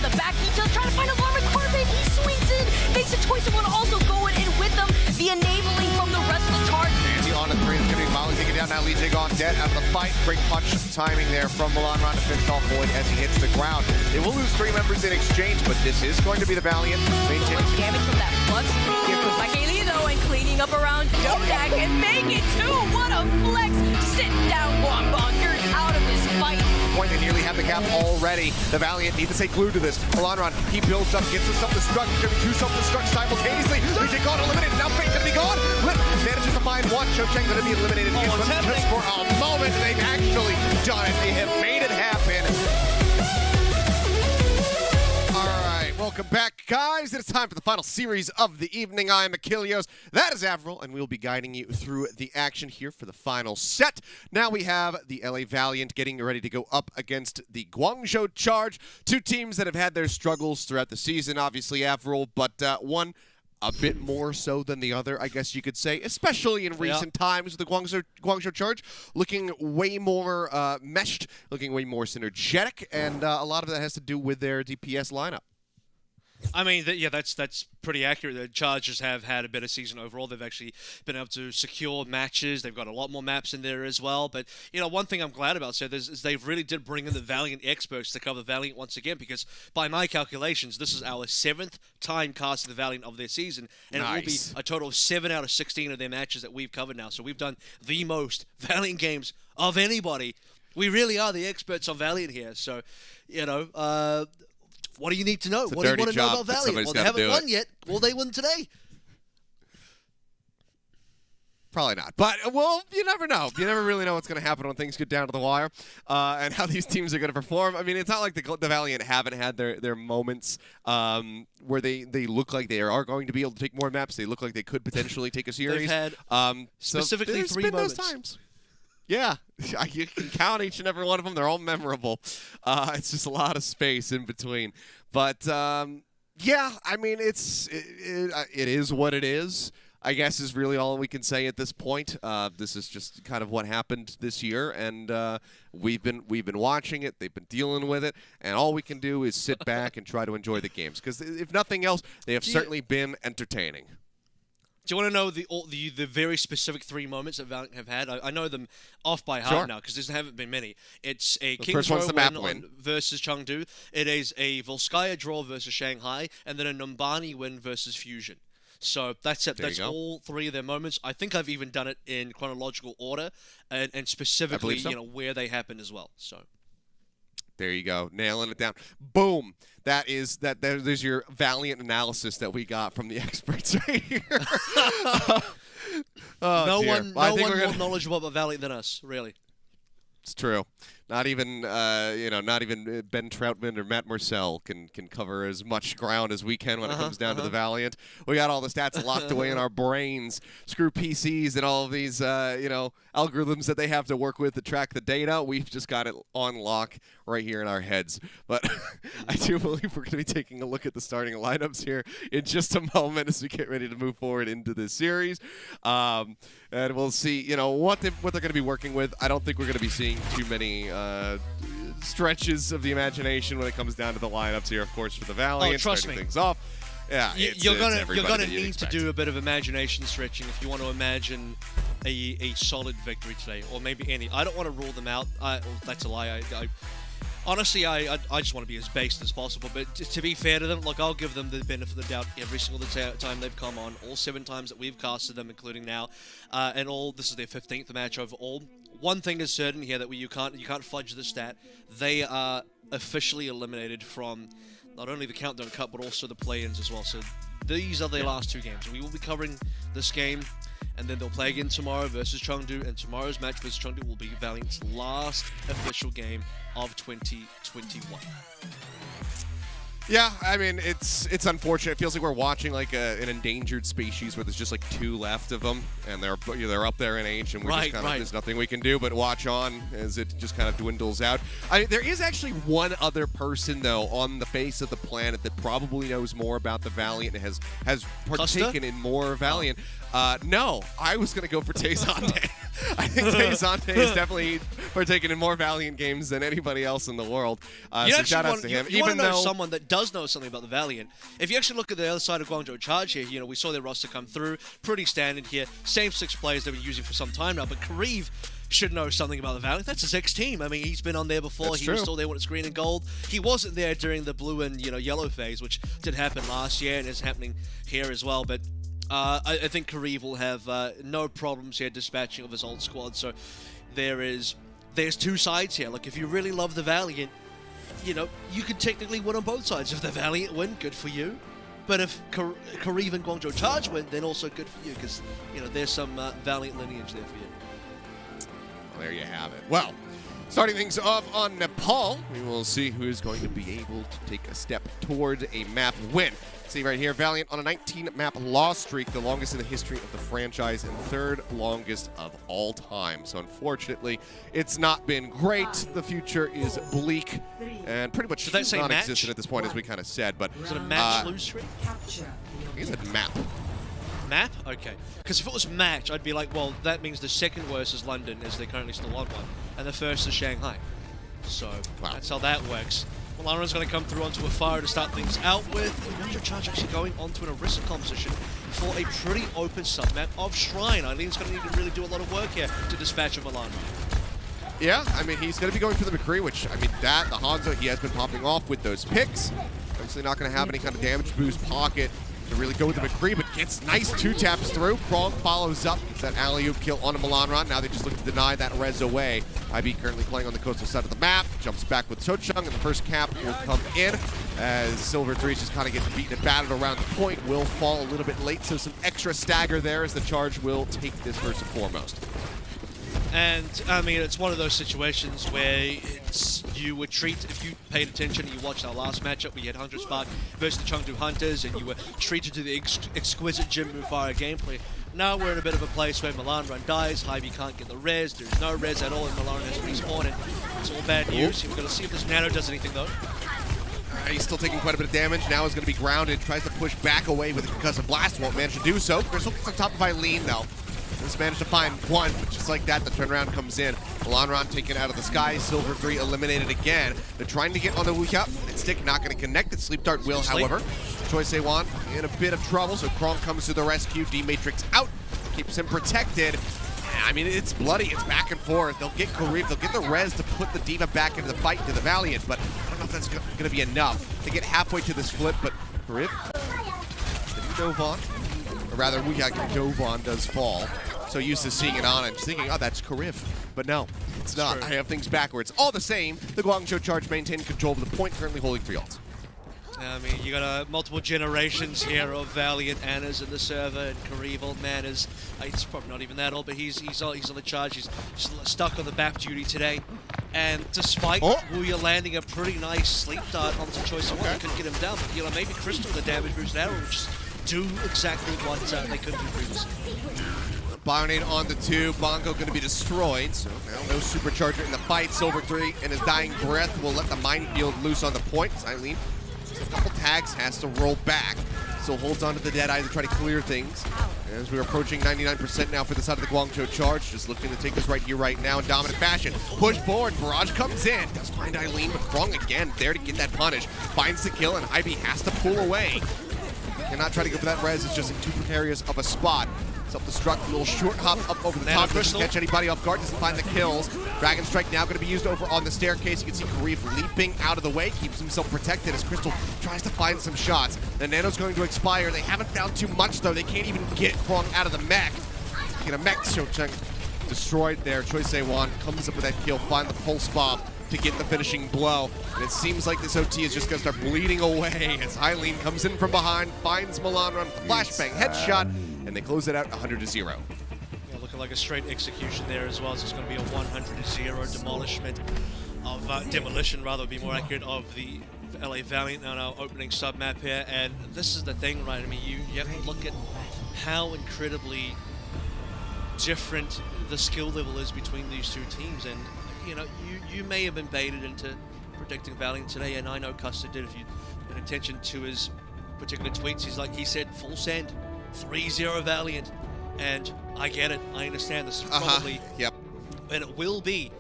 the back details, trying to find Alarm and Carbon. He swings in, makes a choice of one, also going in with them. The enabling from the rest of the charge. Andy on the 3, it's going to be Molly taking down. Now Lee Jig on dead out of the fight. Great punch timing there from Milan Ron to finish off Void as he hits the ground. They will lose 3 members in exchange, but this is going to be the Valiant maintaining Damage from that flux. Here goes back Ailey though, and cleaning up around Jodak and make it 2. What a flex. Sit down, Guangzhou. You're out of this fight. point. They nearly have the cap already. The Valiant need to stay glued to this. Milan Ron, he builds up, gets the self-destruct. There's going to be 2 self-destructs simultaneously. DJ gone, eliminated. Now Fate's going to be gone. Lip manages to find 1. Cho Cheng going to be eliminated. Just for a moment, they've actually done it. They have made it happen. Welcome back, guys. It's time for the final series of the evening. I am Achilles. That is Avril, and we'll be guiding you through the action here for the final set. Now we have the LA Valiant getting ready to go up against the Guangzhou Charge, 2 teams that have had their struggles throughout the season, obviously, Avril, but one a bit more so than the other, I guess you could say, especially in recent times. The Guangzhou Charge looking way more meshed, looking way more synergetic, and a lot of that has to do with their DPS lineup. I mean, yeah, that's pretty accurate. The Chargers have had a better season overall. They've actually been able to secure matches. They've got a lot more maps in there as well. But, you know, one thing I'm glad about, Seth, is they really did bring in the Valiant experts to cover Valiant once again, because by my calculations, this is our 7th time casting the Valiant of their season, and it will be a total of 7 out of 16 of their matches that we've covered now. So we've done the most Valiant games of anybody. We really are the experts on Valiant here. So, you know, what do you need to know? What do you want to know about Valiant? Well, they haven't won yet. Will they win today? Probably not. But, well, you never know. You never really know what's going to happen when things get down to the wire and how these teams are going to perform. I mean, it's not like the Valiant haven't had their moments where they look like they are going to be able to take more maps. They look like they could potentially take a series. They've had specifically so 3 moments. Those times. Yeah, you can count each and every one of them. They're all memorable. It's just a lot of space in between. But, yeah, I mean, it is what it is, I guess, is really all we can say at this point. This is just kind of what happened this year, and we've been watching it. They've been dealing with it, and all we can do is sit back and try to enjoy the games. Because if nothing else, they have certainly been entertaining. Do you want to know the very specific 3 moments that Valiant have had? I know them off by heart now because there haven't been many. It's a King's Row win versus Chengdu. It is a Volskaya draw versus Shanghai, and then a Numbani win versus Fusion. So that's it. That's all 3 of their moments. I think I've even done it in chronological order and specifically, you know, where they happened as well. So. There you go, nailing it down. Boom. There's your Valiant analysis that we got from the experts right here. No one more knowledgeable about Valiant than us, really. It's true. Not even not even Ben Troutman or Matt Marcel can cover as much ground as we can when it comes down to the Valiant. We got all the stats locked away in our brains. Screw PCs and all of these algorithms that they have to work with to track the data. We've just got it on lock right here in our heads. But I do believe we're going to be taking a look at the starting lineups here in just a moment as we get ready to move forward into this series. And we'll see, what they're going to be working with. I don't think we're going to be seeing too many stretches of the imagination when it comes down to the lineups here, of course, for the Valiant. Oh, trust me. Things off. Yeah, you're gonna need to do a bit of imagination stretching if you want to imagine a solid victory today, or maybe any. I don't want to rule them out. That's a lie. Honestly, I just want to be as based as possible. But to be fair to them, look, I'll give them the benefit of the doubt every single time they've come on. All 7 times that we've casted them, including now, and this is their 15th match overall. One thing is certain here that you can't fudge the stat. They are officially eliminated from not only the Countdown Cup but also the play-ins as well. So these are their last 2 games. We will be covering this game, and then they'll play again tomorrow versus Chengdu, and tomorrow's match versus Chengdu will be Valiant's last official game of 2021. Yeah, I mean, it's unfortunate. It feels like we're watching like an endangered species where there's just like 2 left of them, and they're up there in age, and we're just kind of, there's nothing we can do but watch on as it just kind of dwindles out. There is actually one other person though on the face of the planet that probably knows more about the Valiant and has partaken in more Valiant. No, I was gonna go for Tezande. I think Defiant is definitely partaking in more Valiant games than anybody else in the world. So shout out to him. You want to know someone that does know something about the Valiant. If you actually look at the other side of Guangzhou Charge here, you know, we saw their roster come through. Pretty standard here. Same 6 players they've been using for some time now, but Kareev should know something about the Valiant. That's his ex-team. I mean, he's been on there before. That's he true. was still there when it's green and gold. He wasn't there during the blue and, yellow phase, which did happen last year and is happening here as well. But I think Kareev will have no problems here dispatching of his old squad. So there's 2 sides here. Look, if you really love the Valiant, you could technically win on both sides. If the Valiant win, good for you. But if Kareev and Guangzhou Charge win, then also good for you, because there's some Valiant lineage there for you. Well, there you have it. Well, starting things off on Nepal, we will see who's going to be able to take a step toward a map win. See right here, Valiant on a 19-map loss streak, the longest in the history of the franchise and 3rd longest of all time. So unfortunately, it's not been great. The future is bleak and pretty much non-existent at this point, as we kind of said. But was it a match lose streak? I think it's a map. Map? Okay. Because if it was match, I'd be like, well, that means the second worst is London, as they're currently still on one, and the first is Shanghai. So that's how that works. Well, Aaron's going to come through onto a fire to start things out with. Guangzhou Charge actually going onto an Orisa composition for a pretty open sub-map of Shrine. Eileen's going to need to really do a lot of work here to dispatch of Milan. Yeah, I mean, he's going to be going for the McCree, which, I mean, the Hangzhou, he has been popping off with those picks. Obviously not going to have any kind of damage boost pocket to really go with the McCree, but gets nice 2 taps through. Krong follows up, gets that alley-oop kill on a Milanron. Now they just look to deny that res away. IB currently playing on the coastal side of the map, jumps back with Chochung, and the first cap will come in as Silver 3 just kind of gets beaten and battered around the point. Will fall a little bit late, so some extra stagger there as the Charge will take this first and foremost. And, I mean, it's one of those situations where you would treat, if you paid attention and you watched our last matchup, we had Hangzhou Spark versus the Chengdu Hunters, and you were treated to the exquisite Jim Mufara gameplay. Now we're in a bit of a place where Milanron dies, Hy-Vee can't get the res, there's no res at all, and Milanron has respawned, and it's all bad news. We're going to see if this Nano does anything, though. He's still taking quite a bit of damage. Now he's going to be grounded, tries to push back away with a concussive blast, won't manage to do so. Crystal gets on top of Eileen, though. Just managed to find one, but just like that, the turnaround comes in. Milanron taken out of the sky. Silver 3 eliminated again. They're trying to get on the Wuka. Stick not going to connect. The Sleep Dart will, however. Choi Se-wan in a bit of trouble, so Krong comes to the rescue. D-Matrix out, keeps him protected. I mean, it's bloody. It's back and forth. They'll get Kareev. They'll get the res to put the Diva back into the fight, into the Valiant, but I don't know if that's going to be enough. They get halfway to this flip, but Kareev, did he dove on? Or rather, Dovan does fall. So used to seeing it on and just thinking, oh, that's Kareev. But no, it's not. I have things backwards. All the same, the Guangzhou Charge maintaining control of the point, currently holding 3 ults. I mean, you got multiple generations here of Valiant Annas in the server, and Kareev, old man, is he's probably not even that old, but he's on the charge. He's stuck on the BAP duty today. And despite Wuya landing a pretty nice sleep dart onto Choi Se-wan, they couldn't get him down. But maybe Crystal, the damage boost arrow, will just do exactly what they couldn't do previously. Bionade on the 2, Bongo going to be destroyed, so now no supercharger in the fight. Silver 3 in his dying breath will let the minefield loose on the point. Eileen, a couple tags, has to roll back. Still holds on to the Deadeye to try to clear things. As we're approaching 99% now for the side of the Guangzhou Charge, just looking to take this right here, right now in dominant fashion. Push forward, Barrage comes in, does find Eileen, but Krong again there to get that punish. Finds the kill, and Ivy has to pull away. Cannot try to go for that res, it's just in too precarious of a spot. Self-destruct, a little short hop up over the top, doesn't catch anybody off guard, doesn't find the kills. Dragon Strike now going to be used over on the staircase. You can see Kareev leaping out of the way, keeps himself protected as Crystal tries to find some shots. The Nano's going to expire. They haven't found too much though. They can't even get Krong out of the mech. Get a mech, Chochung destroyed there. Choi Se-wan comes up with that kill, find the pulse bomb to get the finishing blow. And it seems like this OT is just going to start bleeding away as Eileen comes in from behind, finds Milanron with a flashbang headshot, and they close it out 100-0. Yeah, looking like a straight execution there as well. So it's going to be a 100-0 demolition, rather, would be more accurate, of the LA Valiant on our opening sub map here. And this is the thing, right? I mean, you have to look at how incredibly different the skill level is between these two teams. And you may have been baited into predicting Valiant today, and I know Custer did. If you paid attention to his particular tweets, he said full send, 3-0 Valiant. And I get it. I understand this is probably, and it will be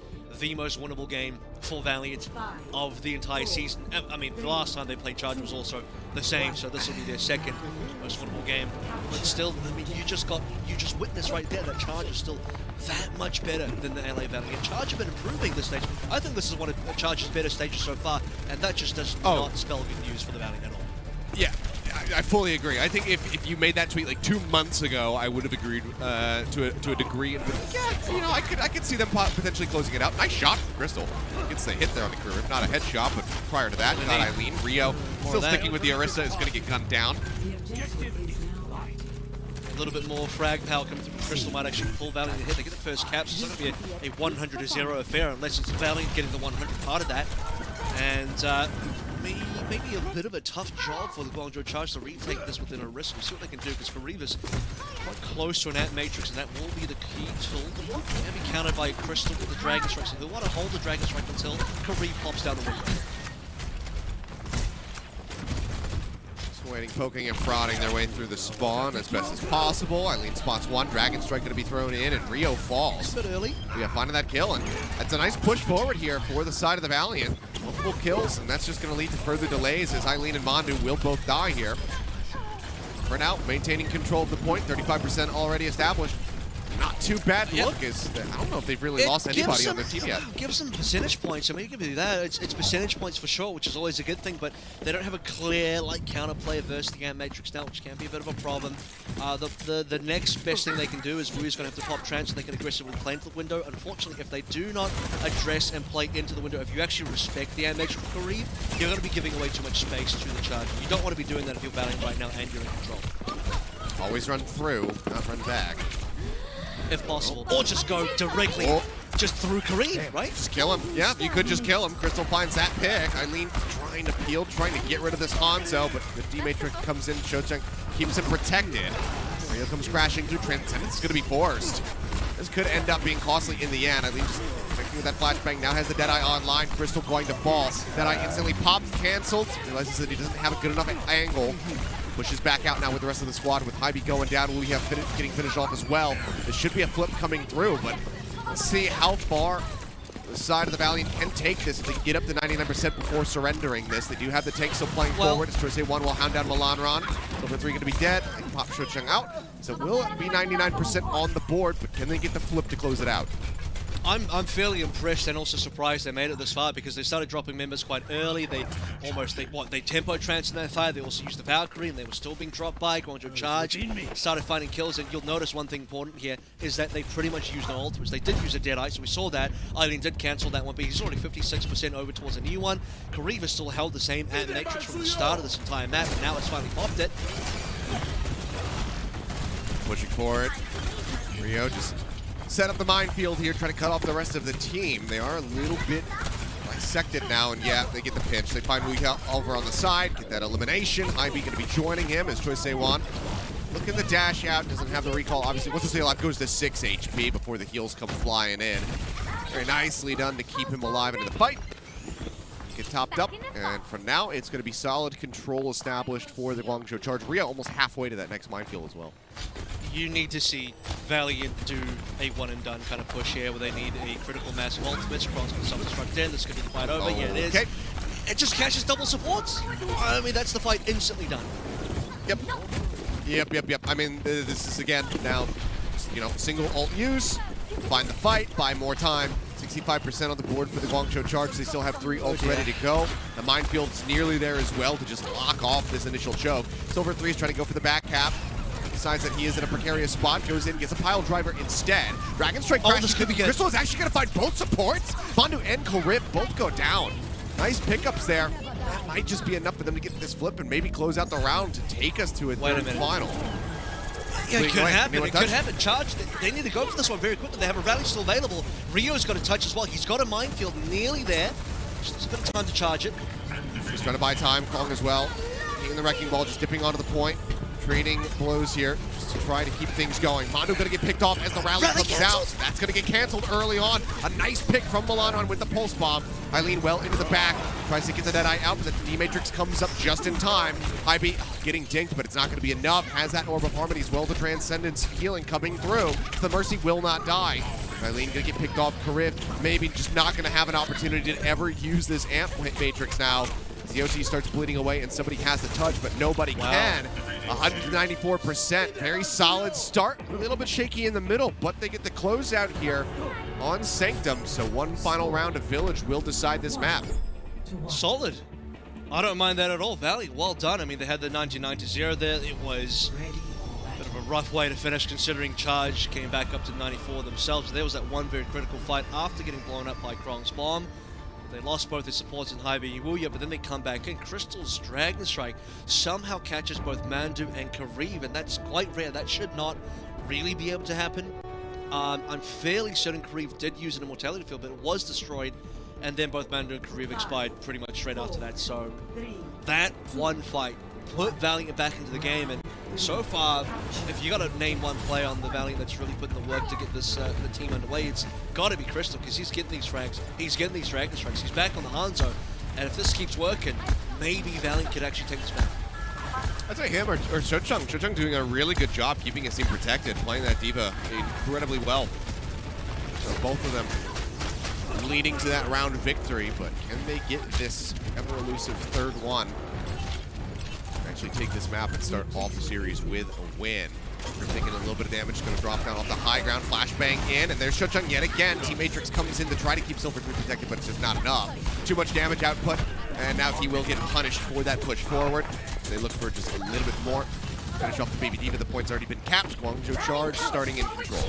the most winnable game for Valiant of the entire season. I mean, the last time they played Charge was also the same, so this will be their second most winnable game. But still, I mean, you just witnessed right there that Charge is still that much better than the LA Valiant. Charge have been improving this stage. I think this is one of Charge's better stages so far, and that just does not spell good news for the Valiant at all. Yeah, I fully agree. I think if you made that tweet like 2 months ago, I would have agreed to a degree. And you know, I could see them potentially closing it out. Nice shot from Crystal. Gets the hit there on the career. Not a headshot, but prior to that, not Eileen. Rio still sticking with the Orisa, is going to get gunned down. A little bit more frag power coming through. Crystal might actually pull Valiant to hit. They get the first cap, so it's not going to be a 100-0 affair unless it's Valiant getting the 100 part of that. And maybe a bit of a tough job for the Guangzhou Charge to retake this within a risk. We'll see what they can do, because Kariva's quite close to an Ant Matrix, and that will be the key tool. And be countered by Crystal with the Dragon Strike, so they'll want to hold the Dragon Strike until Kariv pops down the window. Waiting, poking, and prodding their way through the spawn as best as possible. Eileen spots one, Dragon Strike going to be thrown in, and Rio falls. A bit early. Yeah, finding that kill, and that's a nice push forward here for the side of the Valiant. Multiple kills, and that's just going to lead to further delays as Eileen and Mandu will both die here. For now, maintaining control of the point, 35% already established. Not too bad look. I don't know if they've really lost anybody on their team yet. Give some percentage points. I mean, give you that. It's percentage points for sure, which is always a good thing, but they don't have a clear counterplay versus the Ant Matrix now, which can be a bit of a problem. The next best thing they can do is Rui's going to have to pop trance, and they can aggressively play into the window. Unfortunately, if they do not address and play into the window, if you actually respect the Ant Matrix for Kariv, you're going to be giving away too much space to the Charge. You don't want to be doing that if you're Valiant right now and you're in control. Always run through, not run back. If possible. Or just go directly just through Kariv, right? Just kill him. Yeah, you could just kill him. Crystal finds that pick. Eileen trying to peel, trying to get rid of this Hangzhou, but the D-Matrix comes in. Shocheng keeps him protected. Rio comes crashing through. Transcendence is going to be forced. This could end up being costly in the end. Eileen just connecting with that flashbang. Now has the Deadeye online. Crystal going to fall. Deadeye instantly pops, canceled. Realizes that he doesn't have a good enough angle. Pushes back out now with the rest of the squad, with Hybe going down. We have getting finished off as well. This should be a flip coming through, but let's see how far the side of the Valiant can take this if they can get up to 99% before surrendering this. They do have the tank still playing forward. As Torsay 1 will hound down Milanron. Silver 3 going to be dead. They can pop Shocheng out. So will be 99% on the board, but can they get the flip to close it out? I'm fairly impressed and also surprised they made it this far, because they started dropping members quite early. They tempo trance in their fire. They also used the Valkyrie, and they were still being dropped by Guangzhou Charge. Started finding kills, and you'll notice one thing important here is that they pretty much used no ultimates. They did use a Deadeye, so we saw that. Eileen did cancel that one, but he's already 56% over towards a new one. Kariv has still held the same Ant Matrix from the start of this entire map, and now it's finally popped it. Pushing forward. Rio just set up the minefield here, trying to cut off the rest of the team. They are a little bit dissected now, and yeah, they get the pinch. They find Weeka over on the side, get that elimination. Hybe going to be joining him as Choi Se-won. Looking the dash out, doesn't have the recall. Obviously, once the stay alive goes to 6 HP before the heals come flying in. Very nicely done to keep him alive into the fight. Get topped up, and for now, it's going to be solid control established for the Guangzhou Charge. Rio almost halfway to that next minefield as well. You need to see Valiant do a one-and-done kind of push here, where they need a critical mass of ultimates across the self-destruct in. This could be the fight over. Yeah, it is. Okay. It just catches double supports. I mean, that's the fight instantly done. Yep. I mean, this is, again, now, you know, single ult use, find the fight, buy more time. 65% on the board for the Guangzhou Charge. They still have 3 ults ready to go. The minefield's nearly there as well to just lock off this initial choke. Silver 3 is trying to go for the back cap. Decides that he is in a precarious spot, goes in, gets a pile driver instead. Dragon Strike crashes. Crystal is actually going to find both supports. Mandu and Kariv both go down. Nice pickups there. That might just be enough for them to get this flip and maybe close out the round to take us to a third final. Yeah, it could happen. It could happen. Charge, they need to go for this one very quickly. They have a rally still available. Rio's got a touch as well. He's got a minefield nearly there. Just a bit of time to charge it. He's trying to buy time. Kong as well. Taking the Wrecking Ball, just dipping onto the point. trading blows here just to try to keep things going. Mondo gonna get picked off as the rally comes out. That's gonna get canceled early on. A nice pick from Milanon with the pulse bomb. Eileen well into the back, tries to get the Deadeye out, but the D-Matrix comes up just in time. IB getting dinked, but it's not gonna be enough. Has that Orb of Harmony as well, the Transcendence healing coming through. The Mercy will not die. Eileen gonna get picked off. Kariv maybe just not gonna have an opportunity to ever use this Amp Matrix now. The OT starts bleeding away and somebody has the touch, but nobody can. 194%, very solid start. A little bit shaky in the middle, but they get the closeout here on Sanctum. So one final round of Village will decide this map. Solid. I don't mind that at all. Valiant, well done. I mean, they had the 99-0 there. It was a bit of a rough way to finish considering Charge came back up to 94 themselves. There was that one very critical fight after getting blown up by Krong's bomb. They lost both their supports in Haibi and Wuya, but then they come back in. Crystal's Dragon Strike somehow catches both Mandu and Kariv, and that's quite rare. That should not really be able to happen. I'm fairly certain Kariv did use an Immortality Field, but it was destroyed, and then both Mandu and Kariv expired pretty much straight after that. So that one fight put Valiant back into the game, and so far, if you got to name one player on the Valiant that's really putting the work to get this the team underway, it's got to be Crystal, because he's getting these frags, he's getting these Dragon Strikes, he's back on the Hangzhou, and if this keeps working, maybe Valiant could actually take this back. I'd say him or Shochung. Shochung doing a really good job keeping his team protected, playing that D.Va incredibly well. So both of them leading to that round victory, but can they get this ever-elusive third one? Actually take this map and start off the series with a win. They're taking a little bit of damage, going to drop down off the high ground, flashbang in, and there's Shochung yet again. T-Matrix comes in to try to keep Silver 3 protected, but it's just not enough. Too much damage output, and now he will get punished for that push forward. They look for just a little bit more. Finish off the Baby D.Va, the point's already been capped. Guangzhou Charge starting in control.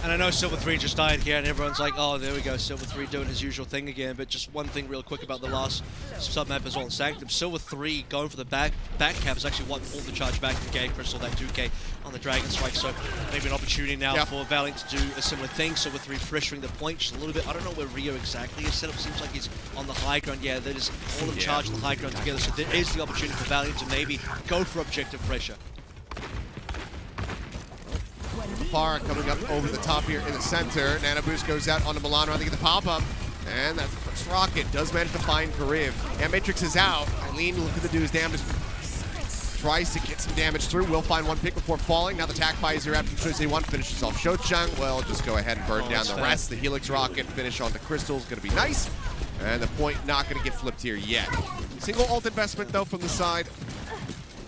And I know Silver 3 just died here, and everyone's like, oh, there we go, Silver 3 doing his usual thing again. But just one thing real quick about the last sub-map as well in Sanctum. Silver 3 going for the back cap is actually what pulled the Charge back and gave Crystal that 2k on the Dragon Strike. So maybe an opportunity now for Valiant to do a similar thing. Silver 3 pressuring the point just a little bit. I don't know where Rio exactly is set up. Seems like he's on the high ground. Yeah, that is all of Charge and the high ground together. So there is the opportunity for Valiant to maybe go for objective pressure. Far coming up over the top here in the center. Nano Boost goes out onto Milan trying to get the pop-up. And that first rocket does manage to find Kariv. And Matrix is out. Eileen looking to do his damage. Tries to get some damage through. Will find one pick before falling. Now the attack visor after Choice A1 finishes off Shochung. Well, just go ahead and burn down the rest. The Helix rocket finish onto Crystal is going to be nice. And the point not going to get flipped here yet. Single ult investment though from the side.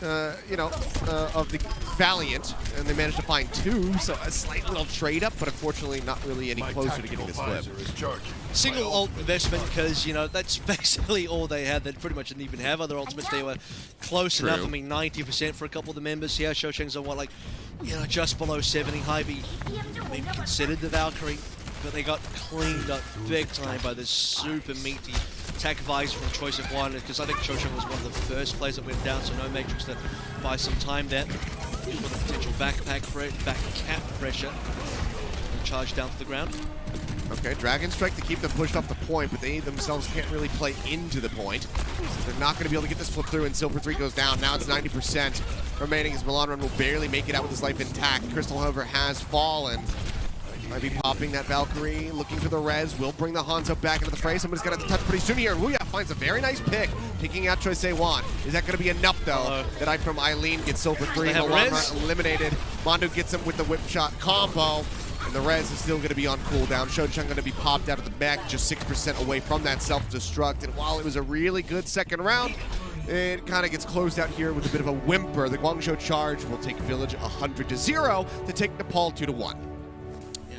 Of the Valiant, and they managed to find two, so a slight little trade up, but unfortunately not really any closer to getting this flip. Single ult investment, because, that's basically all they had. They pretty much didn't even have other ultimates. They were close enough. I mean, 90% for a couple of the members here. Shochung's on what, just below 70. Hy-Vee maybe considered the Valkyrie, but they got cleaned up big time by this super meaty attack visor from Choice of One, because I think Shochung was one of the first players that went down, so no Matrix to buy some time there. With a potential back cap pressure. And Charge down to the ground. Okay, Dragon Strike to keep them pushed off the point, but they themselves can't really play into the point. So they're not going to be able to get this flip through, and Silver 3 goes down. Now it's 90% remaining as Milan Run will barely make it out with his life intact. Crystal, however, has fallen. Might be popping that Valkyrie, looking for the res, will bring the Hangzhou back into the fray. Somebody's got to touch pretty soon here. Wuya finds a very nice pick, picking out Choice A1. Is that going to be enough, though? That eye from Eileen gets Silver 3, Milan eliminated. Mondo gets him with the whip shot combo, and the res is still going to be on cooldown. Shochung going to be popped out of the back, just 6% away from that self-destruct. And while it was a really good second round, it kind of gets closed out here with a bit of a whimper. The Guangzhou Charge will take Village 100-0 to take Nepal 2-1.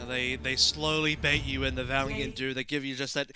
They slowly bait you in, the Valiant do. They give you just that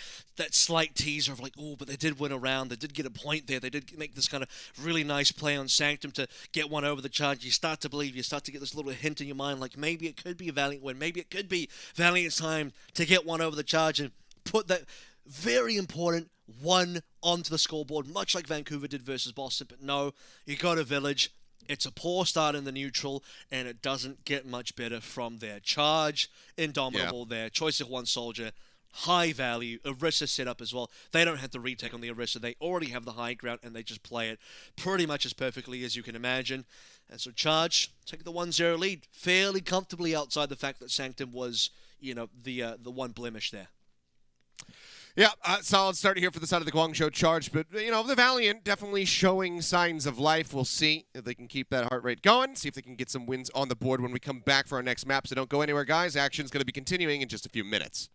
slight teaser of like, oh, but they did win a round. They did get a point there. They did make this kind of really nice play on Sanctum to get one over the Charge. You start to believe, you start to get this little hint in your mind, like maybe it could be a Valiant win. Maybe it could be Valiant's time to get one over the Charge and put that very important one onto the scoreboard, much like Vancouver did versus Boston. But no, you go to Village. It's a poor start in the neutral, and it doesn't get much better from there. Charge, indomitable there. Choice of One soldier, high value Orisa setup as well. They don't have to retake on the Orisa. They already have the high ground, and they just play it pretty much as perfectly as you can imagine. And so Charge take the 1-0 lead fairly comfortably outside the fact that Sanctum was, the one blemish there. Yeah, solid start here for the side of the Guangzhou Charge, but, the Valiant definitely showing signs of life. We'll see if they can keep that heart rate going, see if they can get some wins on the board when we come back for our next map. So don't go anywhere, guys. Action's going to be continuing in just a few minutes.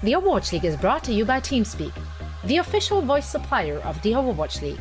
The Overwatch League is brought to you by TeamSpeak, the official voice supplier of the Overwatch League.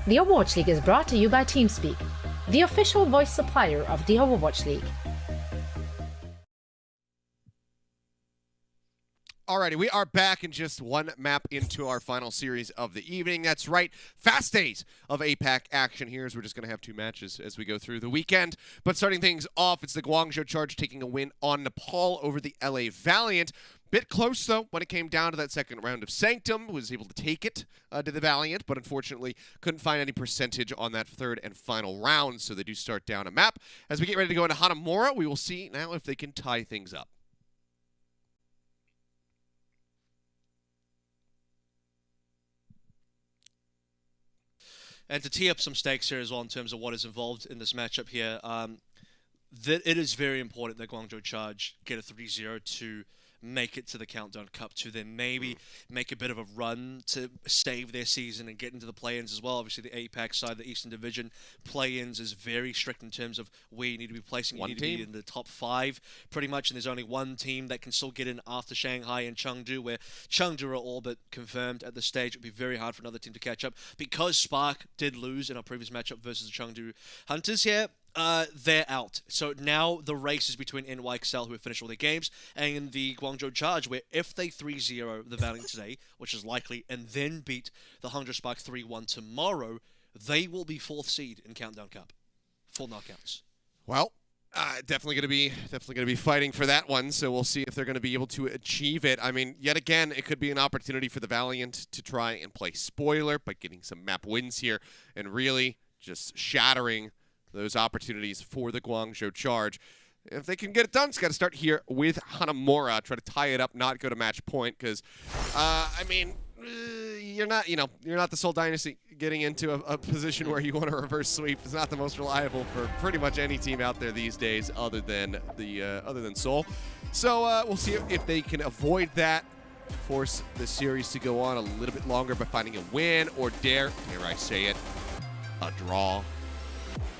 The Overwatch League is brought to you by TeamSpeak, the official voice supplier of the Overwatch League. Alrighty, we are back in just one map into our final series of the evening. That's right, fast days of APAC action here, as we're just going to have two matches as we go through the weekend. But starting things off, it's the Guangzhou Charge taking a win on Nepal over the LA Valiant. Bit close, though, when it came down to that second round of Sanctum. Was able to take it to the Valiant, but unfortunately couldn't find any percentage on that third and final round, so they do start down a map. As we get ready to go into Hanamura, we will see now if they can tie things up. And to tee up some stakes here as well in terms of what is involved in this matchup here, that it is very important that Guangzhou Charge get a 3-0 to make it to the Countdown Cup, to then maybe make a bit of a run to save their season and get into the play-ins as well. Obviously, the APAC side, the Eastern Division play-ins is very strict in terms of where you need to be placing. You need to be in the top 5, pretty much, and there's only one team that can still get in after Shanghai and Chengdu, where Chengdu are all but confirmed at this stage. It would be very hard for another team to catch up. Because Spark did lose in our previous matchup versus the Chengdu Hunters here, they're out. So now the race is between NYXL, who have finished all their games, and the Guangzhou Charge, where if they 3-0 the Valiant today, which is likely, and then beat the Hangzhou Spark 3-1 tomorrow, they will be 4th seed in Countdown Cup. Full knockouts. Well, definitely going to be fighting for that one, so we'll see if they're going to be able to achieve it. I mean, yet again, it could be an opportunity for the Valiant to try and play spoiler by getting some map wins here and really just shattering those opportunities for the Guangzhou Charge. If they can get it done, it's got to start here with Hanamura. Try to tie it up, not go to match point, because, I mean, you're not the Seoul Dynasty getting into a position where you want to reverse sweep. It's not the most reliable for pretty much any team out there these days, other than Seoul. So we'll see if they can avoid that, force the series to go on a little bit longer by finding a win, or dare I say it, a draw.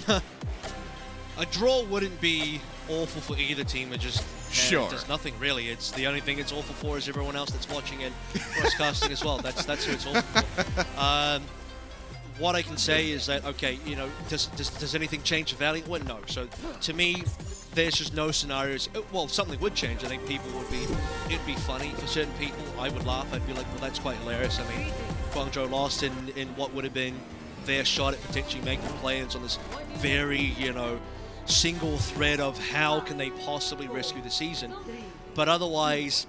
A draw wouldn't be awful for either team. It just does nothing really. It's the only thing it's awful for is everyone else that's watching and broadcasting as well. That's who it's awful for. What I can say is that, okay, does anything change the Valiant win? No. So to me, there's just no scenarios. Well, something would change. I think it'd be funny for certain people. I would laugh. I'd be like, well, that's quite hilarious. I mean, Guangzhou lost in what would have been their shot at potentially making play-ins on this very, single thread of how can they possibly rescue the season. But otherwise,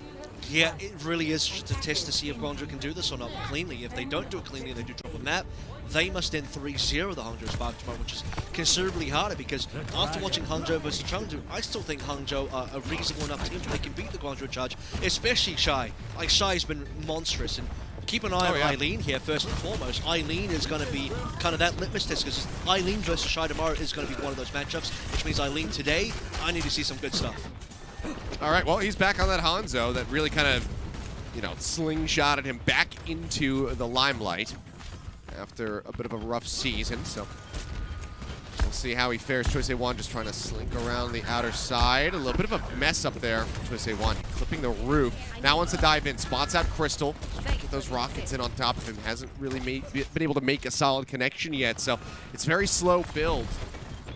yeah, it really is just a test to see if Guangzhou can do this or not cleanly. If they don't do it cleanly and they do drop a map, they must then 3-0 the Hangzhou Spark tomorrow, which is considerably harder, because after watching Hangzhou versus Chengdu, I still think Hangzhou are a reasonable enough team that they can beat the Guangzhou Charge, especially Shai. Like, Shai's been monstrous, and keep an eye on Eileen here, first and foremost. Eileen is going to be kind of that litmus test, because Eileen versus Shai tomorrow is going to be one of those matchups, which means Eileen today, I need to see some good stuff. All right, well, he's back on that Hangzhou that really kind of, slingshotted him back into the limelight after a bit of a rough season. So we'll see how he fares. Choice A1 just trying to slink around the outer side. A little bit of a mess up there. Choice A1 clipping the roof. Now wants to dive in. Spots out Crystal. Get those rockets in on top of him. Hasn't really been able to make a solid connection yet. So it's very slow build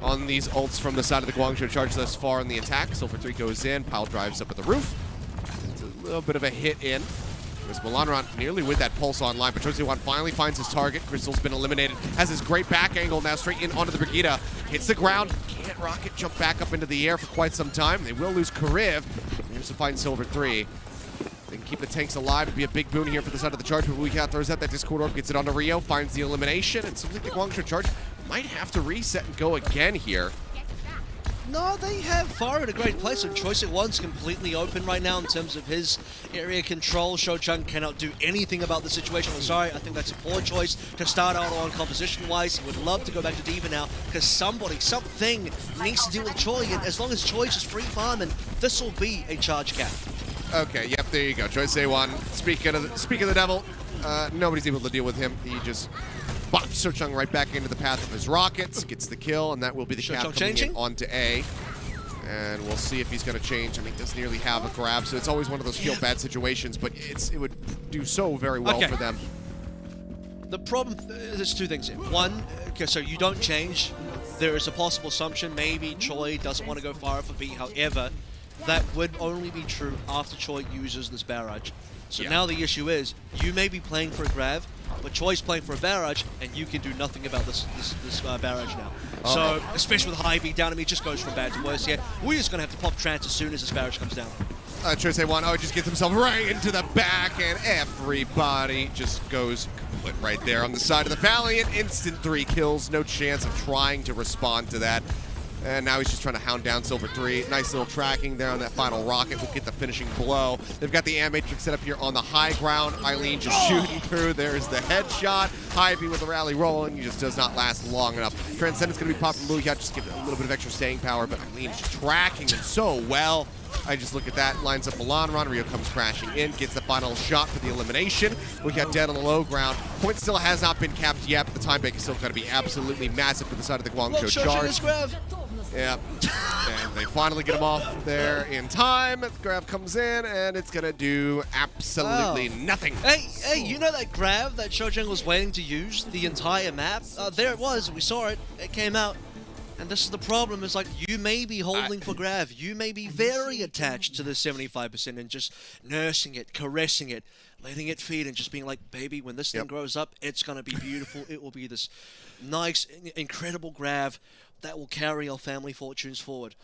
on these ults from the side of the Guangzhou Charge thus far in the attack. Silver 3 goes in. Pile drives up at the roof. It's a little bit of a hit in. There's Milanron nearly with that pulse online, but Choice A1 finally finds his target. Crystal's been eliminated. Has his great back angle now straight in onto the Brigida. Hits the ground. Can't rocket jump back up into the air for quite some time. They will lose Kariv. Here's to find Silver 3. They can keep the tanks alive. It'd be a big boon here for the side of the Charge, but Weecat throws out that Discord Orb, gets it onto Rio, finds the elimination, and seems like the Guangzhou Charge might have to reset and go again here. No, they have Far in a great place, and Choice A1's completely open right now in terms of his area control. Shou-Chang cannot do anything about the situation. I'm sorry, I think that's a poor choice to start out on composition-wise. He would love to go back to D.Va now, because something needs to deal with Choi, and as long as Choi's is free farm, and this will be a charge cap. Okay, yep, there you go. Choice A1. Speak of the devil. Nobody's able to deal with him. He just bops Shou-Chang right back into the path of his rockets, gets the kill, and that will be the cap coming in onto A. And we'll see if he's going to change. I mean, he doesn't nearly have a grab, so it's always one of those feel bad situations, but it would do so very well for them. The problem, there's two things here. One, okay, so you don't change. There is a possible assumption maybe Choi doesn't want to go far for B. However, that would only be true after Choi uses this barrage. So now the issue is, you may be playing for a grab, but Choi's playing for a barrage, and you can do nothing about this barrage now. So, especially with high B down, it just goes from bad to worse here. We're just going to have to pop trance as soon as this barrage comes down. Trisay 1-0 just gets himself right into the back, and everybody just goes kaput right there on the side of the Valiant. Instant 3 kills, no chance of trying to respond to that. And now he's just trying to hound down Silver 3. Nice little tracking there on that final rocket. We'll get the finishing blow. They've got the Matrix set up here on the high ground. Eileen just shooting through. There's the headshot. Hy-Vee with the rally rolling. He just does not last long enough. Transcendent's going to be popping Booyah, just give it a little bit of extra staying power, but Eileen is tracking him so well. I just look at that, lines up Milan Run. Rio comes crashing in, gets the final shot for the elimination. We got dead on the low ground. Point still has not been capped yet, but the time bank is still going to be absolutely massive for the side of the Guangzhou Charge. Yeah, and they finally get him off there in time. The grab comes in, and it's going to do absolutely nothing. Hey, you know that grab that Shojang was waiting to use the entire map? There it was. We saw it. It came out. And this is the problem, is like, you may be holding for Grav. You may be very attached to the 75% and just nursing it, caressing it, letting it feed, and just being like, baby, when this thing grows up, it's going to be beautiful. It will be this nice, incredible Grav that will carry our family fortunes forward.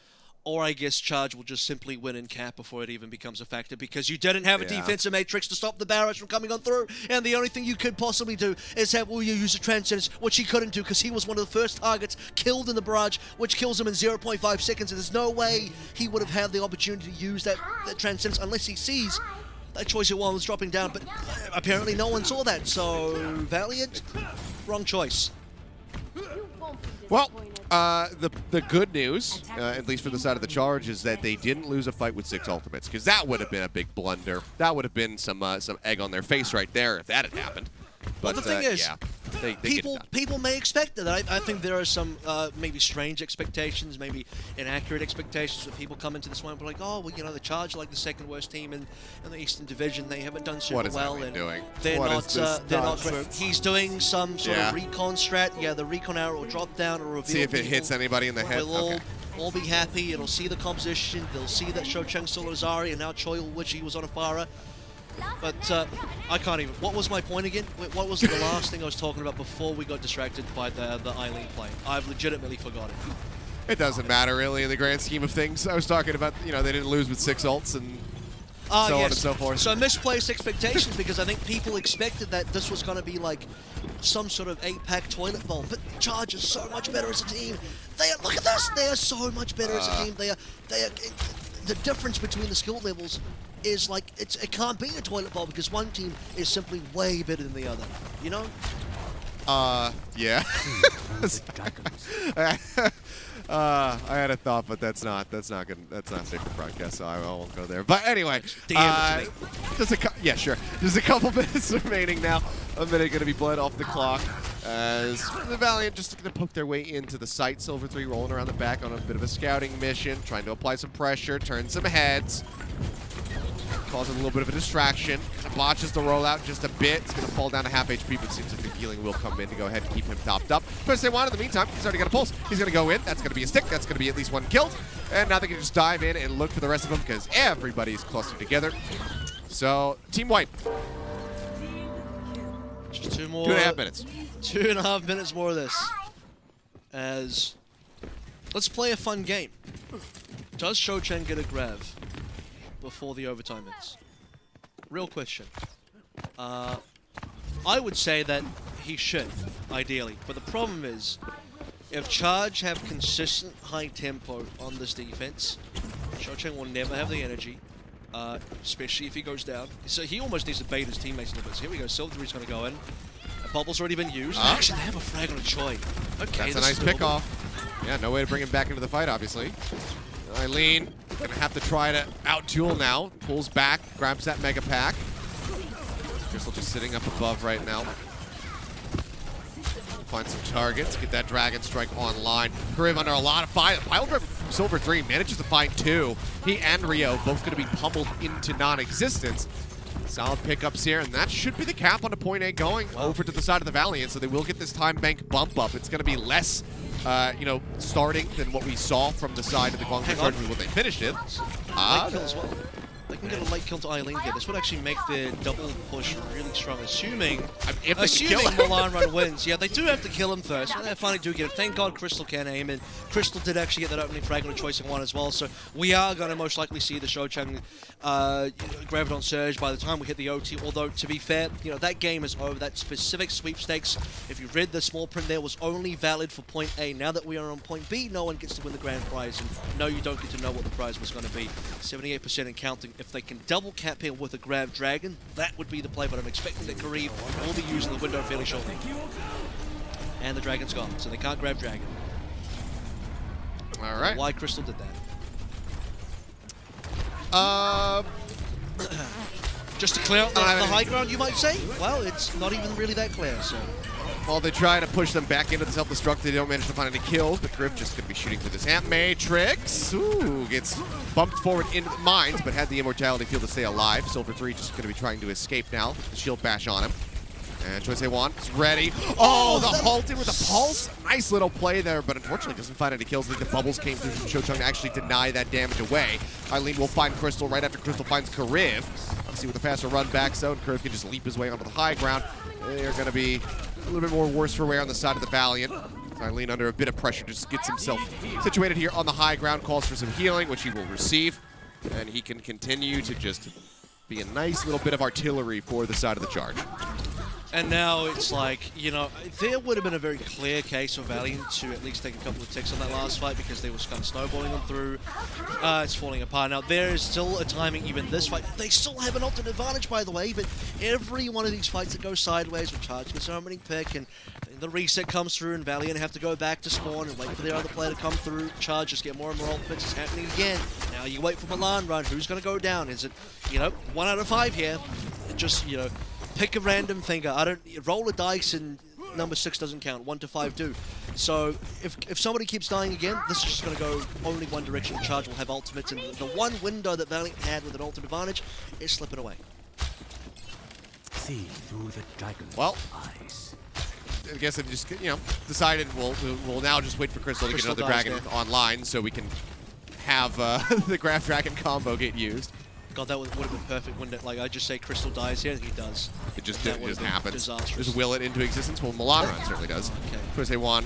Or I guess Charge will just simply win in cap before it even becomes a factor, because you didn't have a defensive matrix to stop the barrage from coming on through, and the only thing you could possibly do is have Will use a Transcendence, which he couldn't do because he was one of the first targets killed in the barrage, which kills him in 0.5 seconds, and there's no way he would have had the opportunity to use that Transcendence unless he sees that Choice One was dropping down, but apparently no one saw that, so Valiant, wrong choice. Well, the good news, at least for the side of the Charge, is that they didn't lose a fight with 6 ultimates, because that would have been a big blunder. That would have been some egg on their face right there if that had happened. But the thing is, yeah, they people may expect it. I think there are some maybe strange expectations, maybe inaccurate expectations when people come into this one and be like, oh, well, you know, the Charge are like the second worst team in the Eastern Division. They haven't done super well, and doing? They're not great. He's doing some sort of recon strat. Yeah, the recon arrow will drop down and reveal. See if it hits anybody in the head. We'll all be happy. It'll see the composition. They'll see that Shocheng solo Zari, and now Choi, which he was on a Farah. But I can't even. What was my point again? What was the last thing I was talking about before we got distracted by the Eileen play? I've legitimately forgotten. It doesn't matter really in the grand scheme of things. I was talking about, you know, they didn't lose with 6 ults and so on and so forth. So misplaced expectations, because I think people expected that this was going to be like some sort of 8-pack toilet bowl. But Charge is so much better as a team. Look at this. They are so much better as a team. They are. The difference between the skill levels is like, it can't be a toilet bowl, because one team is simply way better than the other, you know? Yeah. I had a thought, but that's not good. That's not safe for broadcast, so I won't go there. But anyway, just a couple minutes remaining now. A minute going to be bled off the clock as the Valiant just going to poke their way into the site. Silver 3 rolling around the back on a bit of a scouting mission, trying to apply some pressure, turn some heads. Causing a little bit of a distraction. Kind of botches the rollout just a bit. It's going to fall down to half HP, but seems like the healing will come in to go ahead and keep him topped up. First they want in the meantime, he's already got a pulse. He's going to go in. That's going to be a stick. That's going to be at least 1 killed. And now they can just dive in and look for the rest of them, because everybody's clustered together. So, team white. Just 2.5 minutes. 2.5 minutes more of this. As let's play a fun game. Does Shocheng get a grab before the overtime ends? Real question. I would say that he should, ideally. But the problem is, if Charge have consistent high tempo on this defense, Shocheng will never have the energy, especially if he goes down. So he almost needs to bait his teammates a little bit. So here we go, Silver 3's going to go in. A bubble's already been used. Actually, they have a frag on a Choi. Okay, that's a nice pick-off. Yeah, no way to bring him back into the fight, obviously. Eileen gonna have to try to out-duel now. Pulls back, grabs that mega pack. Crystal just sitting up above right now. Find some targets, get that Dragon Strike online. Kariv under a lot of fire. Pile driver from Silver 3 manages to find 2. He and Rio both gonna be pummeled into non-existence. Solid pickups here, and that should be the cap on the point A going over to the side of the Valiant, so they will get this time bank bump up. It's gonna be less starting than what we saw from the side of the Guangzhou Charge when they finished it. Kill as well. they can get a late kill to Eileen here. This would actually make their double push really strong, assuming Milan Run wins. Yeah, they do have to kill him first. They finally do get it. Thank God Crystal can aim, and Crystal did actually get that opening frag on a choice in one as well. So we are going to most likely see the Shochang Graviton Surge by the time we hit the OT. Although, to be fair, you know, that game is over. That specific sweepstakes, if you read the small print there, was only valid for point A. Now that we are on point B, no one gets to win the grand prize, and no, you don't get to know what the prize was going to be. 78% and counting. If they can double cap here with a Grav Dragon, that would be the play, but I'm expecting that Kareem will be using the window fairly shortly. And the Dragon's gone, so they can't grab Dragon. All right. Why Crystal did that. Just to clear out the high ground, you might say? Well, it's not even really that clear, so... Well, they try to push them back into the self-destruct. They don't manage to find any kills, but Griff just going to be shooting for this amp matrix. Ooh, gets bumped forward into the mines, but had the immortality field to stay alive. Silver 3 just going to be trying to escape now. The shield bash on him. And Choice A1 is ready. Oh, the halted with a pulse. Nice little play there, but unfortunately doesn't find any kills. I think the bubbles came through from Shochang to actually deny that damage away. Eileen will find Crystal right after Crystal finds Kariv. Let's see with a faster run back zone. Kariv can just leap his way onto the high ground. They are going to be a little bit more worse for wear on the side of the Valiant. Eileen under a bit of pressure just gets himself situated here on the high ground, calls for some healing, which he will receive. And he can continue to just be a nice little bit of artillery for the side of the charge. And now it's like, you know, there would have been a very clear case for Valiant to at least take a couple of ticks on that last fight because they was kind of snowballing them through. It's falling apart. Now, there is still a timing, even this fight. They still have an ultimate advantage, by the way, but every one of these fights that go sideways with Charge gets an opening pick, and the reset comes through, and Valiant have to go back to spawn and wait for their other player to come through. Charge just get more and more ultimates. It's happening again. Now you wait for Milan Run. Who's going to go down? Is it, you know, 1 out of 5 here? It just, you know, pick a random finger. Roll a dice and number 6 doesn't count. 1 to 5 do. So if somebody keeps dying again, this is just going to go only one direction. Charge will have ultimates, and the one window that Valiant had with an ultimate advantage is slipping away. See through the dragon's eyes. I guess they just, you know, decided we'll now just wait for Crystal to get another dragon online so we can have the Graph Dragon combo get used. God, that would have been perfect, wouldn't it? Like, I just say Crystal dies here, and he does. It just happens. Disastrous. Just will it into existence. Well, Milan Run certainly does. Okay. Choice A1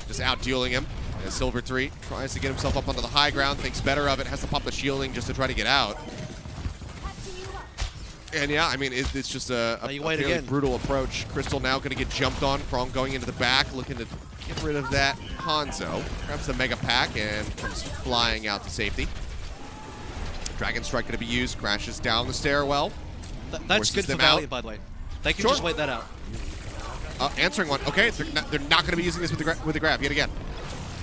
just out-dueling him. As Silver 3 tries to get himself up onto the high ground, thinks better of it, has to pop the shielding just to try to get out. And yeah, I mean, it's just a fairly brutal approach. Crystal now going to get jumped on. Krong going into the back, looking to get rid of that Hangzhou. Grabs the Mega Pack and comes flying out to safety. Dragon Strike going to be used, crashes down the stairwell. That's good for Valiant, by the way. They can just wait that out. Answering one. Okay, they're not going to be using this with the grab yet again.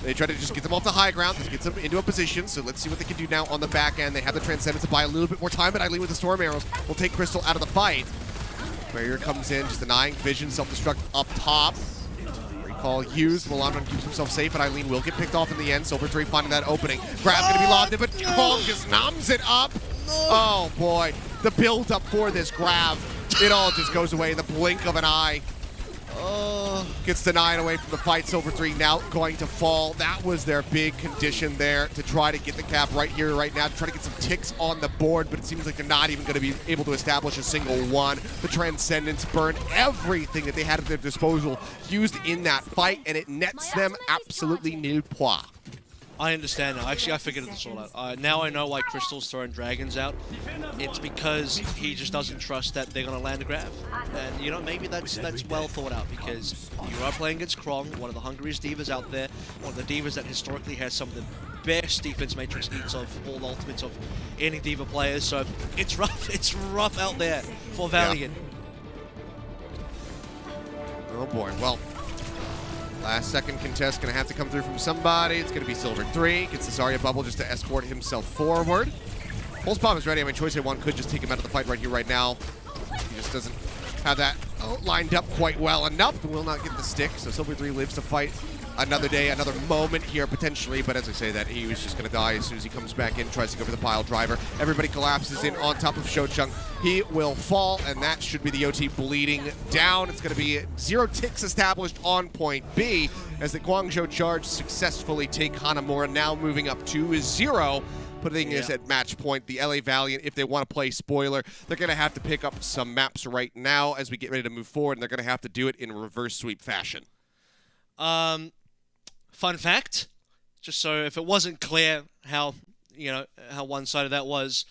They try to just get them off the high ground, get them into a position, so let's see what they can do now on the back end. They have the Transcendence to buy a little bit more time, but Eileen with the Storm Arrows will take Crystal out of the fight. Barrier comes in, just denying vision, self-destruct up top. Recall used, Milan Run keeps himself safe, but Eileen will get picked off in the end. Silver 3 finding that opening. Grab's going to be logged in, but Krong just noms it up. Oh boy, the build up for this grab. It all just goes away in the blink of an eye. Gets denied away from the fight. Silver 3 now going to fall. That was their big condition there to try to get the cap right here, right now, to try to get some ticks on the board, but it seems like they're not even going to be able to establish a single one. The Transcendence burned everything that they had at their disposal used in that fight, and it nets them absolutely nil points. I understand now. Actually, I figured this all out. Now I know why Crystal's throwing dragons out. It's because he just doesn't trust that they're going to land a grab. And, you know, maybe that's well thought out because you are playing against Krong, one of the hungriest divas out there, one of the divas that historically has some of the best defense matrix eats of all ultimates of any diva players. So it's rough. It's rough out there for Valiant. Yeah. Oh, boy. Well, last second contest going to have to come through from somebody. It's going to be Silver 3. Gets the Zarya bubble just to escort himself forward. Pulse Bomb is ready. I mean, Choice A1 could just take him out of the fight right here, right now. He just doesn't have that lined up quite well enough. Will not get the stick, so Silver 3 lives to fight another day, another moment here potentially, but as I say that, he was just going to die as soon as he comes back in, tries to go for the pile driver. Everybody collapses in on top of Shochang. He will fall, and that should be the OT bleeding down. It's going to be 0 ticks established on point B as the Guangzhou Charge successfully take Hanamura, now moving up to 0. putting us at match point. The LA Valiant, if they want to play spoiler, they're going to have to pick up some maps right now as we get ready to move forward, and they're going to have to do it in reverse sweep fashion. Fun fact, just so if it wasn't clear how one-sided that was,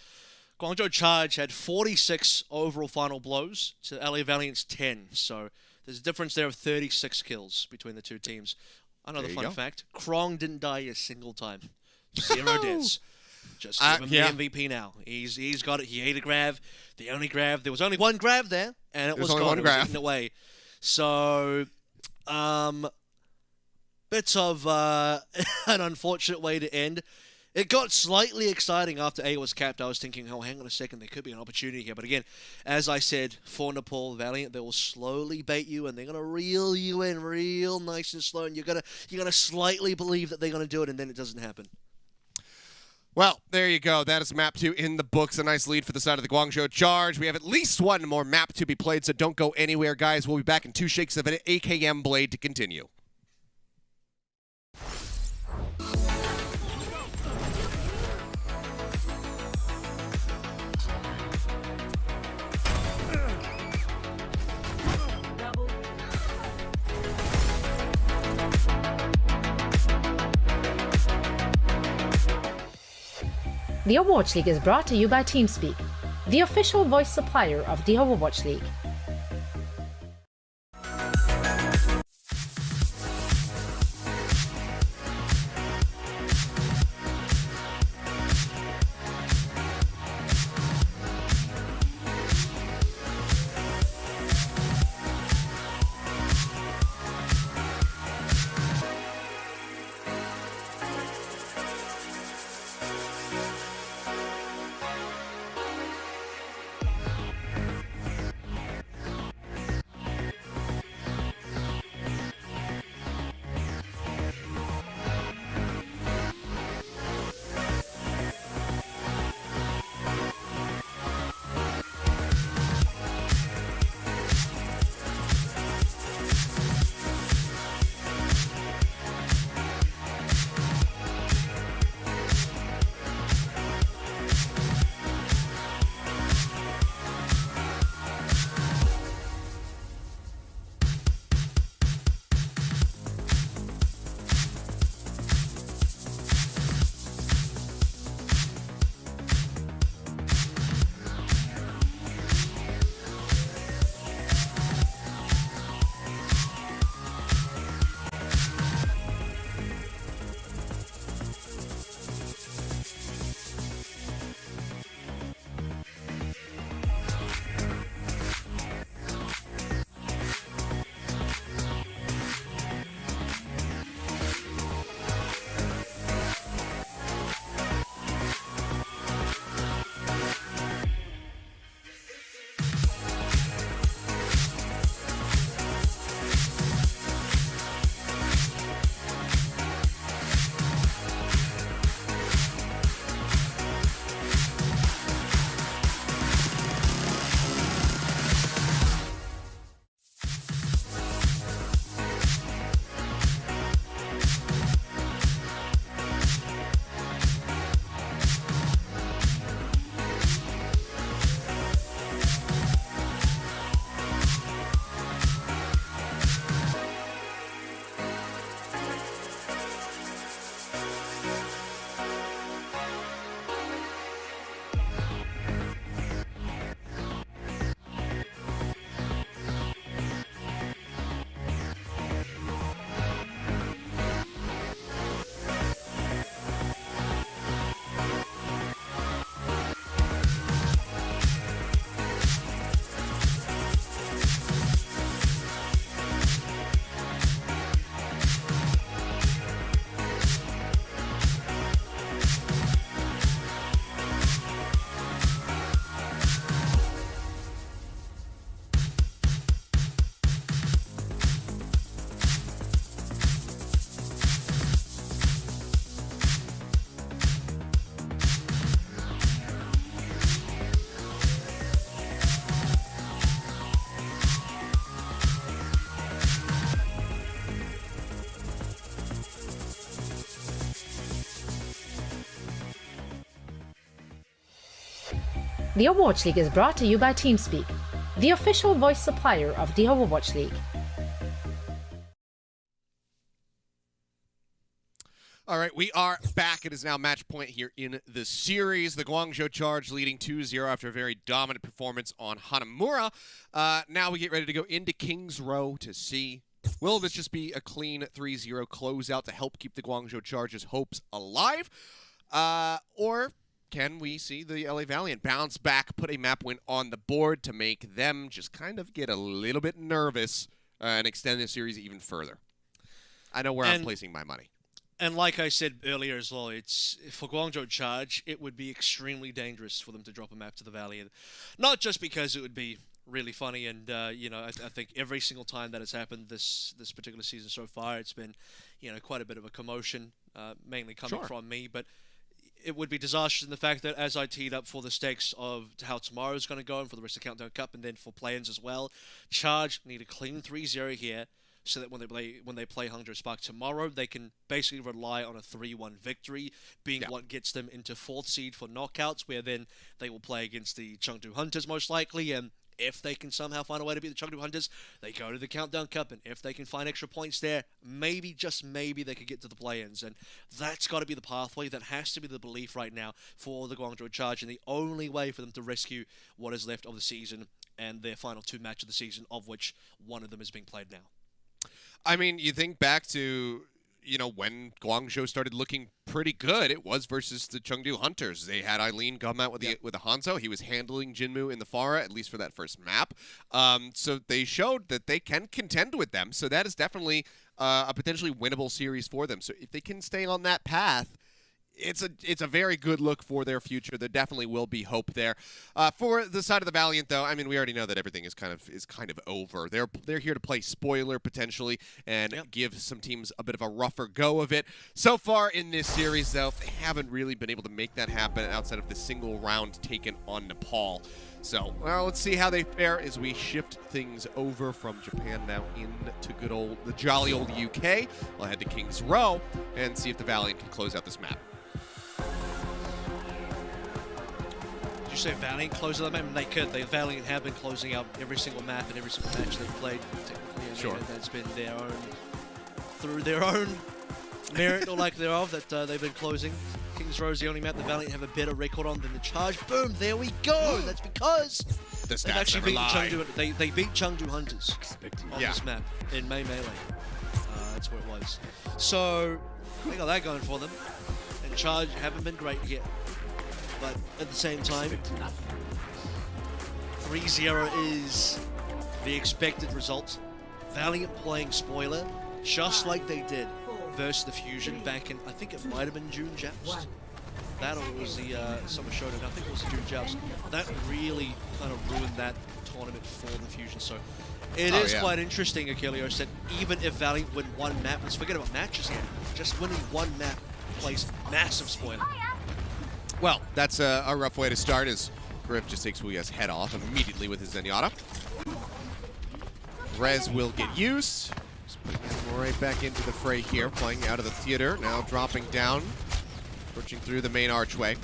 Guangzhou Charge had 46 overall final blows to LA Valiant's 10. So there's a difference there of 36 kills between the two teams. Another fun fact, Krong didn't die a single time. 0 deaths. Just give him the MVP now. He's got it. He ate a grab. The only grab. There was only one grab there, and it was gone. It was eaten away. So, bits of an unfortunate way to end. It got slightly exciting after A was capped. I was thinking, oh, hang on a second, there could be an opportunity here. But again, as I said, for Nepal Valiant, they will slowly bait you, and they're going to reel you in real nice and slow, and you're gonna slightly believe that they're going to do it, and then it doesn't happen. Well, there you go. That is map 2 in the books. A nice lead for the side of the Guangzhou Charge. We have at least one more map to be played, so don't go anywhere, guys. We'll be back in 2 shakes of an AKM blade to continue. The Overwatch League is brought to you by TeamSpeak, the official voice supplier of the Overwatch League. The Overwatch League is brought to you by TeamSpeak, the official voice supplier of the Overwatch League. All right, we are back. It is now match point here in the series. The Guangzhou Charge leading 2-0 after a very dominant performance on Hanamura. Now we get ready to go into King's Row to see, will this just be a clean 3-0 closeout to help keep the Guangzhou Charge's hopes alive? Or can we see the LA Valiant bounce back, put a map win on the board to make them just kind of get a little bit nervous and extend the series even further? I know where I'm placing my money. And like I said earlier as well, it's for Guangzhou Charge, it would be extremely dangerous for them to drop a map to the Valiant. Not just because it would be really funny, and you know, I think every single time that has happened this particular season so far, it's been, you know, quite a bit of a commotion, mainly coming from me. But it would be disastrous in the fact that as I teed up for the stakes of how tomorrow's going to go and for the rest of the Countdown Cup, and then for play-ins as well, Charge need a clean 3-0 here, so that when they play Hangzhou Spark tomorrow, they can basically rely on a 3-1 victory, being what gets them into 4th seed for knockouts, where then they will play against the Chengdu Hunters most likely, and if they can somehow find a way to beat the Chengdu Hunters, they go to the Countdown Cup, and if they can find extra points there, maybe, just maybe, they could get to the play-ins, and that's got to be the pathway. That has to be the belief right now for the Guangzhou Charge, and the only way for them to rescue what is left of the season and their final 2 matches of the season, of which one of them is being played now. I mean, you think back to, you know, when Guangzhou started looking pretty good, it was versus the Chengdu Hunters. They had Eileen come out with the Hangzhou. He was handling Jinmu in the Pharah, at least for that first map. So they showed that they can contend with them. So that is definitely a potentially winnable series for them. So if they can stay on that path, it's a very good look for their future. There definitely will be hope there. For the side of the Valiant, though, I mean, we already know that everything is kind of over. They're here to play spoiler potentially and give some teams a bit of a rougher go of it. So far in this series, though, they haven't really been able to make that happen outside of the single round taken on Nepal. So, well, let's see how they fare as we shift things over from Japan now into the jolly old UK. We'll head to King's Row and see if the Valiant can close out this map. Did you say Valiant close out the map? I mean, they could. The Valiant have been closing out every single map and every single match they've played. Technically, and that's been their own, through their own merit or lack thereof, that they've been closing. King's Row is the only map the Valiant have a better record on than the Charge. Boom! There we go. That's because they've actually beaten Chengdu. They beat Chengdu Hunters on this map in Melee. That's where it was. So they got that going for them. And Charge haven't been great yet. But at the same time, 3-0 is the expected result. Valiant playing spoiler, just like they did versus the Fusion back in, I think it might have been June Joust. That or it was the Summer Showdown. I think it was the June Joust. That really kind of ruined that tournament for the Fusion. So it is quite interesting, Achilleos, that even if Valiant win one map, let's forget about matches here, just winning one map plays massive spoiler. Well, that's a rough way to start as Griff just takes Wuya's head off immediately with his Zenyatta. Rez will get used. Just putting him right back into the fray here, playing out of the theater, now dropping down, pushing through the main archway.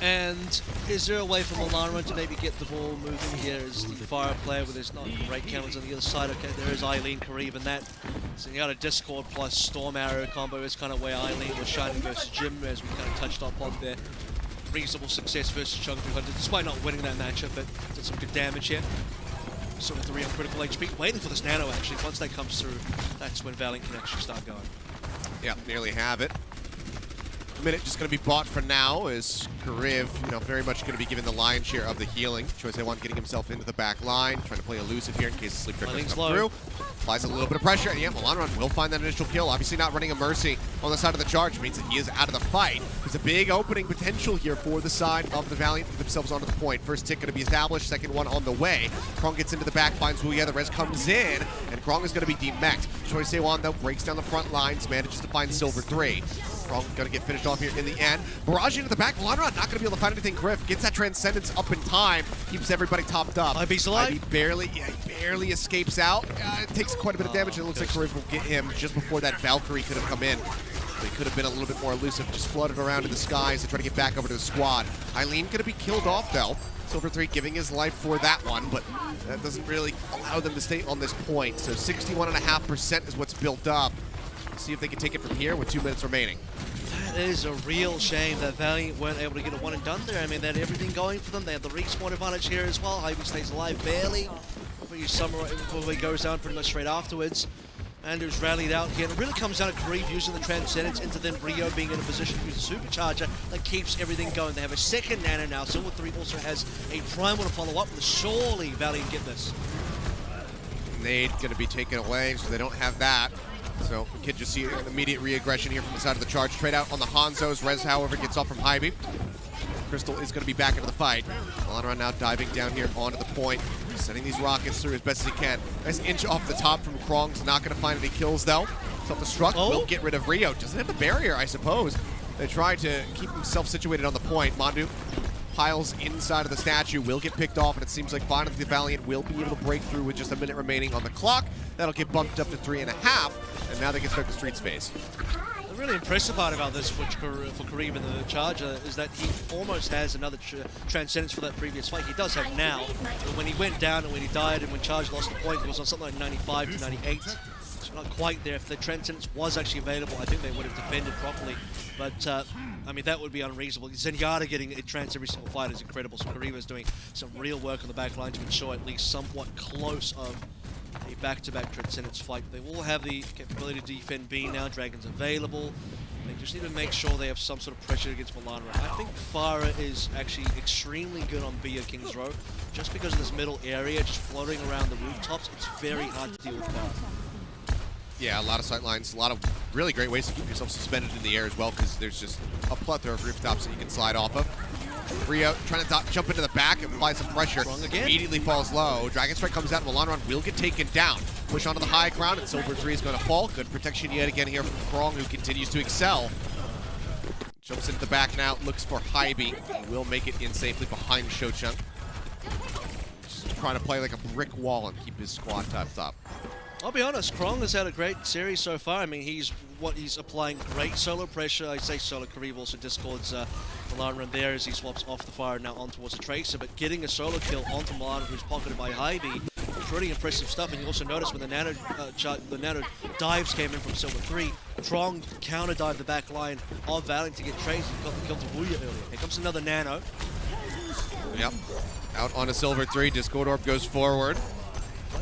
And is there a way for Milano to maybe get the ball moving here as the fire player with his not great counters on the other side? Okay, there is Eileen Karib in that. So you got a Discord plus Storm Arrow combo is kind of where Eileen was shining versus Jim, as we kind of touched up on there. Reasonable success versus Chengdu Hunters, despite not winning that matchup, but did some good damage here. Sort of 3 on critical HP, waiting for this nano actually. Once that comes through, that's when Valiant can actually start going. Yeah, nearly have it. Minute just going to be bought for now as Kariv, very much going to be given the lion's share of the healing. Choice A1 getting himself into the back line, trying to play elusive here in case the sleep trick doesn't come through. Applies a little bit of pressure, and yeah, Milanron will find that initial kill. Obviously not running a Mercy on the side of the Charge means that he is out of the fight. There's a big opening potential here for the side of the Valiant to get themselves onto the point. First tick going to be established, second one on the way. Krong gets into the back, finds Wuya, the res comes in, and Krong is going to be demeched. Choice A1 though breaks down the front lines, manages to find Silver 3. Krong going to get finished off here in the end. Barrage into the back, Milanron not going to be able to find anything. Griff gets that Transcendence up in time, keeps everybody topped up. IB's alive. IB barely escapes out. It takes quite a bit of damage, and it looks like Kariv will get him just before that Valkyrie could have come in. They could have been a little bit more elusive, just flooded around in the skies to try to get back over to the squad. Eileen going to be killed off, though. Silver 3 giving his life for that one, but that doesn't really allow them to stay on this point. So 61.5% is what's built up. Let's see if they can take it from here with 2 minutes remaining. That is a real shame that Valiant weren't able to get a one and done there. I mean, they had everything going for them. They had the respawn advantage here as well. Ivy stays alive barely. Probably goes down pretty much straight afterwards. Andrews rallied out again. It really comes down to Kareev using the Transcendence into then Rio being in a position to use a Supercharger that keeps everything going. They have a second Nano now. Silver 3 also has a Primal to follow up with. Surely Valiant get this. Nade going to be taken away, so they don't have that. So we can just see an immediate re-aggression here from the side of the Charge. Trade out on the Hangzhou's. Rez, however, gets off from Hybe. Crystal is going to be back into the fight. Alonra now diving down here onto the point, sending these rockets through as best as he can. Nice inch off the top from Krong's. Not going to find any kills, though. Self-destruct will get rid of Rio. Doesn't have the barrier, I suppose. They try to keep himself situated on the point. Mandu piles inside of the statue, will get picked off, and it seems like finally the Valiant will be able to break through with just a minute remaining on the clock. That'll get bumped up to 3.5, and now they can start the streets phase. The really impressive part about this for Kareev and the Charger is that he almost has another Transcendence for that previous fight. He does have now, but when he went down and when he died and when Charge lost the point, it was on something like 95 to 98. So not quite there. If the Transcendence was actually available, I think they would have defended properly. But, I mean, that would be unreasonable. Zenyatta getting a trans every single fight is incredible. So Kareev is doing some real work on the back line to ensure at least somewhat close of a back-to-back Transcendence fight. They will have the capability to defend B now. Dragon's available. They just need to make sure they have some sort of pressure against Milanra. I think Farah is actually extremely good on B at King's Row. Just because of this middle area, just floating around the rooftops, it's very hard to deal with Farah. Yeah, a lot of sight lines, a lot of really great ways to keep yourself suspended in the air as well, because there's just a plethora of rooftops that you can slide off of. Rio trying to jump into the back and apply some pressure. Immediately falls low. Dragon Strike comes out, and Milanron will get taken down. Push onto the high ground, and Silver 3 is going to fall. Good protection yet again here from Krong, who continues to excel. Jumps into the back now, looks for Hybe, and will make it in safely behind Shochung. Just trying to play like a brick wall and keep his squad top. I'll be honest, Krong has had a great series so far. I mean, he's applying great solo pressure. I say solo, Kareev also discords Milanra there as he swaps off the fire now on towards the Tracer, but getting a solo kill onto Milanra, who's pocketed by Hybe, pretty impressive stuff. And you also notice when the nano dives came in from Silver 3, Krong counter dived the back line of Valiant to get Tracer. He got the kill to Wuya earlier. Here comes another nano. Yep, out on a Silver 3, Discord Orb goes forward.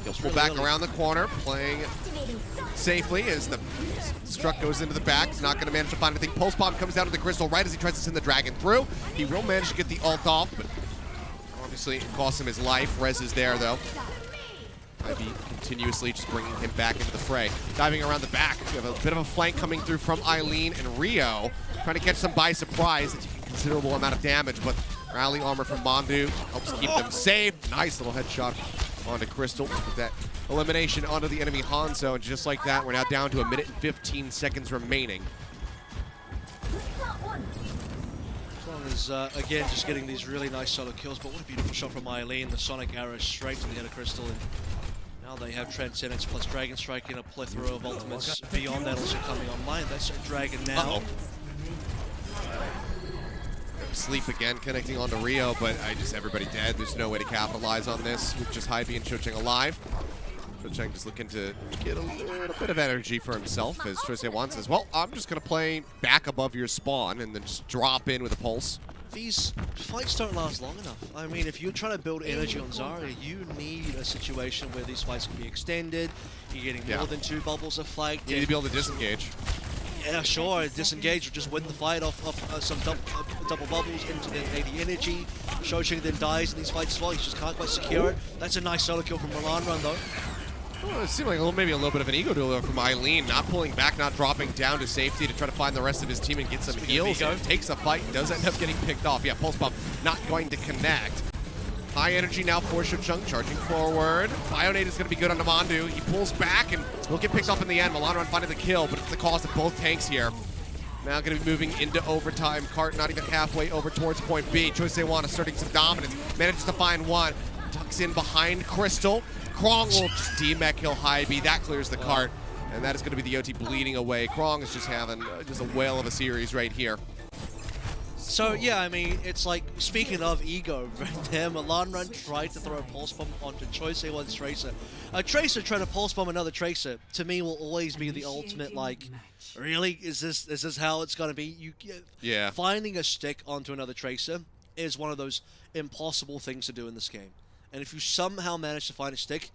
He'll pull back around the corner, playing safely as the struck goes into the back. He's not going to manage to find anything. Pulse Bomb comes down to the Crystal right as he tries to send the Dragon through. He will manage to get the ult off, but obviously it costs him his life. Rez is there, though. Ivy continuously just bringing him back into the fray. Diving around the back. We have a bit of a flank coming through from Eileen and Rio. Trying to catch them by surprise. It's a considerable amount of damage, but rally armor from Mandu helps keep them safe. Nice little headshot onto Crystal with that elimination onto the enemy Hanzo, and just like that, we're now down to 1 minute and 15 seconds remaining. Krong is, again, just getting these really nice solo kills, but what a beautiful shot from Eileen. The Sonic Arrow straight to the head of Crystal, and now they have Transcendence plus Dragon Strike in a plethora of ultimates beyond that also coming online. That's a Dragon now. Sleep again, connecting onto Rio, but everybody dead. There's no way to capitalize on this with just Hybe and Shocheng alive. Shocheng just looking to get a little bit of energy for himself, as Chosewan says, well, I'm just going to play back above your spawn and then just drop in with a pulse. These fights don't last long enough. I mean, if you're trying to build energy on Zarya, you need a situation where these fights can be extended. You're getting more than 2 bubbles of flag. You need to be able to disengage. Yeah, sure, disengage or just win the fight off some double bubbles into the 80 energy. Shocheng then dies in these fights as well. He just can't quite secure it. That's a nice solo kill from Milanra, though. Well, it seemed like maybe a little bit of an ego duel from Eileen, not pulling back, not dropping down to safety to try to find the rest of his team and get some heals. Takes a fight and does end up getting picked off. Yeah, Pulse Bomb not going to connect. High energy now for Shocheng, charging forward. Bionade is going to be good on Mandu. He pulls back and will get picked off in the end. Milanra finding the kill, but it's the cost of both tanks here. Now going to be moving into overtime. Cart not even halfway over towards point B. Chosewan asserting some dominance. Manages to find one. Tucks in behind Crystal. Krong will just D-mech kill Hybe. That clears the cart. And that is going to be the OT bleeding away. Krong is just having just a whale of a series right here. So, yeah, I mean, it's like, speaking of ego, right there, Milanran tried to throw a Pulse Bomb onto Choice A1's Tracer. A Tracer trying to Pulse Bomb another Tracer, to me, will always be the ultimate, like, really? Is this how it's going to be? Yeah. Finding a stick onto another Tracer is one of those impossible things to do in this game. And if you somehow manage to find a stick,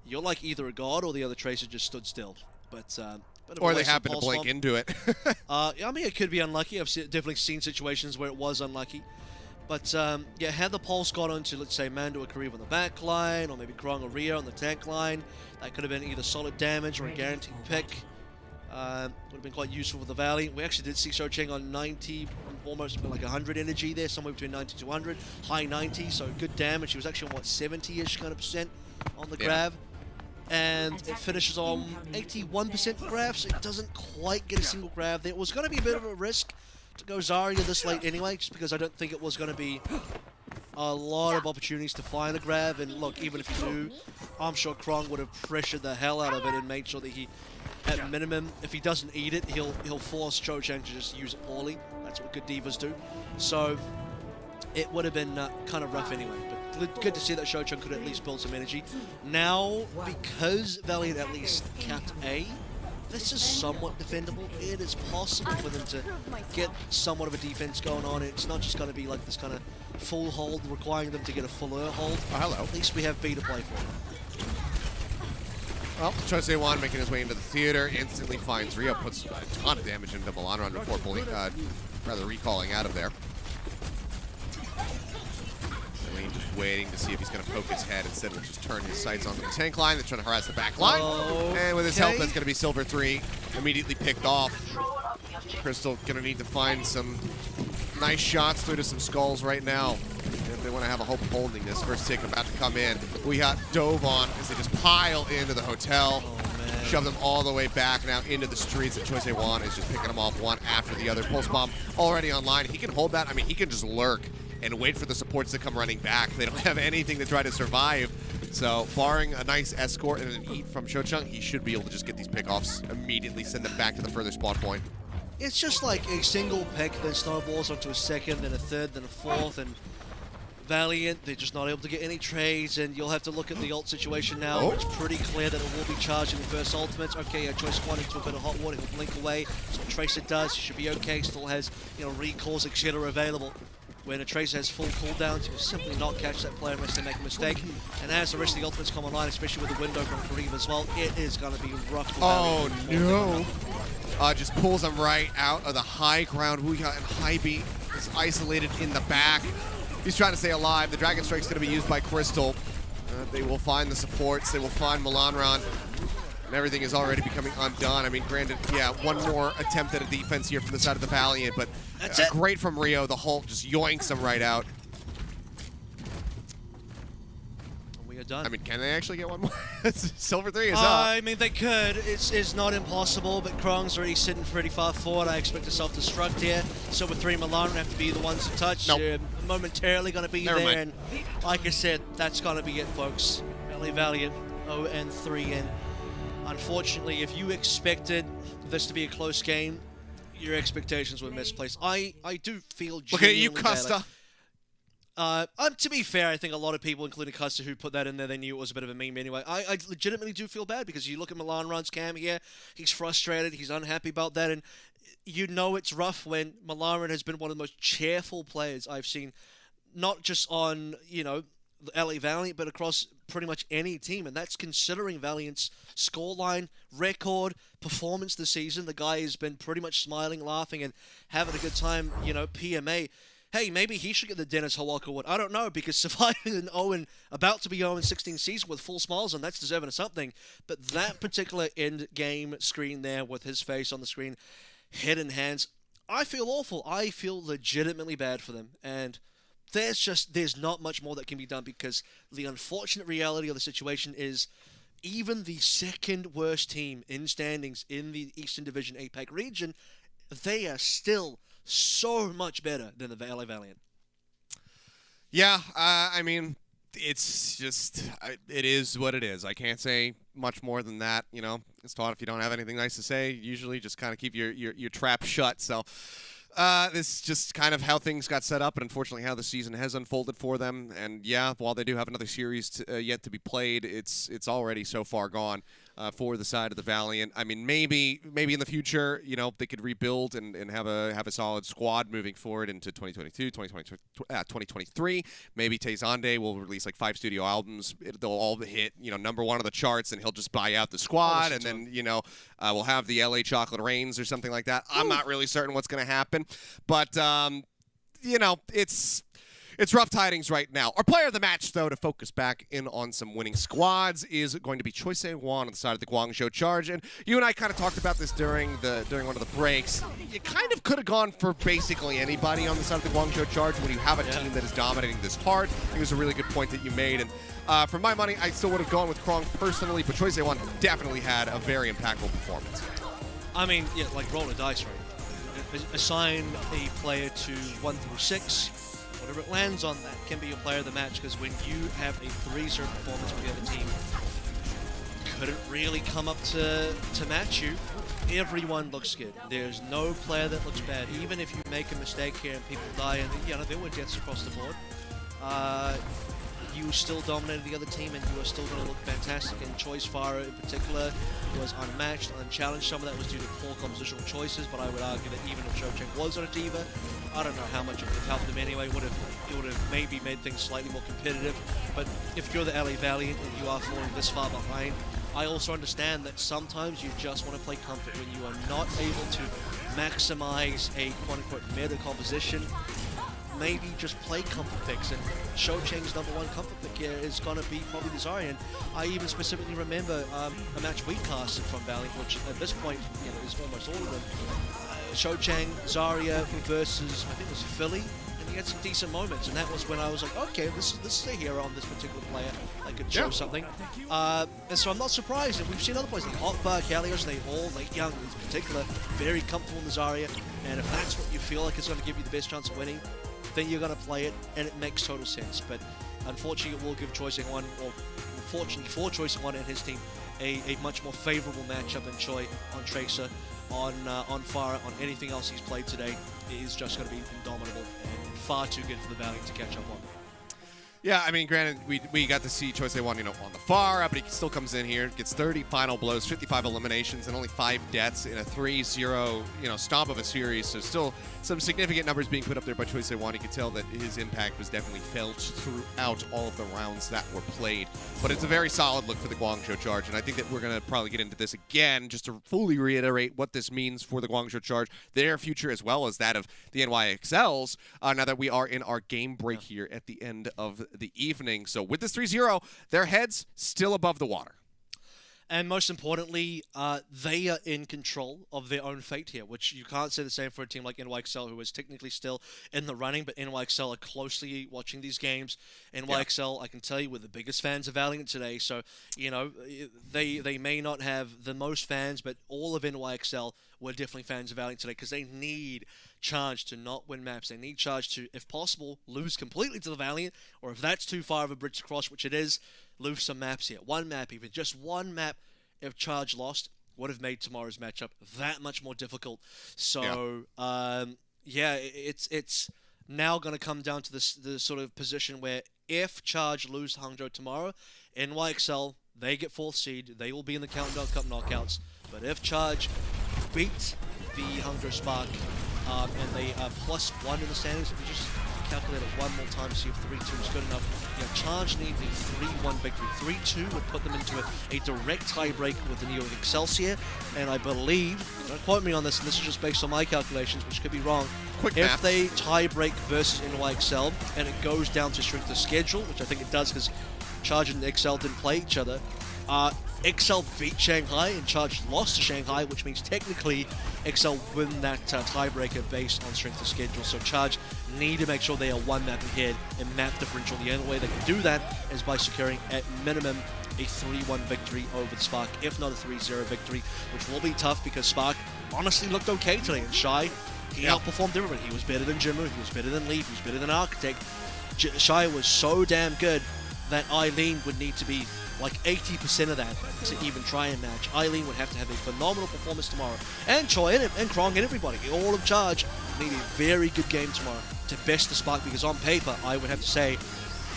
you're like either a god or the other Tracer just stood still. But or they happen to blink into it. I mean, it could be unlucky. I've definitely seen situations where it was unlucky. But, yeah, had the Pulse got onto, let's say, Mando or Kareev on the back line, or maybe Krong or Rio on the tank line, that could have been either solid damage or a guaranteed pick. Would have been quite useful for the Valiant. We actually did see Shocheng on 90, almost like 100 energy there, somewhere between 90 to 100, high 90, so good damage. He was actually on, what, 70-ish kind of percent on the grab. And it finishes on 81% grab, so it doesn't quite get a single grab there. It was going to be a bit of a risk to go Zarya this late anyway, just because I don't think it was going to be a lot of opportunities to find a grab. And look, even if you do, I'm sure Krong would have pressured the hell out of it and made sure that he, at minimum, if he doesn't eat it, he'll force Shocheng to just use it poorly. That's what good divas do. So it would have been kind of rough anyway. But good to see that Shocheng could at least build some energy. Now, because Valiant at least capped A, this is somewhat defendable. It is possible for them to get somewhat of a defense going on. It's not just going to be like this kind of full hold, requiring them to get a fuller hold. Oh, hello. At least we have B to play for. Well, Choice A1 making his way into the theater, instantly finds Rio, puts a ton of damage into Milanran before pulling, rather recalling out of there. Just waiting to see if he's going to poke his head instead of just turn his sights onto the tank line. They're trying to harass the back line. And with his help, that's going to be Silver 3 immediately picked off. Crystal going to need to find some nice shots through to some skulls right now if they want to have a hope of holding this. First tick about to come in. We got dove on as they just pile into the hotel. Shove them all the way back now into the streets, and Choice A1 is just picking them off one after the other. Pulse Bomb already online. He can hold that. I mean, he can just lurk and wait for the supports to come running back. They don't have anything to try to survive. So, barring a nice escort and an eat from Shocheng, he should be able to just get these pickoffs, immediately send them back to the further spawn point. It's just like a single pick, then snowballs onto a second, then a third, then a fourth, and Valiant, they're just not able to get any trades, and you'll have to look at the ult situation now. It's pretty clear that it will be charging the first ultimates. Okay, Choice One into a bit of hot water, he'll blink away. That's what Tracer does. He should be okay, still has, you know, recalls, etc. available. When a Tracer has full cooldowns, he will simply not catch that player unless they make a mistake. And as the rest of the ultimates come online, especially with the window from Kareev as well, it is going to be rough. Oh no! Just pulls him right out of the high ground. We got High B is isolated in the back. He's trying to stay alive. The Dragon Strike's going to be used by Crystal. They will find the supports. They will find Milanran. And everything is already becoming undone. I mean, granted, yeah, one more attempt at a defense here from the side of the Valiant, but great from Rio. The Hulk just yoinks him right out. We are done. I mean, can they actually get one more? Silver 3 is up. I mean, they could. It's not impossible, but Krong's already sitting pretty far forward. I expect a self-destruct here. Silver 3 and Milanran have to be the ones to touch. Nope. Momentarily going to be Never there. mind. And like I said, that's going to be it, folks. LA Valiant 0-3. And unfortunately, if you expected this to be a close game, your expectations were misplaced. I do feel genuinely Look at you, Custa. To be fair, I think a lot of people, including Custa, who put that in there, they knew it was a bit of a meme anyway. I legitimately do feel bad because you look at Milanran's cam here, he's frustrated, he's unhappy about that, and you know it's rough when Milanran has been one of the most cheerful players I've seen, not just on, you know, the LA Valiant, but across pretty much any team, and that's considering Valiant's scoreline, record, performance this season. The guy has been pretty much smiling, laughing, and having a good time, you know, PMA. Hey, maybe he should get the Dennis Hawaka Award. I don't know, because surviving an about to be 0-16 season with full smiles on, that's deserving of something. But that particular end-game screen there with his face on the screen, head in hands, I feel awful. I feel legitimately bad for them. And there's not much more that can be done, because the unfortunate reality of the situation is even the second worst team in standings in the Eastern Division APAC region, they are still so much better than the LA Valiant. Yeah, I mean, it's just, it is what it is. I can't say much more than that. You know, it's taught if you don't have anything nice to say, usually just kind of keep your trap shut. So this is just kind of how things got set up, and unfortunately how the season has unfolded for them. And yeah, while they do have another series yet to be played, it's already so far gone for the side of the Valiant. I mean, maybe in the future, you know, they could rebuild and have a solid squad moving forward into 2022, 2023. Maybe Tezande will release like 5 studio albums. They'll all hit, you know, #1 on the charts, and he'll just buy out the squad, and then, you know, we'll have the LA Chocolate Rains or something like that. I'm not really certain what's going to happen, but you know, it's rough tidings right now. Our player of the match, though, to focus back in on some winning squads, is going to be Choi Se-won on the side of the Guangzhou Charge. And you and I kind of talked about this during one of the breaks. You kind of could have gone for basically anybody on the side of the Guangzhou Charge when you have a team that is dominating this hard. It was a really good point that you made. And for my money, I still would have gone with Krong personally, but Choi Se-won definitely had a very impactful performance. I mean, yeah, like roll a dice, right? Assign a player to 1 through 6. Whatever it lands on, that can be your player of the match, because when you have a 3-0 performance with the other team, couldn't really come up to match you. Everyone looks good. There's no player that looks bad. Even if you make a mistake here and people die, and you know, there were deaths across the board, you still dominated the other team, and you are still going to look fantastic. And Choi's Fire in particular was unmatched, unchallenged. Some of that was due to poor compositional choices, but I would argue that even if Cho Cheng was on a diva, I don't know how much it would have helped them anyway. It would have maybe made things slightly more competitive. But if you're the LA Valiant and you are falling this far behind, I also understand that sometimes you just want to play comfort when you are not able to maximize a quote-unquote meta composition. Maybe just play comfort picks, and Cho Cheng's #1 comfort pick here is going to be probably the Zarya. And I even specifically remember a match we casted from Valiant, which at this point, you know, is almost all of them. Cho Cheng, Zarya versus, I think it was Philly, and he had some decent moments, and that was when I was like, okay, this is a hero on this particular player. I could show something. And so I'm not surprised that we've seen other players like Hotbar, Kalios, they all, like Young in particular, very comfortable in the Zarya. And if that's what you feel like is going to give you the best chance of winning, then you're going to play it, and it makes total sense. But unfortunately, it will give Choi Se-won, or fortunately for Choi Se-won and his team, a much more favorable matchup than Choi on Tracer, on Fire, on anything else he's played today. It is just going to be indomitable and far too good for the Valiant to catch up on. Yeah, I mean, granted, we got to see Choi Se-won, you know, on the far, but he still comes in here, gets 30 final blows, 55 eliminations, and only 5 deaths in a 3-0, you know, stomp of a series. So still some significant numbers being put up there by Choi Se-won. You could tell that his impact was definitely felt throughout all of the rounds that were played. But it's a very solid look for the Guangzhou Charge, and I think that we're going to probably get into this again just to fully reiterate what this means for the Guangzhou Charge, their future as well as that of the NY XLs, now that we are in our game break here at the end of the evening. So with this 3-0, their heads still above the water. And most importantly, they are in control of their own fate here, which you can't say the same for a team like NYXL, who is technically still in the running, but NYXL are closely watching these games. NYXL, I can tell you, we're the biggest fans of Valiant today, so, you know, they may not have the most fans, but all of NYXL were definitely fans of Valiant today, because they need Charge to not win maps. They need Charge to, if possible, lose completely to the Valiant, or if that's too far of a bridge to cross, which it is, lose some maps here. One map, even just one map, if Charge lost, would have made tomorrow's matchup that much more difficult. So, yeah, it's now going to come down to the sort of position where if Charge lose Hangzhou tomorrow, NYXL, they get 4th seed, they will be in the Countdown Cup knockouts. But if Charge beat the Hangzhou Spark, and they are +1 in the standings, if you just calculate it one more time to see if 3-2 is good enough. You know, Charge need a 3-1 victory. 3-2 would put them into a direct tiebreak with the York Excelsior, and I believe, don't quote me on this, and this is just based on my calculations, which could be wrong, if they tiebreak versus NYXL, and it goes down to strength of schedule, which I think it does because Charge and XL didn't play each other, XL beat Shanghai and Charge lost to Shanghai, which means technically XL win that tiebreaker based on strength of schedule. So Charge need to make sure they are one map ahead in map differential. The only way they can do that is by securing at minimum a 3-1 victory over the Spark, if not a 3-0 victory, which will be tough because Spark honestly looked okay today. And Shy, he outperformed everybody. He was better than Jimmu, he was better than Leaf, he was better than Architect. Shy was so damn good. that Eileen would need to be like 80% of that to even try and match. Eileen would have to have a phenomenal performance tomorrow. And Choi and Krong and everybody, all of Charge, need a very good game tomorrow to best the Spark, because on paper, I would have to say,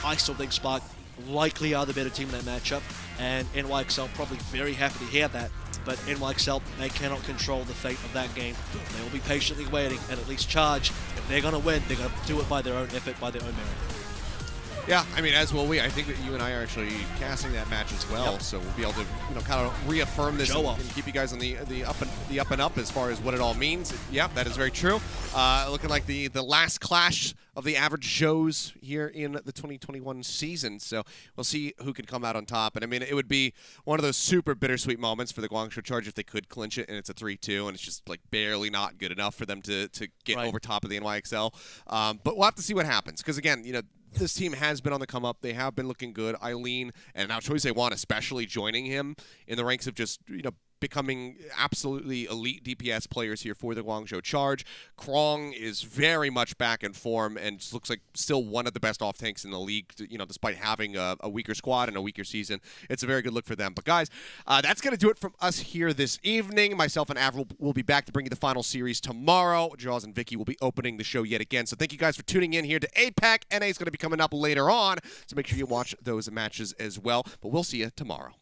I still think Spark likely are the better team in that matchup, and NYXL probably very happy to hear that. But NYXL, they cannot control the fate of that game. They will be patiently waiting, and at least Charge, if they're going to win, they're going to do it by their own effort, by their own merit. Yeah, I mean, as will we. I think that you and I are actually casting that match as well, Yep. so we'll be able to, kind of reaffirm this and keep you guys on the up and up as far as what it all means. Yeah, that is very true. Looking like the last clash of the average shows here in the 2021 season, so we'll see who can come out on top. And I mean, it would be one of those super bittersweet moments for the Guangzhou Charge if they could clinch it, and it's a 3-2, and it's just like barely not good enough for them to get over top of the NYXL. But we'll have to see what happens, because again, this team has been on the come up. They have been looking good. Eileen and now Choi Se-Wan especially joining him in the ranks of just, becoming absolutely elite DPS players here for the Guangzhou Charge. Krong is very much back in form and just looks like still one of the best off tanks in the league, despite having a weaker squad and a weaker season. It's a very good look for them. But guys, that's going to do it from us here this evening. Myself and Avril will be back to bring you the final series tomorrow. Jaws and Vicky will be opening the show yet again. So thank you guys for tuning in here to APAC. NA is going to be coming up later on, so make sure you watch those matches as well. But we'll see you tomorrow.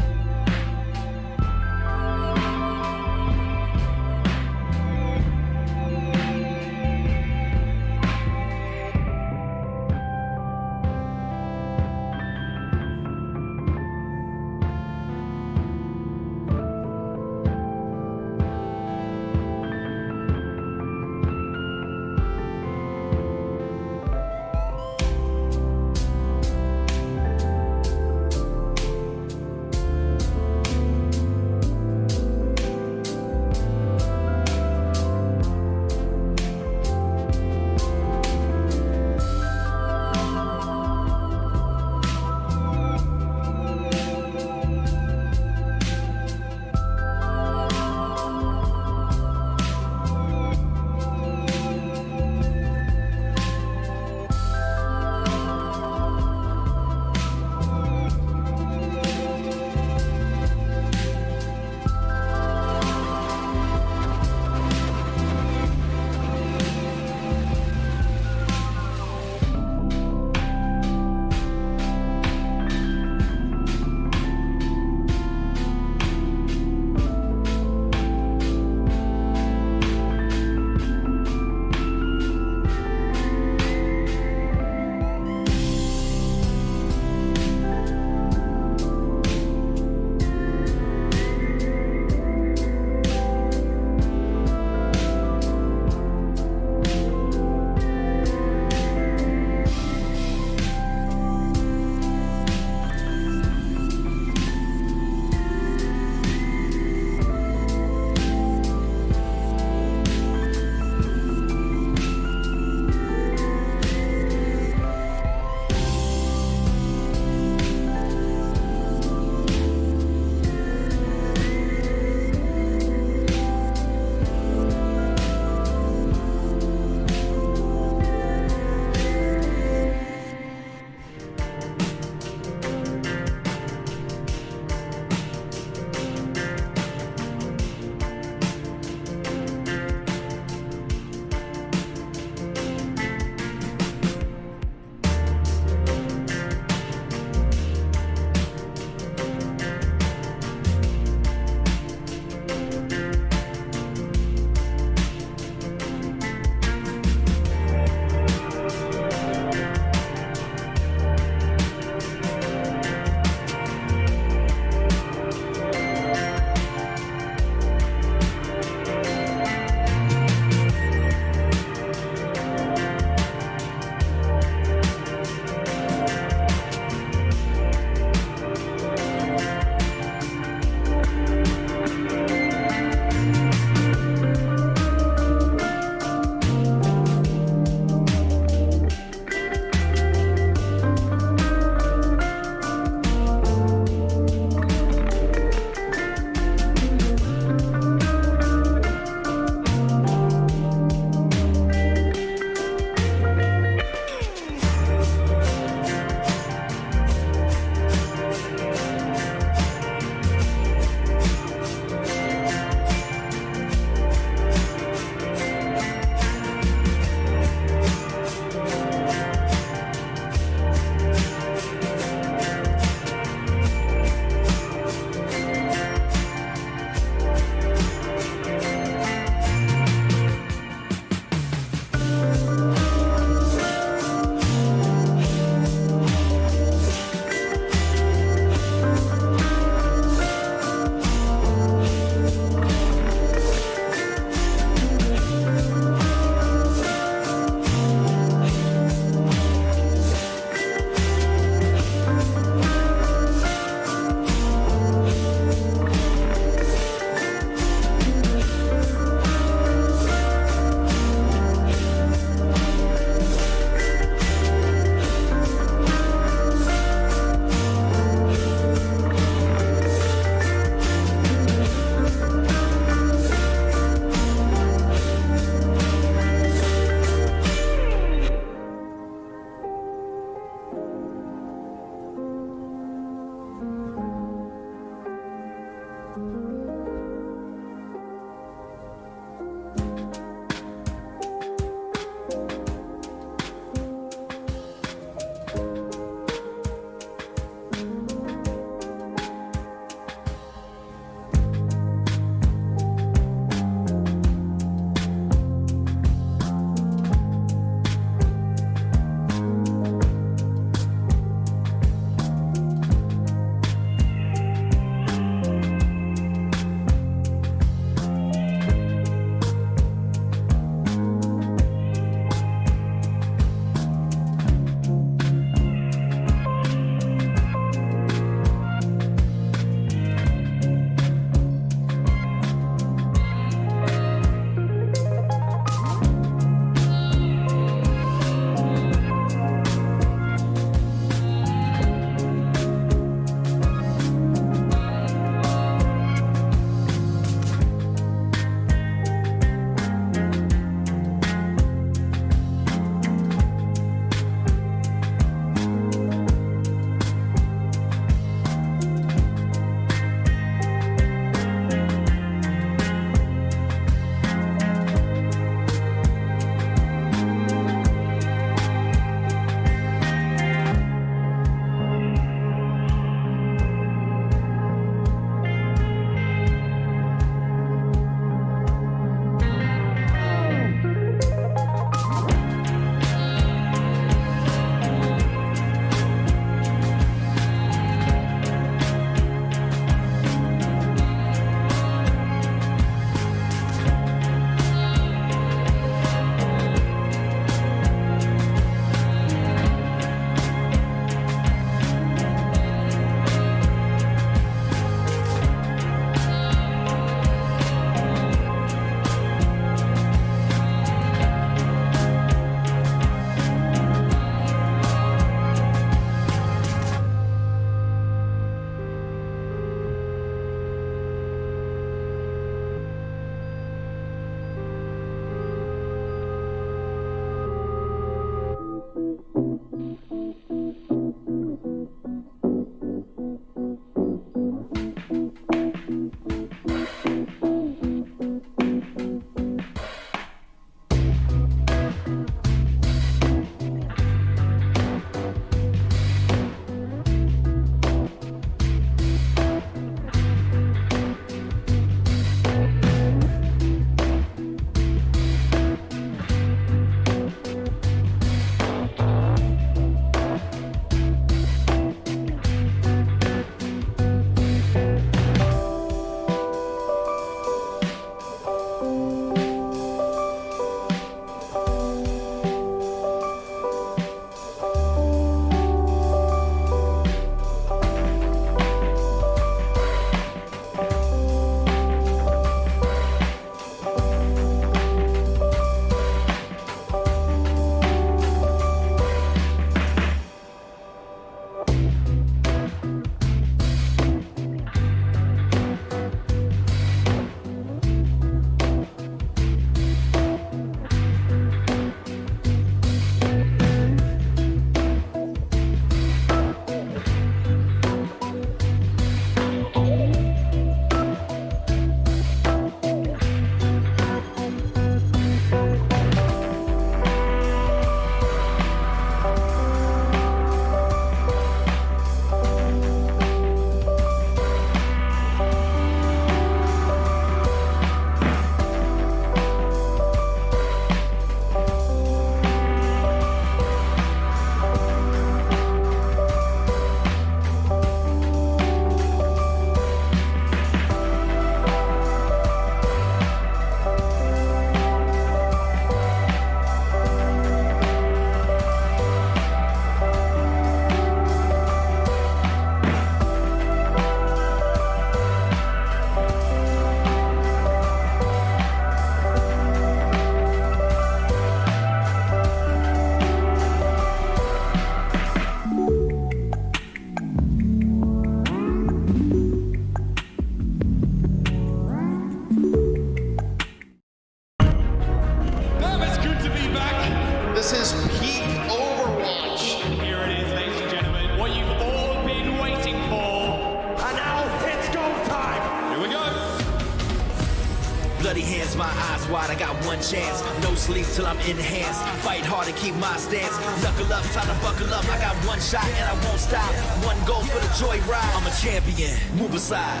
bloody hands, my eyes wide, I got one chance. No sleep till I'm enhanced. Fight hard and keep my stance. Knuckle up, time to buckle up. I got one shot and I won't stop. One goal for the joyride. I'm a champion. Move aside.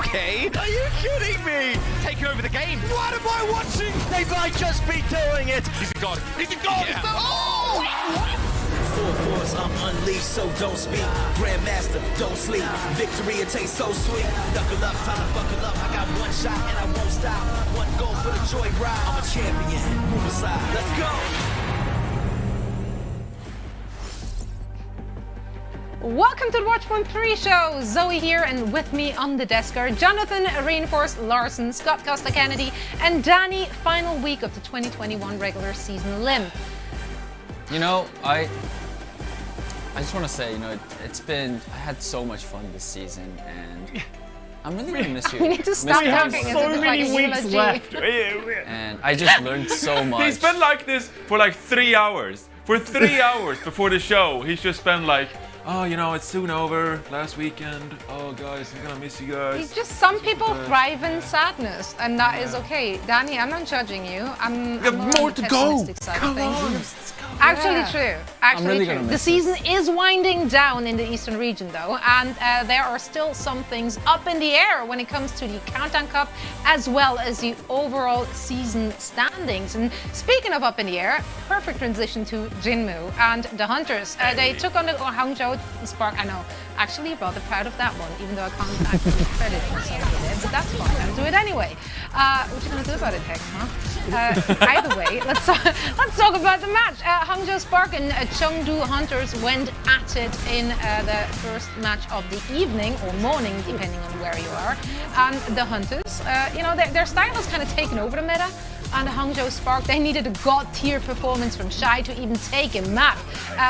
Okay. Are you kidding me? Taking over the game. What am I watching? They might just be doing it. He's a god. He's a god. Yeah. Oh! Full force, I'm unleashed, so don't speak. Grandmaster, don't sleep. Victory, it tastes so sweet. Knuckle up, time to buckle up. I got one shot and I won't stop. One goal for the joyride. I'm a champion. Move aside. Let's go. Welcome to the Watchpoint pre-show. Zoe here, and with me on the desk are Jonathan Reinforce Larson, Scott Costa Kennedy, and Danny. Final week of the 2021 regular season limb. You know, I just want to say, you know, I had so much fun this season, and I'm really gonna miss you. We need to stop We have talking. so many weeks left. And I just learned so much. He's been like this for like 3 hours. For 3 hours before the show, he's just been like, oh, you know, it's soon over. Last weekend. Oh, guys, I'm gonna miss you guys. Some people thrive in sadness, and that is okay. Danny, I'm not judging you. I'm more to go. Come on. Actually true. Actually really true. gonna The miss season is winding down in the Eastern region though, and there are still some things up in the air when it comes to the Countdown Cup as well as the overall season standings. And speaking of up in the air, perfect transition to Jinmu and the Hunters. They took on the Hangzhou Spark. I know, actually rather proud of that one, even though I can't actually credit myself with it, but that's fine. I'll do it anyway. What you gonna do about it, Hex, huh? Either way, let's talk about the match. Hangzhou Spark and Chengdu Hunters went at it in the first match of the evening or morning, depending on where you are. And the Hunters, you know, their style has kind of taken over the meta. And the Hangzhou Spark, they needed a god-tier performance from Shy to even take a map,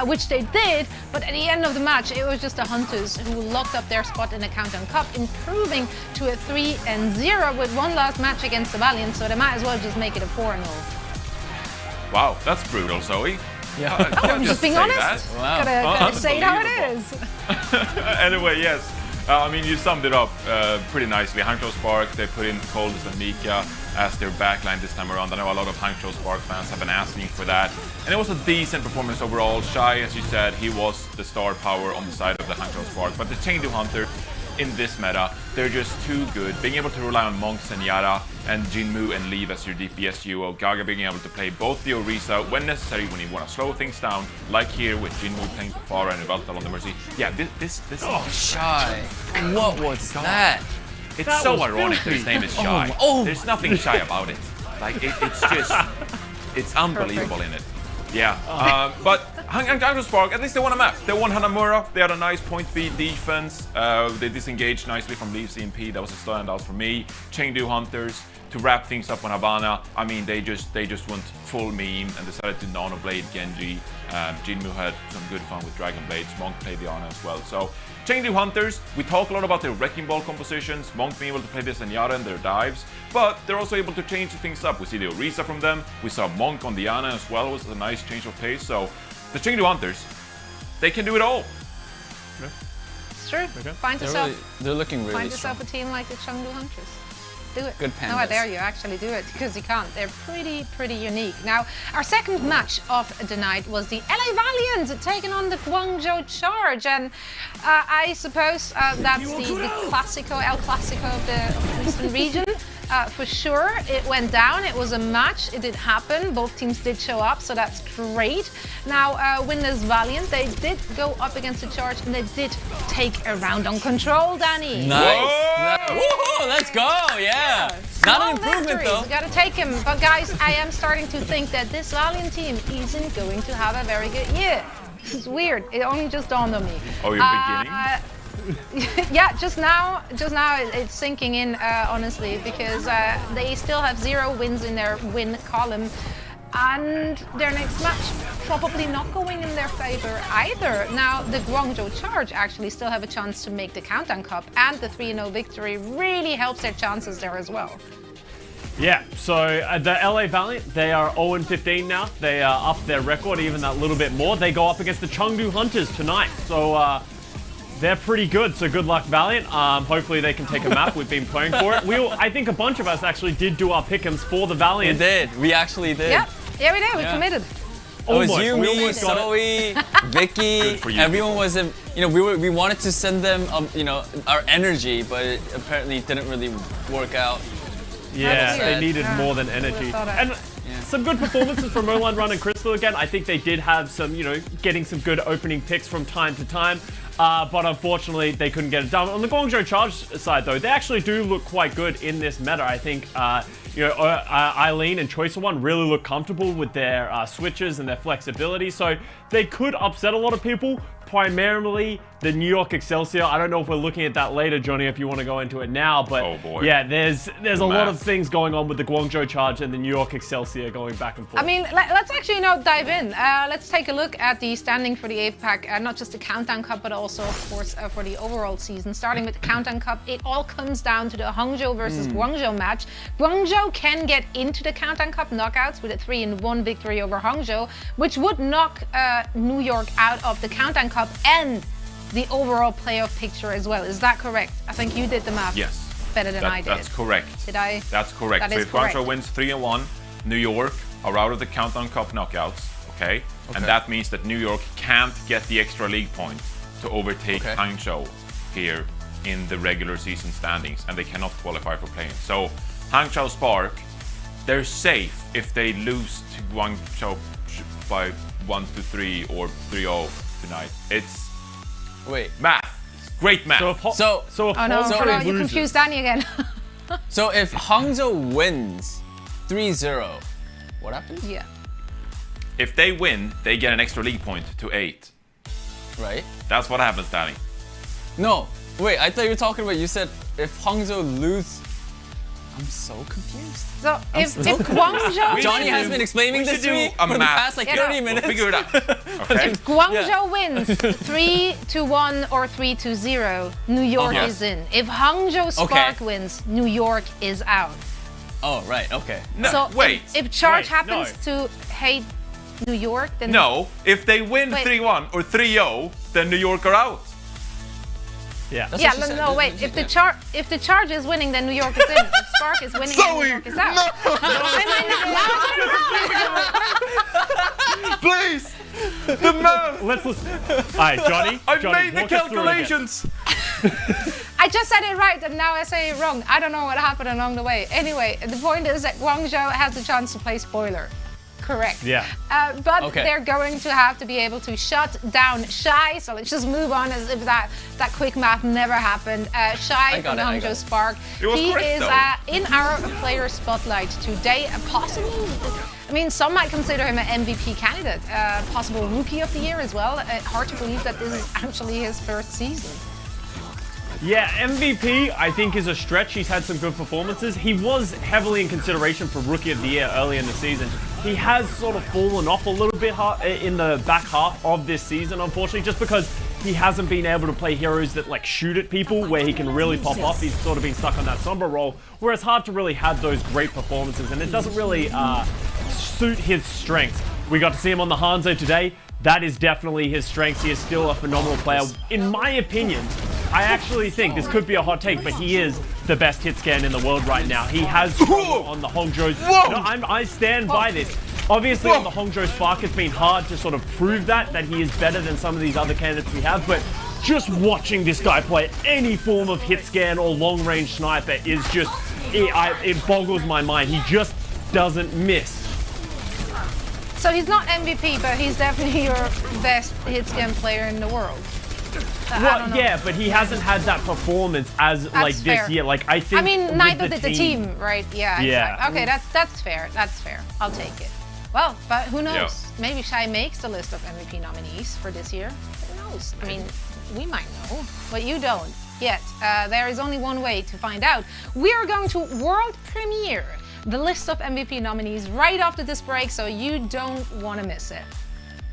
which they did. But at the end of the match, it was just the Hunters who locked up their spot in the Countdown Cup, improving to a 3-0 with one last match against the Valiant. So they might as well just make it a 4-0. Wow, that's brutal, Zoe. Yeah. I'm just being honest. Wow. Gotta say it how it is. Anyway, yes. I mean, you summed it up pretty nicely. Hangzhou Spark, they put in Coldest and Mika as their backline this time around. I know a lot of Hangzhou Spark fans have been asking for that. And it was a decent performance overall. Shy, as you said, he was the star power on the side of the Hangzhou Spark. But the Chengdu Hunters in this meta, they're just too good. Being able to rely on Monks and Yara and Jinmu and Leave as your DPS duo. Gaga being able to play both the Orisa when necessary, when you want to slow things down, like here with Jinmu playing Pafara and Veltal on the Mercy. Yeah, this Oh, Shy. What was that? It's That so was ironic filthy. that his name is Shy. Oh. There's nothing shy about it. Like, it's just, it's unbelievable in it. Yeah, but Hangzhou Spark, at least they won a map. They won Hanamura, they had a nice point speed defense. They disengaged nicely from Leaf CMP, that was a standout for me. Chengdu Hunters, to wrap things up on Havana, I mean, they just went full meme and decided to Nano Blade Genji. Jinmu had some good fun with Dragon Blades. Monk played the Ana as well. So, Chengdu Hunters, we talk a lot about their Wrecking Ball compositions, Monk being able to play this Zenyatta and their dives, but they're also able to change things up. We see the Orisa from them, we saw Monk on the Ana as well, was a nice change of pace. So, the Chengdu Hunters, they can do it all. It's true. They're looking really Find strong. yourself a team like the Chengdu Hunters. Do it. Good No, I pandas. dare you actually do it, because you can't. They're pretty unique. Now, our second match of the night was the LA Valiant taking on the Guangzhou Charge, and I suppose that's the Classico, El Clasico of the Eastern region. For sure, it went down. It was a match. It did happen. Both teams did show up, so that's great. Now, Winners Valiant, they did go up against the Charge, and they did take a round on control, Danny. Nice. Woohoo! Let's go! Yeah. Not an improvement victories. though. We gotta take him. But guys, I am starting to think that this Valiant team isn't going to have a very good year. This is weird. It only just dawned on me. Oh, you're beginning? Yeah, just now it's sinking in, honestly, because they still have 0 wins in their win column, and their next match probably not going in their favor either. Now, the Guangzhou Charge actually still have a chance to make the Countdown Cup, and the 3-0 victory really helps their chances there as well. Yeah, so the LA Valiant, they are 0-15 now. They up their record even that little bit more. They go up against the Chengdu Hunters tonight. So They're pretty good, so good luck, Valiant. Hopefully they can take a map. We've been playing for it. I think a bunch of us actually did do our pick'ems for the Valiant. We did. We actually did. Yep. Yeah, we did. We committed. It was Almost. you, We me, almost got Zoe, Vicky. Good for you. Everyone was, we wanted to send them, our energy, but it apparently didn't really work out. Yeah, they weird. needed more than energy. thought And some good performances from Merlin Run and Crystal again. I think they did have some, getting some good opening picks from time to time. But unfortunately, they couldn't get it done. On the Guangzhou Charge side, though, they actually do look quite good in this meta. I think, Eileen and Choicer One really look comfortable with their switches and their flexibility. So they could upset a lot of people. Primarily the New York Excelsior. I don't know if we're looking at that later, Johnny, if you want to go into it now. But oh boy. Yeah, there's a lot of things going on with the Guangzhou Charge and the New York Excelsior going back and forth. I mean, let's actually dive in. Let's take a look at the standing for the APAC, not just the Countdown Cup, but also, of course, for the overall season. Starting with the Countdown Cup, it all comes down to the Hangzhou versus Guangzhou match. Guangzhou can get into the Countdown Cup knockouts with a 3-1 victory over Hangzhou, which would knock New York out of the Countdown Cup and the overall playoff picture as well. Is that correct? I think you did the math better than I did. That's correct. Did I? That's correct. That So is if correct. Guangzhou wins 3-1, New York are out of the Countdown Cup knockouts, okay? And that means that New York can't get the extra league point to overtake Hangzhou here in the regular season standings, and they cannot qualify for playing. So Hangzhou Spark, they're safe if they lose to Guangzhou by 1-3 or 3-0 tonight. It's math. Great math. So if Oh no, Hangzhou you loses, confused Danny again. So if Hangzhou wins 3-0, what happens? Yeah. If they win, they get an extra league point to 8. Right? That's what happens, Danny. No, wait, I thought you were talking about, you said if Hangzhou lose. I'm so confused. So if Guangzhou Johnny has been explaining this to me for the past like 30 minutes. We'll figure it out. Okay? If Guangzhou wins 3-1 or 3-0, New York is in. If Hangzhou Spark wins, New York is out. Oh, right, okay. No, So wait. if Charge happens to hate New York, then No, if they win Wait. 3-1 or 3-0, then New York are out. yeah. That's yeah, what she said. no, wait. If the Charge is winning, then New York is in. If Spark is winning, then New York is out. Please! The math! Let's listen. All right, Johnny. I've Johnny, made the walk us through it again. calculations! I just said it right, and now I say it wrong. I don't know what happened along the way. Anyway, the point is that Guangzhou has the chance to play spoiler. Correct. Yeah. But they're going to have to be able to shut down Shy. So let's just move on as if that quick math never happened. Shy from the Hangzhou Spark. He is in our player spotlight today. I mean, some might consider him an MVP candidate. Possible Rookie of the Year as well. Hard to believe that this is actually his first season. Yeah, MVP, I think, is a stretch. He's had some good performances. He was heavily in consideration for Rookie of the Year early in the season. He has sort of fallen off a little bit in the back half of this season, unfortunately, just because he hasn't been able to play heroes that like shoot at people where he can really pop off. He's sort of been stuck on that Sombra role, where it's hard to really have those great performances, and it doesn't really suit his strengths. We got to see him on the Hangzhou today. That is definitely his strength. He is still a phenomenal player. In my opinion, I actually think, this could be a hot take, but he is the best hit scan in the world right now. He has struggled on the Hangzhou's. No, I stand by this. Obviously, on the Hangzhou Spark, it's been hard to sort of prove that he is better than some of these other candidates we have, but just watching this guy play any form of hit scan or long-range sniper is just, it boggles my mind. He just doesn't miss. So he's not MVP, but he's definitely your best hit scan player in the world. Well, yeah, but he hasn't had that performance as like this fair. year. Like I think. I mean, neither did the team, right? Yeah. Yeah. Exactly. Okay, that's fair. That's fair. I'll take it. Well, but who knows? Yeah. Maybe Shy makes the list of MVP nominees for this year. Who knows? I mean, we might know, but you don't yet. There is only one way to find out. We are going to world premiere the list of MVP nominees right after this break, so you don't want to miss it.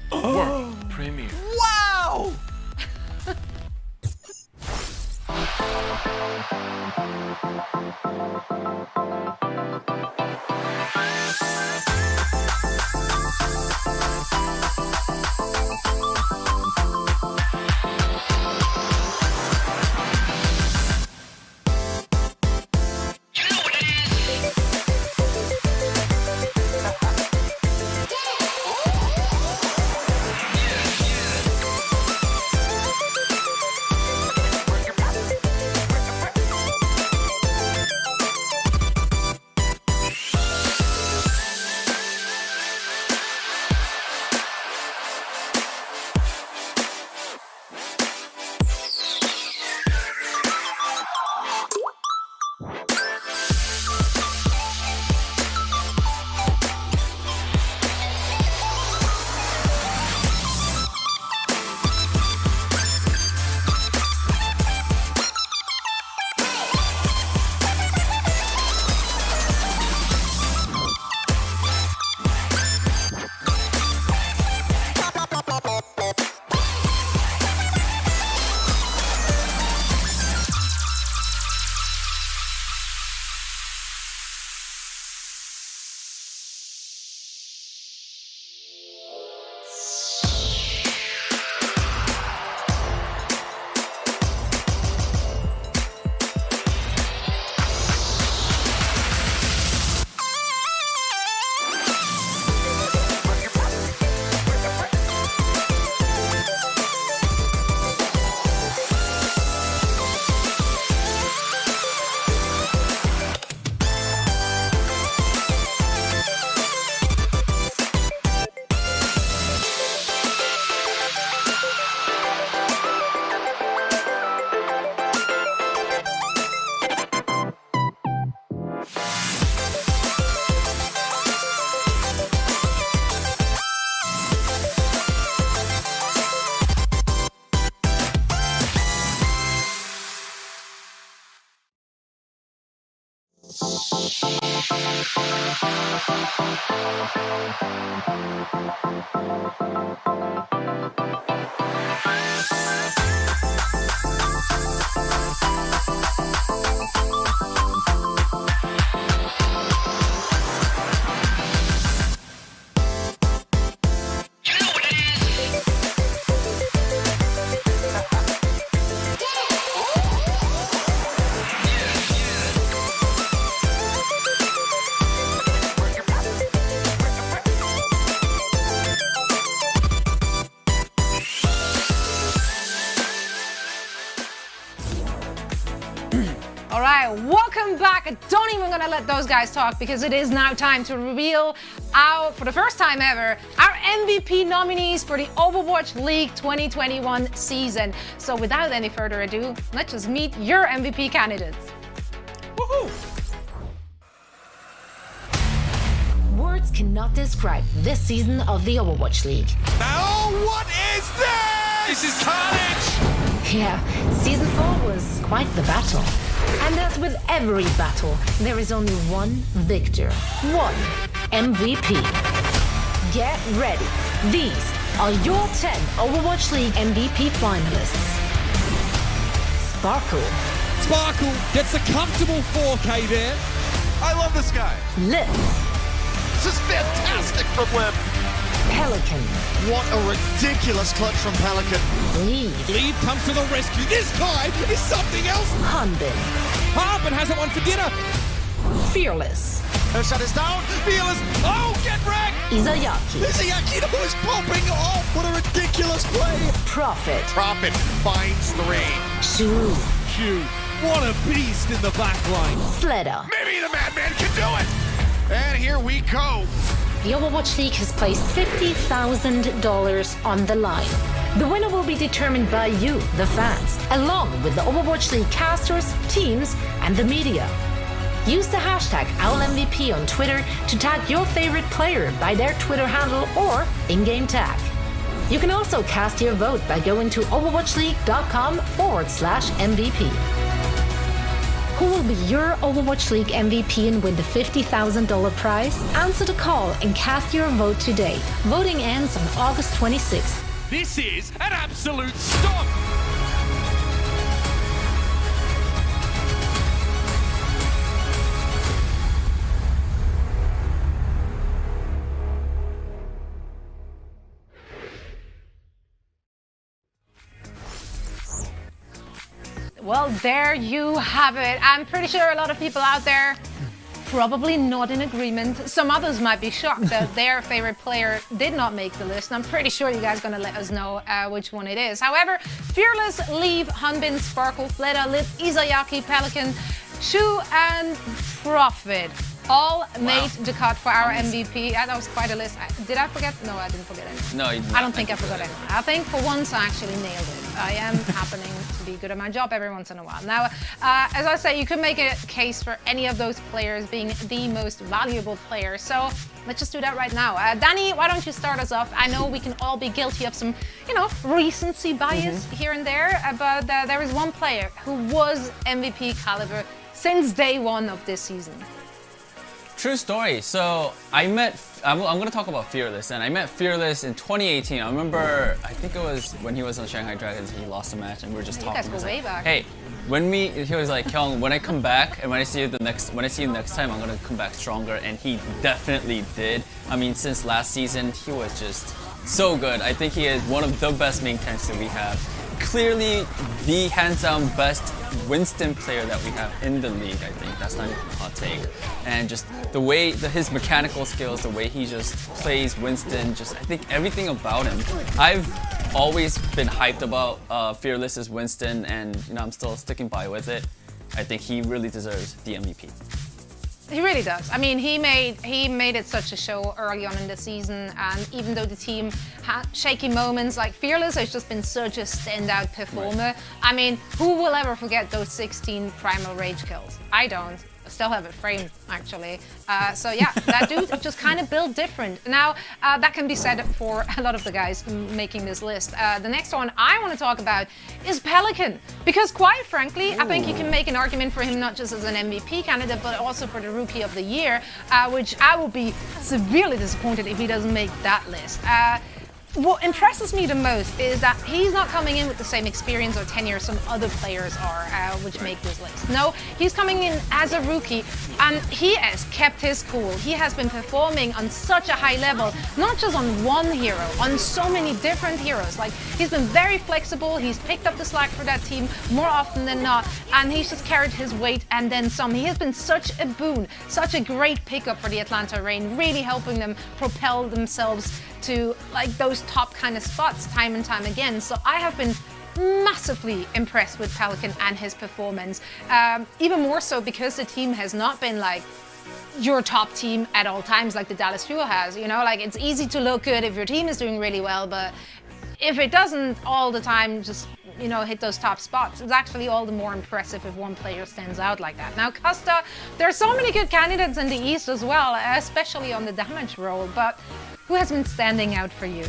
World premiere. Wow! Alright, welcome back. I don't even gonna let those guys talk because it is now time to reveal for the first time ever, our MVP nominees for the Overwatch League 2021 season. So without any further ado, let's just meet your MVP candidates. Woohoo! Words cannot describe this season of the Overwatch League. Now, what is this? This is carnage! Yeah, season 4 was quite the battle. And as with every battle, there is only one victor, one MVP. Get ready. These are your 10 Overwatch League MVP finalists. Sparkle. Sparkle gets a comfortable 4K there. I love this guy. Lip. This is fantastic from Lip. Pelican. What a ridiculous clutch from Pelican. Lead. Lead comes to the rescue. This guy is something else. Hanbin. Hanbin has it one for dinner. Fearless. Her shot is down. Fearless. Oh, get wrecked. Izayaki. Izayaki is popping off. What a ridiculous play. Prophet. Prophet finds 3. Shu. What a beast in the back line. Fleda. Maybe the Madman can do it. And here we go. The Overwatch League has placed $50,000 on the line. The winner will be determined by you, the fans, along with the Overwatch League casters, teams, and the media. Use the hashtag OwlMVP on Twitter to tag your favorite player by their Twitter handle or in-game tag. You can also cast your vote by going to overwatchleague.com/MVP. Who will be your Overwatch League MVP and win the $50,000 prize? Answer the call and cast your vote today. Voting ends on August 26th. This is an absolute stop. Well, there you have it. I'm pretty sure a lot of people out there probably not in agreement. Some others might be shocked that their favorite player did not make the list. I'm pretty sure you guys are going to let us know which one it is. However, Fearless, Leave, Hanbin, Sparkle, Fleda, Lip, Izayaki, Pelican, Shu, and Prophet all made the cut for our MVP. That was quite a list. Did I forget? No, I didn't forget anyone. No, you did not. I don't think I forgot anyone. I think for once I actually nailed it. I am happening to be good at my job every once in a while. Now, as I say, you could make a case for any of those players being the most valuable player. So let's just do that right now. Danny, why don't you start us off? I know we can all be guilty of some, recency bias here and there, but there is one player who was MVP caliber since day one of this season. True story. So I'm going to talk about Fearless, and I met Fearless in 2018. I remember, I think it was when he was on Shanghai Dragons, he lost a match, and we were just talking. You guys go way back. Hey, he was like, Kyung, when I come back, and when I see you next time, I'm gonna come back stronger, and he definitely did. I mean, since last season, he was just so good. I think he is one of the best main tanks that we have. Clearly, the hands down best Winston player that we have in the league. I think that's not even a hot take. And just the way his mechanical skills, the way he just plays Winston, I think everything about him. I've always been hyped about Fearless's Winston, and I'm still sticking by with it. I think he really deserves the MVP. He really does. I mean, he made it such a show early on in the season, and even though the team had shaky moments, like Fearless has just been such a standout performer. Right. I mean, who will ever forget those 16 Primal Rage kills? I don't. Still have it framed, actually. So yeah, that dude just kind of built different. Now, that can be said for a lot of the guys making this list. The next one I want to talk about is Pelican. Because quite frankly, I think you can make an argument for him not just as an MVP candidate, but also for the Rookie of the Year, which I will be severely disappointed if he doesn't make that list. What impresses me the most is that he's not coming in with the same experience or tenure some other players are, which make this list. No, he's coming in as a rookie, and he has kept his cool. He has been performing on such a high level, not just on one hero, on so many different heroes. Like, he's been very flexible, he's picked up the slack for that team more often than not, and he's just carried his weight and then some. He has been such a boon, such a great pickup for the Atlanta Reign, really helping them propel themselves to like those top kind of spots time and time again. So I have been massively impressed with Pelican and his performance. Even more so because the team has not been like your top team at all times like the Dallas Fuel has. You know, like it's easy to look good if your team is doing really well, but if it doesn't all the time just, you know, hit those top spots, it's actually all the more impressive if one player stands out like that. Now, Costa, there are so many good candidates in the East as well, especially on the damage role, but who has been standing out for you?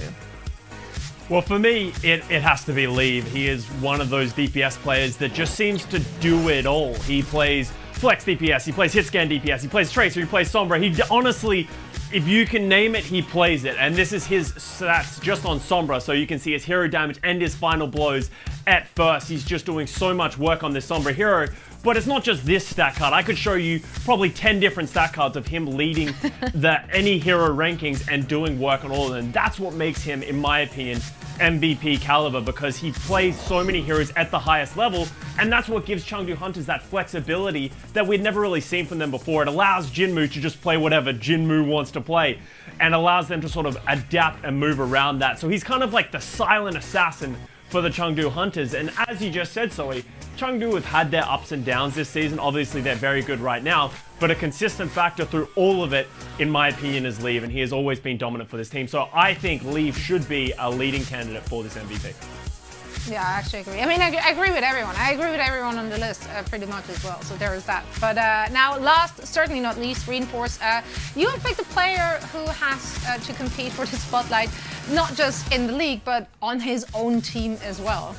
Well, for me, it has to be Leave. He is one of those DPS players that just seems to do it all. He plays Flex DPS, he plays Hitscan DPS, he plays Tracer, he plays Sombra. He honestly, if you can name it, he plays it. And this is his stats just on Sombra, so you can see his hero damage and his final blows at first. He's just doing so much work on this Sombra hero. But it's not just this stat card. I could show you probably 10 different stat cards of him leading the any hero rankings and doing work on all of them. That's what makes him, in my opinion, MVP caliber, because he plays so many heroes at the highest level, and that's what gives Chengdu Hunters that flexibility that we'd never really seen from them before. It allows Jinmu to just play whatever Jinmu wants to play, and allows them to sort of adapt and move around that. So he's kind of like the silent assassin for the Chengdu Hunters, and as you just said, Zoe, Chengdu have had their ups and downs this season. Obviously, they're very good right now, but a consistent factor through all of it, in my opinion, is Leave, and he has always been dominant for this team. So I think Leave should be a leading candidate for this MVP. Yeah, I actually agree. I mean, I agree with everyone. I agree with everyone on the list pretty much as well, so there is that. But now, last, certainly not least, Reinforce. You have picked a player who has to compete for the spotlight, not just in the league, but on his own team as well.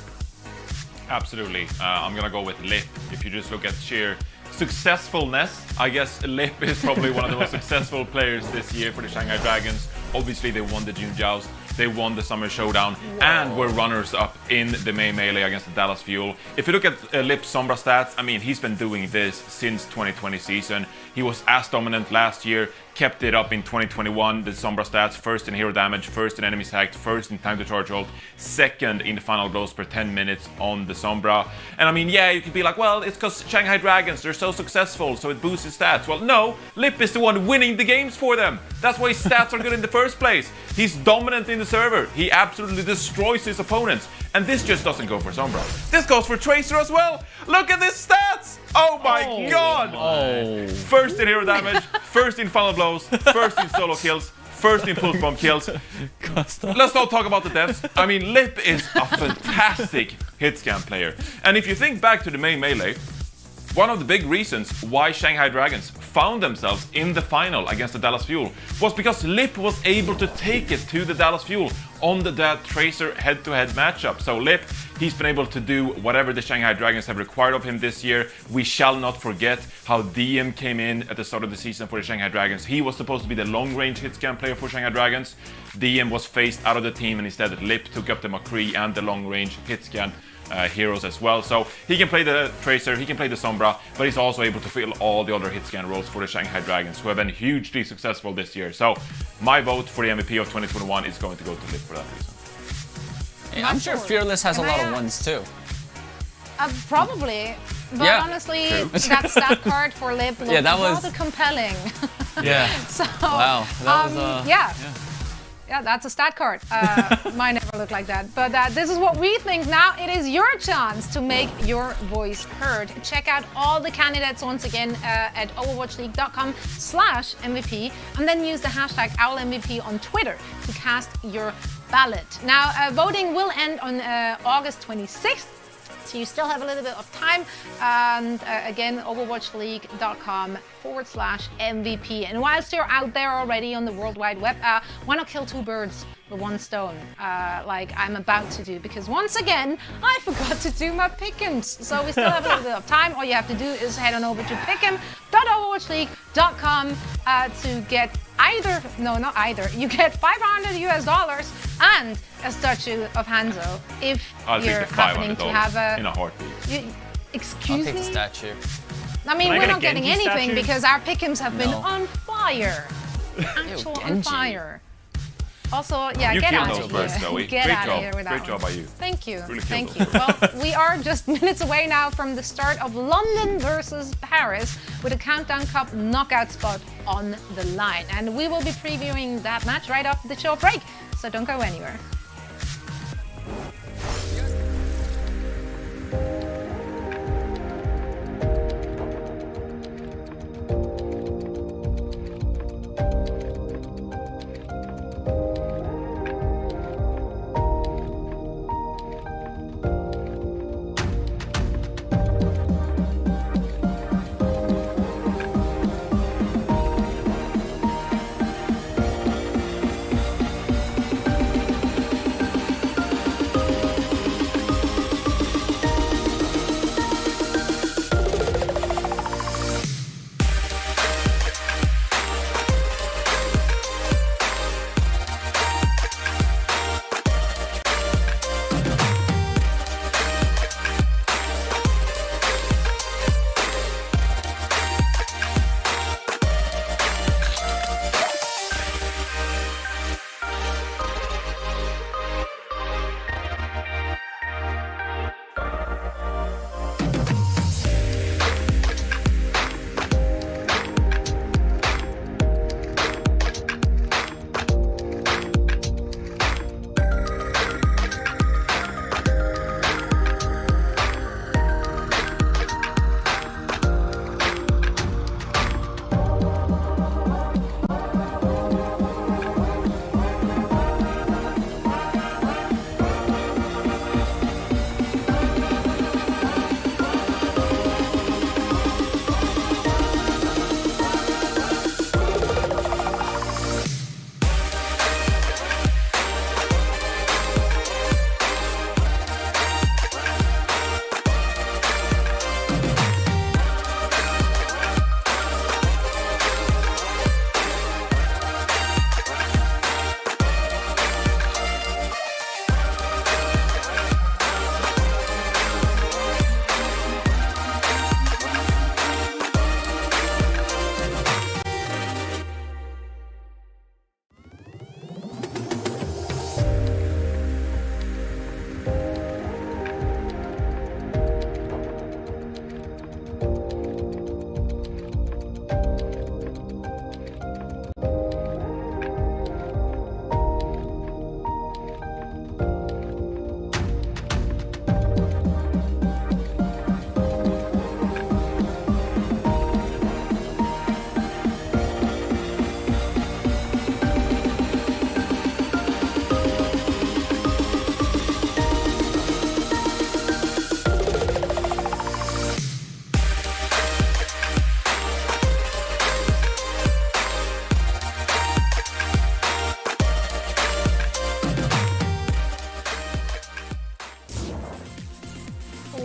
Absolutely. I'm going to go with Lip. If you just look at sheer successfulness, I guess Lip is probably one of the most successful players this year for the Shanghai Dragons. Obviously, they won the June Joust, they won the Summer Showdown, and were runners-up in the May Melee against the Dallas Fuel. If you look at Lip's Sombra stats, I mean, he's been doing this since 2020 season. He was as dominant last year, kept it up in 2021, the Sombra stats, first in hero damage, first in enemies hacked, first in time to charge ult, second in the final blows per 10 minutes on the Sombra. And I mean, yeah, you could be like, well, it's because Shanghai Dragons, they're so successful, so it boosts his stats. Well, no, Lip is the one winning the games for them. That's why his stats are good in the first place. He's dominant in the server. He absolutely destroys his opponents. And this just doesn't go for Sombra. This goes for Tracer as well. Look at his stats! Oh my god! Oh. First in hero damage, first in final blows, first in solo kills, first in pulse bomb kills. Let's not talk about the deaths. I mean, Lip is a fantastic hit scan player. And if you think back to the main melee, one of the big reasons why Shanghai Dragons found themselves in the final against the Dallas Fuel was because Lip was able to take it to the Dallas Fuel on the Dead Tracer head-to-head matchup. So Lip, he's been able to do whatever the Shanghai Dragons have required of him this year. We shall not forget how DM came in at the start of the season for the Shanghai Dragons. He was supposed to be the long-range hit scan player for Shanghai Dragons. DM was phased out of the team, and instead Lip took up the McCree and the long-range hit scan heroes as well. So he can play the Tracer, he can play the Sombra, but he's also able to fill all the other hit scan roles for the Shanghai Dragons, who have been hugely successful this year. So my vote for the MVP of 2021 is going to go to Lip for that reason. Yeah, I'm sure Fearless has a lot of ones too. Probably, but Yeah, honestly, true. that stat card for Lip looked rather compelling. Yeah. So, wow. That was, yeah, that's a stat card. Mine never looked like that. But this is what we think now. It is your chance to make your voice heard. Check out all the candidates once again at overwatchleague.com/MVP, and then use the hashtag OwlMVP on Twitter to cast your ballot. Now, voting will end on August 26th. So you still have a little bit of time. And again, overwatchleague.com/MVP. And whilst you're out there already on the World Wide Web, why not kill two birds with one stone, like I'm about to do? Because once again, I forgot to do my pick'ems. So we still have a little bit of time. All you have to do is head on over to pick'em.overwatchleague.com to get you get $500 and a statue of Hangzhou if I'll you're take the happening to have a... in a heartbeat. Excuse I'll take me? the statue. I mean, Can I we're get a not getting Genji anything statue? because our pick'ems have been No. on fire. Actual on Genji. fire. Also, yeah, You get killed out those of birds, here. Zoe. Get Great out job. of here with that Great one. job by you. Thank you. Really Thank killed you. Well, we are just minutes away now from the start of London versus Paris with a Countdown Cup knockout spot on the line. And we will be previewing that match right after the short break. So don't go anywhere.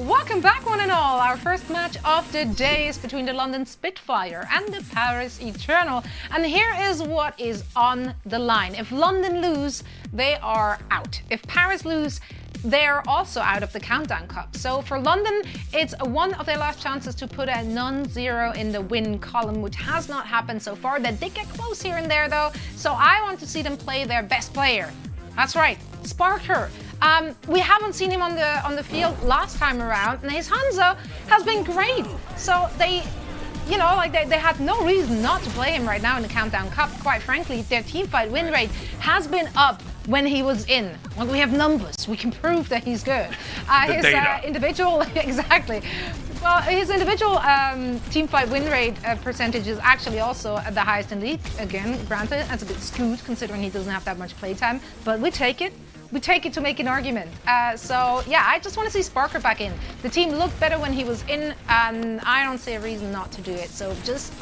Welcome back, one and all. Our first match of the day is between the London Spitfire and the Paris Eternal. And here is what is on the line. If London lose, they are out. If Paris lose, they're also out of the Countdown Cup. So for London, it's one of their last chances to put a non-zero in the win column, which has not happened so far. They did get close here and there, though. So I want to see them play their best player. That's right, Sparker. We haven't seen him on the field last time around, and his Hangzhou has been great. So they had no reason not to play him right now in the Countdown Cup. Quite frankly, their teamfight win rate has been up when he was in. Well, we have numbers. We can prove that he's good. His individual, exactly. Well, his individual teamfight win rate percentage is actually also at the highest in the league. Again, granted, that's a bit skewed considering he doesn't have that much playtime, but we take it. we take it to make an argument. So yeah, I just want to see Sparker back in. The team looked better when he was in, and I don't see a reason not to do it. So just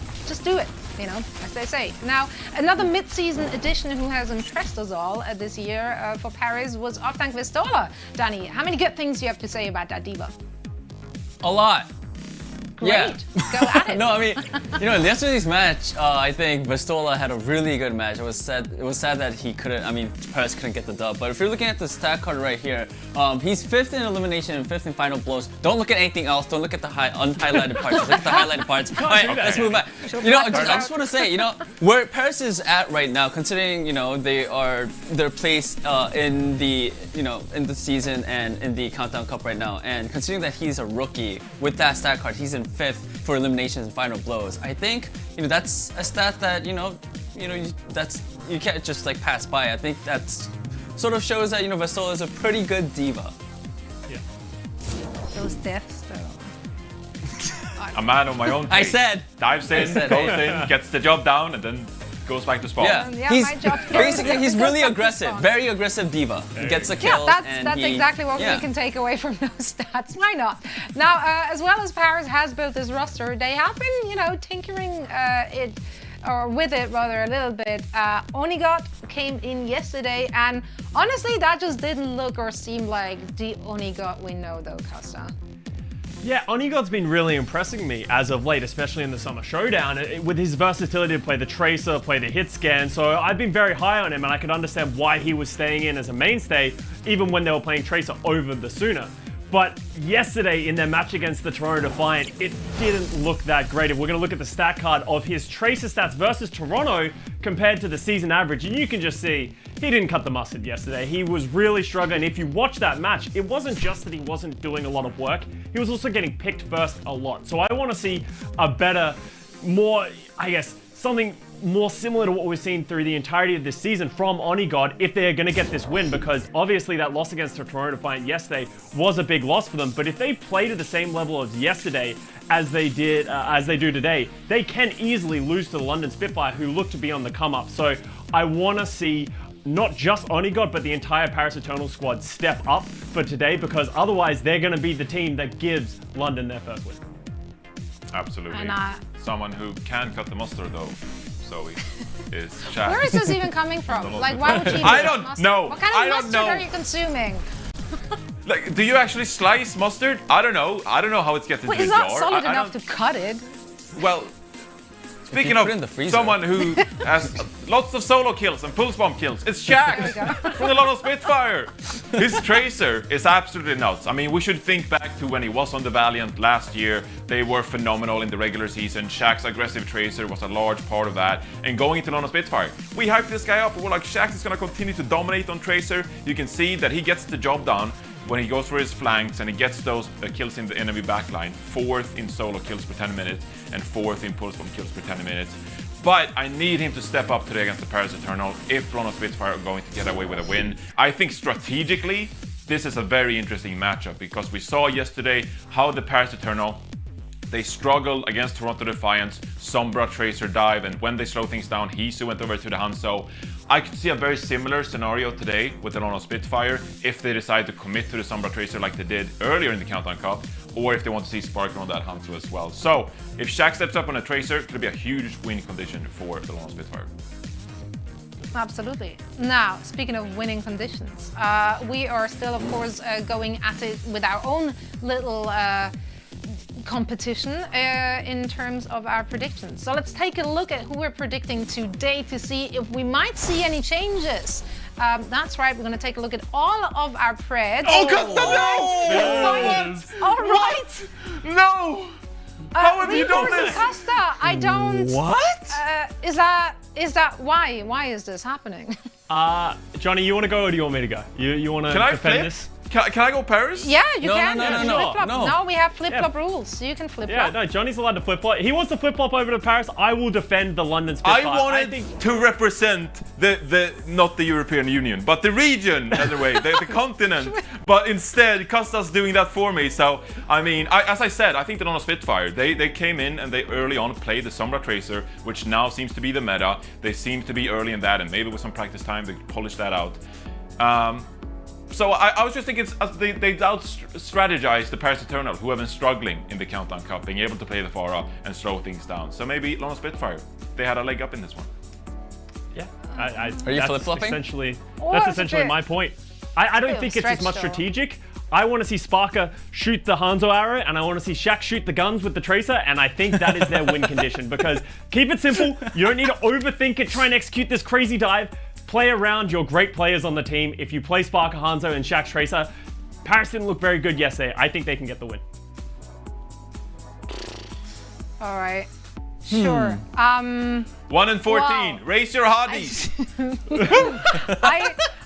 do it, you know, as they say. Now, another mid-season addition who has impressed us all this year for Paris was Optank Vistola. Danny, how many good things do you have to say about that diva? A lot. Great. Yeah. Go at it. No, I mean, you know, in yesterday's match, I think Vistola had a really good match. It was sad that he couldn't, I mean, Paris couldn't get the dub. But if you're looking at the stat card right here, he's 5th in elimination and 5th in final blows. Don't look at anything else. Don't look at the unhighlighted parts. Look at the highlighted parts. All right, let's move back. You know, I just want to say, you know, where Paris is at right now, considering, you know, their place in the, you know, in the season and in the Countdown Cup right now, and considering that he's a rookie with that stat card, he's in 5th for eliminations and final blows. I think, you know, that's a stat that, you can't just like pass by. I think that's sort of shows that, you know, Vistola is a pretty good diva. Yeah. Those deaths though. A man on my own pace. Dives in, goes in, gets the job down, and then goes back to spawn. Yeah, he's my job basically he's really aggressive, very aggressive diva. He gets the kills. Yeah, that's exactly what we can take away from those stats. Why not? Now, as well as Paris has built this roster, they have been, you know, tinkering with it rather a little bit. Onigot came in yesterday, and honestly, that just didn't look or seem like the Onigot we know, though, Costa. Yeah, Onigot's been really impressing me as of late, especially in the Summer Showdown, with his versatility to play the Tracer, play the hit scan. So I've been very high on him, and I could understand why he was staying in as a mainstay, even when they were playing Tracer over the Suna. But yesterday in their match against the Toronto Defiant, it didn't look that great. If we're going to look at the stat card of his Tracer stats versus Toronto compared to the season average, and you can just see he didn't cut the mustard yesterday. He was really struggling. If you watch that match, it wasn't just that he wasn't doing a lot of work, he was also getting picked first a lot. So I want to see a better, more, I guess, something more similar to what we've seen through the entirety of this season from Onigod if they're going to get this win, because obviously that loss against the Toronto Defiant yesterday was a big loss for them. But if they play to the same level as yesterday as they do today, they can easily lose to the London Spitfire, who look to be on the come up. So I want to see not just Onigod, but the entire Paris Eternal squad step up for today, because otherwise they're going to be the team that gives London their first win. Absolutely. Someone who can cut the mustard, though, Zoe, is Shaq. Where is this even coming from? Like, why would you? I don't know. What kind of mustard are you consuming? Like, do you actually slice mustard? I don't know. I don't know how it gets into the jar. It's not solid enough to cut it. Well, speaking of someone who has lots of solo kills and pulse bomb kills, it's Shaq from the London Spitfire. His Tracer is absolutely nuts. I mean, we should think back to when he was on the Valiant last year. They were phenomenal in the regular season. Shaq's aggressive Tracer was a large part of that. And going into London Spitfire, we hyped this guy up. We're like, Shaq is going to continue to dominate on Tracer. You can see that he gets the job done when he goes for his flanks and he gets those kills in the enemy backline. 4th in solo kills per 10 minutes and 4th in pulse bomb kills per 10 minutes. But I need him to step up today against the Paris Eternal if London Spitfire are going to get away with a win. I think strategically, this is a very interesting matchup, because we saw yesterday how the Paris Eternal, they struggled against Toronto Defiant, Sombra Tracer dive, and when they slow things down, Hisu went over to the Hangzhou. I could see a very similar scenario today with the London Spitfire if they decide to commit to the Sombra Tracer like they did earlier in the Countdown Cup, or if they want to see Spark on that Hangzhou as well. So, if Shaq steps up on a Tracer, it could be a huge win condition for the London Spitfire. Absolutely. Now, speaking of winning conditions, we are still, of course, going at it with our own little competition in terms of our predictions. So let's take a look at who we're predicting today to see if we might see any changes. That's right, we're going to take a look at all of our preds. Oh, Costa, no! All right! No! How have you done this? Costa, I don't... What? Is that why? Why is this happening? Johnny, you want to go or do you want me to go? You want to defend this? Can I go Paris? Yeah, you can. No. No, we have flip-flop rules. You can flip-flop. Yeah, no, Johnny's allowed to flip-flop. He wants to flip-flop over to Paris. I will defend the London Spitfire. I wanted to represent the not the European Union, but the region, anyway, the continent. But instead, Costa's doing that for me. So, I mean, as I said, I think the London Spitfire, they came in and they early on played the Sombra Tracer, which now seems to be the meta. They seem to be early in that, and maybe with some practice time, they polish that out. So I was just thinking they out-strategized the Paris Eternal, who have been struggling in the Countdown Cup, being able to play the far up and slow things down. So maybe London Spitfire, they had a leg up in this one. Yeah. Are you flip-flopping? That's essentially my point. I don't think it's as much strategic. I want to see Sparker shoot the Hangzhou arrow, and I want to see Shaq shoot the guns with the Tracer, and I think that is their win condition. Because keep it simple, you don't need to overthink it, try and execute this crazy dive. Play around your great players on the team. If you play Sparker, Hangzhou, and Shaq's Tracer, Paris didn't look very good yesterday. I think they can get the win. All right. Sure. 1 in 14. Wow. Raise your hotties.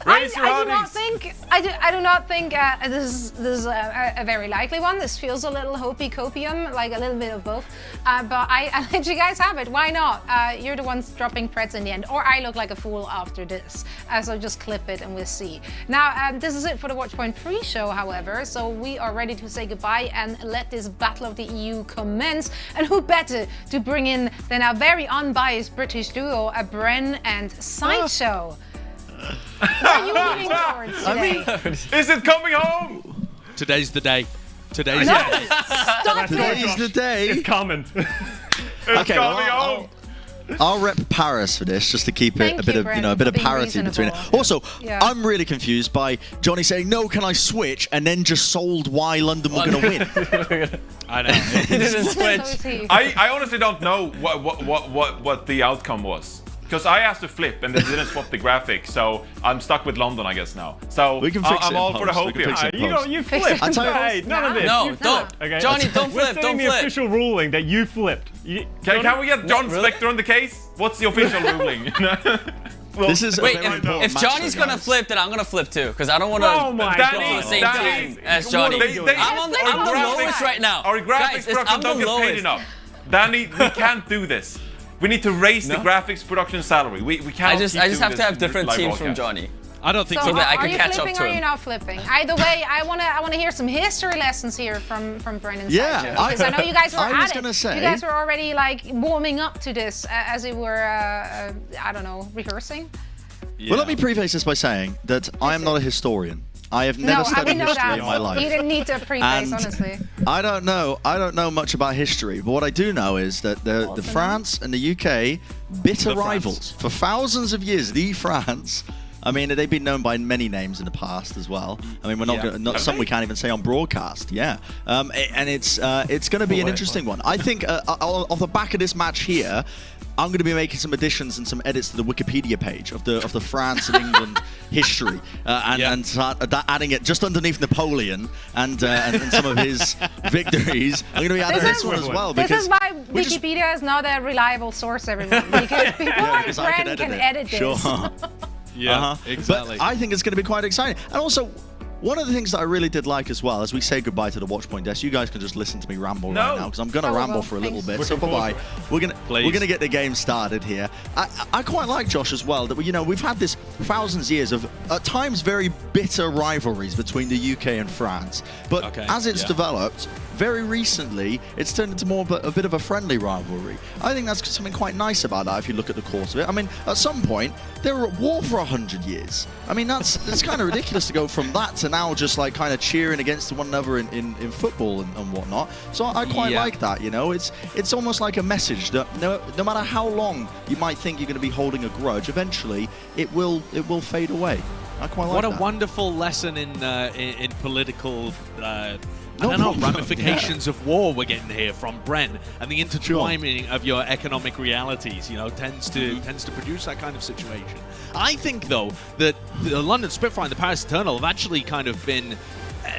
I do not think this is a very likely one. This feels a little hopey copium, like a little bit of both. But I let you guys have it. Why not? You're the ones dropping Preds in the end, or I look like a fool after this. So just clip it and we'll see. Now, this is it for the Watchpoint pre-show, however. So we are ready to say goodbye and let this Battle of the EU commence. And who better to bring in than our very unbiased British duo, Bren and Sideshow. What are you looking towards today? Is it coming home? Today's the day. Today's no, the day. Stop Today's the day. It's coming. Okay, well, I'll rep Paris for this, just to keep it a bit of, a bit of parity between it. Also, I'm really confused by Johnny saying, "No, can I switch?" and then just sold why London were going to win. I know. He didn't switch. I honestly don't know what the outcome was. Because I asked to flip and they didn't swap the graphics, so I'm stuck with London, I guess, now. So we can fix I'm all for the hope here. You flipped. Hey, none of this. No, don't. Okay. Johnny, don't flip. We're Don't the flip. official ruling that you flipped. Can we get John Spector on the case? What's the official ruling? Well, this is wait, if Johnny's gonna flip, then I'm gonna flip too, because I don't want to go on the same team as Johnny. I'm on the lowest right now. Our graphics production don't get paid enough. Danny, we can't do this. We need to raise the graphics production salary. We can't. I just have to have different teams from Johnny. I don't think so. That I are can you catch flipping up to or him. are you not flipping? Either way, I wanna hear some history lessons here from Brennan. Yeah, because I know you guys were at it. Say, you guys were already like warming up to this as it were, I don't know, rehearsing. Yeah. Well, let me preface this by saying that I am not a historian. I have never studied history in my life. You didn't need to preface, honestly. I don't know much about history, but what I do know is that the France and the UK, bitter rivals for thousands of years. The France, I mean, they've been known by many names in the past as well. I mean, we're not some we can't even say on broadcast. Yeah, and it's going to be an interesting one. I think off the back of this match here, I'm going to be making some additions and some edits to the Wikipedia page of the France and England history, and start adding it just underneath Napoleon and some of his victories. I'm going to be adding this one as well. This is why Wikipedia is not a reliable source, everyone, because people like Bren can edit this. Sure. Yeah, exactly. But I think it's going to be quite exciting. And also, one of the things that I really did like as well, as we say goodbye to the Watchpoint desk, you guys can just listen to me ramble right now, because I'm going to ramble for a little bit. So bye-bye. We're gonna get the game started here. I quite like, Josh, as well, that we've had this thousands of years of at times very bitter rivalries between the UK and France. But as it's developed, very recently, it's turned into more of a bit of a friendly rivalry. I think that's something quite nice about that if you look at the course of it. I mean, at some point, they were at war for 100 years. I mean, that's kind of ridiculous to go from that to now just like kind of cheering against one another in football and whatnot. So I quite like that, It's almost like a message that no matter how long you might think you're going to be holding a grudge, eventually it will fade away. I quite like that. What a wonderful lesson in political ramifications of war we're getting here from Bren, and the intertwining of your economic realities, tends to produce that kind of situation. I think, though, that the London Spitfire and the Paris Eternal have actually kind of been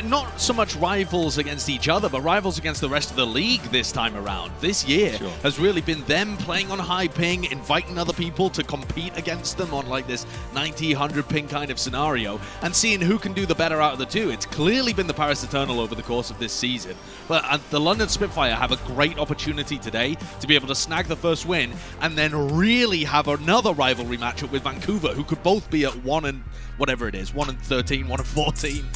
not so much rivals against each other, but rivals against the rest of the league this time around. This year has really been them playing on high ping, inviting other people to compete against them on like this 90, 100 ping kind of scenario, and seeing who can do the better out of the two. It's clearly been the Paris Eternal over the course of this season. But the London Spitfire have a great opportunity today to be able to snag the first win, and then really have another rivalry matchup with Vancouver, who could both be at 1 and whatever it is, 1 and 13, 1 and 14.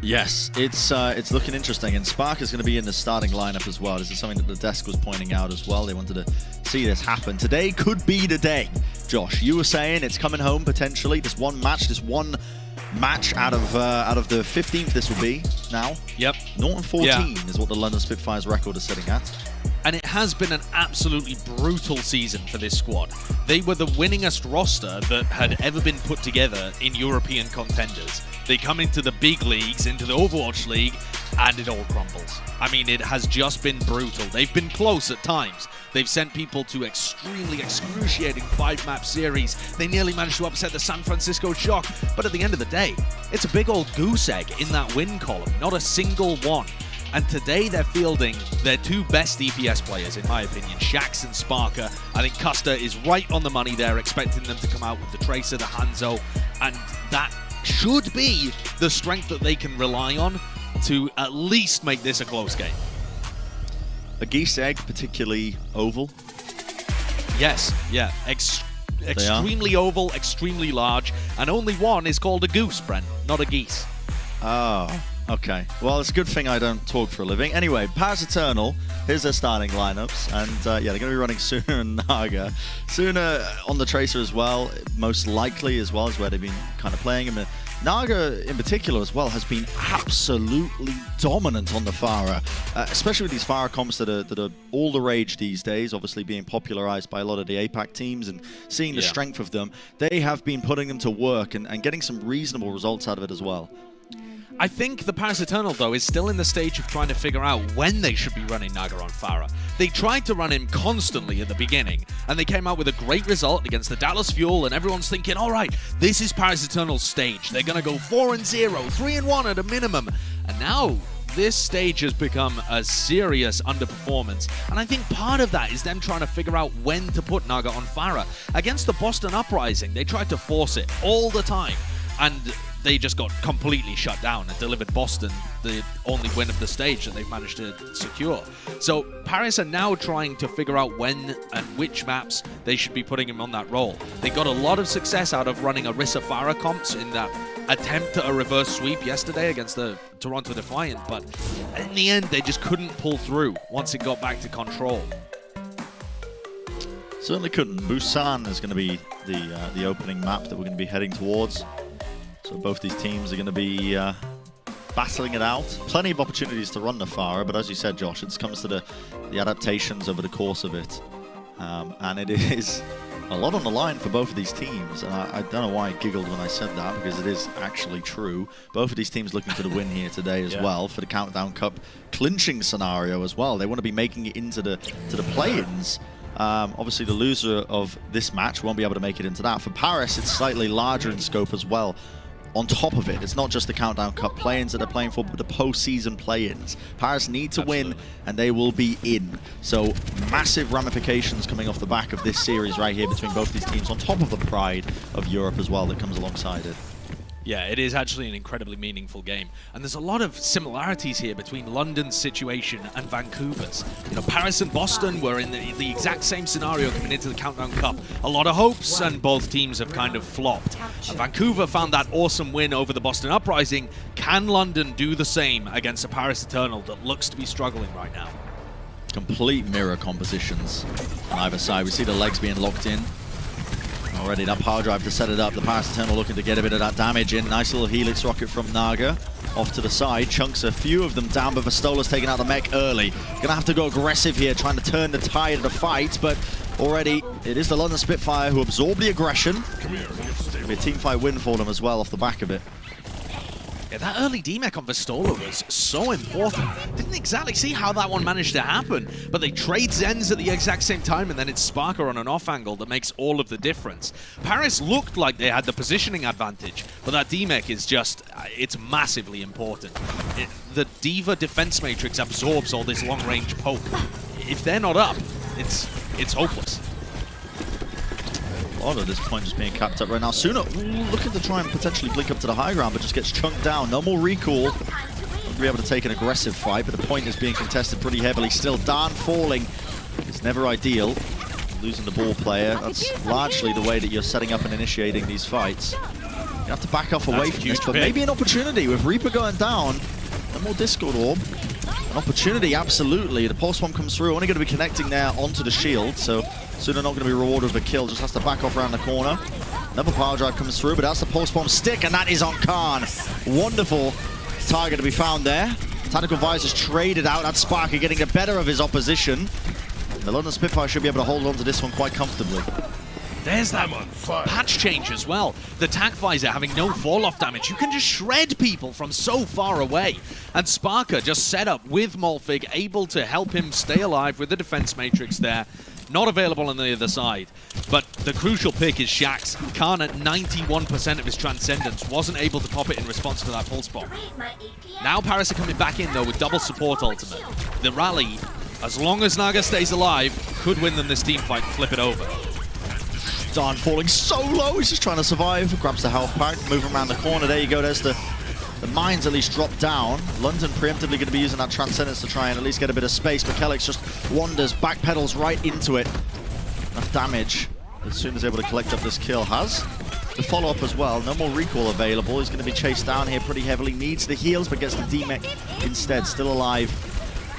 Yes, it's looking interesting, and Spark is going to be in the starting lineup as well. This is something that the desk was pointing out as well. They wanted to see this happen. Today could be the day. Josh, you were saying it's coming home potentially. This one match, this one match out of the 15th. This will be now. Yep. 0-14 is what the London Spitfires record is sitting at. And it has been an absolutely brutal season for this squad. They were the winningest roster that had ever been put together in European contenders. They come into the big leagues, into the Overwatch League, and it all crumbles. I mean, it has just been brutal. They've been close at times. They've sent people to extremely excruciating 5-map series. They nearly managed to upset the San Francisco Shock. But at the end of the day, it's a big old goose egg in that win column. Not a single one. And today they're fielding their two best DPS players, in my opinion, Shax and Sparker. I think Custer is right on the money there, expecting them to come out with the Tracer, the Hangzhou, and that should be the strength that they can rely on to at least make this a close game. A geese egg, particularly oval? Yes, yeah. Extremely oval, extremely large, and only one is called a goose, Brent, not a geese. Oh. Okay, well, it's a good thing I don't talk for a living. Anyway, Paris Eternal, here's their starting lineups. And yeah, they're going to be running Suna and Naga. Suna on the Tracer as well, most likely as well, is where they've been kind of playing him. Naga in particular as well has been absolutely dominant on the Pharah, especially with these Pharah comps that are all the rage these days, obviously being popularized by a lot of the APAC teams and seeing the strength of them. They have been putting them to work and getting some reasonable results out of it as well. I think the Paris Eternal, though, is still in the stage of trying to figure out when they should be running Naga on Pharah. They tried to run him constantly at the beginning, and they came out with a great result against the Dallas Fuel, and everyone's thinking, all right, this is Paris Eternal's stage. They're going to go 4-0, 3-1 at a minimum. And now this stage has become a serious underperformance, and I think part of that is them trying to figure out when to put Naga on Pharah. Against the Boston Uprising, they tried to force it all the time, and they just got completely shut down and delivered Boston the only win of the stage that they've managed to secure. So Paris are now trying to figure out when and which maps they should be putting him on that role. They got a lot of success out of running Orisa Pharah comps in that attempt at a reverse sweep yesterday against the Toronto Defiant, but in the end they just couldn't pull through once it got back to control. Certainly couldn't. Busan is going to be the opening map that we're going to be heading towards. So both these teams are going to be battling it out. Plenty of opportunities to run the Pharah, but as you said, Josh, it comes to the adaptations over the course of it. And it is a lot on the line for both of these teams. And I don't know why I giggled when I said that, because it is actually true. Both of these teams looking for the win here today as well, for the Countdown Cup clinching scenario as well. They want to be making it into the play-ins. Obviously, the loser of this match won't be able to make it into that. For Paris, it's slightly larger in scope as well. On top of it, it's not just the Countdown Cup play-ins that they're playing for, but the postseason play-ins. Paris need to win, and they will be in. So massive ramifications coming off the back of this series right here between both these teams, on top of the pride of Europe as well that comes alongside it. Yeah, it is actually an incredibly meaningful game. And there's a lot of similarities here between London's situation and Vancouver's. You know, Paris and Boston were in the exact same scenario coming into the Countdown Cup. A lot of hopes, and both teams have kind of flopped. And Vancouver found that awesome win over the Boston Uprising. Can London do the same against a Paris Eternal that looks to be struggling right now? Complete mirror compositions on either side. We see the legs being locked in. Already that power drive to set it up. The Paris Eternal looking to get a bit of that damage in. Nice little Helix rocket from Naga. Off to the side. Chunks a few of them down, but Vistola's taking out the mech early. Gonna have to go aggressive here, trying to turn the tide of the fight, but already it is the London Spitfire who absorb the aggression. It'll be a team fight win for them as well off the back of it. Yeah, that early D-Mech on Vistola was so important. Didn't exactly see how that one managed to happen, but they trade Zens at the exact same time, and then it's Sparker on an off angle that makes all of the difference. Paris looked like they had the positioning advantage, but that D-Mech is just, it's massively important. The D.Va defense matrix absorbs all this long-range poke. If they're not up, it's hopeless. A lot of this point just being capped up right now. Suna looking to try and potentially blink up to the high ground, but just gets chunked down. No more recall. Won't be able to take an aggressive fight, but the point is being contested pretty heavily still. Dan falling is never ideal. Losing the ball player. That's largely the way that you're setting up and initiating these fights. You have to back off away from this, but maybe an opportunity with Reaper going down. No more Discord Orb. An opportunity, absolutely. The Pulse Bomb comes through, only going to be connecting there onto the shield, so Suna not going to be rewarded with a kill, just has to back off around the corner. Another power drive comes through, but that's the pulse bomb stick, and that is on Khan. Wonderful target to be found there. Tactical Visors traded out. That's Sparker getting the better of his opposition. The London Spitfire should be able to hold on to this one quite comfortably. There's that patch change as well. The Tac Visor having no fall-off damage. You can just shred people from so far away. And Sparker just set up with Molfig, able to help him stay alive with the defense matrix there. Not available on the other side. But the crucial pick is Shax. Khan at 91% of his Transcendence. Wasn't able to pop it in response to that pulse bomb. Now Paris are coming back in though with double support ultimate. The rally, as long as Naga stays alive, could win them this team fight and flip it over. Darn falling so low, he's just trying to survive. Grabs the health pack, moving around the corner. There you go, there's the mines at least drop down. London preemptively going to be using that Transcendence to try and at least get a bit of space, but Kellex just wanders, backpedals right into it. Enough damage. As soon as able to collect up this kill, has the follow-up as well. No more recall available. He's going to be chased down here pretty heavily. Needs the heals, but gets the D-Mech instead. Still alive.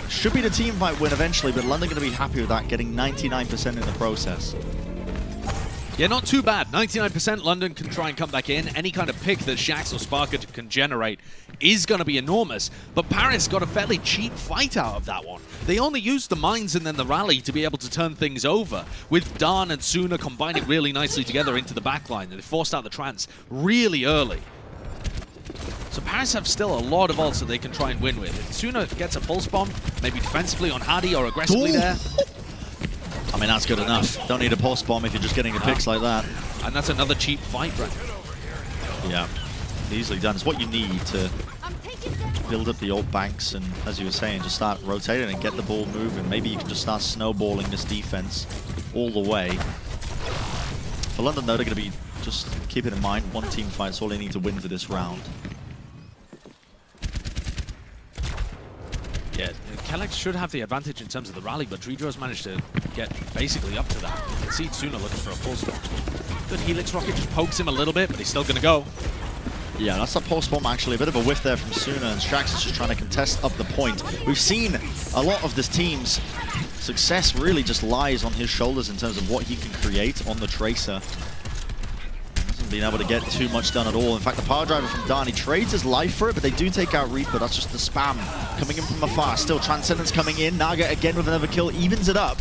Should be the team fight win eventually, but London going to be happy with that, getting 99% in the process. Yeah, not too bad. 99% London can try and come back in. Any kind of pick that Shax or Sparker can generate is going to be enormous. But Paris got a fairly cheap fight out of that one. They only used the mines and then the rally to be able to turn things over, with Dan and Suna combining really nicely together into the backline. And they forced out the trance really early. So Paris have still a lot of ults that they can try and win with. If Suna gets a pulse bomb, maybe defensively on Hadi or aggressively there. I mean, that's good enough. Don't need a pulse bomb if you're just getting the picks like that. And that's another cheap fight, right? Yeah, easily done. It's what you need to build up the ult banks and, as you were saying, just start rotating and get the ball moving. Maybe you can just start snowballing this defense all the way. For London, though, they're going to be, just keep it in mind, one team fight is all they need to win for this round. Yeah, Kellex should have the advantage in terms of the rally, but Dredro's managed to get basically up to that. You can see Tsuna looking for a pulse bomb. Good Helix Rocket just pokes him a little bit, but he's still going to go. Yeah, that's a pulse bomb actually. A bit of a whiff there from Suna, and Shax is just trying to contest up the point. We've seen a lot of this team's success really just lies on his shoulders in terms of what he can create on the Tracer. Being able to get too much done at all. In fact, the power driver from Darn, he trades his life for it, but they do take out Reaper. That's just the spam coming in from afar. Still, Transcendence coming in. Naga again with another kill, evens it up.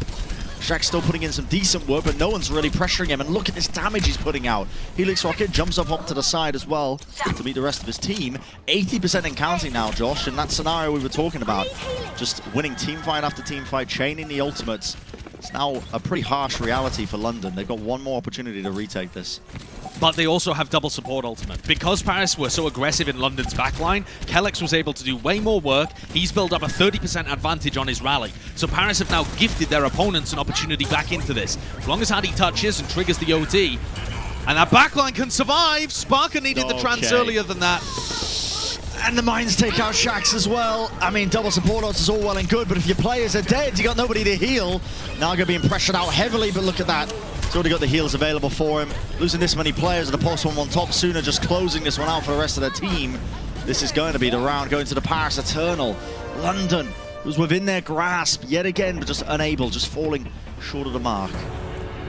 Shaq's still putting in some decent work, but no one's really pressuring him. And look at this damage he's putting out. Helix Rocket jumps up to the side as well to meet the rest of his team. 80% in counting now, Josh, in that scenario we were talking about. Just winning team fight after team fight, chaining the ultimates. It's now a pretty harsh reality for London. They've got one more opportunity to retake this. But they also have double support ultimate. Because Paris were so aggressive in London's backline, Kellex was able to do way more work. He's built up a 30% advantage on his rally. So Paris have now gifted their opponents an opportunity back into this. As long as Hadi touches and triggers the OD, and that backline can survive. Sparker needed the trance earlier than that. And the mines take out Shax as well. I mean, double support ults is all well and good, but if your players are dead, you got nobody to heal. Naga being pressured out heavily, but look at that. He's already got the heals available for him. Losing this many players and the pulse one on top, Suna just closing this one out for the rest of the team. This is going to be the round going to the Paris Eternal. London was within their grasp yet again, but just unable, just falling short of the mark.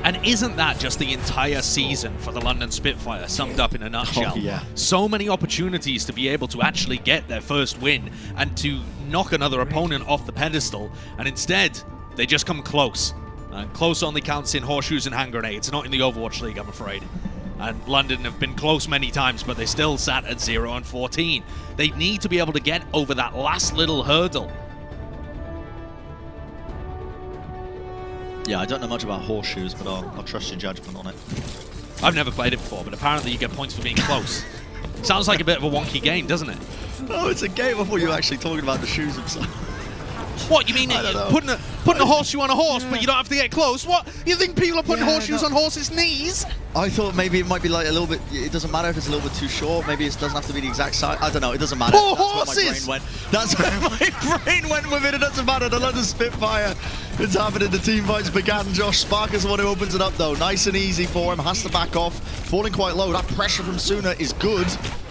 And isn't that just the entire season for the London Spitfire summed up in a nutshell? Oh, yeah. So many opportunities to be able to actually get their first win and to knock another opponent off the pedestal, and instead they just come close. And close only counts in horseshoes and hand grenades, not in the Overwatch League, I'm afraid. And London have been close many times, but they still sat at 0-14. They need to be able to get over that last little hurdle. Yeah, I don't know much about horseshoes, but I'll trust your judgment on it. I've never played it before, but apparently you get points for being close. Sounds like a bit of a wonky game, doesn't it? Oh, it's a game. I thought you were actually talking about the shoes themselves. What, you mean putting a horseshoe on a horse, but you don't have to get close? What? You think people are putting horseshoes on horses' knees? I thought maybe it might be like a little bit, it doesn't matter if it's a little bit too short, maybe it doesn't have to be the exact size, I don't know, it doesn't matter. Poor horses! That's where my brain went with it, it doesn't matter, the London Spitfire. It's happening, the team fights began. Josh Spark is the one who opens it up though, nice and easy for him, has to back off, falling quite low, that pressure from Suna is good,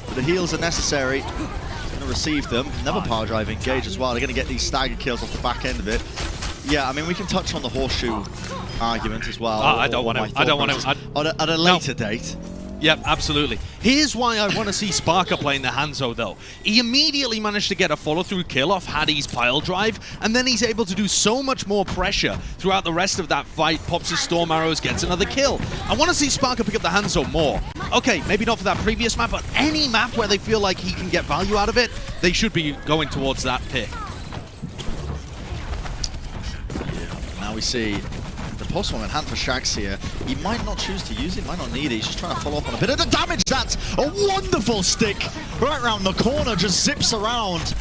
but the heals are necessary. Going to receive them, another power drive engage as well, they're going to get these stagger kills off the back end of it. Yeah, I mean, we can touch on the horseshoe argument as well. I don't want to. I don't want to. At a later date. Yep, absolutely. Here's why I want to see Sparker playing the Hangzhou, though. He immediately managed to get a follow-through kill off Hattie's pile drive, and then he's able to do so much more pressure throughout the rest of that fight, pops his Storm Arrows, gets another kill. I want to see Sparker pick up the Hangzhou more. Okay, maybe not for that previous map, but any map where they feel like he can get value out of it, they should be going towards that pick. Now we see the post-one in hand for Shax here. He might not choose to use it, might not need it. He's just trying to follow up on a bit of the damage. That's a wonderful stick right around the corner, just zips around.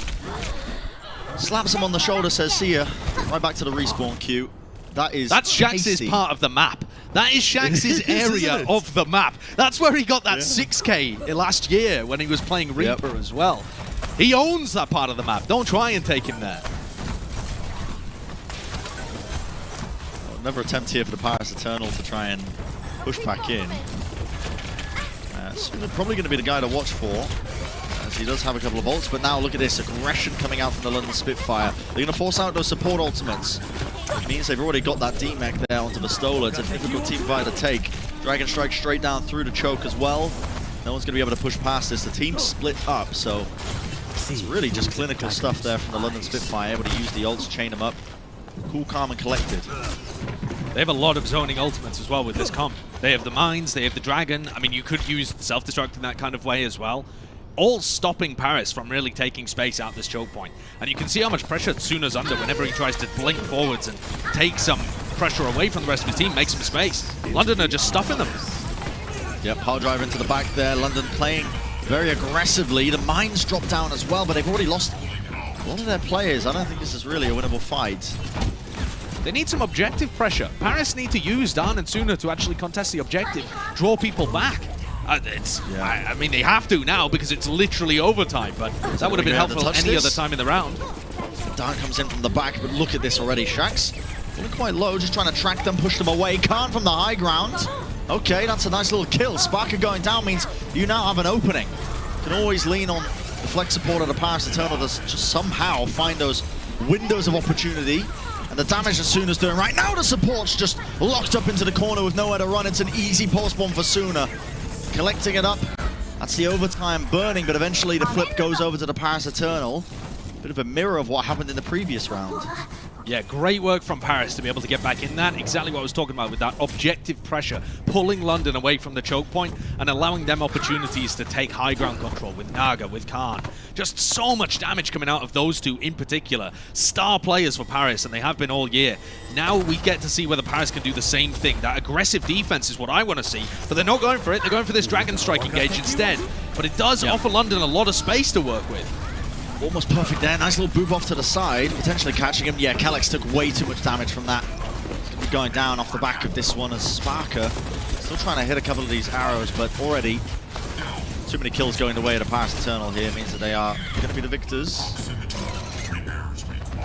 Slaps him on the shoulder, says, see ya. Right back to the respawn queue. That's Shax's part of the map. That is Shax's area of the map. That's where he got that 6K last year when he was playing Reaper as well. He owns that part of the map. Don't try and take him there. Another attempt here for the Paris Eternal to try and push back in. Suna probably going to be the guy to watch for, as he does have a couple of ults, but now look at this aggression coming out from the London Spitfire. They're going to force out those support ultimates. It means they've already got that D-Mech there onto Vastola. It's a difficult team fight to take. Dragon Strike straight down through the choke as well. No one's going to be able to push past this. The team's split up, so it's really just clinical stuff there from the London Spitfire, able to use the ults, chain them up. Cool, calm, and collected. They have a lot of zoning ultimates as well with this comp. They have the mines, they have the dragon. I mean, you could use self-destruct in that kind of way as well. All stopping Paris from really taking space out this choke point. And you can see how much pressure Suna's under whenever he tries to blink forwards and take some pressure away from the rest of his team, make some space. London are just stuffing them. Yep, hard drive into the back there. London playing very aggressively. The mines drop down as well, but they've already lost a lot of their players. I don't think this is really a winnable fight. They need some objective pressure. Paris need to use Dan and Suna to actually contest the objective, draw people back. I mean, they have to now because it's literally overtime, but that would have been helpful any other time in the round. Dan comes in from the back, but look at this already. Shax feeling quite low, just trying to track them, push them away. Khan from the high ground. Okay, that's a nice little kill. Sparker going down means you now have an opening. You can always lean on the flex support of the Paris Eternal to just somehow find those windows of opportunity. And the damage that Suna's doing right now, the support's just locked up into the corner with nowhere to run. It's an easy post-bomb for Suna. Collecting it up. That's the overtime burning, but eventually the flip goes over to the Paris Eternal. Bit of a mirror of what happened in the previous round. Yeah, great work from Paris to be able to get back in that. Exactly what I was talking about with that objective pressure, pulling London away from the choke point and allowing them opportunities to take high ground control with Naga, with Khan. Just so much damage coming out of those two in particular. Star players for Paris, and they have been all year. Now we get to see whether Paris can do the same thing. That aggressive defense is what I want to see, but they're not going for it. They're going for this Dragon Strike engage instead. But it does offer London a lot of space to work with. Almost perfect there. Nice little boop off to the side, potentially catching him. Yeah, Calyx took way too much damage from that. He's going to be going down off the back of this one as Sparker still trying to hit a couple of these arrows, but already too many kills going the way of the Paris Eternal here means that they are going to be the victors.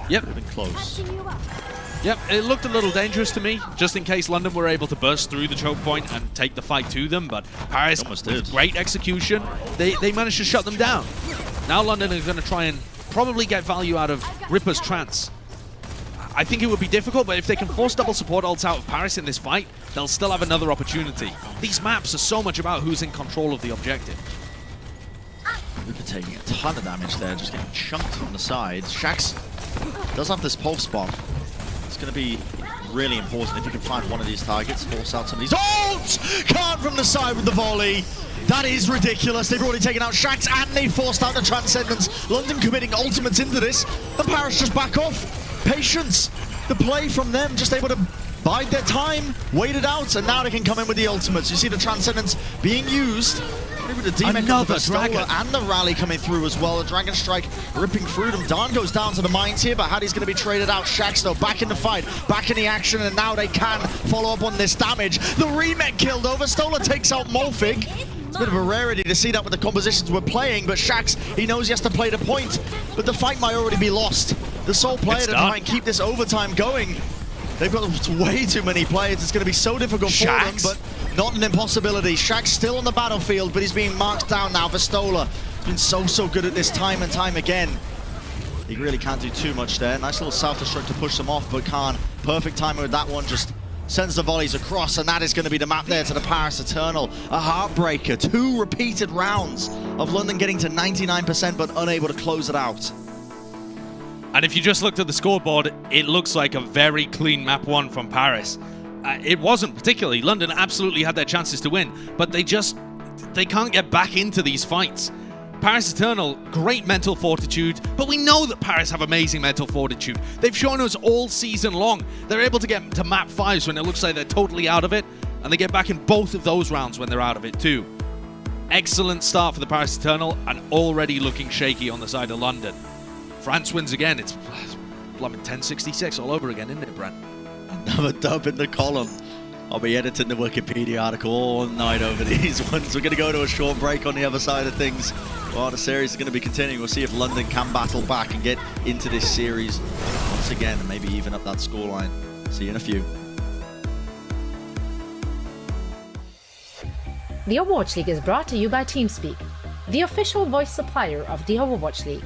Yep. They've been close. Yep, it looked a little dangerous to me, just in case London were able to burst through the choke point and take the fight to them, but Paris, with great execution, they managed to shut them down. Now London is going to try and probably get value out of Ripper's Trance. I think it would be difficult, but if they can force double support ults out of Paris in this fight, they'll still have another opportunity. These maps are so much about who's in control of the objective. Ripper taking a ton of damage there, just getting chunked from the side. Shax does have this pulse bomb. It's going to be really important if you can find one of these targets, force out some of these ults! Khan from the side with the volley. That is ridiculous. They've already taken out Shax and they forced out the Transcendence. London committing ultimates into this. And Paris just back off. Patience. The play from them, just able to bide their time, wait it out, and now they can come in with the ultimates. You see the Transcendence being used. The Another dragon and the rally coming through as well. The Dragon Strike ripping through them. Dan goes down to the mines here, but Hattie's going to be traded out. Shax though back in the fight, back in the action, and now they can follow up on this damage. The remake killed over. Stola takes out Molfig. It's a bit of a rarity to see that with the compositions we're playing, but Shax, he knows he has to play the point, but the fight might already be lost. The sole player to try and keep this overtime going. They've got way too many players. It's going to be so difficult for them, but not an impossibility. Shax still on the battlefield, but he's being marked down now. Vastola has been so good at this time and time again. He really can't do too much there. Nice little self-destruct to push them off, but Khan, perfect timing with that one. Just Sends the volleys across, and that is going to be the map there to the Paris Eternal. A heartbreaker. 2 repeated rounds of London getting to 99% but unable to close it out. And if you just looked at the scoreboard, it looks like a very clean map 1 from Paris. It wasn't particularly. London absolutely had their chances to win, but they can't get back into these fights. Paris Eternal, great mental fortitude, but we know that Paris have amazing mental fortitude. They've shown us all season long. They're able to get to map 5s when it looks like they're totally out of it, and they get back in both of those rounds when they're out of it too. Excellent start for the Paris Eternal, and already looking shaky on the side of London. France wins again. It's blooming 1066 all over again, isn't it, Brent? Another dub in the column. I'll be editing the Wikipedia article all night over these ones. We're going to go to a short break on the other side of things. Well, the series is going to be continuing. We'll see if London can battle back and get into this series once again and maybe even up that scoreline. See you in a few. The Overwatch League is brought to you by TeamSpeak, the official voice supplier of the Overwatch League.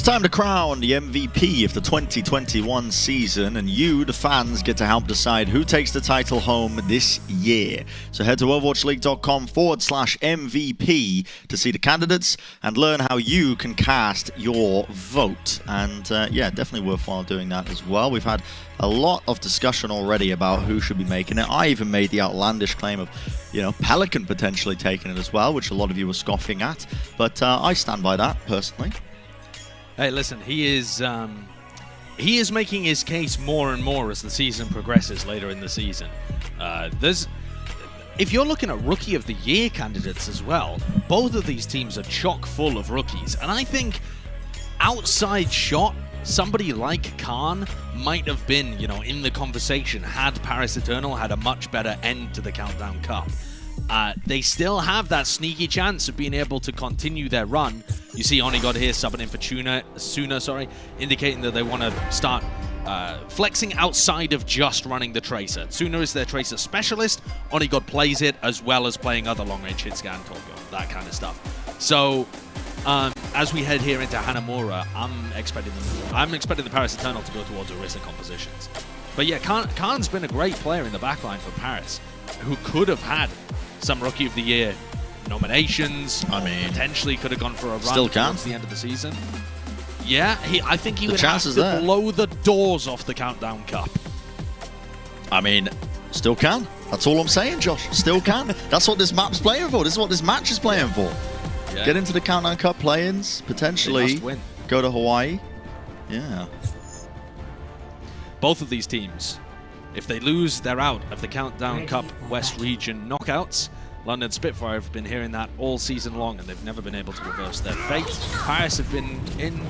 time to crown the MVP of the 2021 season, and you, the fans, get to help decide who takes the title home this year. So head to overwatchleague.com/MVP to see the candidates and learn how you can cast your vote. And yeah, definitely worthwhile doing that as well. We've had a lot of discussion already about who should be making it. I even made the outlandish claim of, you know, Pelican potentially taking it as well, which a lot of you were scoffing at. But I stand by that personally. Hey, listen, he is making his case more and more as the season progresses later in the season. If you're looking at Rookie of the Year candidates as well, both of these teams are chock full of rookies. And I think outside shot, somebody like Khan might have been, you know, in the conversation had Paris Eternal had a much better end to the Countdown Cup. They still have that sneaky chance of being able to continue their run. You see Onigod here subbing in for Suna, indicating that they want to start flexing outside of just running the Tracer. Suna is their Tracer specialist. Onigod plays it as well as playing other long-range hit scan, that kind of stuff. So as we head here into Hanamura, I'm expecting the Paris Eternal to go towards Orisa compositions. But yeah, Khan's been a great player in the backline for Paris, who could have had some Rookie of the Year nominations. I mean, potentially could have gone for a run towards the end of the season. Yeah, I think he would have to blow the doors off the Countdown Cup. I mean, still can. That's all I'm saying, Josh. Still can. That's what this map's playing for. This is what this match is playing for. Yeah. Get into the Countdown Cup play-ins, potentially go to Hawaii. Yeah. Both of these teams, if they lose, they're out of the Countdown Cup West Region knockouts. London Spitfire have been hearing that all season long, and they've never been able to reverse their fate. Paris have been in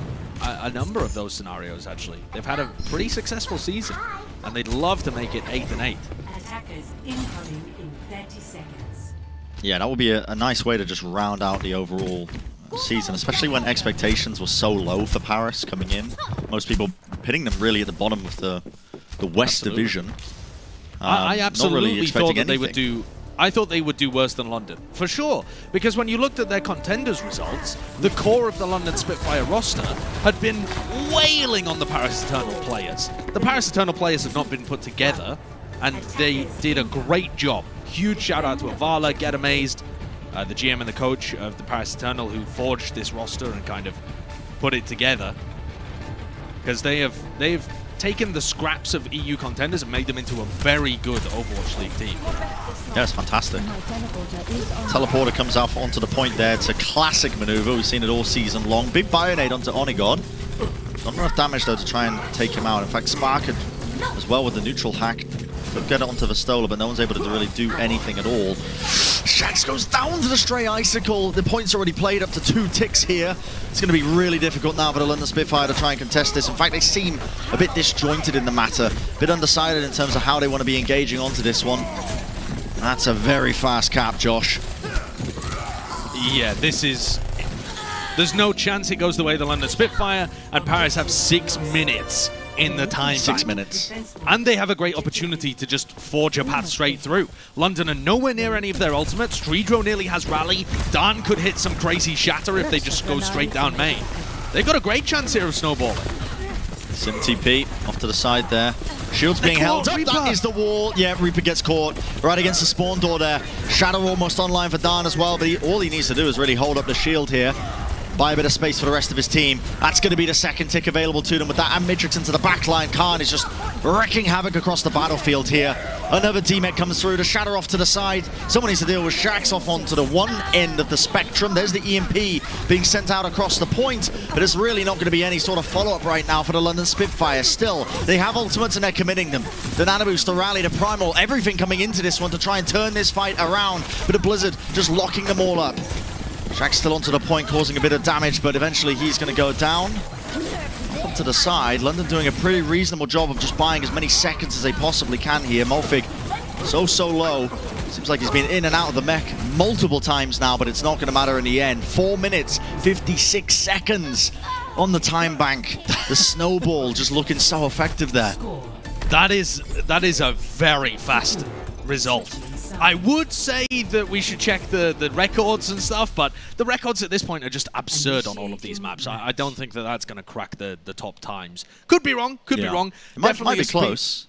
a number of those scenarios, actually. They've had a pretty successful season, and they'd love to make it 8-8. Attackers incoming in 30 seconds. Yeah, that would be a nice way to just round out the overall season, especially when expectations were so low for Paris coming in. Most people pitting them really at the bottom of the West Division. I absolutely really thought that they would do. I thought they would do worse than London, for sure. Because when you looked at their contenders results, the core of the London Spitfire roster had been wailing on the Paris Eternal players. The Paris Eternal players have not been put together, and they did a great job. Huge shout out to Avala, Get Amazed, the GM and the coach of the Paris Eternal, who forged this roster and kind of put it together. Because they've taken the scraps of EU contenders and made them into a very good Overwatch League team. Yeah, it's fantastic. Teleporter comes out onto the point there. It's a classic maneuver. We've seen it all season long. Big Bionade onto Onigod. Not enough damage, though, to try and take him out. In fact, Spark had, as well with the neutral hack, could get it onto Vistola, but no one's able to really do anything at all. Shax goes down to the Stray Icicle. The point's already played up to 2 ticks here. It's going to be really difficult now for the London Spitfire to try and contest this. In fact, they seem a bit disjointed in the matter, a bit undecided in terms of how they want to be engaging onto this one. That's a very fast cap, Josh. Yeah, this is... There's no chance it goes the way of the London Spitfire, and Paris have 6 minutes in the time. 6 minutes. And they have a great opportunity to just forge a path straight through. London are nowhere near any of their ultimates. Streedro nearly has rally. Dan could hit some crazy shatter if they just go straight down main. They've got a great chance here of snowballing. Sim TP off to the side there. Shield's being held up. That is the wall. Yeah, Reaper gets caught right against the spawn door there. Shadow almost online for Dan as well, but all he needs to do is really hold up the shield here. Buy a bit of space for the rest of his team. That's going to be the second tick available to them. With that and Matrix into the backline, Khan is just wreaking havoc across the battlefield here. Another teammate comes through. The Shatter off to the side. Someone needs to deal with Shax off onto the one end of the spectrum. There's the EMP being sent out across the point, but it's really not going to be any sort of follow-up right now for the London Spitfire. Still, they have ultimates and they're committing them. The Nano Boost, the Rally, the Primal, everything coming into this one to try and turn this fight around, but the Blizzard just locking them all up. Shax still onto the point, causing a bit of damage, but eventually he's going to go down. Up to the side, London doing a pretty reasonable job of just buying as many seconds as they possibly can here. Molfig so low. Seems like he's been in and out of the mech multiple times now, but it's not going to matter in the end. 4 minutes, 56 seconds on the time bank. The snowball just looking so effective there. That is a very fast result. I would say that we should check the records and stuff, but the records at this point are just absurd on all of these maps. I don't think that that's going to crack the top times. Could be wrong. Could be wrong. It might be close.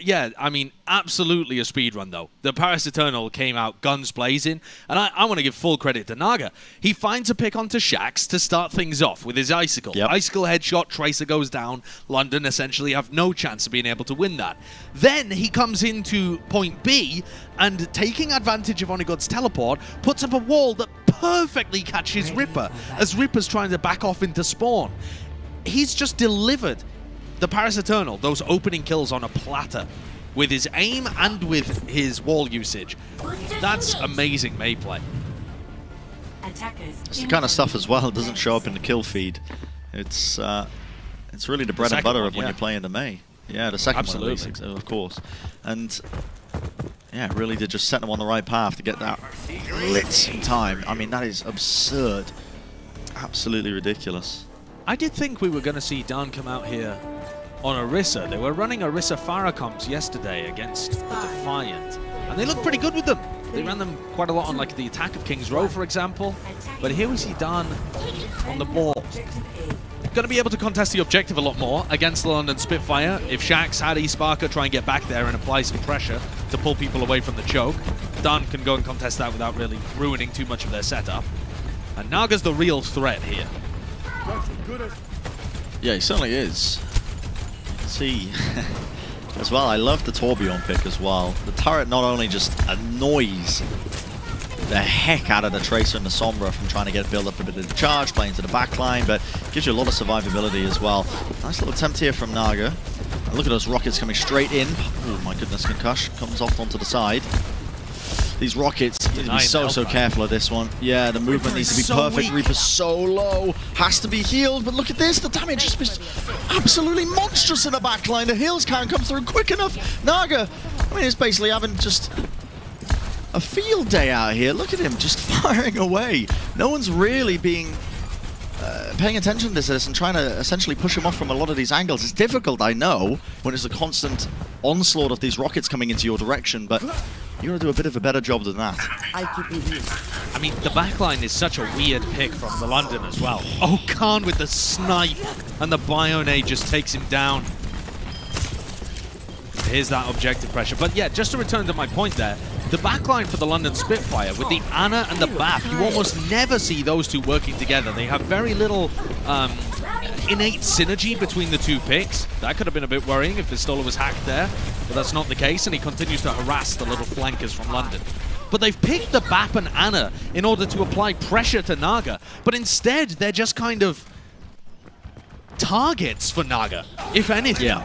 Yeah, I mean, absolutely a speed run, though. The Paris Eternal came out guns blazing, and I want to give full credit to Naga. He finds a pick onto Shax to start things off with his Icicle. Icicle headshot, Tracer goes down. London essentially have no chance of being able to win that. Then he comes into point B, and taking advantage of Onigod's teleport, puts up a wall that perfectly catches Ripper, as Ripper's trying to back off into spawn. He's just delivered the Paris Eternal those opening kills on a platter with his aim and with his wall usage. That's amazing May play. It's the kind of stuff as well. It doesn't show up in the kill feed. It's really the bread and butter of when you're playing the May. Yeah, the second one at least, of course. And yeah, it really did just set them on the right path to get that lit in time. I mean, that is absurd. Absolutely ridiculous. I did think we were going to see Dan come out here on Orisa. They were running Orisa Faracomps yesterday against the Defiant, and they looked pretty good with them. They ran them quite a lot on like the attack of King's Row, for example. But here we see Dan on the ball. Going to be able to contest the objective a lot more against the London Spitfire. If Shax had Sparker try and get back there and apply some pressure to pull people away from the choke, Dan can go and contest that without really ruining too much of their setup. And Naga's the real threat here. Yeah, he certainly is. You can see as well, I love the Tourbillon pick as well. The turret not only just annoys the heck out of the Tracer and the Sombra from trying to build up a bit of the charge, playing to the back line, but gives you a lot of survivability as well. Nice little attempt here from Naga. And look at those rockets coming straight in. Oh my goodness, Concussion comes off onto the side. These rockets, you need to be so careful of this one. Yeah, the movement needs to be perfect. Reaper's so low, has to be healed, but look at this, the damage has been absolutely monstrous in the backline. The heals can't come through quick enough. Naga, I mean, it's basically having just a field day out here. Look at him just firing away. No one's really being paying attention to this and trying to essentially push him off from a lot of these angles. It's difficult, I know, when it's a constant onslaught of these rockets coming into your direction, but you want to do a bit of a better job than that. I mean, the backline is such a weird pick from the London as well. Oh, Khan with the snipe, and the Bione just takes him down. Here's that objective pressure. But yeah, just to return to my point there, the backline for the London Spitfire, with the Ana and the Bap, you almost never see those two working together. They have very little innate synergy between the two picks. That could have been a bit worrying if Pistola was hacked there, but that's not the case, and he continues to harass the little flankers from London. But they've picked the Bap and Ana in order to apply pressure to Naga, but instead they're just kind of targets for Naga, if anything. Yeah.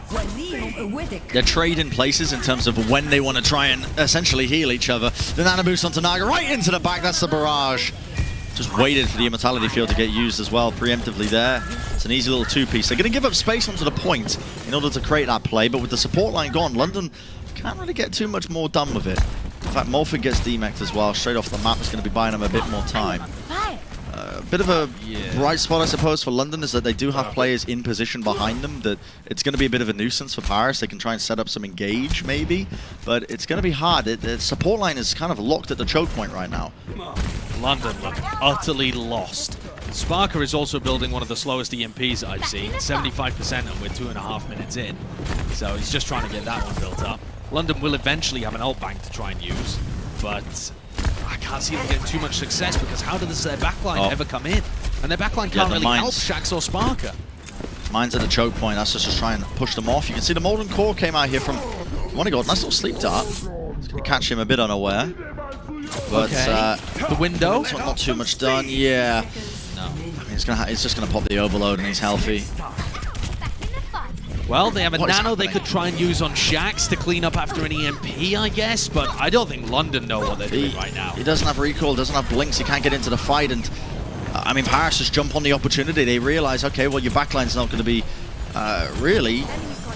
They're trading places in terms of when they want to try and essentially heal each other. The Nana boost onto Naga, right into the back, that's the barrage. Just waited for the Immortality Field to get used as well, preemptively there. It's an easy little two-piece. They're going to give up space onto the point in order to create that play, but with the support line gone, London can't really get too much more done with it. In fact, Morphin gets demeched as well, straight off the map. It's going to be buying them a bit more time. A bit of a bright spot, I suppose, for London is that they do have players in position behind them, that it's going to be a bit of a nuisance for Paris. They can try and set up some engage, maybe, but it's going to be hard. The support line is kind of locked at the choke point right now. London look utterly lost. Sparker is also building one of the slowest EMPs I've seen, 75%, and we're 2.5 minutes in. So he's just trying to get that one built up. London will eventually have an ult bank to try and use, but I can't see them getting too much success, because how does their backline ever come in? And their backline can't really help Shax or Sparker. Mine's at the choke point. That's just trying to push them off. You can see the Molten Core came out here from Moneygold. Nice little sleep dart. It's going to catch him a bit unaware. But the window? Not too much done. Yeah. No. I mean, he's just going to pop the overload and he's healthy. Well, they have a nano they could try and use on Shax to clean up after an EMP, I guess, but I don't think London know what they're doing right now. He doesn't have recoil, doesn't have blinks, he can't get into the fight, and I mean, Paris just jump on the opportunity. They realize, okay, well, your backline's not going to be really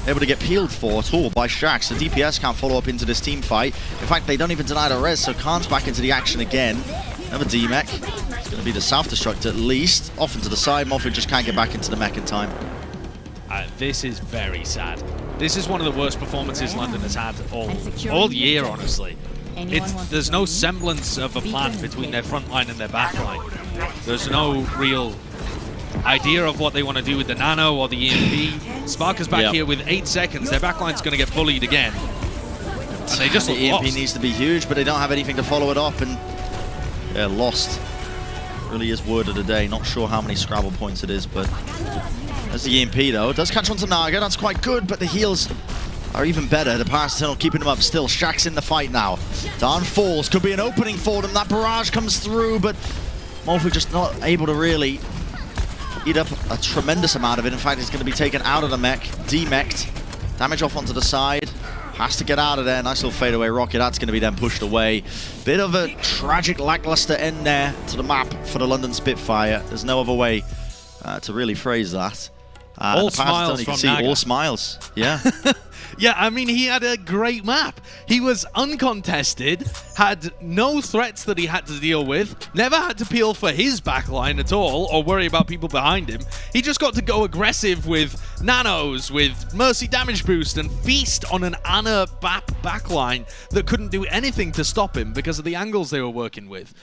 able to get peeled for at all by Shax. The DPS can't follow up into this team fight. In fact, they don't even deny the res, so Khan's back into the action again. Another D-mech. It's going to be the self-destruct at least. Off into the side, Moffat just can't get back into the mech in time. This is very sad. This is one of the worst performances London has had all year, honestly. there's no semblance of a plan between their front line and their back line. There's no real idea of what they want to do with the Nano or the EMP. Spark is back here with 8 seconds. Their back line's going to get bullied again. And they just the EMP lost. needs to be huge, but they don't have anything to follow it up, and they're lost. Really is word of the day. Not sure how many Scrabble points it is, but there's the EMP though. It does catch onto Naga. That's quite good, but the heals are even better. The Parasiternal keeping them up still. Shaq's in the fight now. Darn falls. Could be an opening for them. That barrage comes through, but Mofu just not able to really eat up a tremendous amount of it. In fact, he's going to be taken out of the mech, demeched. Damage off onto the side. Has to get out of there. Nice little fadeaway rocket. That's going to be then pushed away. Bit of a tragic, lackluster end there to the map for the London Spitfire. There's no other way to really phrase that. All smiles from Naga. All smiles. Yeah. Yeah, I mean, he had a great map. He was uncontested, had no threats that he had to deal with, never had to peel for his backline at all or worry about people behind him. He just got to go aggressive with nanos, with mercy damage boost, and feast on an Ana backline that couldn't do anything to stop him because of the angles they were working with.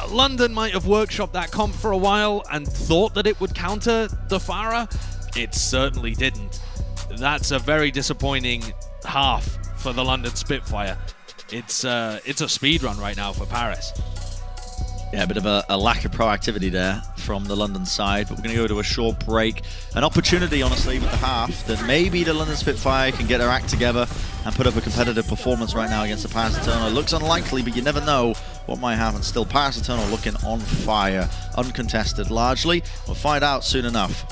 London might have workshopped that comp for a while and thought that it would counter the Farah. It certainly didn't. That's a very disappointing half for the London Spitfire. It's a speed run right now for Paris. Yeah, a bit of a lack of proactivity there from the London side, but we're going to go to a short break. An opportunity, honestly, with the half that maybe the London Spitfire can get their act together and put up a competitive performance right now against the Paris Eternal. It looks unlikely, but you never know what might happen. Still, Paris Eternal looking on fire, uncontested largely. We'll find out soon enough.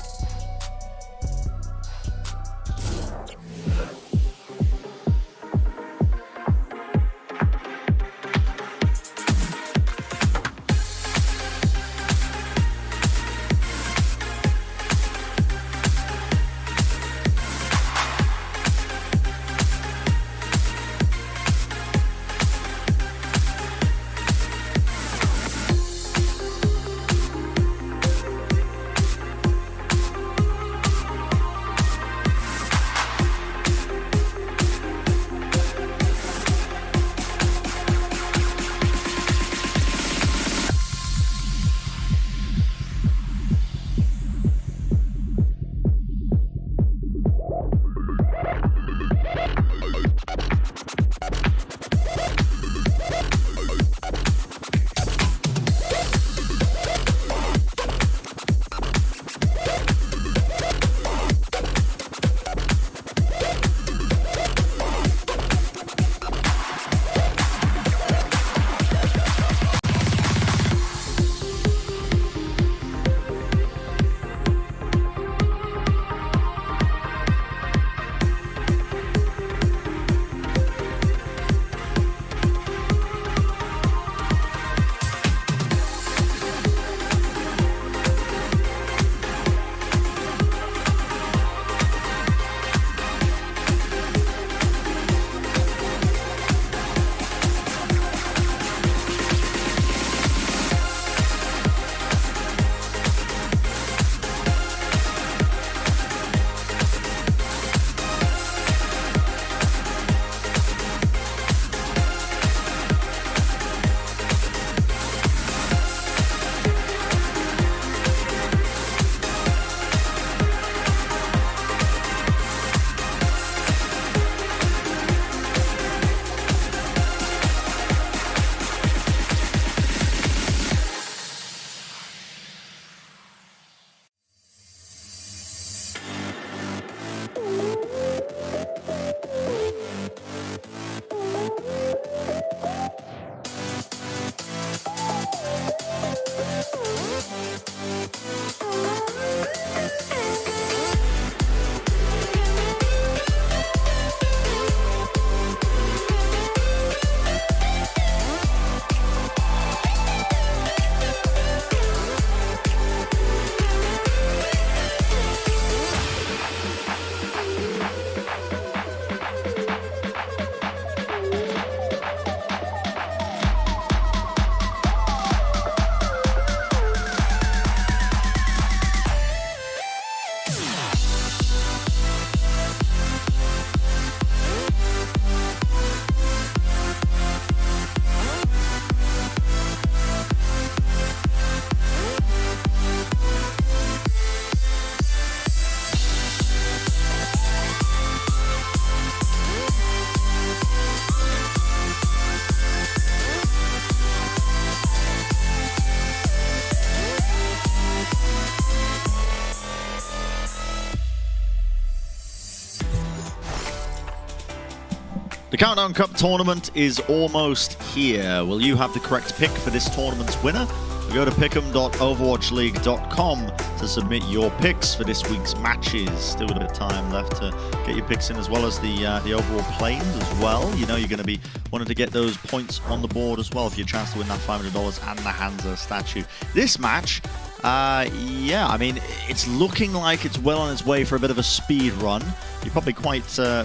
The Countdown Cup tournament is almost here. Will you have the correct pick for this tournament's winner? Go to pick'em.overwatchleague.com to submit your picks for this week's matches. Still a bit of time left to get your picks in, as well as the overall planes as well. You know you're going to be wanting to get those points on the board as well for your chance to win that $500 and the Hangzhou statue. This match, yeah, I mean, it's looking like it's well on its way for a bit of a speed run. You're probably quite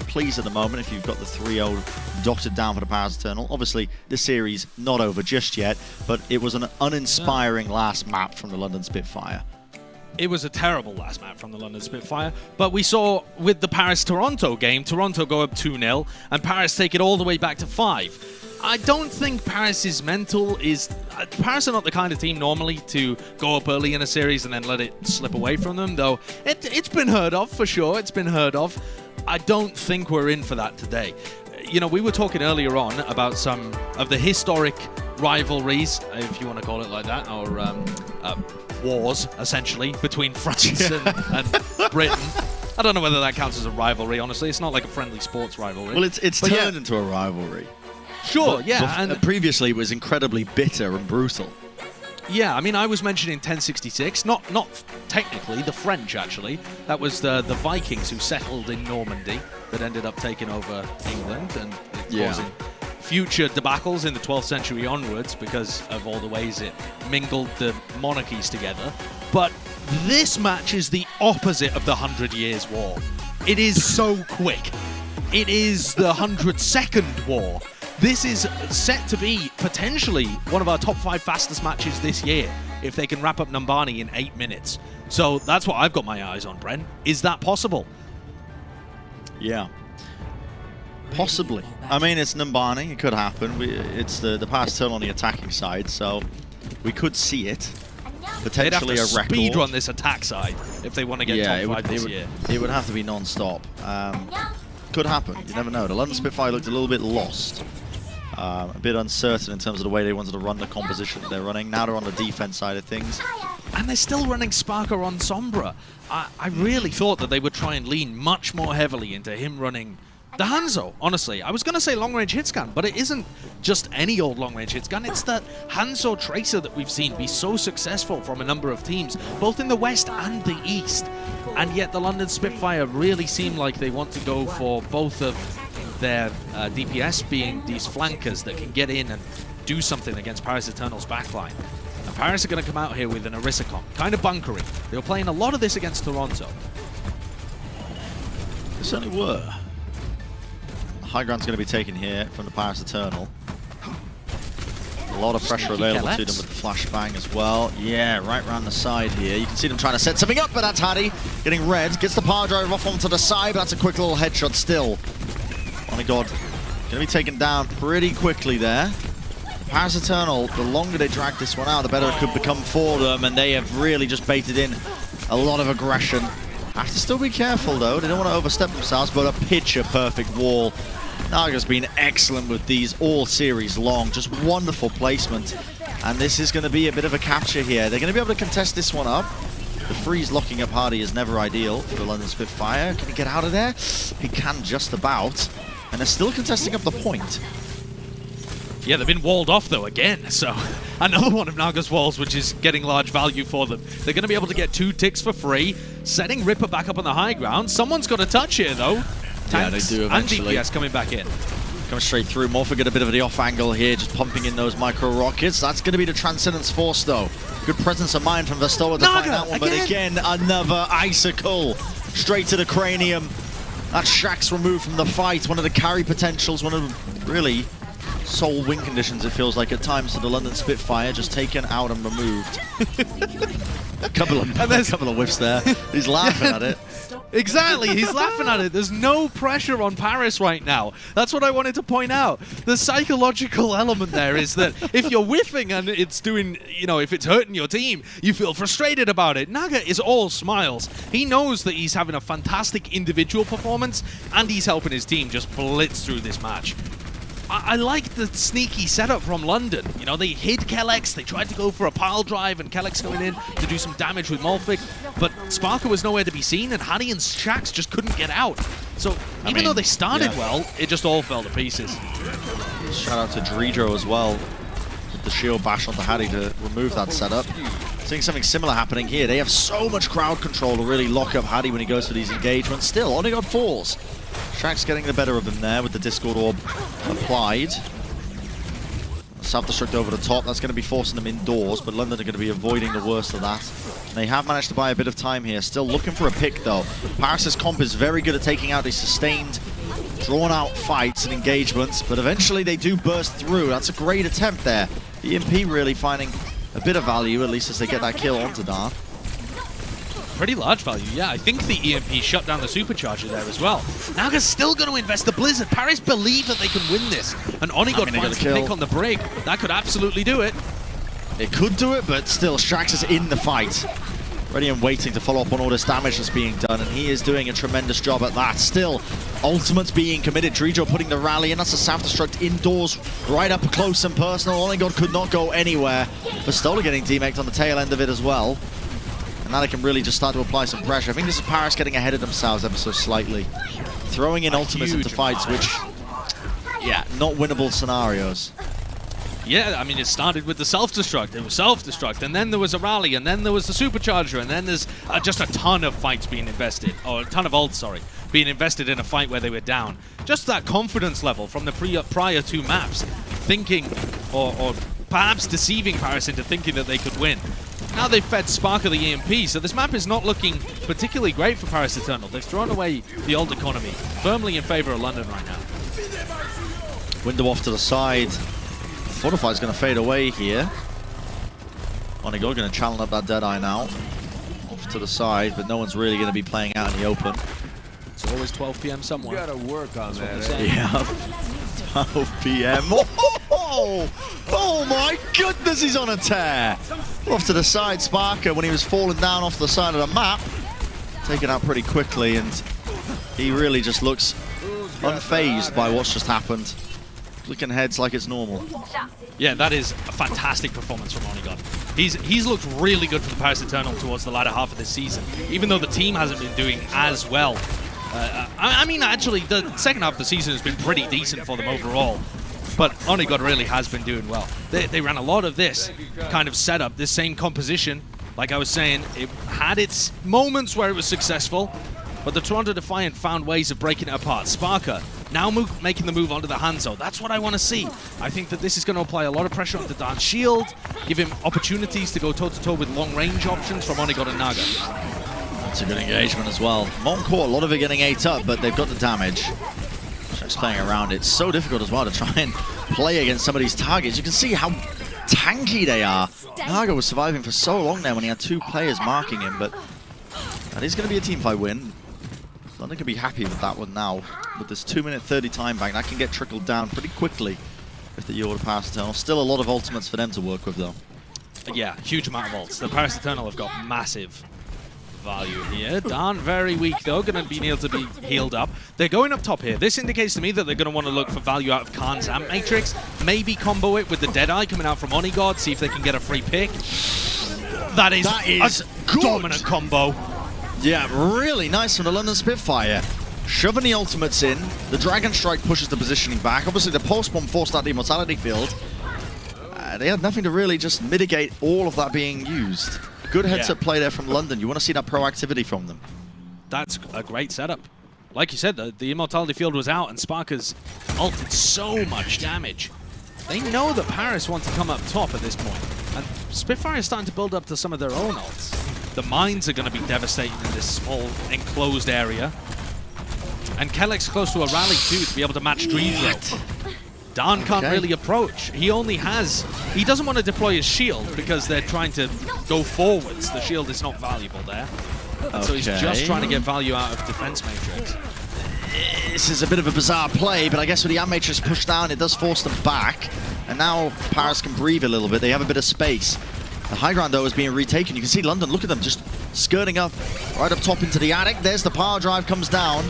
pleased at the moment if you've got the 3-0 dotted down for the Paris Eternal. Obviously, the series not over just yet, but it was an uninspiring last map from the London Spitfire. It was a terrible last map from the London Spitfire, but we saw with the Paris-Toronto game, Toronto go up 2-0, and Paris take it all the way back to 5. I don't think Paris's mental is... Paris are not the kind of team normally to go up early in a series and then let it slip away from them, though it's been heard of, for sure. It's been heard of. I don't think we're in for that today. You know, we were talking earlier on about some of the historic rivalries, if you want to call it like that, or wars, essentially, between France and Britain. I don't know whether that counts as a rivalry, honestly. It's not like a friendly sports rivalry. Well, it's turned into a rivalry. Sure, yeah. And previously, it was incredibly bitter and brutal. Yeah, I mean, I was mentioning 1066, not technically, the French, actually. That was the Vikings who settled in Normandy that ended up taking over England and causing future debacles in the 12th century onwards because of all the ways it mingled the monarchies together. But this match is the opposite of the 100 Years' War. It is so quick. It is the 100-second war. This is set to be potentially one of our top 5 fastest matches this year if they can wrap up Numbani in 8 minutes. So that's what I've got my eyes on, Bren. Is that possible? Yeah. Possibly. I mean, it's Numbani. It could happen. It's the Paris Eternal on the attacking side, so we could see it. Potentially a record. Speed run this attack side if they want to get top 5 this year. It would have to be non-stop. Could happen. You never know. The London Spitfire looked a little bit lost. A bit uncertain in terms of the way they wanted to run the composition that they're running. Now they're on the defense side of things. And they're still running Sparker on Sombra. I really thought that they would try and lean much more heavily into him running the Hangzhou, honestly. I was going to say long-range hit scan, but it isn't just any old long-range hit scan. It's that Hangzhou Tracer that we've seen be so successful from a number of teams, both in the West and the East. And yet the London Spitfire really seem like they want to go for both of their DPS being these flankers that can get in and do something against Paris Eternal's backline. And Paris are going to come out here with an Arisicon, kind of bunkering. They were playing a lot of this against Toronto. They certainly were. High ground's going to be taken here from the Paris Eternal. A lot of pressure available to them with the flashbang as well. Yeah, right around the side here. You can see them trying to set something up, but that's Hattie getting red. Gets the power drive off onto the side, but that's a quick little headshot still. Oh my god. Going to be taken down pretty quickly there. Paris Eternal, the longer they drag this one out, the better it could become for them, and they have really just baited in a lot of aggression. Have to still be careful though. They don't want to overstep themselves, but a picture-perfect wall. Naga's been excellent with these all series long. Just wonderful placement. And this is going to be a bit of a capture here. They're going to be able to contest this one up. The freeze locking up Hardy is never ideal for the London Spitfire. Can he get out of there? He can just about. And they're still contesting up the point. Yeah, they've been walled off, though, again. So another one of Naga's walls, which is getting large value for them. They're going to be able to get 2 ticks for free, setting Ripper back up on the high ground. Someone's got a touch here, though. Tanks yeah, they do eventually. And DPS coming back in. Coming straight through. Morpher get a bit of the off angle here, just pumping in those micro rockets. That's going to be the Transcendence Force, though. Good presence of mind from Vestola to find that one. But again, another icicle. Straight to the cranium. That Shaxx removed from the fight. One of the carry potentials, one of the really sole win conditions, it feels like at times, to the London Spitfire, just taken out and removed. a couple of whiffs there. He's laughing at it. Exactly, he's laughing at it. There's no pressure on Paris right now. That's what I wanted to point out. The psychological element there is that if you're whiffing and it's doing, you know, if it's hurting your team, you feel frustrated about it. Naga is all smiles. He knows that he's having a fantastic individual performance and he's helping his team just blitz through this match. I like the sneaky setup from London. You know, they hid Kellex, they tried to go for a pile drive, and Kellex coming in to do some damage with Molfik, but Sparker was nowhere to be seen, and Hattie and Shaxx just couldn't get out. So even though they started well, it just all fell to pieces. Shout out to Dredro as well. With the shield bash onto Hattie to remove that setup. Seeing something similar happening here. They have so much crowd control to really lock up Hattie when he goes for these engagements. Still, Onigod falls. Shaq's getting the better of him there with the Discord Orb applied. Self-destruct over the top. That's going to be forcing them indoors, but London are going to be avoiding the worst of that. They have managed to buy a bit of time here. Still looking for a pick, though. Paris' comp is very good at taking out these sustained, drawn-out fights and engagements, but eventually they do burst through. That's a great attempt there. The EMP really finding a bit of value, at least as they get that kill onto Darth. Pretty large value, yeah. I think the EMP shut down the supercharger there as well. Naga's still going to invest the Blizzard. Paris believe that they can win this. And Onigod finds the pick on the break. That could absolutely do it. It could do it, but still, Strax is in the fight. Ready and waiting to follow up on all this damage that's being done, and he is doing a tremendous job at that. Still, ultimates being committed. Dredro putting the rally in. That's a self-destruct indoors, right up close and personal. Onigod could not go anywhere. Pistola getting demeked on the tail end of it as well. And now they can really just start to apply some pressure. I think this is Paris getting ahead of themselves ever so slightly. Throwing in ultimates into fights, which, yeah, not winnable scenarios. Yeah, I mean, it started with the self-destruct. It was self-destruct, and then there was a rally, and then there was the supercharger, and then there's just a ton of fights being invested, or a ton of ults, sorry, being invested in a fight where they were down. Just that confidence level from the prior two maps, thinking, or perhaps deceiving Paris into thinking that they could win. Now they've fed Spark of the EMP, so this map is not looking particularly great for Paris Eternal. They've thrown away the old economy, firmly in favor of London right now. Window off to the side. Fortify's going to fade away here. Onigod going to challenge up that Deadeye now. Off to the side, but no one's really going to be playing out in the open. It's always 12 p.m. somewhere. You gotta work on that. Yeah. 12 p.m. Oh my goodness, he's on a tear. Off to the side, Sparker, when he was falling down off the side of the map, taken out pretty quickly, and he really just looks unfazed by what's just happened. Clicking heads like it's normal. Yeah, that is a fantastic performance from Onigod. He's looked really good for the Paris Eternal towards the latter half of this season, even though the team hasn't been doing as well. I mean, actually, the second half of the season has been pretty decent for them overall, but Onigod really has been doing well. They ran a lot of this kind of setup, this same composition. Like I was saying, it had its moments where it was successful, but the Toronto Defiant found ways of breaking it apart. Sparker now making the move onto the Hangzhou. That's what I want to see. I think that this is going to apply a lot of pressure onto Darn's shield, give him opportunities to go toe-to-toe with long-range options from Onigod and Naga. That's a good engagement as well. Moncore, a lot of it getting ate up, but they've got the damage. Just playing around. It's so difficult as well to try and play against some of these targets. You can see how tanky they are. Naga was surviving for so long there when he had two players marking him, but that is going to be a teamfight win. London can be happy with that one now. With this 2-minute 30 time bank, that can get trickled down pretty quickly if the York Paris Eternal. Still a lot of ultimates for them to work with, though. Yeah, huge amount of ults. The Paris Eternal have got massive value here. Darn very weak, though, going to be able to be healed up. They're going up top here. This indicates to me that they're going to want to look for value out of Khan's Amp Matrix. Maybe combo it with the Deadeye coming out from Onigod, see if they can get a free pick. That is a dominant combo. Yeah, really nice from the London Spitfire. Shoving the ultimates in. The Dragon Strike pushes the positioning back. Obviously, the Pulse Bomb forced out the Immortality field. They had nothing to really just mitigate all of that being used. Good heads-up play there from London. You want to see that proactivity from them. That's a great setup. Like you said, the Immortality field was out, and Sparker's ult did so much damage. They know that Paris want to come up top at this point, and Spitfire is starting to build up to some of their own ults. The mines are going to be devastating in this small, enclosed area. And Kelleck's close to a rally, too, to be able to match Dredro. Darn can't really approach. He doesn't want to deploy his shield because they're trying to go forwards. The shield is not valuable there. So he's just trying to get value out of Defense Matrix. This is a bit of a bizarre play, but I guess with the Amp Matrix pushed down, it does force them back. And now Paris can breathe a little bit. They have a bit of space. The high ground, though, is being retaken. You can see London, look at them, just skirting up, right up top into the attic. There's the power drive, comes down.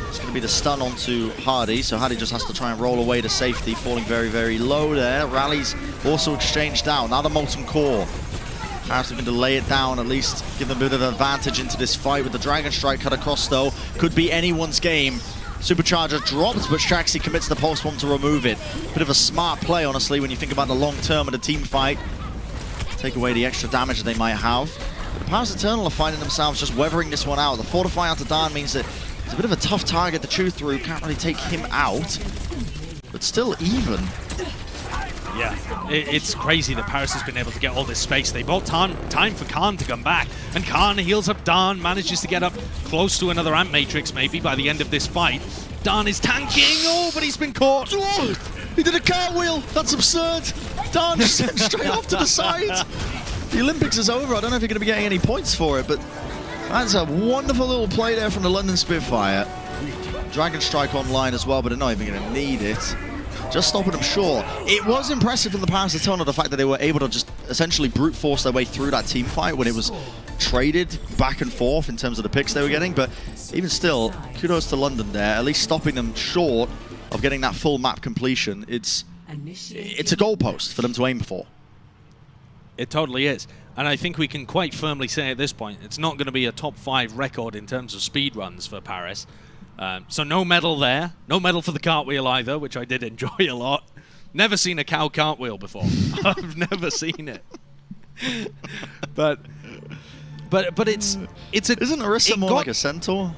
It's going to be the stun onto Hardy, so Hardy just has to try and roll away to safety, falling very, very low there. Rallies also exchanged down. Now the Molten Core. Perhaps looking to lay it down, at least give them a bit of an advantage into this fight with the Dragon Strike cut across, though. Could be anyone's game. Supercharger drops, but Shaxi commits the pulse bomb to remove it. Bit of a smart play, honestly, when you think about the long term of the team fight. Take away the extra damage that they might have. But the Powers Eternal are finding themselves just weathering this one out. The Fortify onto Dan means that it's a bit of a tough target to chew through. Can't really take him out, but still even. Yeah, it's crazy that Paris has been able to get all this space. They bought time for Khan to come back, and Khan heals up Dan, manages to get up close to another Ant Matrix maybe by the end of this fight. Dan is tanking, oh, but he's been caught. Oh, he did a cartwheel, that's absurd. Dan just sent straight off to the side. The Olympics is over, I don't know if you're going to be getting any points for it, but that's a wonderful little play there from the London Spitfire. Dragon Strike online as well, but they're not even going to need it. Just stopping them short. It was impressive from the Paris Eternal, the fact that they were able to just essentially brute force their way through that team fight when it was traded back and forth in terms of the picks they were getting. But even still, kudos to London there, at least stopping them short of getting that full map completion. It's a goalpost for them to aim for. It totally is. And I think we can quite firmly say at this point, it's not going to be a top 5 record in terms of speed runs for Paris. So no medal there. No medal for the cartwheel either, which I did enjoy a lot. Never seen a cow cartwheel before. I've never seen it. But it's a... Isn't Orisa more like a centaur?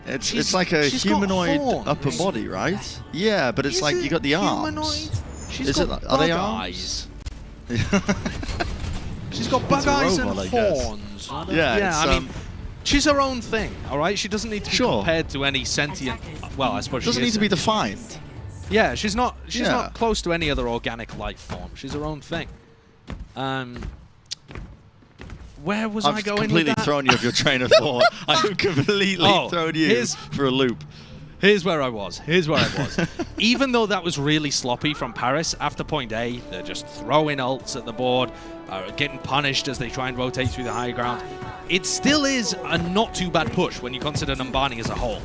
It's like a humanoid upper body, right? Yeah, but it's like you got the arms. She's got bug eyes. She's got bug eyes and horns. Yeah, I mean, she's her own thing, all right? She doesn't need to be compared to any sentient... Well, I suppose she doesn't need to be defined. Yeah, she's not close to any other organic life form. She's her own thing. Where was I going with that? I've completely thrown you off your train of thought. I've completely thrown you for a loop. Here's where I was. Even though that was really sloppy from Paris, after point A, they're just throwing ults at the board, getting punished as they try and rotate through the high ground. It still is a not too bad push when you consider Numbani as a whole.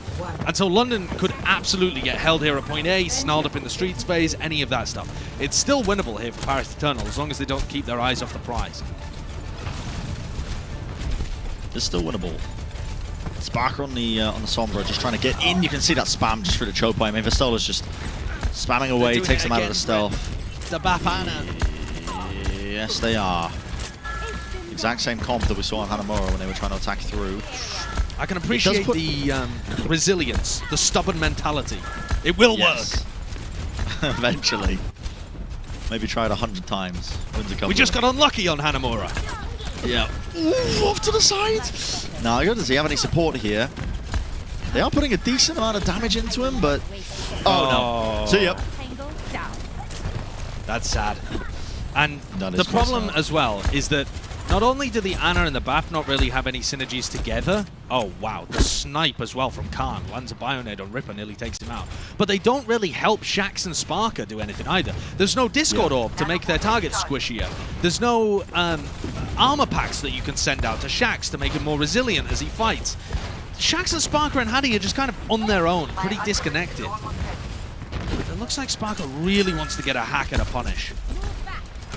And so London could absolutely get held here at point A, snarled up in the street space, any of that stuff. It's still winnable here for Paris Eternal, as long as they don't keep their eyes off the prize. It's still winnable. Sparker on the Sombra, just trying to get in. You can see that spam just through the choke point. I mean, Vistola's just spamming away, takes him out of the stealth. The Bafana. Yes, they are. Exact same comp that we saw on Hanamura when they were trying to attack through. I can appreciate the resilience, the stubborn mentality. It will work. Eventually. Maybe try it 100 times. We just got unlucky on Hanamura. Yeah. Ooh, off to the side. Now, does he have any support here? They are putting a decent amount of damage into him, but... Oh, no. See ya. That's sad. And the problem as well is that not only do the Ana and the Bap not really have any synergies together, oh wow, the snipe as well from Khan, lands a Bionade on Ripper, nearly takes him out. But they don't really help Shax and Sparker do anything either. There's no Discord Orb to make their targets squishier. There's no armor packs that you can send out to Shax to make him more resilient as he fights. Shax and Sparker and Hadi are just kind of on their own, pretty disconnected. It looks like Sparker really wants to get a hack and a punish.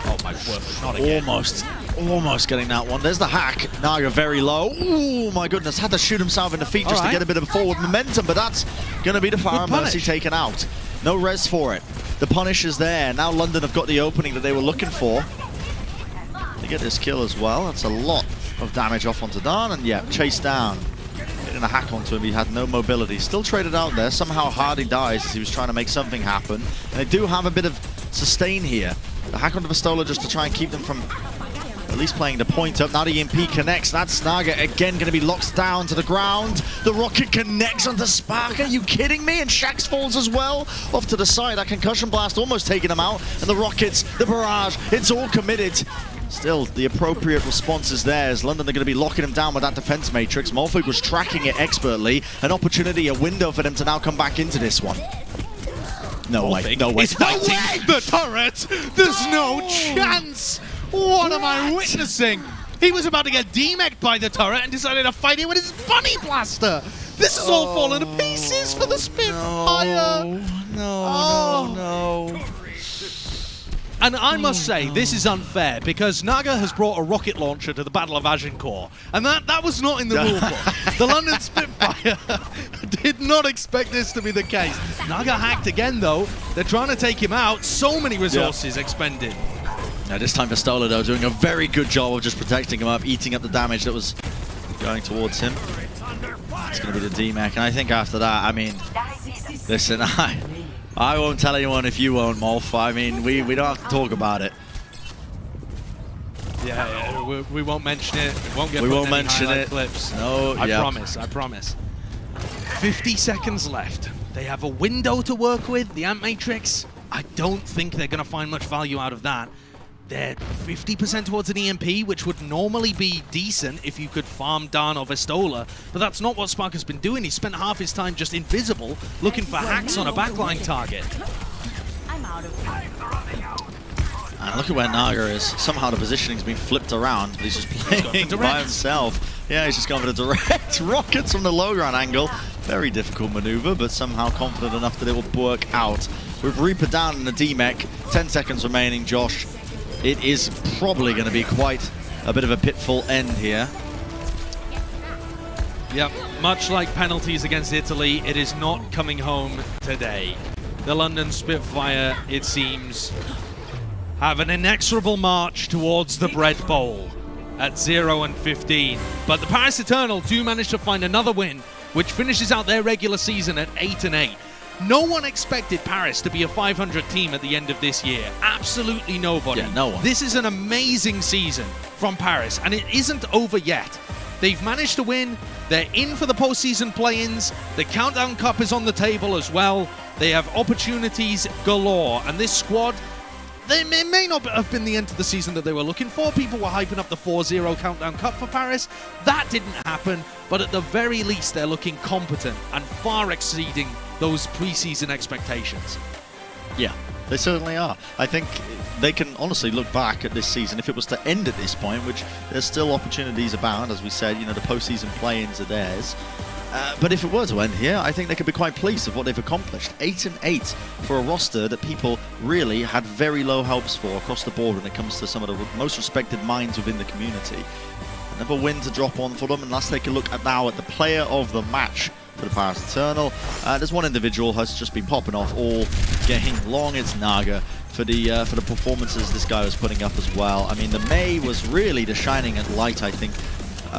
Oh my word, not again. Almost getting that one. There's the hack. Naga very low. Oh my goodness, had to shoot himself in the feet just to get a bit of forward momentum, but that's going to be the Fire Mercy taken out. No res for it. The punish is there. Now London have got the opening that they were looking for. They get this kill as well. That's a lot of damage off onto Dan, and yeah, chased down. Getting a hack onto him, he had no mobility. Still traded out there. Somehow Hardy dies as he was trying to make something happen. And they do have a bit of sustain here. The hack onto Vistola just to try and keep them from at least playing the point up. Now the EMP connects. That's Naga again going to be locked down to the ground. The rocket connects onto Spark. Are you kidding me? And Shax falls as well. Off to the side. That concussion blast almost taking him out. And the rockets, the barrage, it's all committed. Still, the appropriate response is there as London are going to be locking him down with that defense matrix. Morphig was tracking it expertly. An opportunity, a window for them to now come back into this one. No way, no way. It's fighting the turret! There's no chance! What am I witnessing? He was about to get demeched by the turret and decided to fight it with his bunny blaster! This is all falling to pieces for the Spitfire! No. And I must say, this is unfair, because Naga has brought a rocket launcher to the Battle of Agincourt, and that was not in the rulebook. The London Spitfire did not expect this to be the case. Naga hacked again, though. They're trying to take him out. So many resources expended. Now, this time Pistola, though, doing a very good job of just protecting him up, eating up the damage that was going towards him. It's going to be the D-Mech, and I think after that, I mean, listen, I won't tell anyone if you won't, Molf. I mean, we don't have to talk about it. Yeah, we won't mention it. We won't get we put won't in any mention highlight it. Clips. No, I promise. I promise. 50 seconds left. They have a window to work with. The Ant Matrix. I don't think they're going to find much value out of that. They're 50% towards an EMP, which would normally be decent if you could farm Darn or Vestola, but that's not what Spark has been doing. He spent half his time just invisible, looking for hacks on a backline target. I'm out of And look at where Naga is. Somehow the positioning's been flipped around, but he's just playing by himself. Yeah, he's just gone for the direct rockets from the low ground angle. Very difficult maneuver, but somehow confident enough that it will work out. With Reaper down in the D-Mech, 10 seconds remaining, Josh. It is probably going to be quite a bit of a pitfall end here. Yep, much like penalties against Italy, it is not coming home today. The London Spitfire, it seems, have an inexorable march towards the Bread Bowl at 0-15. But the Paris Eternal do manage to find another win, which finishes out their regular season at 8-8. No one expected Paris to be a 500 team at the end of this year. Absolutely nobody. Yeah, no one. This is an amazing season from Paris, and it isn't over yet. They've managed to win. They're in for the postseason play-ins. The Countdown Cup is on the table as well. They have opportunities galore, and this squad, it may not have been the end of the season that they were looking for. People were hyping up the 4-0 Countdown Cup for Paris. That didn't happen, but at the very least, they're looking competent and far exceeding those preseason expectations. Yeah, they certainly are. I think they can honestly look back at this season, if it was to end at this point, which there's still opportunities abound, as we said, you know, the postseason play-ins are theirs. But if it were to end here, I think they could be quite pleased with what they've accomplished. 8-8 for a roster that people really had very low hopes for across the board when it comes to some of the most respected minds within the community. Another win to drop on for them, and let's take a look at now at the player of the match for the Paris Eternal. There's one individual who has just been popping off all game long. It's Naga for the performances this guy was putting up as well. I mean, the May was really the shining light, I think,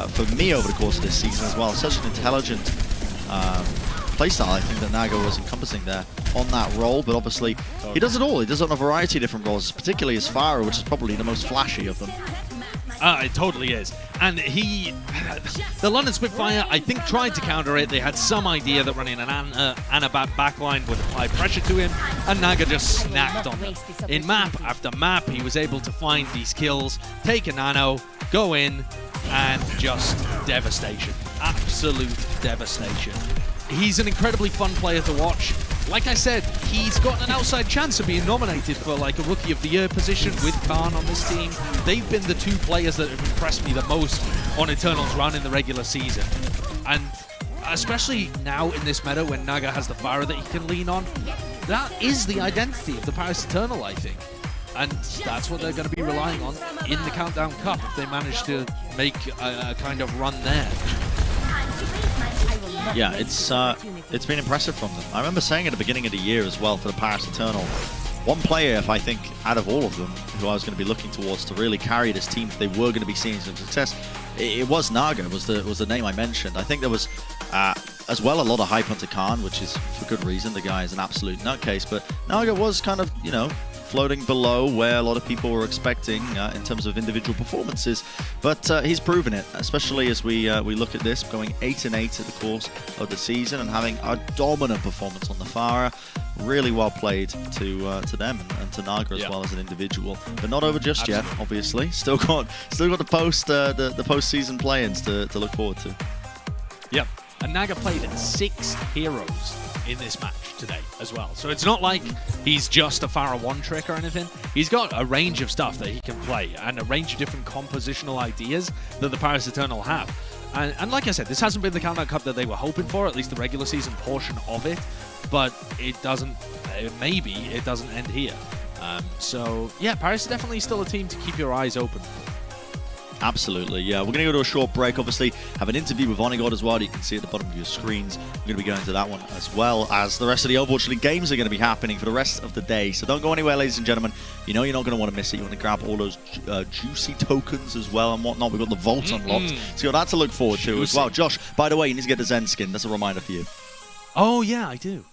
for me over the course of this season as well. Such an intelligent playstyle, I think, that Naga was encompassing there on that role. But obviously, he does it all. He does it on a variety of different roles, particularly as Farah, which is probably the most flashy of them. It totally is. And the London Spitfire, I think, tried to counter it. They had some idea that running an Anabat backline would apply pressure to him, and Naga just snacked on them. In map after map, he was able to find these kills, take a nano, go in, and just devastation. Absolute devastation. He's an incredibly fun player to watch. Like I said, he's got an outside chance of being nominated for like a Rookie of the Year position with Khan on this team. They've been the two players that have impressed me the most on Eternal's run in the regular season. And especially now in this meta when Naga has the Farah that he can lean on, that is the identity of the Paris Eternal, I think. And that's what they're going to be relying on in the Countdown Cup if they manage to make a kind of run there. Yeah, it's been impressive from them. I remember saying at the beginning of the year as well for the Paris Eternal, one player, if I think, out of all of them, who I was going to be looking towards to really carry this team if they were going to be seeing some success, it was Naga, was the name I mentioned. I think there was, as well, a lot of hype onto Khan, which is for good reason. The guy is an absolute nutcase, but Naga was kind of, you know, floating below where a lot of people were expecting in terms of individual performances, but he's proven it, especially as we look at this, going 8-8 at the course of the season and having a dominant performance on the Farah. Really well played to them and to Naga as well as an individual, but not over just yet. Obviously, still got the postseason play-ins to look forward to. Yep, and Naga played 6 heroes in this match today as well. So it's not like he's just a Farah one trick or anything. He's got a range of stuff that he can play and a range of different compositional ideas that the Paris Eternal have. And like I said, this hasn't been the Countdown Cup that they were hoping for, at least the regular season portion of it, but it doesn't, maybe it doesn't end here. So, yeah, Paris is definitely still a team to keep your eyes open. Absolutely, yeah. We're going to go to a short break, obviously. Have an interview with Onigod as well. You can see at the bottom of your screens. We're going to be going to that one as well as the rest of the Overwatch League games are going to be happening for the rest of the day. So don't go anywhere, ladies and gentlemen. You know you're not going to want to miss it. You want to grab all those juicy tokens as well and whatnot. We've got the vault unlocked. So you've got that to look forward to as well. Josh, by the way, you need to get the Zen skin. That's a reminder for you. Oh, yeah, I do.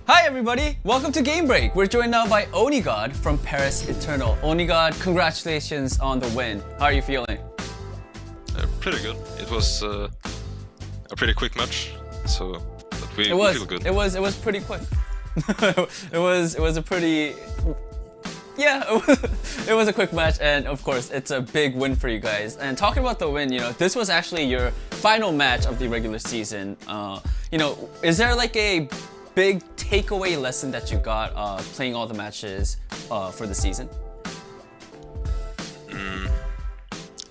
Hi everybody, welcome to Game Break. We're joined now by Onigod from Paris Eternal. Onigod, congratulations on the win. How are you feeling? Pretty good. It was a pretty quick match, so we feel good. It was pretty quick. it was a pretty Yeah, it was a quick match, and of course, it's a big win for you guys. And talking about the win, this was actually your final match of the regular season. Is there like a big takeaway lesson that you got playing all the matches for the season?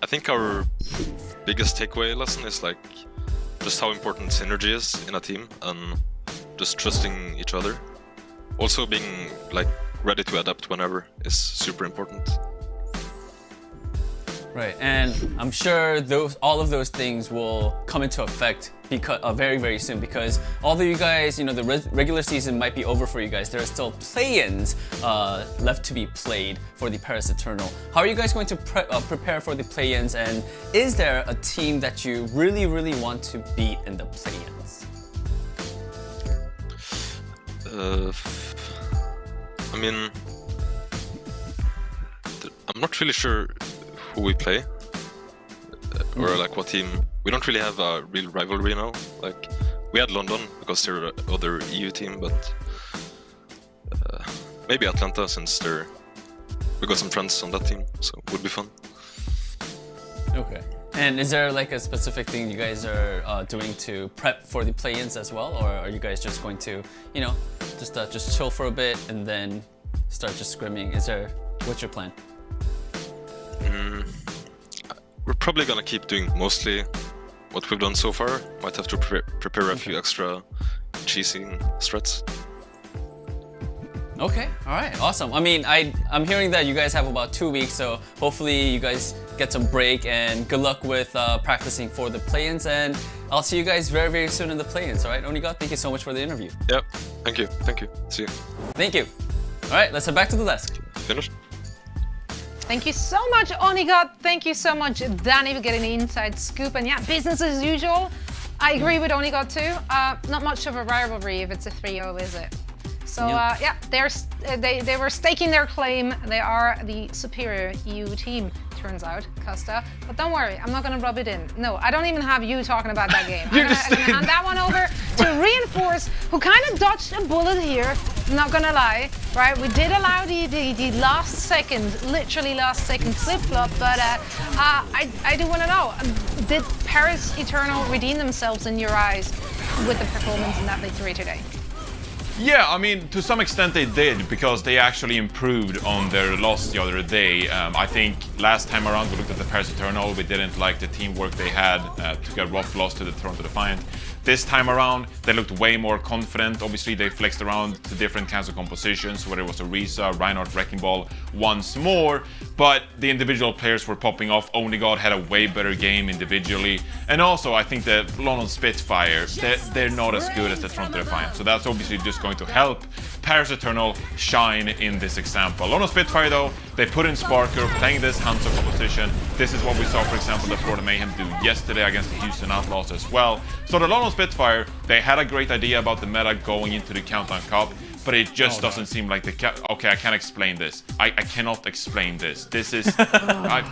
I think our biggest takeaway lesson is like just how important synergy is in a team and just trusting each other. Also being like ready to adapt whenever is super important. Right, and I'm sure all of those things will come into effect very, very soon, because although you guys, the regular season might be over for you guys, there are still play-ins left to be played for the Paris Eternal. How are you guys going to prepare for the play-ins, and is there a team that you really, really want to beat in the play-ins? I mean, I'm not really sure who we play or like what team. We don't really have a real rivalry now. Like we had London because they're other EU team, but maybe Atlanta since we got some friends on that team, so it would be fun. Okay. And is there like a specific thing you guys are doing to prep for the play-ins as well, or are you guys just going to, just chill for a bit and then start just scrimming? What's your plan? We're probably gonna keep doing mostly what we've done so far. Might have to prepare a few extra cheesing strats. Okay, all right, awesome. I mean, I'm hearing that you guys have about 2 weeks, so hopefully you guys get some break, and good luck with practicing for the play-ins, and I'll see you guys very, very soon in the play-ins, all right? Oniga, thank you so much for the interview. Yep, thank you. See you. Thank you. All right, let's head back to the desk. Finished. Thank you so much, Oniga. Thank you so much, Danny, for getting the inside scoop. And yeah, business as usual. I agree with Oniga too. Not much of a rivalry if it's a 3-0, is it? So yeah, they were staking their claim. They are the superior EU team, turns out, Costa. But don't worry, I'm not going to rub it in. No, I don't even have you talking about that game. I'm going to hand that one over to Reinforce, who kind of dodged a bullet here. I'm not going to lie, right? We did allow the last second, literally last second flip-flop, but I do want to know, did Paris Eternal redeem themselves in your eyes with the performance in that victory today? Yeah, I mean, to some extent they did, because they actually improved on their loss the other day. I think last time around we looked at the Paris Eternal, we didn't like the teamwork they had, took a rough loss to the Toronto Defiant. This time around, they looked way more confident. Obviously, they flexed around to different kinds of compositions, whether it was Orisa, Reinhardt, Wrecking Ball once more, but the individual players were popping off. Onigod had a way better game individually, and also I think the London Spitfire, they're not as good as the Toronto Defiant, so that's obviously just going to help Paris Eternal shine in this example. London Spitfire though, they put in Sparker, playing this Hangzhou composition. This is what we saw, for example, the Florida Mayhem do yesterday against the Houston Outlaws as well. So the London Spitfire, they had a great idea about the meta going into the Countdown Cup, but it just doesn't seem like the okay, I can't explain this. I cannot explain this. This is I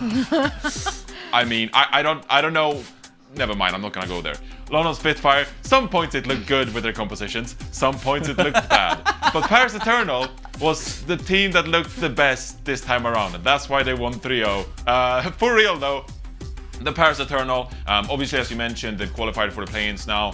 mean, I don't know. Never mind, I'm not gonna go there. London Spitfire, some points it looked good with their compositions, some points it looked bad. But Paris Eternal was the team that looked the best this time around, and that's why they won 3-0. For real though, the Paris Eternal, obviously as you mentioned, they qualified for the play-ins now.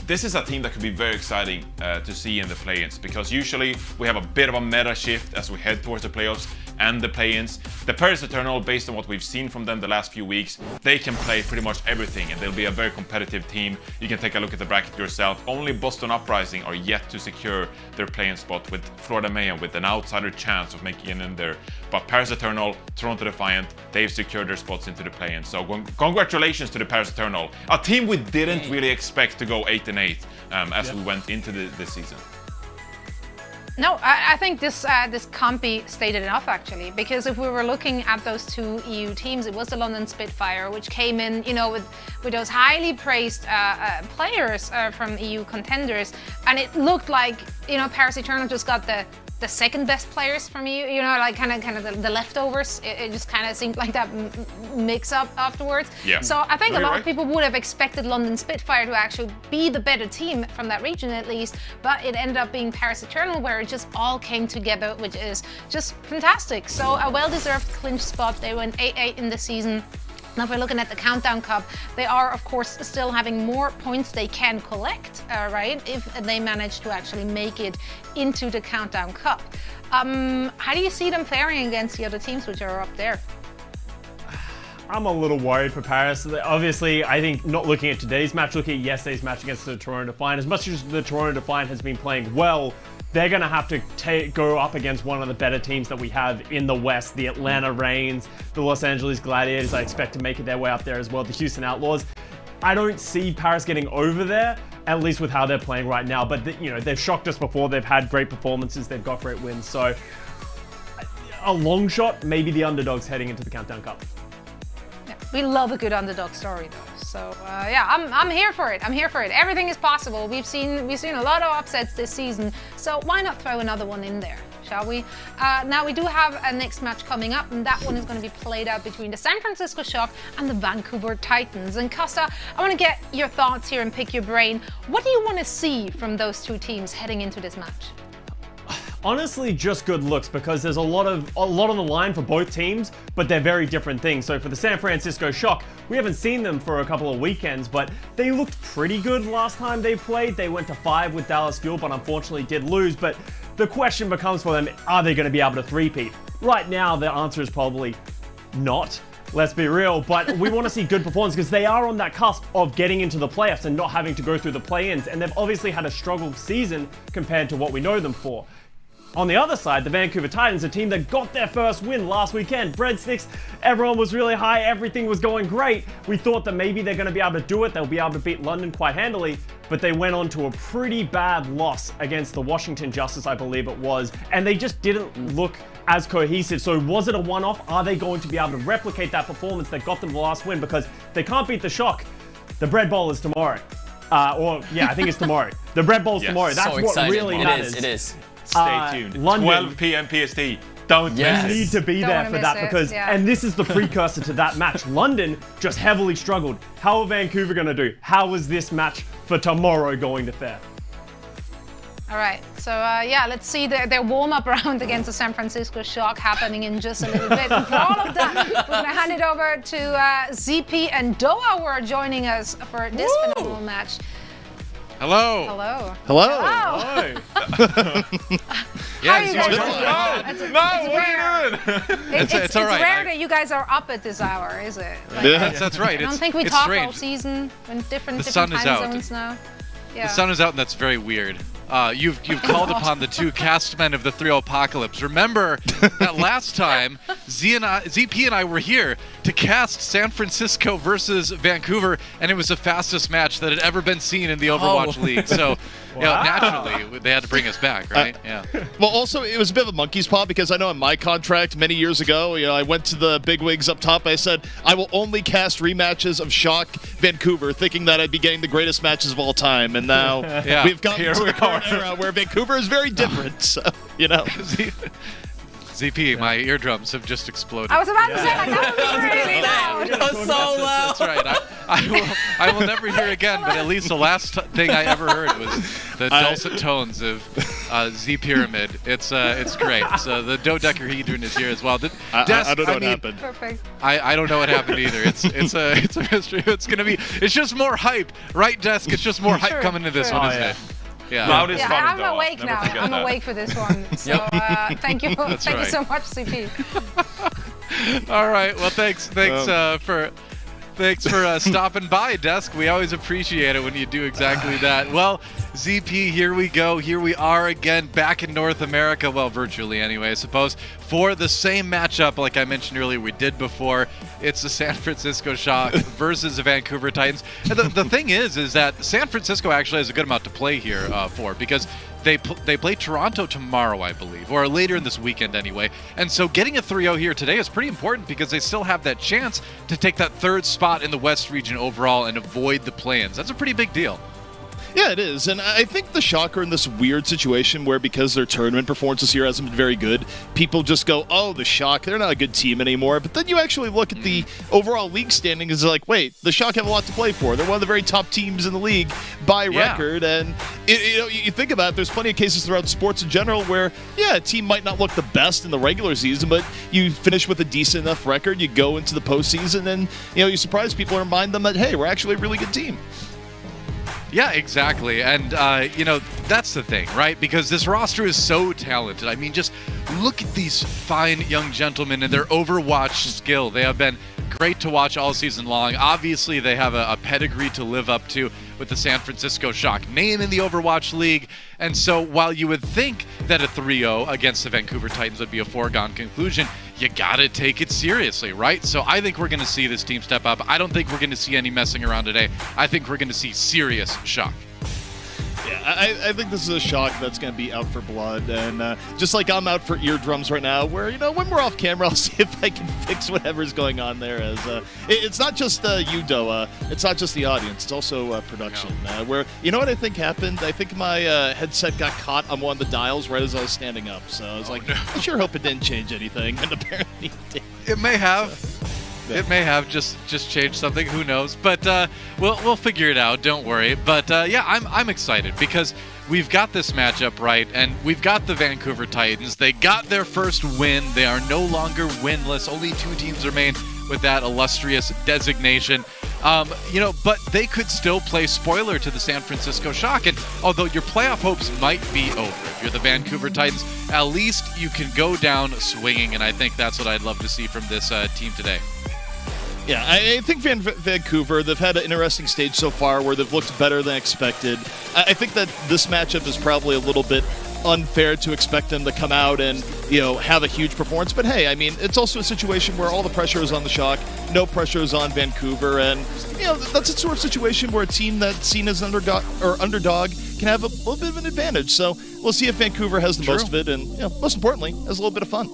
This is a team that could be very exciting to see in the play-ins, because usually we have a bit of a meta shift as we head towards the playoffs and the play-ins. The Paris Eternal, based on what we've seen from them the last few weeks, they can play pretty much everything, and they'll be a very competitive team. You can take a look at the bracket yourself. Only Boston Uprising are yet to secure their play-in spot, with Florida Mayhem with an outsider chance of making it in there. But Paris Eternal, Toronto Defiant, they've secured their spots into the play-in. So congratulations to the Paris Eternal, a team we didn't really expect to go 8-8 as we went into this season. No, I think this can't be stated enough, actually, because if we were looking at those two EU teams, it was the London Spitfire, which came in, with those highly praised players from EU contenders, and it looked like, Paris Eternal just got the the second best players for me, you know, like kind of the leftovers. It just kind of seemed like that mix up afterwards. Yeah. So I think Very a lot right. of people would have expected London Spitfire to actually be the better team from that region at least, but it ended up being Paris Eternal, where it just all came together, which is just fantastic. So a well-deserved clinch spot. They went 8-8 in the season. Now, if we're looking at the Countdown Cup, they are, of course, still having more points they can collect, right, if they manage to actually make it into the Countdown Cup. How do you see them faring against the other teams which are up there? I'm a little worried for Paris. Obviously, I think not looking at today's match, looking at yesterday's match against the Toronto Defiant, as much as the Toronto Defiant has been playing well, they're going to have to go up against one of the better teams that we have in the West. The Atlanta Reigns, the Los Angeles Gladiators, I expect to make it their way up there as well. The Houston Outlaws. I don't see Paris getting over there, at least with how they're playing right now. But, you know, they've shocked us before. They've had great performances. They've got great wins. So, a long shot, maybe the underdogs heading into the Countdown Cup. Yeah, we love a good underdog story, though. So yeah, I'm here for it. I'm here for it. Everything is possible. We've seen a lot of upsets this season. So why not throw another one in there, shall we? Now we do have a next match coming up, and that one is going to be played out between the San Francisco Shock and the Vancouver Titans. And Costa, I want to get your thoughts here and pick your brain. What do you want to see from those two teams heading into this match? Honestly, just good looks, because there's a lot on the line for both teams, but they're very different things. So for the San Francisco Shock, we haven't seen them for a couple of weekends, but they looked pretty good last time they played. They went to 5 with Dallas Fuel, but unfortunately did lose. But the question becomes for them, are they going to be able to three-peat? Right now, the answer is probably not. Let's be real, but we want to see good performance because they are on that cusp of getting into the playoffs and not having to go through the play-ins, and they've obviously had a struggled season compared to what we know them for. On the other side, the Vancouver Titans, a team that got their first win last weekend. Breadsticks, everyone was really high, everything was going great. We thought that maybe they're going to be able to do it, they'll be able to beat London quite handily, but they went on to a pretty bad loss against the Washington Justice, I believe it was, and they just didn't look as cohesive. So was it a one-off? Are they going to be able to replicate that performance that got them the last win? Because they can't beat the Shock. The Bread Bowl is tomorrow. I think it's tomorrow. The Bread Bowl's tomorrow. That's so what exciting. really matters. It is. Stay tuned. London, 12 p.m. PST. Don't miss. We need to be there for that because, and this is the precursor to that match. London just heavily struggled. How are Vancouver going to do? How is this match for tomorrow going to fare? All right, so yeah, let's see their warm-up round against the San Francisco Shock happening in just a little bit. And for all of that, we're going to hand it over to ZP and Doa, who are joining us for this phenomenal match. Hello. Hello. Hello. Yes, it's all right. It's rare that you guys are up at this hour, is it? Like, that's right. I don't think we talk all season when different time zones now. Yeah. The sun is out, and that's very weird. You've called upon the two cast men of the 3-0 Apocalypse. Remember that last time ZP and I were here to cast San Francisco versus Vancouver, and it was the fastest match that had ever been seen in the Overwatch League. So, naturally, they had to bring us back, right? Well, also, it was a bit of a monkey's paw because I know in my contract many years ago, I went to the bigwigs up top. I said, I will only cast rematches of Shock Vancouver, thinking that I'd be getting the greatest matches of all time. And now we've gotten to the current era where Vancouver is very different. So, ZP, my eardrums have just exploded. I was about to say, like, that was really loud. That was so loud. That's right. I will never hear again, but at least the last thing I ever heard was the dulcet tones of Z Pyramid. It's great. So the dodecahedron is here as well. I don't know what happened. Perfect. I don't know what happened either. It's a mystery. It's just more hype, right, Desk? It's just more hype coming into this one, isn't it? Yeah. Loud is funny, I'm awake now. I'm awake for this one. So thank you. Thank you so much, CP. All right. Well, thanks for stopping by, Desk. We always appreciate it when you do exactly that. Well, ZP, here we go. Here we are again, back in North America. Well, virtually anyway, I suppose, for the same matchup like I mentioned earlier we did before. It's the San Francisco Shock versus the Vancouver Titans. And the thing is that San Francisco actually has a good amount to play here for, because they play Toronto tomorrow, I believe, or later in this weekend anyway. And so getting a 3-0 here today is pretty important because they still have that chance to take that third spot in the West region overall and avoid the play-ins. That's a pretty big deal. Yeah, it is. And I think the Shock are in this weird situation where because their tournament performance this year hasn't been very good, people just go, oh, the Shock, they're not a good team anymore. But then you actually look at the overall league standing and it's like, wait, the Shock have a lot to play for. They're one of the very top teams in the league by record. And you think about it, there's plenty of cases throughout sports in general where, yeah, a team might not look the best in the regular season, but you finish with a decent enough record, you go into the postseason, and you surprise people and remind them that, hey, we're actually a really good team. Yeah, exactly. And, that's the thing, right? Because this roster is so talented. I mean, just look at these fine young gentlemen and their Overwatch skill. They have been great to watch all season long. Obviously, they have a pedigree to live up to with the San Francisco Shock name in the Overwatch League. And so while you would think that a 3-0 against the Vancouver Titans would be a foregone conclusion, you gotta take it seriously, right? So I think we're gonna see this team step up. I don't think we're gonna see any messing around today. I think we're gonna see serious Shock. Yeah, I think this is a Shock that's going to be out for blood. And just like I'm out for eardrums right now, where, when we're off camera, I'll see if I can fix whatever's going on there. As it's not just you, Doa. It's not just the audience. It's also production. Where, what I think happened? I think my headset got caught on one of the dials right as I was standing up. So I was I sure hope it didn't change anything. And apparently it did. It may have. Yeah. It may have just changed something. Who knows? But we'll figure it out. Don't worry. But I'm excited because we've got this matchup right, and we've got the Vancouver Titans. They got their first win. They are no longer winless. Only 2 teams remain with that illustrious designation. But they could still play spoiler to the San Francisco Shock. And although your playoff hopes might be over, if you're the Vancouver Titans, at least you can go down swinging. And I think that's what I'd love to see from this team today. Yeah, I think Vancouver, they've had an interesting stage so far where they've looked better than expected. I think that this matchup is probably a little bit unfair to expect them to come out and, have a huge performance. But hey, I mean, it's also a situation where all the pressure is on the Shock, no pressure is on Vancouver. And, that's a sort of situation where a team that's seen as an underdog can have a little bit of an advantage. So we'll see if Vancouver has the most of it and, most importantly, has a little bit of fun.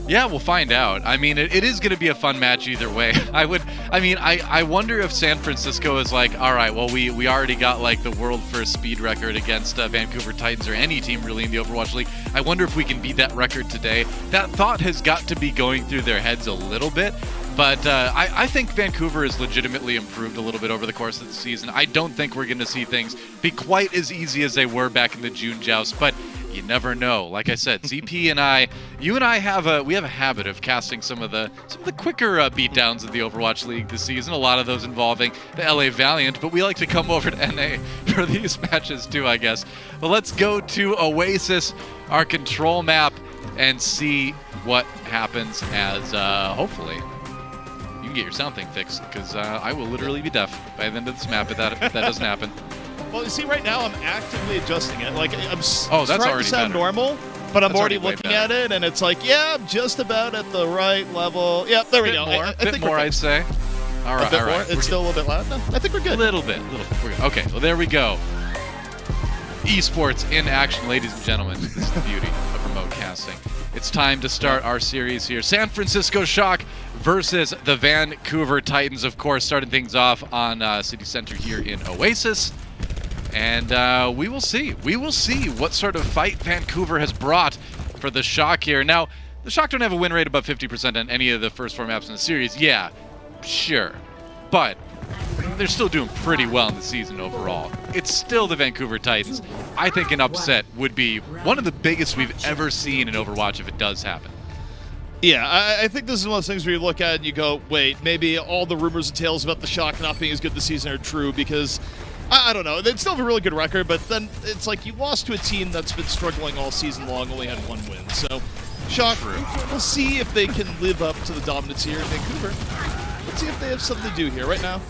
Yeah, we'll find out. I mean, it is going to be a fun match either way. I wonder if San Francisco is like, all right, well, we already got the world first speed record against Vancouver Titans or any team really in the Overwatch League. I wonder if we can beat that record today. That thought has got to be going through their heads a little bit. But I think Vancouver has legitimately improved a little bit over the course of the season. I don't think we're going to see things be quite as easy as they were back in the June joust, but you never know. Like I said, ZP and you and I have a habit of casting some of the quicker beatdowns of the Overwatch League this season. A lot of those involving the LA Valiant, but we like to come over to NA for these matches too, I guess. Well, let's go to Oasis, our control map, and see what happens as hopefully you can get your sound thing fixed, because I will literally be deaf by the end of this map if that doesn't happen. Well, you see, right now I'm actively adjusting it. I'm that's trying already to sound better. normal, but I'm already way looking better. at it, and it's I'm just about at the right level. Yeah, there we go. I Bit think more, I'd say. All right, all right. It's still a little bit loud. No, I think we're good. A little bit. We're good. Okay, well, there we go. Esports in action, ladies and gentlemen. This is the beauty of remote casting. It's time to start our series here. San Francisco Shock versus the Vancouver Titans, of course, starting things off on City Center here in Oasis. And we will see. We will see what sort of fight Vancouver has brought for the Shock here. Now, the Shock don't have a win rate above 50% on any of the first 4 maps in the series. Yeah, sure. But they're still doing pretty well in the season overall. It's still the Vancouver Titans. I think an upset would be one of the biggest we've ever seen in Overwatch if it does happen. Yeah, I think this is one of those things where you look at it and you go, wait, maybe all the rumors and tales about the Shock not being as good this season are true, because I don't know. They still have a really good record, but then it's you lost to a team that's been struggling all season long, only had 1 win. So, Shock, we'll see if they can live up to the dominance here in Vancouver. Let's see if they have something to do here. Right now,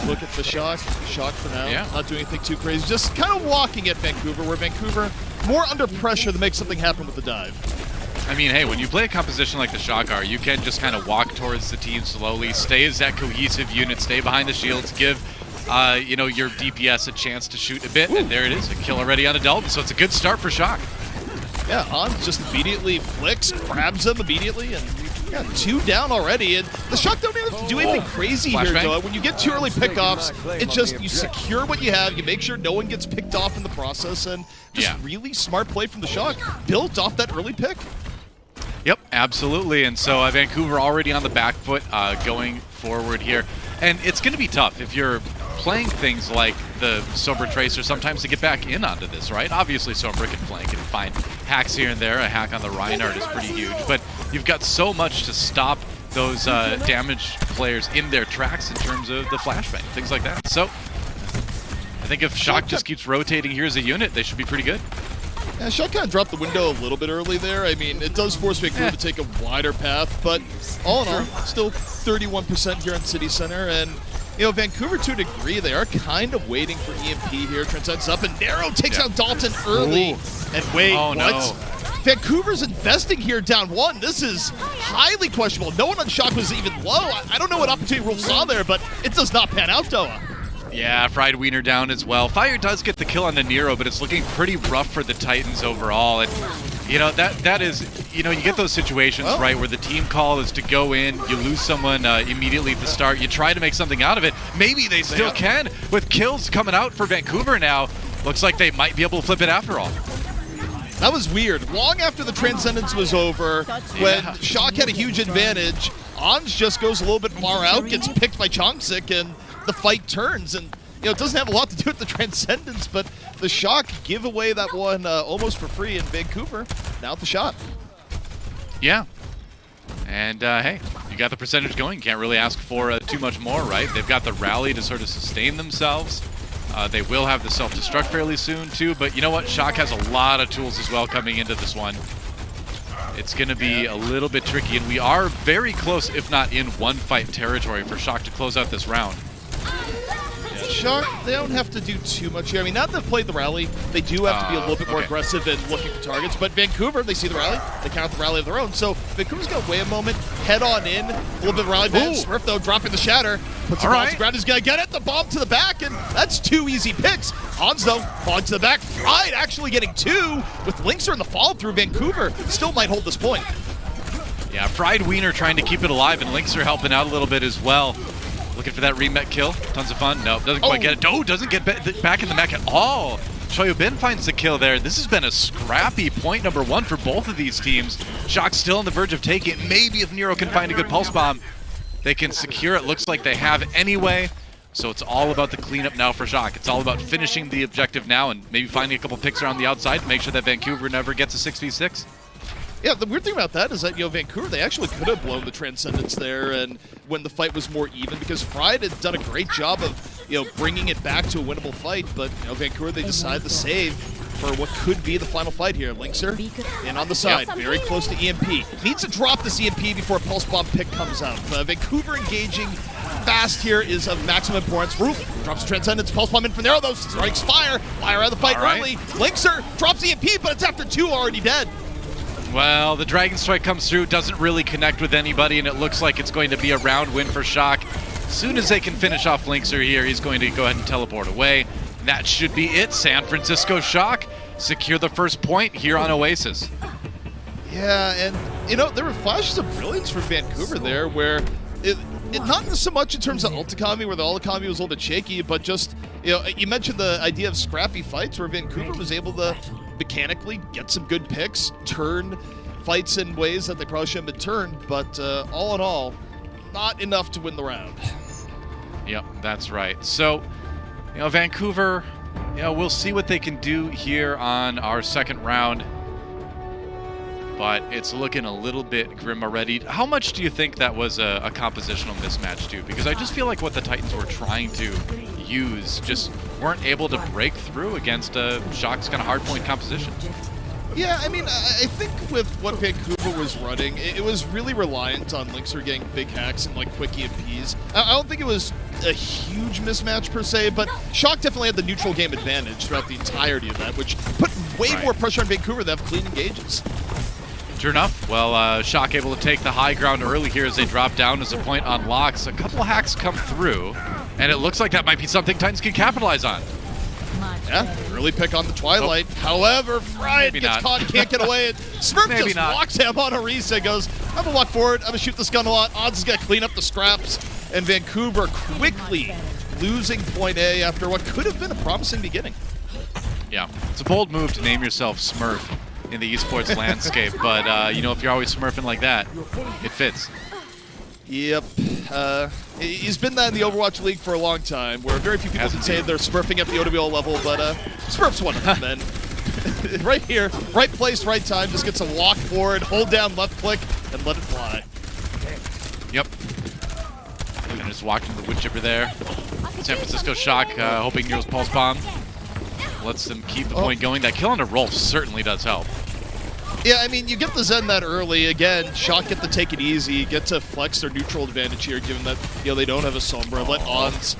look at the Shock. Shock for now. Yeah. Not doing anything too crazy. Just kind of walking at Vancouver, where Vancouver, more under pressure to make something happen with the dive. I mean, hey, when you play a composition like the Shock are, you can just kind of walk towards the team slowly, stay as that cohesive unit, stay behind the shields, give your DPS a chance to shoot a bit, and there it is, a kill already on a Delvin, so it's a good start for Shock. Yeah, Hans just immediately flicks, grabs him immediately, and Yeah, 2 down already, and the Shock don't even have to do anything crazy here, though. When you get 2 early pickoffs, it's just you secure what you have, you make sure no one gets picked off in the process, and just really smart play from the Shock, built off that early pick. Yep, absolutely. And so Vancouver already on the back foot going forward here. And it's going to be tough if you're playing things like the Sombra Tracer sometimes to get back in onto this, right? Obviously, Sombra can flank and find hacks here and there. A hack on the Reinhardt is pretty huge. But you've got so much to stop those damaged players in their tracks in terms of the flashbang, things like that. So I think if Shock just keeps rotating here as a unit, they should be pretty good. Yeah, Shock kind of dropped the window a little bit early there. I mean, it does force Vancouver to take a wider path, but all in all, still 31% here in City Center. And, you know, Vancouver, to a degree, they are kind of waiting for EMP here. Transcends up, and Narrow takes out Dalton early. And wait, what? No. Vancouver's investing here down 1. This is highly questionable. No one on Shock was even low. I don't know what opportunity Rule saw there, but it does not pan out, Doa. Yeah, Fried Wiener down as well. Fire does get the kill on the Nero, but it's looking pretty rough for the Titans overall. And, you know, that is, you know, you get those situations, right, where the team call is to go in, you lose someone immediately at the start, you try to make something out of it. Maybe they still can. With kills coming out for Vancouver now, looks like they might be able to flip it after all. That was weird. Long after the Transcendence was over, when Shock had a huge advantage, Ons just goes a little bit far out, gets picked by Chongsik, and the fight turns. And, you know, it doesn't have a lot to do with the Transcendence, but the Shock give away that one almost for free in Vancouver. Now at the shot. Yeah. And, hey, you got the percentage going. You can't really ask for too much more, right? They've got the rally to sort of sustain themselves. They will have the self-destruct fairly soon, too. But you know what? Shock has a lot of tools as well coming into this one. It's going to be a little bit tricky, and we are very close, if not in one-fight territory, for Shock to close out this round. Shock, they don't have to do too much here. I mean, now that they've played the rally, they do have to be a little bit more aggressive and looking for targets. But Vancouver, they see the rally, they count the rally of their own. So Vancouver's going to wait a moment, head on in, a little bit of rally band. Smurf, though, dropping the shatter. Puts the ball to the ground, he's going to get it. The bomb to the back, and that's 2 easy picks. Hans, though, falling to the back. Fried actually getting 2 with Linkser in the follow-through. Vancouver still might hold this point. Yeah, Fried Wiener trying to keep it alive, and Linkser helping out a little bit as well. Looking for that remet kill. Tons of fun. No, doesn't quite get it. Oh, doesn't get back in the mech at all. Shoyobin finds the kill there. This has been a scrappy point number 1 for both of these teams. Shock's still on the verge of taking it. Maybe if Nero can find a good pulse bomb, they can secure it. Looks like they have anyway. So it's all about the cleanup now for Shock. It's all about finishing the objective now and maybe finding a couple picks around the outside to make sure that Vancouver never gets a 6v6. Yeah, the weird thing about that is that, you know, Vancouver, they actually could have blown the Transcendence there and when the fight was more even, because Fried had done a great job of, you know, bringing it back to a winnable fight, but, you know, Vancouver, they decided to save for what could be the final fight here. Linkser in on the side, very close to EMP. Needs to drop this EMP before a Pulse Bomb pick comes out. Vancouver engaging fast here is of maximum importance. Roof drops the Transcendence, Pulse Bomb in from there, though, strikes Fire out of the fight early. Linkser drops EMP, but it's after 2 already dead. Well, the Dragon Strike comes through, doesn't really connect with anybody, and it looks like it's going to be a round win for Shock. As soon as they can finish off Linkser here, he's going to go ahead and teleport away. That should be it. San Francisco Shock secure the first point here on Oasis. Yeah, and, you know, there were flashes of brilliance from Vancouver there where it not so much in terms of ult economy, where the ult economy was a little bit shaky, but just, you know, you mentioned the idea of scrappy fights where Vancouver was able to mechanically get some good picks, turn fights in ways that they probably shouldn't have been turned, but all in all, not enough to win the round. Yep, that's right. So, you know, Vancouver, you know, we'll see what they can do here on our second round, but it's looking a little bit grim already. How much do you think that was a compositional mismatch too? Because I just feel like what the Titans were trying to use just weren't able to break through against Shock's kind of hardpoint composition. Yeah, I mean, I think with what Vancouver was running, it was really reliant on Linkser getting big hacks and like quick EMPs. I don't think it was a huge mismatch per se, but Shock definitely had the neutral game advantage throughout the entirety of that, which put way more pressure on Vancouver to have clean engages. Sure enough, well, Shock able to take the high ground early here as they drop down as the point unlocks. A couple hacks come through, and it looks like that might be something Titans can capitalize on. Yeah, early pick on the Twilight. However, Fried gets caught, can't get away. And Smurf just walks him on a reset, goes, I'm gonna walk forward. I'm gonna shoot this gun a lot. Odds is gonna clean up the scraps, and Vancouver quickly losing point A after what could have been a promising beginning. Yeah, it's a bold move to name yourself Smurf in the esports landscape, but you know, if you're always smurfing like that, it fits. Yep. He's been that in the Overwatch League for a long time, where very few people can say they're smurfing at the OWL level, but Smurf's one of them, then. Right here, right place, right time, just gets a walk forward, hold down left click, and let it fly. Yep. And just walking the wood chipper there. San Francisco Shock hoping Nero's Pulse Bomb lets them keep the point going. That kill on a roll certainly does help. Yeah, I mean, you get the Zen that early. Again, Shock get to take it easy, get to flex their neutral advantage here, given that, you know, they don't have a Sombra. Let Ons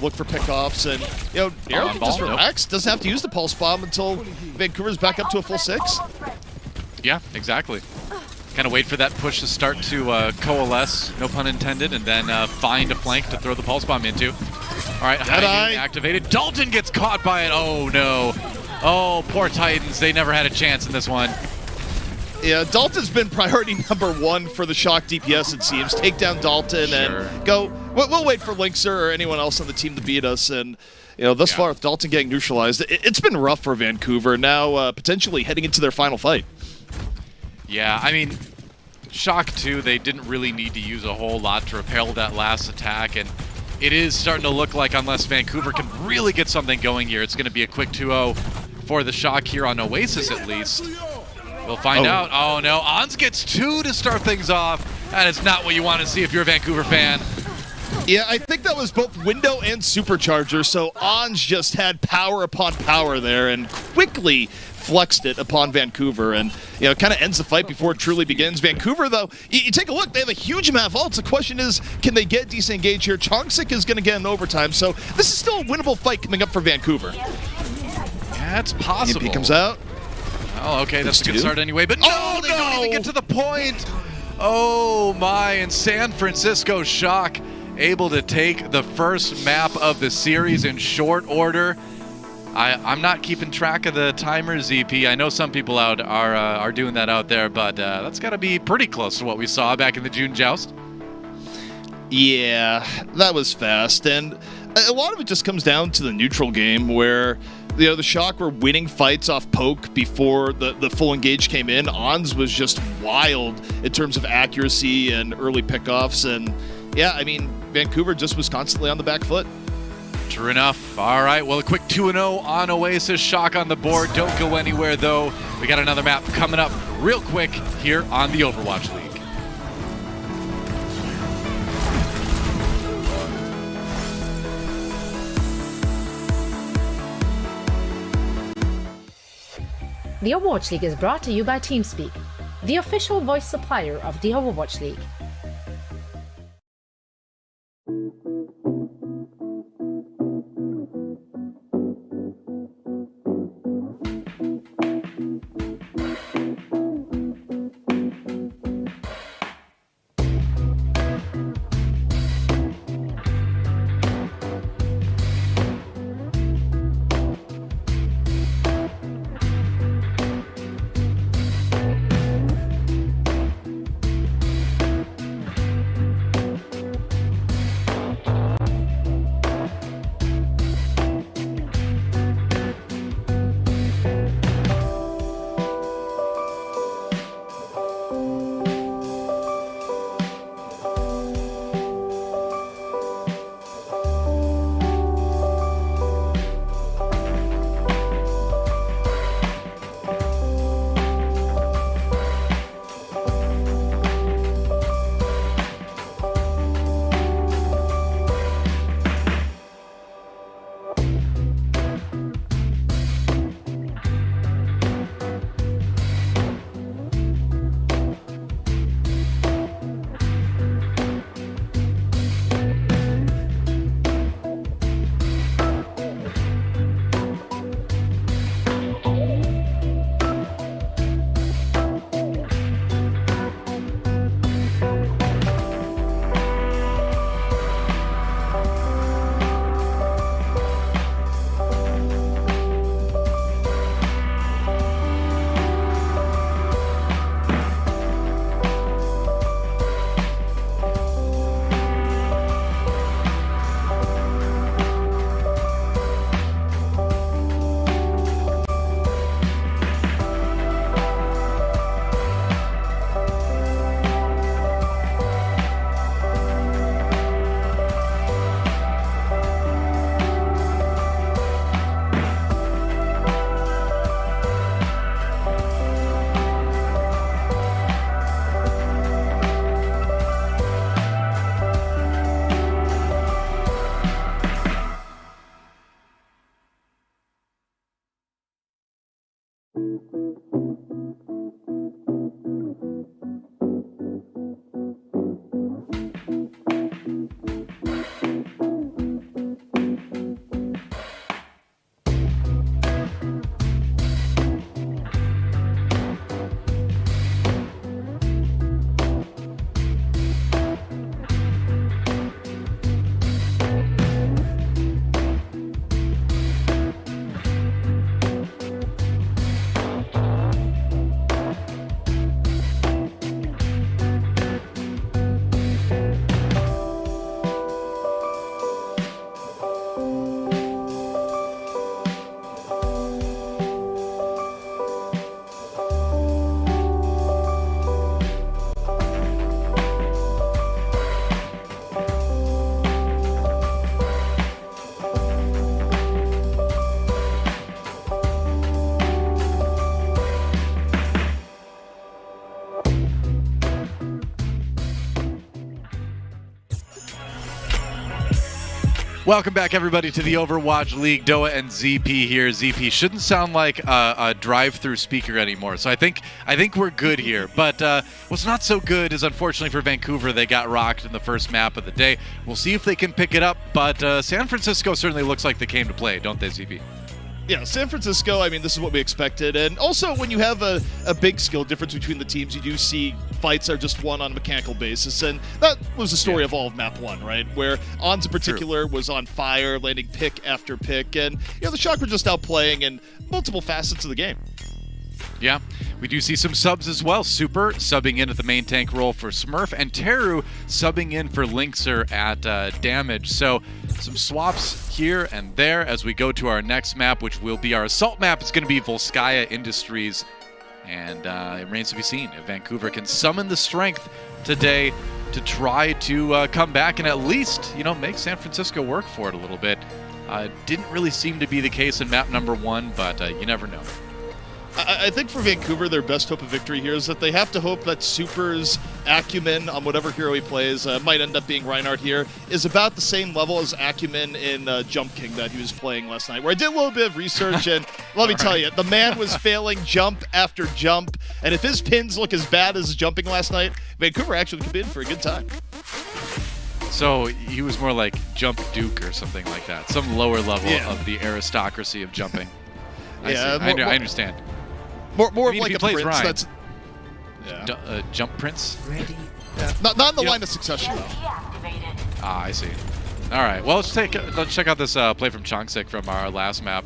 look for pickoffs, and, you know, Nero can just relax. Doesn't have to use the Pulse Bomb until Vancouver's back up to a full 6. Yeah, exactly. Kind of wait for that push to start to coalesce, no pun intended, and then find a flank to throw the Pulse Bomb into. All right, high noon activated. Dalton gets caught by it. Oh, no. Oh, poor Titans. They never had a chance in this one. Yeah, Dalton's been priority number 1 for the Shock DPS, it seems. Take down Dalton and go. We'll wait for Linkser or anyone else on the team to beat us. And, you know, thus far with Dalton getting neutralized, it's been rough for Vancouver. Now potentially heading into their final fight. Yeah, I mean, Shock too, they didn't really need to use a whole lot to repel that last attack, and it is starting to look like unless Vancouver can really get something going here, it's going to be a quick 2-0 for the Shock here on Oasis at least. We'll find out. Oh no, Ons gets 2 to start things off. That is not what you want to see if you're a Vancouver fan. Yeah, I think that was both window and supercharger, so Ons just had power upon power there and quickly flexed it upon Vancouver, and, you know, kind of ends the fight before it truly begins. Vancouver, though, you take a look, they have a huge amount of ults. The question is, can they get decent engage here? Chongsik is going to get an overtime, so this is still a winnable fight coming up for Vancouver. Yeah, it's possible. EMP comes out. Oh, okay, that's a good start anyway, but no, they don't even get to the point. Oh my, and San Francisco Shock able to take the first map of the series in short order. I'm not keeping track of the timer, ZP. I know some people out are doing that out there, but that's got to be pretty close to what we saw back in the June Joust. Yeah, that was fast, and a lot of it just comes down to the neutral game where, you know, the Shock were winning fights off poke before the full engage came in. Ons was just wild in terms of accuracy and early pickoffs, and yeah, I mean, Vancouver just was constantly on the back foot. True enough. All right, well, a quick 2-0 on Oasis. Shock on the board. Don't go anywhere, though. We got another map coming up real quick here on the Overwatch League. The Overwatch League is brought to you by TeamSpeak, the official voice supplier of the Overwatch League. Welcome back, everybody, to the Overwatch League. Doa and ZP here. ZP shouldn't sound like a drive-through speaker anymore, so I think we're good here. But what's not so good is, unfortunately for Vancouver, they got rocked in the first map of the day. We'll see if they can pick it up, but San Francisco certainly looks like they came to play, don't they, ZP? Yeah, San Francisco, I mean, this is what we expected. And also, when you have a big skill difference between the teams, you do see fights are just won on a mechanical basis. And that was the story of all of Map 1, right? Where Ons in particular was on fire, landing pick after pick. And, the Shock were just outplaying in multiple facets of the game. Yeah, we do see some subs as well. Super subbing in at the main tank role for Smurf, and Teru subbing in for Linkser at damage. So some swaps here and there as we go to our next map, which will be our assault map. It's going to be Volskaya Industries, and it remains to be seen if Vancouver can summon the strength today to try to come back and at least, make San Francisco work for it a little bit. Didn't really seem to be the case in map number 1, but you never know. I think for Vancouver, their best hope of victory here is that they have to hope that Super's acumen on whatever hero he plays, might end up being Reinhardt here, is about the same level as acumen in Jump King that he was playing last night, where I did a little bit of research, and let me tell you, the man was failing jump after jump, and if his pins look as bad as jumping last night, Vancouver actually could be in for a good time. So he was more like Jump Duke or something like that, some lower level of the aristocracy of jumping. I understand. More of like a prince. Ryan. That's Jump Prince. Yeah. Not in the line of succession though. I see. All right. Well, let's check out this play from Chongsik from our last map.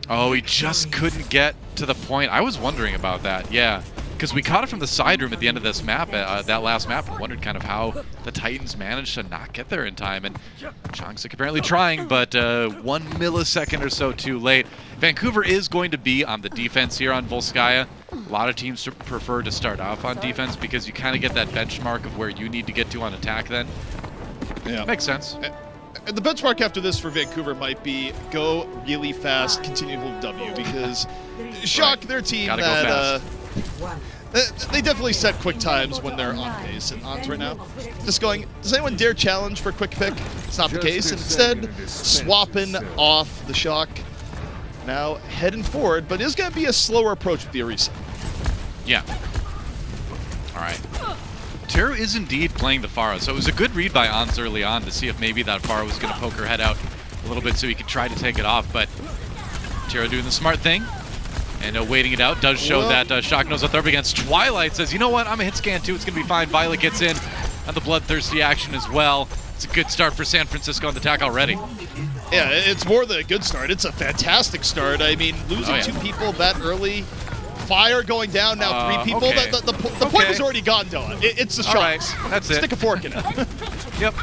Oh, he just couldn't get to the point. I was wondering about that. Yeah, because we caught it from the side room at the end of this map, that last map, and wondered kind of how the Titans managed to not get there in time. And Chongsik apparently trying, but 1 millisecond or so too late. Vancouver is going to be on the defense here on Volskaya. A lot of teams prefer to start off on defense because you kind of get that benchmark of where you need to get to on attack then. Yeah. Makes sense. And the benchmark after this for Vancouver might be go really fast, continue to hold W, because Shock, their team that they definitely set quick times when they're on pace. And Ons right now, just going, does anyone dare challenge for quick pick? It's not the case. Instead, swapping off the Shock. Now heading forward, but it's going to be a slower approach with the Orisa. Yeah. All right. Teru is indeed playing the Pharah, so it was a good read by Ons early on to see if maybe that Pharah was going to poke her head out a little bit so he could try to take it off, but Teru doing the smart thing and waiting it out does show that Shock knows what they're up against. Twilight says, you know what, I'm a hit scan too, it's going to be fine. Violet gets in on the bloodthirsty action as well. It's a good start for San Francisco on the attack already. Yeah, it's more than a good start. It's a fantastic start. I mean, losing 2 people that early, Fire going down, now 3 people. Okay. The point was already gone, Doa. It's the Shocks. Right, that's it. Stick a fork in it. Yep.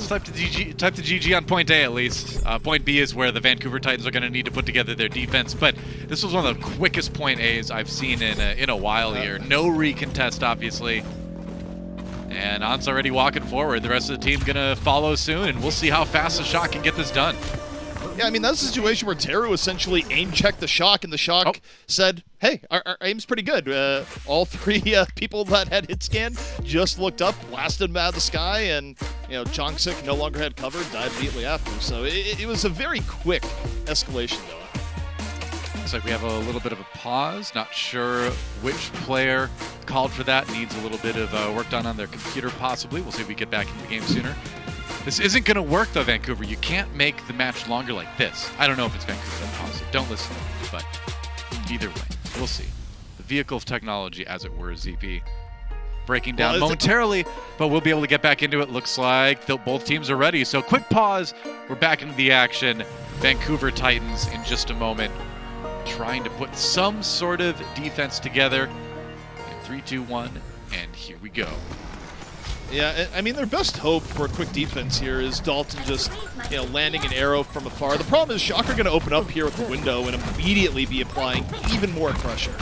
Type the GG on point A at least. Point B is where the Vancouver Titans are going to need to put together their defense. But this was one of the quickest point A's I've seen in a while here. No recontest, obviously. And Ons already walking forward. The rest of the team going to follow soon, and we'll see how fast the Shock can get this done. Yeah, I mean, that's a situation where Teru essentially aim-checked the Shock, and the Shock said, hey, our aim's pretty good. All 3 people that had hit scan just looked up, blasted them out of the sky, and, Chongsik no longer had cover, died immediately after. So it was a very quick escalation, though. Looks like we have a little bit of a pause. Not sure which player called for that. Needs a little bit of work done on their computer, possibly. We'll see if we get back into the game sooner. This isn't going to work, though, Vancouver. You can't make the match longer like this. I don't know if it's Vancouver. Don't pause it. Don't listen to me. But either way, we'll see. The vehicle of technology, as it were, ZP. Breaking down momentarily, but we'll be able to get back into it. Looks like both teams are ready. So quick pause. We're back into the action. Vancouver Titans in just a moment, trying to put some sort of defense together. In 3, 2, 1, and here we go. Yeah, I mean, their best hope for a quick defense here is Dalton just, landing an arrow from afar. The problem is Shock are going to open up here with the window and immediately be applying even more pressure.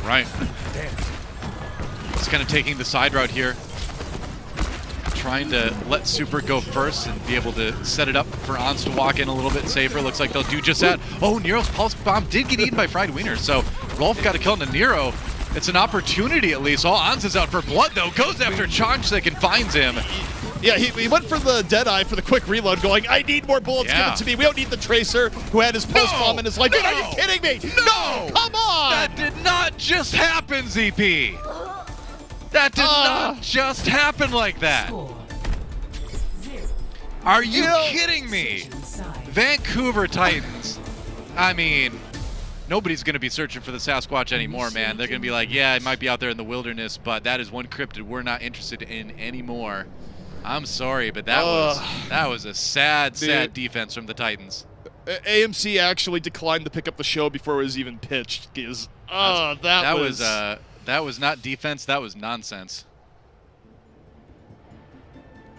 Right. It's kind of taking the side route here. Trying to let Super go first and be able to set it up for Ons to walk in a little bit safer. Looks like they'll do just that. Oh, Nero's Pulse Bomb did get eaten by Fried Wiener, so Rolf got a kill into Nero. It's an opportunity, at least. All Ons is out for blood, though. Goes after Chongsik and finds him. Yeah, he went for the Deadeye for the quick reload, going, I need more bullets, give it to me. We don't need the Tracer, who had his pulse bomb and is like, dude, are you kidding me? No! Come on! That did not just happen, ZP! That did not just happen like that! Are you kidding me? Vancouver Titans. I mean, nobody's going to be searching for the Sasquatch anymore, man. They're going to be like, yeah, it might be out there in the wilderness, but that is one cryptid we're not interested in anymore. I'm sorry, but that was a sad defense from the Titans. AMC actually declined to pick up the show before it was even pitched. Because that was not defense. That was nonsense.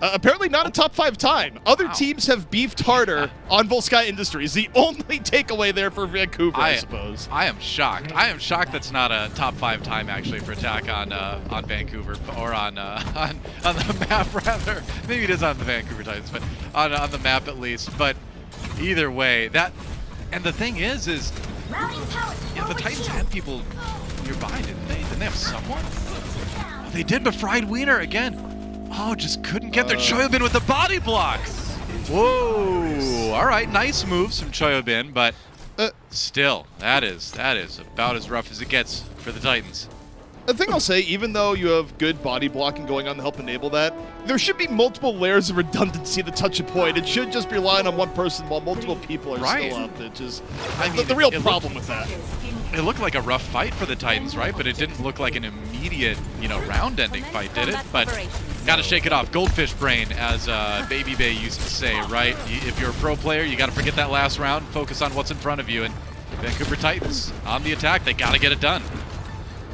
Apparently not a top 5 time. Other teams have beefed harder on Volsky Industries. The only takeaway there for Vancouver, I suppose. I am shocked. I am shocked that's not a top 5 time actually for attack on Vancouver or on the map rather. Maybe it is on the Vancouver Titans, but on the map at least. But either way, and the thing is the Titans had people nearby, didn't they? Didn't they have someone? Oh, they did, but Fried Wiener again. Oh, just couldn't get their Choyobin with the body block. Whoa! All right, nice moves from Choyobin, but still, that is about as rough as it gets for the Titans. The thing I'll say, even though you have good body blocking going on to help enable that, there should be multiple layers of redundancy to touch a point. It should just be relying on one person while multiple people are still up. Which is the real problem with that. It looked like a rough fight for the Titans, right? But it didn't look like an immediate, round-ending fight, did it? But got to shake it off. Goldfish brain, as Baby Bay used to say, right? If you're a pro player, you got to forget that last round, focus on what's in front of you. And Vancouver Titans on the attack, they got to get it done.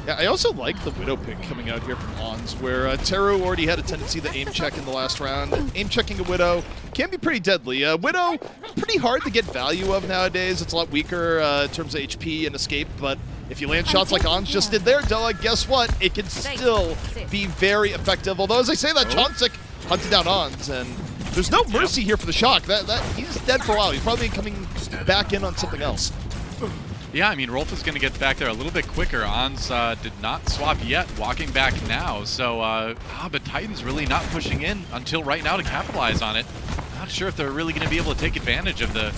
Yeah, I also like the Widow pick coming out here from Ons, where Teru already had a tendency to aim check in the last round. Aim checking a Widow can be pretty deadly. Widow, pretty hard to get value of nowadays. It's a lot weaker in terms of HP and escape, but if you land shots like Ons just did there, Doa, guess what? It can still be very effective. Although, as I say that, Chonsik hunted down Ons, and there's no mercy here for the Shock. He's dead for a while. He's probably coming back in on something else. Yeah, I mean, Rolf is going to get back there a little bit quicker. Ons did not swap yet, walking back now. So, but Titans really not pushing in until right now to capitalize on it. Not sure if they're really going to be able to take advantage of the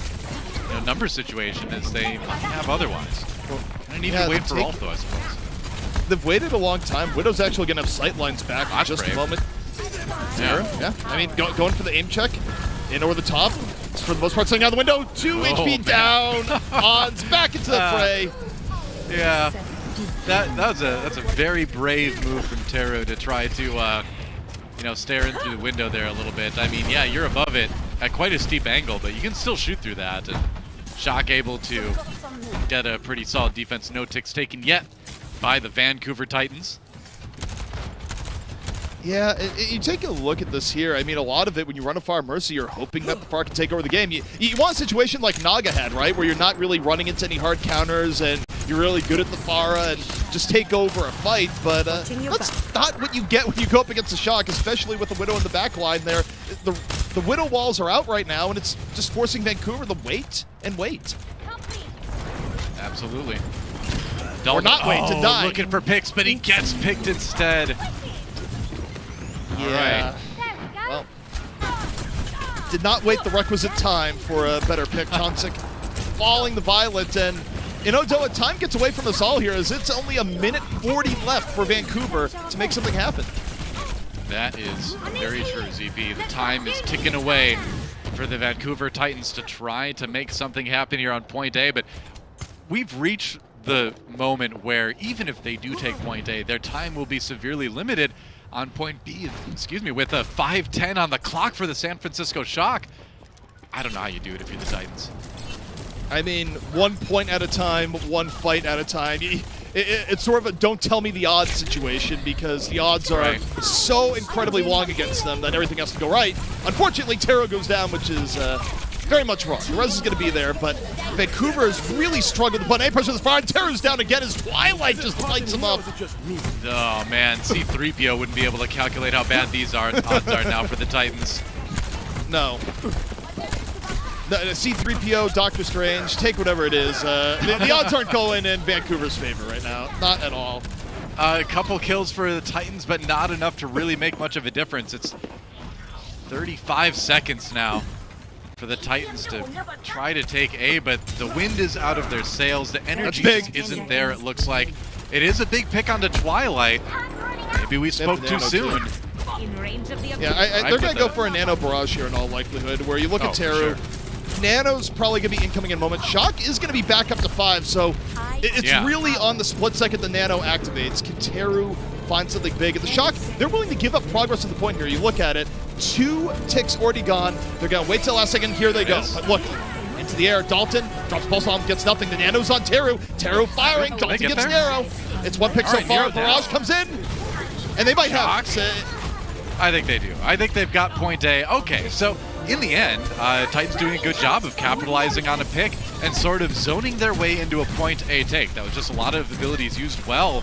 number situation as they might have otherwise. Gonna need to wait for Rolf, though, I suppose. They've waited a long time. Widow's actually going to have sight lines back in just a moment. Yeah. I mean, going for the aim check in over the top. For the most part, staying out the window. 2 HP down. Ons back into the fray. Yeah, that's a very brave move from Teru to try to stare in through the window there a little bit. I mean, yeah, you're above it at quite a steep angle, but you can still shoot through that. And Shock able to get a pretty solid defense. No ticks taken yet by the Vancouver Titans. Yeah, you take a look at this here. I mean, a lot of it, when you run a Far Mercy, you're hoping that the Far can take over the game. You want a situation like Naga had, right, where you're not really running into any hard counters and you're really good at the Pharah and just take over a fight. But that's not what you get when you go up against the Shock, especially with the Widow in the back line there. The Widow walls are out right now, and it's just forcing Vancouver to wait and wait. Absolutely. Or not wait to die. Looking for picks, but he gets picked instead. Yeah. Well, did not wait the requisite time for a better pick. Chonsik falling the Violet, and Doa, time gets away from us all here as it's only a minute 40 left for Vancouver to make something happen. That is very true, ZP. The time is ticking away for the Vancouver Titans to try to make something happen here on point A, but we've reached the moment where even if they do take point A, their time will be severely limited on point B, with a 5:10 on the clock for the San Francisco Shock. I don't know how you do it if you're the Titans. I mean, 1 point at a time, one fight at a time. It's sort of a don't tell me the odds situation because the odds are so incredibly long against them that everything has to go right. Unfortunately, Teru goes down, which is very much wrong. The res is going to be there, but Vancouver has really struggled to put any pressure on the fire. Teru's down again as Twilight just lights him up. Oh, man. C-3PO wouldn't be able to calculate how bad these odds are now for the Titans. No. C-3PO, Doctor Strange, take whatever it is. The odds aren't going in Vancouver's favor right now. Not at all. A couple kills for the Titans, but not enough to really make much of a difference. It's 35 seconds now for the Titans to try to take A, but the wind is out of their sails. The energy just isn't there, it looks like. It is a big pick onto Twilight. Maybe we spoke too soon. Yeah, they're going to go for a Nano Barrage here in all likelihood, where you look at Teru. Nano's probably going to be incoming in a moment. Shock is going to be back up to 5, so it's really on the split second the Nano activates. Can Teru find something big? And the Shock, they're willing to give up progress to the point here. You look at it, 2 ticks already gone. They're going to wait till the last second. Here they go. But look, into the air. Dalton drops Pulse Bomb, gets nothing. The Nano's on Teru. Teru firing. Dalton gets Narrow. It's 1 pick so far. Barrage comes in, and they might have. I think they do. I think they've got point A. Okay, so in the end, Titans doing a good job of capitalizing on a pick and sort of zoning their way into a point A take. That was just a lot of abilities used well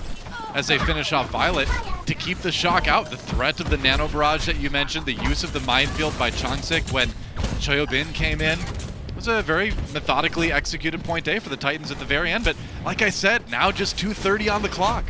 as they finish off Violet to keep the Shock out. The threat of the Nano Barrage that you mentioned, the use of the Minefield by Changsik when Choyobin came in, was a very methodically executed point A for the Titans at the very end. But like I said, now just 2:30 on the clock.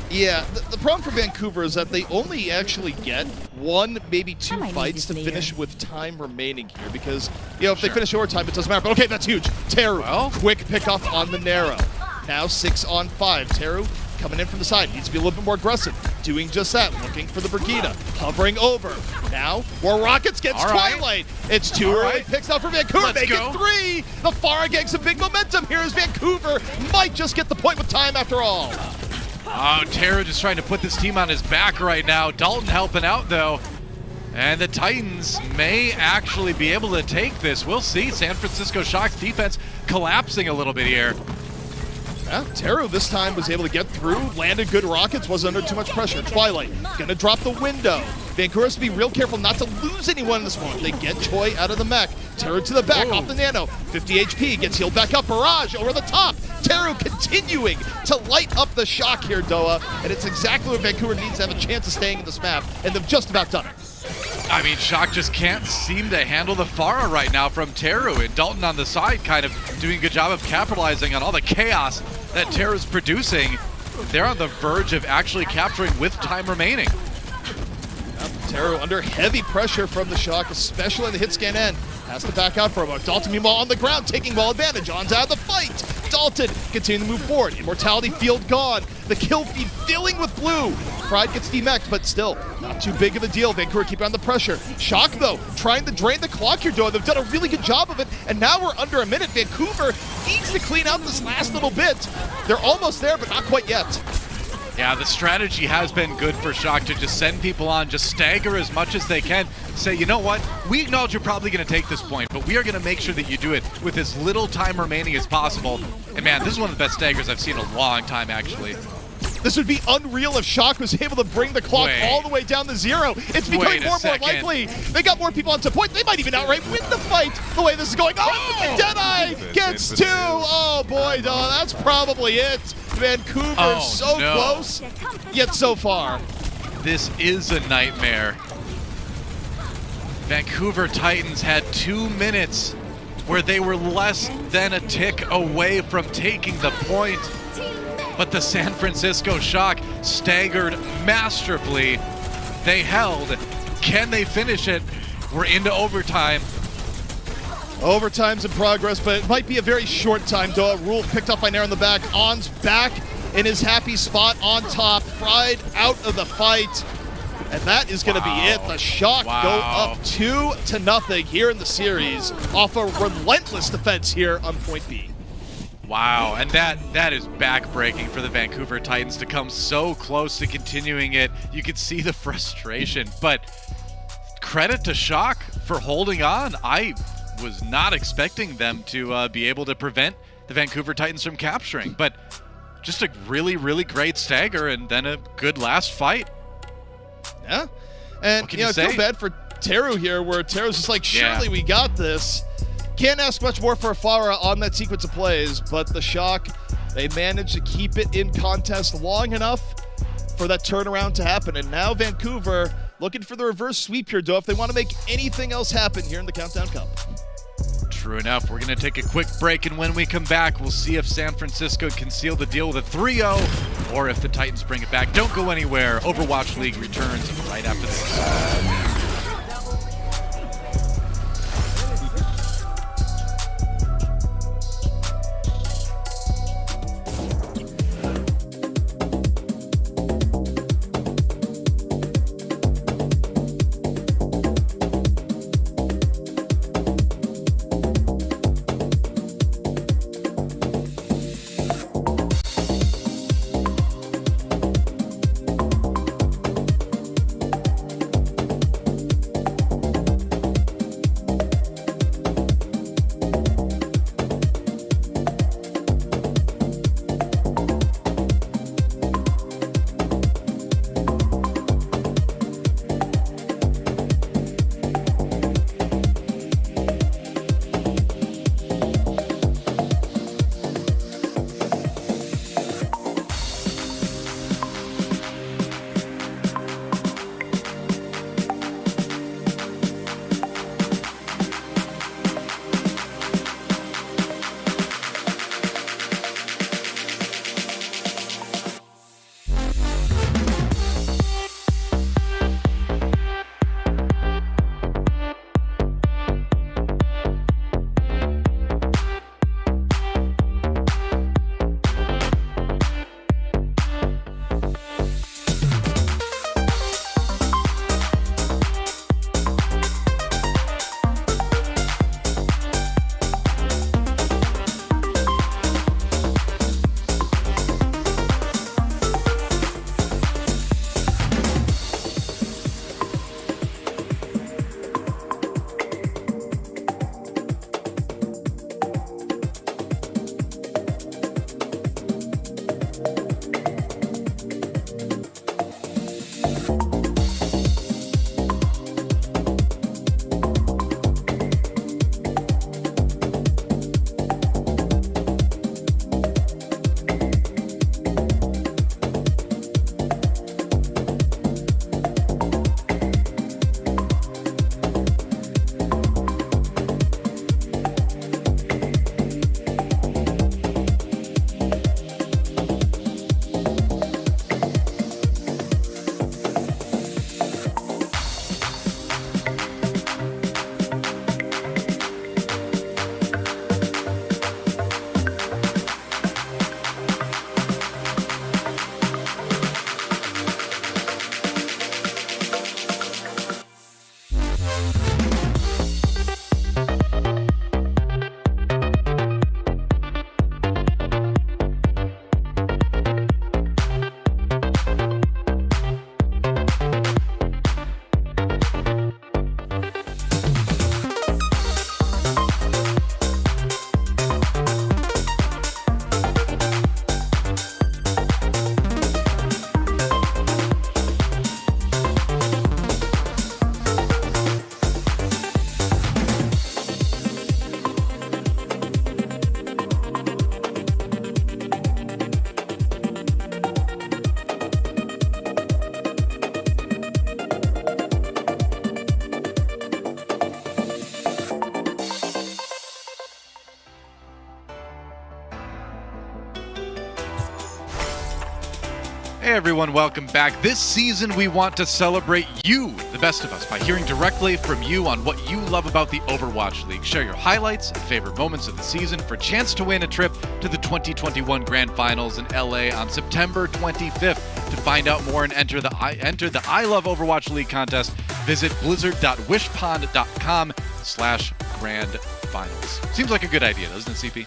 Yeah, the problem for Vancouver is that they only actually get 1, maybe 2 fights to finish with time remaining here, because, you know, if they finish overtime, it doesn't matter. But okay, that's huge. Teru, quick pickoff on the Narrow. Now 6 on 5. Teru coming in from the side, needs to be a little bit more aggressive. Doing just that, looking for the Brigida, hovering over. Now, more Rockets gets Twilight. It's 2 early picks out for Vancouver. They get 3. The Pharah getting some big momentum. Here is Vancouver. Might just get the point with time after all. Oh, Teru just trying to put this team on his back right now. Dalton helping out, though. And the Titans may actually be able to take this. We'll see. San Francisco Shock's defense collapsing a little bit here. Yeah, Teru this time was able to get through, landed good rockets, wasn't under too much pressure. Twilight gonna drop the window. Vancouver has to be real careful not to lose anyone in this moment. They get Choi out of the mech. Teru to the back, off the Nano. 50 HP, gets healed back up. Barrage over the top. Teru continuing to light up the Shock here, Doa. And it's exactly what Vancouver needs to have a chance of staying in this map. And they've just about done it. I mean, Shock just can't seem to handle the Pharah right now from Teru. And Dalton on the side kind of doing a good job of capitalizing on all the chaos that Teru's producing. They're on the verge of actually capturing with time remaining. Teru under heavy pressure from the Shock, especially on the hit scan end. Has to back out for a moment. Dalton, meanwhile, on the ground, taking ball advantage. On's out of the fight. Dalton continuing to move forward. Immortality field gone. The kill feed filling with blue. Pride gets demexed, but still not too big of a deal. Vancouver keeping on the pressure. Shock, though, trying to drain the clock here, Doa. They've done a really good job of it, and now we're under a minute. Vancouver needs to clean out this last little bit. They're almost there, but not quite yet. Yeah, the strategy has been good for Shock to just send people on, just stagger as much as they can. Say, you know what? We acknowledge you're probably going to take this point, but we are going to make sure that you do it with as little time remaining as possible. And man, this is one of the best staggers I've seen in a long time, actually. This would be unreal if Shock was able to bring the clock all the way down to 0. It's becoming more and more likely. They got more people onto point. They might even outright win the fight the way this is going. Oh, Deadeye gets 2. Oh boy, that's probably it. Vancouver so close, yet so far. This is a nightmare. Vancouver Titans had 2 minutes where they were less than a tick away from taking the point. But the San Francisco Shock staggered masterfully. They held. Can they finish it? We're into overtime. Overtime's in progress, but it might be a very short time, Doa. Rule picked up by Nair in the back. On's back in his happy spot on top. Pride out of the fight. And that is going to be it. The Shock go up 2-0 here in the series off a relentless defense here on point B. Wow, and that is backbreaking for the Vancouver Titans to come so close to continuing it. You could see the frustration, but credit to Shock for holding on. I was not expecting them to be able to prevent the Vancouver Titans from capturing, but just a really, really great stagger and then a good last fight. Yeah, and I feel bad for Teru here, where Teru's just like, surely we got this. Can't ask much more for Pharah on that sequence of plays, but the Shock, they managed to keep it in contest long enough for that turnaround to happen. And now Vancouver looking for the reverse sweep here, Doa, if they want to make anything else happen here in the Countdown Cup. True enough. We're going to take a quick break, and when we come back, we'll see if San Francisco can seal the deal with a 3-0 or if the Titans bring it back. Don't go anywhere. Overwatch League returns right after this. Hey everyone, welcome back. This season we want to celebrate you, the best of us, by hearing directly from you on what you love about the Overwatch League. Share your highlights and favorite moments of the season for a chance to win a trip to the 2021 Grand Finals in LA on September 25th. To find out more and enter the I Love Overwatch League contest, visit blizzard.wishpond.com/grand finals. Seems like a good idea, doesn't it, CP?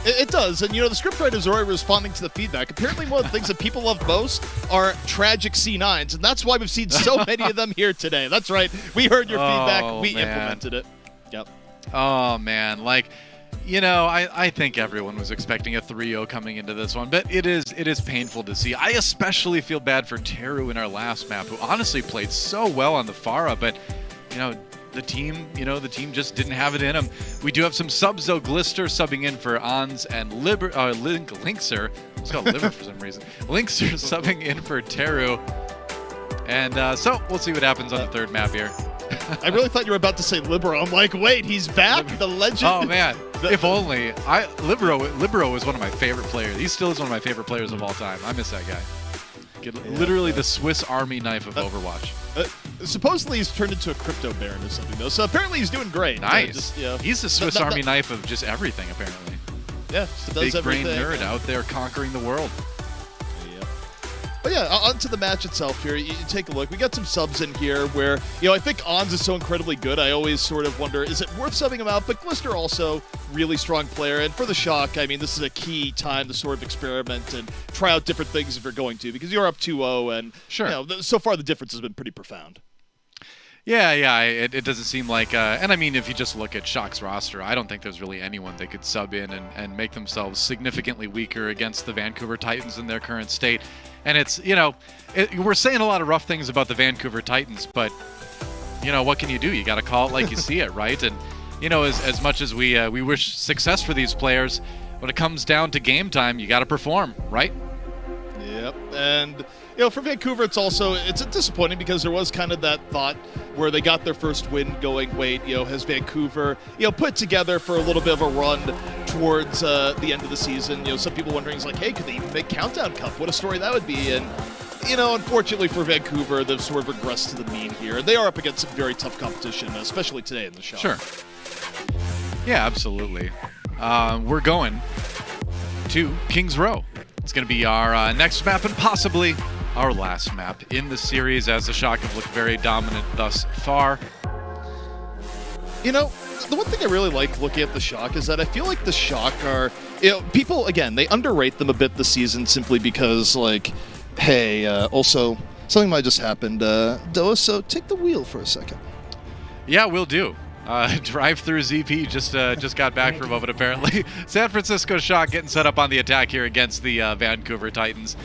It does, and the scriptwriters are already responding to the feedback. Apparently one of the things that people love most are tragic C9s, and that's why we've seen so many of them here today. That's right. We heard your feedback. We implemented it. Yep. Oh, man. I think everyone was expecting a 3-0 coming into this one, but it is painful to see. I especially feel bad for Teru in our last map, who honestly played so well on the Pharah, but, the team just didn't have it in them. We do have some subs though. Glister subbing in for Ons and Linkser. Let's call it Liver for some reason. Linkser subbing in for Teru. And so we'll see what happens on the third map here. I really thought you were about to say Libero. I'm like, wait, he's back? The legend? Oh, man. If only. Libero was one of my favorite players. He still is one of my favorite players of all time. I miss that guy. Literally the Swiss Army knife of Overwatch. Supposedly he's turned into a crypto baron or something, though. So apparently he's doing great. Nice. He's the Swiss Army knife of just everything, apparently. Yeah, big brain nerd out there conquering the world. But yeah, onto the match itself here. You take a look. We got some subs in here where, I think Ons is so incredibly good. I always sort of wonder, is it worth subbing him out? But Glister also really strong player. And for the Shock, I mean, this is a key time to sort of experiment and try out different things if you're going to, because you're up 2-0 and sure. So far the difference has been pretty profound. Yeah, it doesn't seem like, and I mean, if you just look at Shock's roster, I don't think there's really anyone they could sub in and make themselves significantly weaker against the Vancouver Titans in their current state. And it's, we're saying a lot of rough things about the Vancouver Titans, but, what can you do? You got to call it like you see it, right? And, as much as we wish success for these players, when it comes down to game time, you got to perform, right? Yep, and for Vancouver, it's disappointing because there was kind of that thought where they got their first win going. Wait, has Vancouver, put together for a little bit of a run towards the end of the season? Some people wondering, hey, could they even make Countdown Cup? What a story that would be. And unfortunately for Vancouver, they've sort of regressed to the mean here. They are up against some very tough competition, especially today in the show. Sure. Yeah, absolutely. We're going to Kings Row. It's going to be our next map and possibly our last map in the series, as the Shock have looked very dominant thus far. The one thing I really like looking at the Shock is that I feel like the Shock are, people, again, they underrate them a bit this season simply because, hey, also, something might just happened. Doa, so take the wheel for a second. Yeah, we'll do. Drive-through ZP just got back for a moment, apparently. San Francisco Shock getting set up on the attack here against the Vancouver Titans.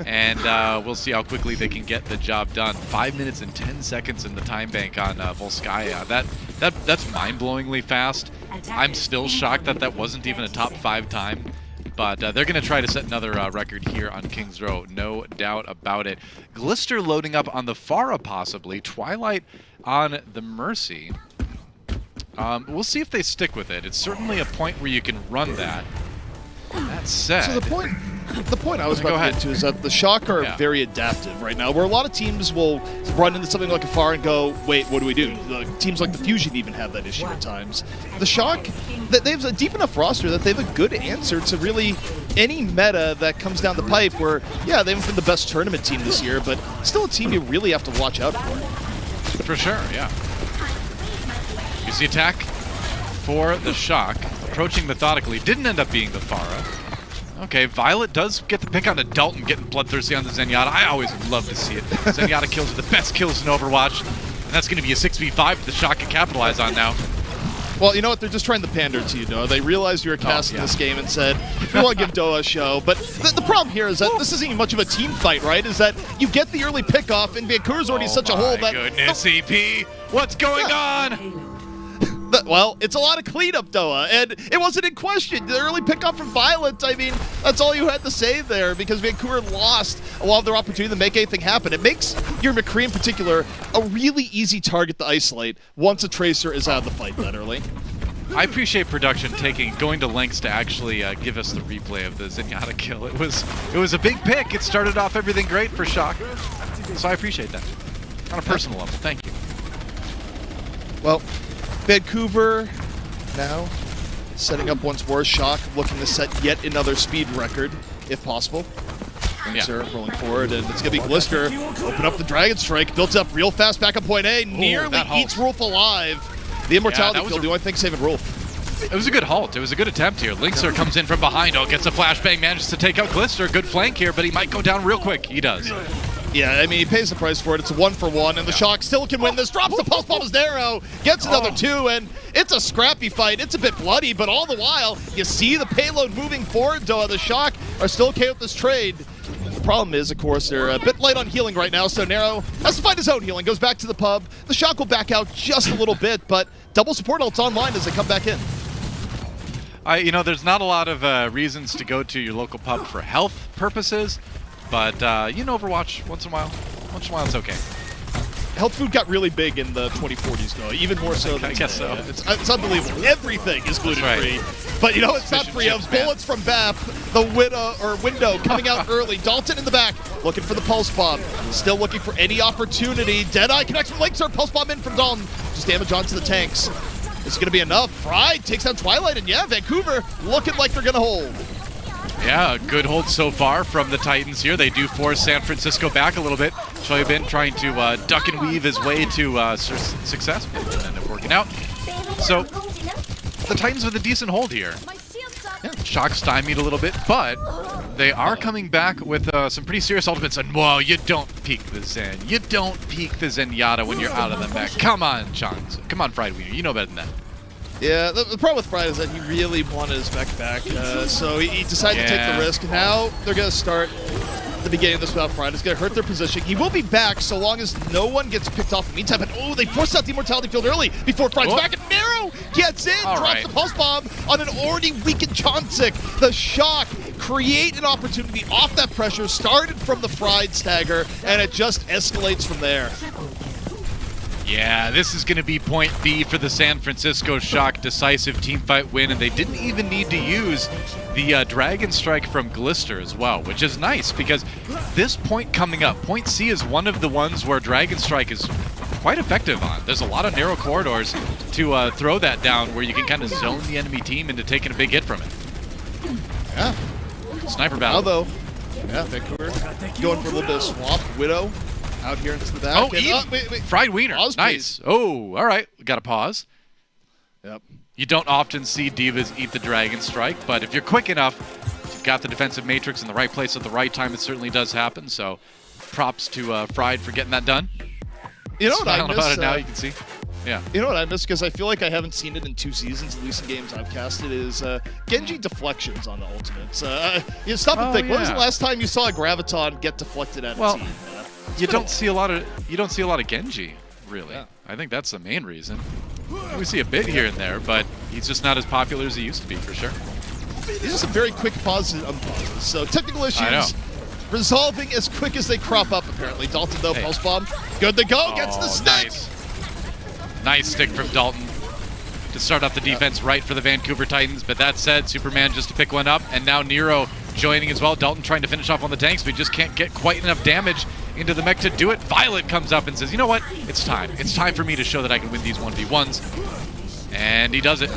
And we'll see how quickly they can get the job done. 5 minutes and 10 seconds in the time bank on Volskaya. That's mind-blowingly fast. I'm still shocked that wasn't even a top 5 time. But they're going to try to set another record here on Kings Row, no doubt about it. Glister loading up on the Pharah, possibly. Twilight on the Mercy. We'll see if they stick with it. It's certainly a point where you can run that. That said... So the point I was about to get to is that the Shock are very adaptive right now, where a lot of teams will run into something like a Pharah and go, wait, what do we do? Teams like the Fusion even have that issue at times. The Shock, they have a deep enough roster that they have a good answer to really any meta that comes down the pipe where, yeah, they haven't been the best tournament team this year, but still a team you really have to watch out for. For sure, yeah. Here's the attack for the Shock, approaching methodically. Didn't end up being the Pharah. Okay, Violet does get the pick on the Dalton, getting bloodthirsty on the Zenyatta. I always love to see it. Zenyatta kills are the best kills in Overwatch, and that's going to be a 6v5 the Shock can capitalize on now. Well, you know what? They're just trying to pander to you, Doa. They realized you were cast in this game and said, we want to give Doa a show. But the problem here is that this isn't even much of a team fight, right? Is that you get the early pickoff, and Vancouver's already such a hole that... Oh, my goodness, EP! What's going on? Well, it's a lot of cleanup, Doa, and it wasn't in question. The early pickoff from Violet, I mean, that's all you had to say there, because Vancouver lost a lot of their opportunity to make anything happen. It makes your McCree in particular a really easy target to isolate once a Tracer is out of the fight that early. I appreciate production going to lengths to actually give us the replay of the Zenyatta kill. It was a big pick. It started off everything great for Shock, so I appreciate that on a personal level. Thank you. Well, Vancouver now setting up once more. Shock looking to set yet another speed record, if possible. Things are rolling forward, and it's going to be Glister. Open up the Dragon Strike, built up real fast back at point A, nearly eats Rolf alive. The Immortality kill, the only thing saving Rolf. It was a good halt. It was a good attempt here. Linkser comes in from behind. Oh, gets a flashbang, manages to take out Glister. Good flank here, but he might go down real quick. He does. Yeah, I mean, he pays the price for it. It's a 1-for-1, and the Shock still can win this. Drops the pulse bomb as narrow, gets another 2, and it's a scrappy fight. It's a bit bloody, but all the while, you see the payload moving forward. Doa, the Shock are still okay with this trade. The problem is, of course, they're a bit light on healing right now, so Nero has to find his own healing. Goes back to the pub. The Shock will back out just a little bit, but double support ults online as they come back in. There's not a lot of reasons to go to your local pub for health purposes, but Overwatch once in a while it's okay. Health food got really big in the 2040s, though, even more so than I guess so. It's unbelievable. Everything is gluten-free. But it's not free of bullets from BAP. The window coming out early. Dalton in the back, looking for the pulse bomb. Still looking for any opportunity. Deadeye connects from Linkser. Pulse bomb in from Dalton. Just damage onto the tanks. Is it going to be enough? Fried takes down Twilight, and Vancouver looking like they're going to hold. Yeah, a good hold so far from the Titans here. They do force San Francisco back a little bit. Choibin trying to duck and weave his way to success, but it didn't end up working out. So, the Titans with a decent hold here. Yeah, Shock stymied a little bit, but they are coming back with some pretty serious ultimates. And whoa, you don't peek the Zen. You don't peek the Zenyatta when you're out of the back. Come on, Chongs. Come on, Fried Wiener. You know better than that. Yeah, the problem with Fried is that he really wanted his back, so he decided to take the risk. Now they're going to start the beginning of this without Fried. It's going to hurt their position. He will be back so long as no one gets picked off in the meantime. But they forced out the Immortality field early before Fried's back. And Nero gets in, drops the pulse bomb on an already weakened Chauncey. The Shock create an opportunity off that pressure, started from the Fried stagger, and it just escalates from there. Yeah, this is going to be point B for the San Francisco Shock. Decisive teamfight win, and they didn't even need to use the Dragon Strike from Glister as well, which is nice because this point coming up, point C, is one of the ones where Dragon Strike is quite effective on. There's a lot of narrow corridors to throw that down where you can kind of zone the enemy team into taking a big hit from it. Yeah. Sniper battle. Although, Vancouver going for a little bit of swamp. Widow out here into the back. Oh, wait. Fried Wiener. Pause, nice. Please. Oh, all right. We got to pause. Yep. You don't often see Divas eat the Dragon Strike, but if you're quick enough, if you've got the defensive matrix in the right place at the right time, it certainly does happen. So props to Fried for getting that done. You know what I miss? About it now, you can see. Yeah. You know what I miss, because I feel like I haven't seen it in 2 seasons, at least in games I've casted, is Genji deflections on the ultimates. You stop and think, when was the last time you saw a Graviton get deflected at a team? You don't see a lot of Genji, really. Yeah. I think that's the main reason. We see a bit here and there, but he's just not as popular as he used to be, for sure. These are some very quick pauses and unpauses. So technical issues resolving as quick as they crop up, apparently. Dalton, though, pulse bomb. Good to go. Gets the stick. Nice stick from Dalton to start off the defense right for the Vancouver Titans. But that said, Superman just to pick one up, and now Nero joining as well. Dalton trying to finish off on the tanks, but he just can't get quite enough damage into the mech to do it. Violet comes up and says, you know what? It's time. It's time for me to show that I can win these 1v1s. And he does it.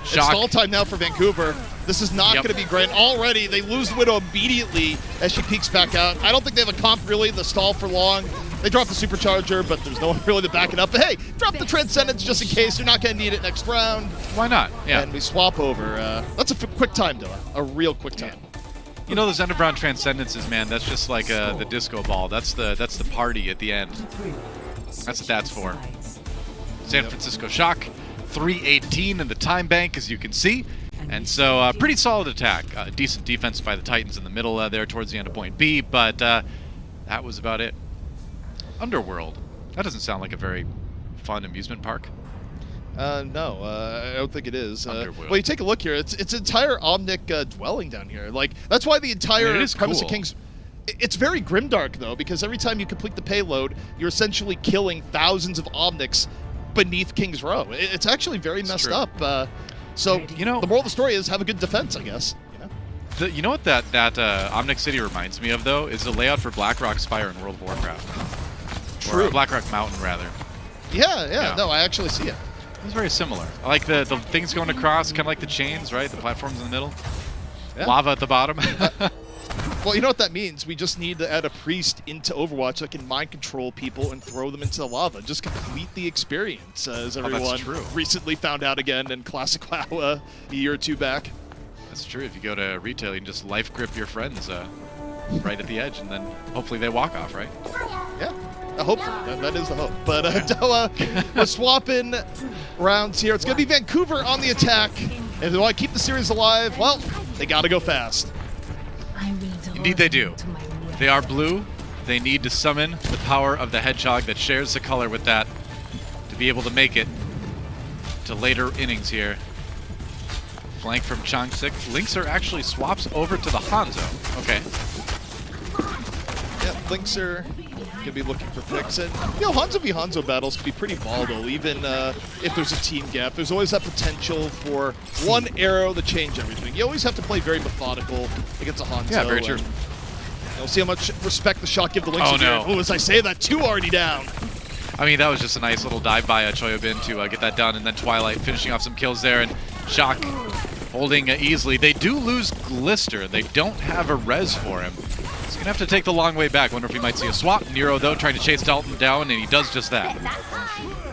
It's stall time now for Vancouver. This is not going to be great. Already, they lose the Widow immediately as she peeks back out. I don't think they have a comp, really, the stall for long. They drop the Supercharger, but there's no one really to back it up. But hey, drop the Transcendence just in case. You're not going to need it next round. Why not? Yeah. And we swap over. That's a quick time, though. A real quick time. You know those underground Transcendences, man. That's just like the disco ball. That's the party at the end. That's what that's for. San Francisco Shock, 318 in the time bank, as you can see. And so pretty solid attack. Decent defense by the Titans in the middle there towards the end of point B, but that was about it. Underworld. That doesn't sound like a very fun amusement park. No, I don't think it is. Well, you take a look here. It's entire Omnic dwelling down here. Like, that's why the entire premise of King's... It's very grimdark, though, because every time you complete the payload, you're essentially killing thousands of Omnics. beneath King's Row. It's actually very messed up. So the moral of the story is have a good defense, I guess. You know what that Omnic City reminds me of, though, is the layout for Blackrock Spire in World of Warcraft. True. Or Blackrock Mountain, rather. Yeah. No, I actually see it. It's very similar. I like the things going across, kind of like the chains, right? The platforms in the middle. Yeah. Lava at the bottom. Well, you know what that means? We just need to add a priest into Overwatch that can mind control people and throw them into the lava. Just complete the experience, as everyone recently found out again in Classic WoW a year or two back. That's true. If you go to retail, you can just life grip your friends right at the edge, and then hopefully they walk off, right? Yeah, I hope that is the hope. But Doa, we're swapping rounds here. It's going to be Vancouver on the attack. And if they want to keep the series alive, well, they got to go fast. Indeed they do. They are blue. They need to summon the power of the Hedgehog that shares the color with that to be able to make it to later innings here. Flank from Changsik. Linkser actually swaps over to the Hangzhou. Okay. Yeah, Linkser can be looking for picks. And, Hangzhou v Hangzhou battles can be pretty volatile, even if there's a team gap. There's always that potential for one arrow to change everything. You always have to play very methodical against a Hangzhou. Yeah, very true. We'll see how much respect the shot give the Linkser. Oh, no. Oh, as I say that, 2 already down. I mean, that was just a nice little dive by Choyobin to get that done, and then Twilight finishing off some kills there, and Shock holding easily. They do lose Glister. They don't have a res for him. He's going to have to take the long way back. Wonder if we might see a swap. Nero, though, trying to chase Dalton down, and he does just that.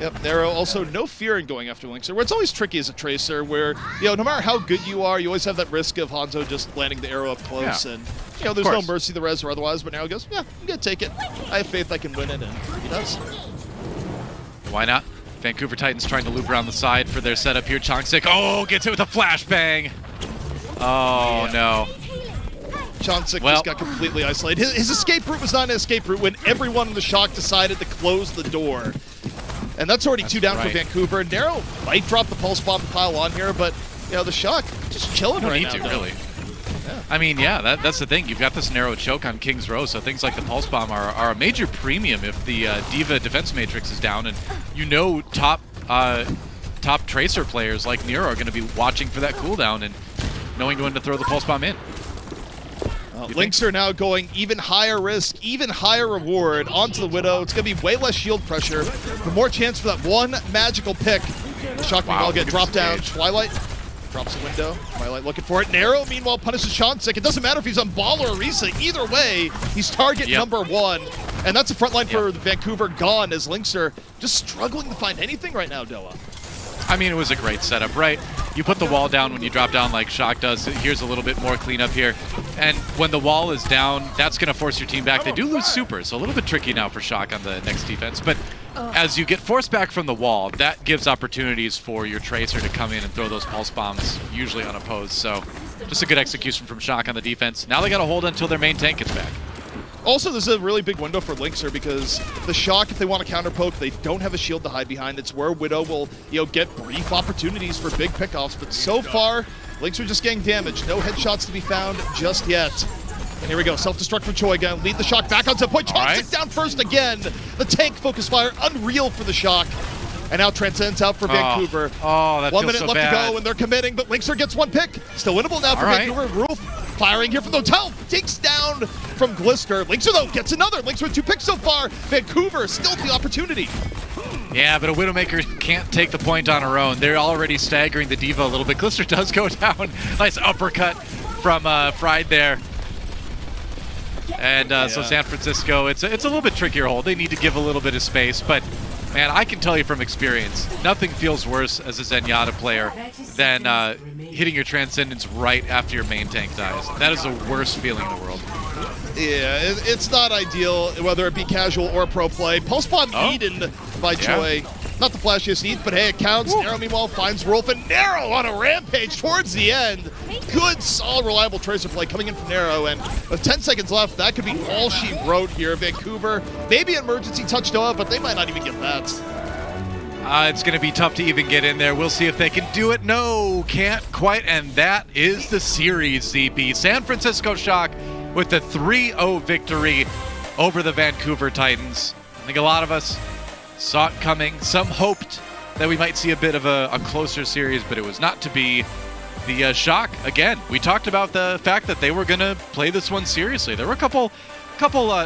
Yep, Nero also no fear in going after Linkser, where it's always tricky as a tracer, where, no matter how good you are, you always have that risk of Hangzhou just landing the arrow up close, and, there's no mercy the res or otherwise, but Nero goes, yeah, I'm going to take it. I have faith I can win it, and he does. Why not? Vancouver Titans trying to loop around the side for their setup here. Changsik, gets hit with a flashbang. Oh, no. Changsik just got completely isolated. His escape route was not an escape route when everyone in the Shock decided to close the door. And that's already 2 down for Vancouver. Nero might drop the pulse bomb to pile on here, but, the Shock just chilling right now. Don't need to, really. Yeah. I mean, that's the thing. You've got this narrow choke on King's Row, so things like the Pulse Bomb are a major premium if the Diva defense matrix is down, and top Tracer players like Nero are going to be watching for that cooldown and knowing when to throw the Pulse Bomb in. Linkser now going even higher risk, even higher reward onto the Widow. It's going to be way less shield pressure, but more chance for that one magical pick. The Shock will get dropped down. Twilight drops a window. Twilight looking for it. Nero, meanwhile, punishes Changsik. It doesn't matter if he's on Ball or Orisa. Either way, he's target number 1. And that's the front line for Vancouver gone as Linkser just struggling to find anything right now, Doa. I mean, it was a great setup, right? You put the wall down when you drop down like Shock does. Here's a little bit more cleanup here. And when the wall is down, that's going to force your team back. They do lose super, so a little bit tricky now for Shock on the next defense. But as you get forced back from the wall, that gives opportunities for your Tracer to come in and throw those pulse bombs, usually unopposed. So just a good execution from Shock on the defense. Now they got to hold until their main tank gets back. Also, this is a really big window for Linkser because the Shock, if they want to counter poke, they don't have a shield to hide behind. It's where Widow will, get brief opportunities for big pickoffs. But so far, Linkser just getting damaged. No headshots to be found just yet. And here we go, self-destruct from Choi again. Lead the Shock back onto the point. Changsik down first again. The tank focus fire, unreal for the Shock. And now Transcendence out for Vancouver. That 1 minute so left bad. to go, and they're committing, but Linkser gets 1 pick. Still winnable now for Vancouver. Roof firing here from the hotel. Takes down from Glister. Linkser, though, gets another. Linkser with 2 picks so far. Vancouver still the opportunity. Yeah, but a Widowmaker can't take the point on her own. They're already staggering the Diva a little bit. Glister does go down. Nice uppercut from Fried there. And so San Francisco, it's a little bit trickier hold. They need to give a little bit of space, but man, I can tell you from experience, nothing feels worse as a Zenyatta player than hitting your Transcendence right after your main tank dies. That is the worst feeling in the world. Yeah, it's not ideal, whether it be casual or pro play. Pulse Bomb eaten by Choi. Not the flashiest ETH, but hey, it counts. Nero, meanwhile, finds Rolf, and Nero on a rampage towards the end. Good, solid, reliable Tracer play coming in from Nero, and with 10 seconds left, that could be all she wrote here. Vancouver, maybe emergency touch Doa, but they might not even get that. It's going to be tough to even get in there. We'll see if they can do it. No, can't quite, and that is the series, ZB. San Francisco Shock with the 3-0 victory over the Vancouver Titans. I think a lot of us saw it coming. Some hoped that we might see a bit of a closer series, but it was not to be. The Shock, again, we talked about the fact that they were going to play this one seriously. There were a couple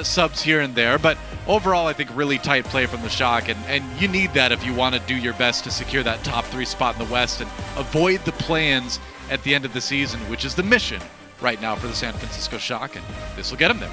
subs here and there, but overall I think really tight play from the Shock, and you need that if you want to do your best to secure that top 3 spot in the West and avoid the play-ins at the end of the season, which is the mission right now for the San Francisco Shock, and this will get them there.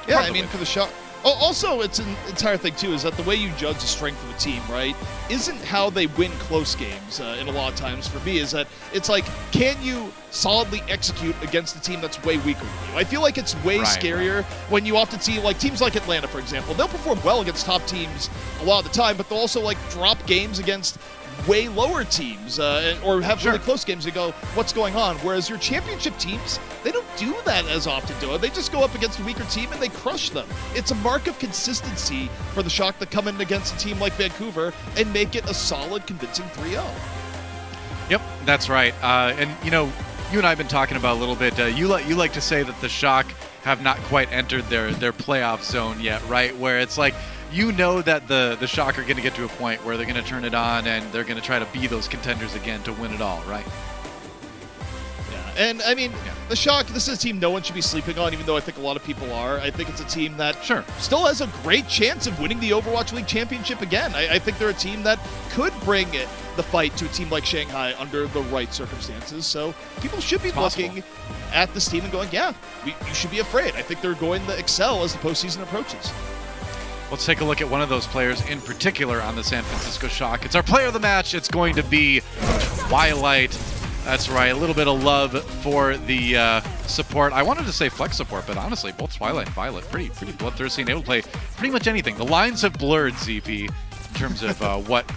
Yeah, I mean, for the Shock. Also, it's an entire thing, too, is that the way you judge the strength of a team, right, isn't how they win close games in a lot of times for me, is that it's like, can you solidly execute against a team that's way weaker than you? I feel like it's way scarier when you often see, like, teams like Atlanta, for example. They'll perform well against top teams a lot of the time, but they'll also, like, drop games against way lower teams or have really close games and go, what's going on? Whereas your championship teams, they don't do that as often, do it? They just go up against a weaker team and they crush them. It's a mark of consistency for the Shock to come in against a team like Vancouver and make it a solid, convincing 3-0. Yep, that's right. And, you know, you and I have been talking about a little bit. You like to say that the Shock have not quite entered their playoff zone yet, right? Where it's like, you know that the Shock are going to get to a point where they're going to turn it on and they're going to try to be those contenders again to win it all, right? Yeah, and I mean, the Shock, this is a team no one should be sleeping on, even though I think a lot of people are. I think it's a team that still has a great chance of winning the Overwatch League Championship again. I think they're a team that could bring the fight to a team like Shanghai under the right circumstances. So people should be looking at this team and going, yeah, you should be afraid. I think they're going to excel as the postseason approaches. Let's take a look at one of those players in particular on the San Francisco Shock. It's our player of the match. It's going to be Twilight. That's right, a little bit of love for the support. I wanted to say flex support, but honestly, both Twilight and Violet, pretty bloodthirsty, and able to play pretty much anything. The lines have blurred, ZP, in terms of what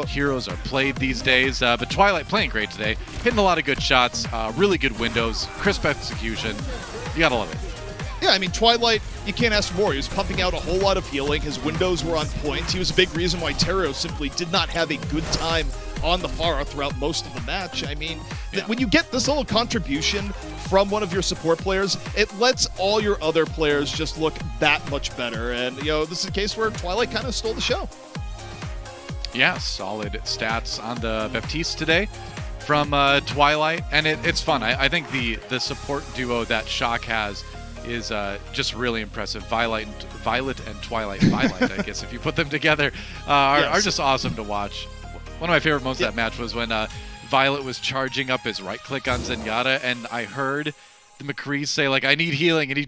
heroes are played these days. But Twilight playing great today, hitting a lot of good shots, really good windows, crisp execution. You gotta love it. Yeah, I mean, Twilight, you can't ask for more. He was pumping out a whole lot of healing. His windows were on point. He was a big reason why Terrio simply did not have a good time on the Pharah throughout most of the match. I mean, when you get this little contribution from one of your support players, it lets all your other players just look that much better. And, you know, this is a case where Twilight kind of stole the show. Yeah, solid stats on the Baptiste today from Twilight. And it's fun. I think the support duo that Shock has is just really impressive. Violet and Twilight, I guess, if you put them together, are just awesome to watch. One of my favorite moments of that match was when Violet was charging up his right click on Zenyatta, and I heard the McCree say, like, I need healing, and he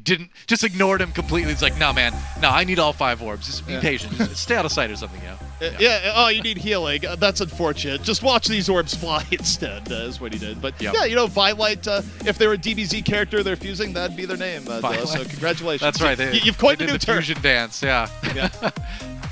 just ignored him completely. He's like, no, man, no, I need all 5 orbs. Just be patient. Just stay out of sight or something, you know? Oh, you need healing. That's unfortunate. Just watch these orbs fly instead, is what he did. But yeah, you know, Violet, if they were a DBZ character they're fusing, that'd be their name. So congratulations. That's right. You've coined a new the term. Fusion dance, yeah.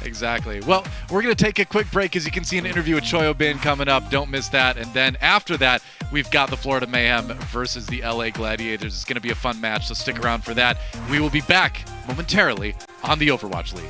Exactly. Well, we're going to take a quick break. As you can see, an interview with Choyo Bin coming up. Don't miss that. And then after that, we've got the Florida Mayhem versus the LA Gladiators. It's going to be a fun match, so stick around for that. We will be back momentarily on the Overwatch League.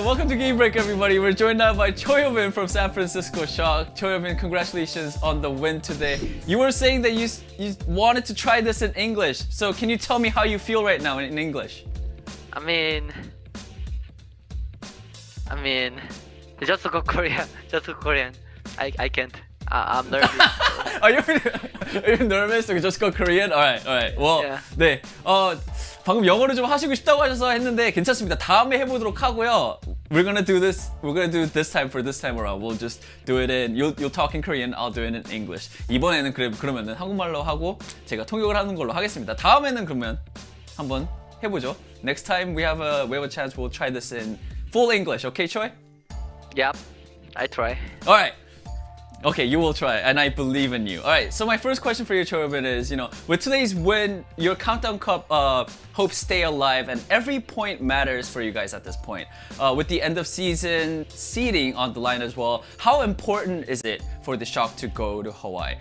welcome to Game Break, everybody. We're joined now by Choyobin from San Francisco Shock. Choyobin, congratulations on the win today. You were saying that you wanted to try this in English. So can you tell me how you feel right now in English? I mean, just go Korean. Just go Korean. I can't. I'm nervous. Are you nervous? So just go Korean? Alright. Well, yeah. 네. 방금 영어를 좀 하시고 싶다고 하셔서 했는데 괜찮습니다. 다음에 해보도록 하고요. We're gonna do this this time for this time around. We'll just do it in. You'll talk in Korean. I'll do it in English. 이번에는 그러면은 한국말로 하고 제가 통역을 하는 걸로 하겠습니다. 다음에는 그러면 한번 해보죠. Next time we have a chance, we'll try this in full English. Okay, Choi? Yep, I try. All right. Okay, you will try, and I believe in you. All right, so my first question for you, Choyobin, is, with today's win, your Countdown Cup hopes stay alive, and every point matters for you guys at this point. With the end of season seeding on the line as well, how important is it for the Shock to go to Hawaii?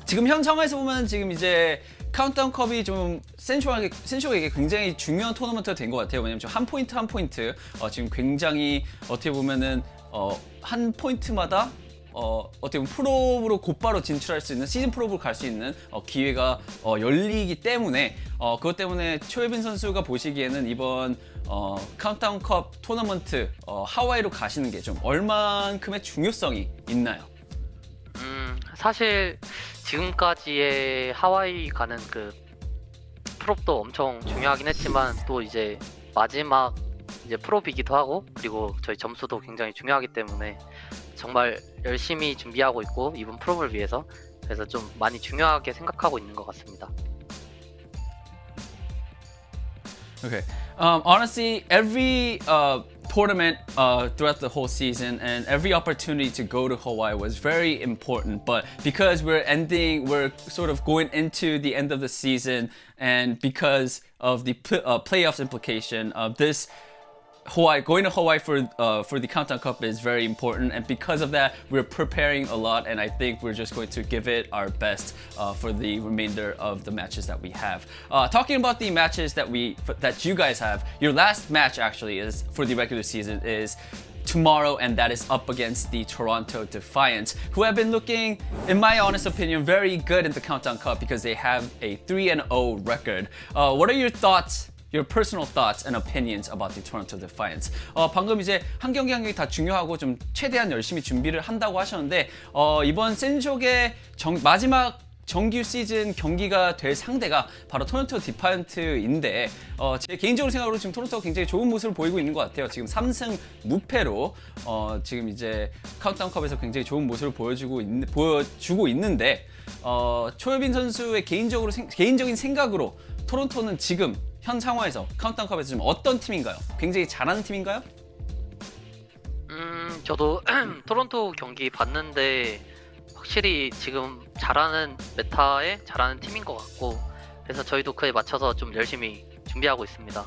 지금 현 상황에서 보면 지금 이제 카운트다운 컵이 좀 센쇼에게 굉장히 중요한 토너먼트가 된 것 같아요. 왜냐면 지금 한 포인트 한 포인트 지금 굉장히 어떻게 보면은 한 포인트마다 어떻게 보면 프로로 곧바로 진출할 수 있는 시즌 프로로 갈 수 있는 기회가 열리기 때문에 그것 때문에 초예빈 선수가 보시기에는 이번 카운트다운 컵 토너먼트 하와이로 가시는 게 좀 얼만큼의 중요성이 있나요? 사실 지금까지의 하와이 가는 그 프롭도 엄청 중요하긴 했지만 또 이제 마지막 이제 프롭이기도 하고 그리고 저희 점수도 굉장히 중요하기 때문에 정말 열심히 준비하고 있고 이번 프롭을 위해서 그래서 좀 많이 중요하게 생각하고 있는 것 같습니다. Okay. Honestly, every tournament throughout the whole season and every opportunity to go to Hawaii was very important. But because we're sort of going into the end of the season, and because of the playoffs implication of this, going to Hawaii for the Countdown Cup is very important, and because of that, we're preparing a lot, and I think we're just going to give it our best for the remainder of the matches that we have. Talking about the matches that you guys have, your last match actually is for the regular season is tomorrow, and that is up against the Toronto Defiant, who have been looking, in my honest opinion, very good in the Countdown Cup because they have a 3-0 record. What are your thoughts? Your personal thoughts and opinions about the Toronto Defiant. 방금 이제 한 경기 한 경기 다 중요하고 좀 최대한 열심히 준비를 한다고 하셨는데 이번 센쇼의 마지막 정규 시즌 경기가 될 상대가 바로 토론토 디파이언트인데 제 개인적으로 생각으로 지금 토론토가 굉장히 좋은 모습을 보이고 있는 것 같아요. 지금 3승 무패로 지금 이제 카운트다운컵에서 굉장히 좋은 모습을 보여주고 있는데 초예빈 선수의 개인적인 생각으로 토론토는 지금 현 상황에서 카운트다운컵에서 지금 어떤 팀인가요? 굉장히 잘하는 팀인가요? 저도 토론토 경기 봤는데 확실히 지금 잘하는 메타에 잘하는 팀인 것 같고 그래서 저희도 그에 맞춰서 좀 열심히 준비하고 있습니다.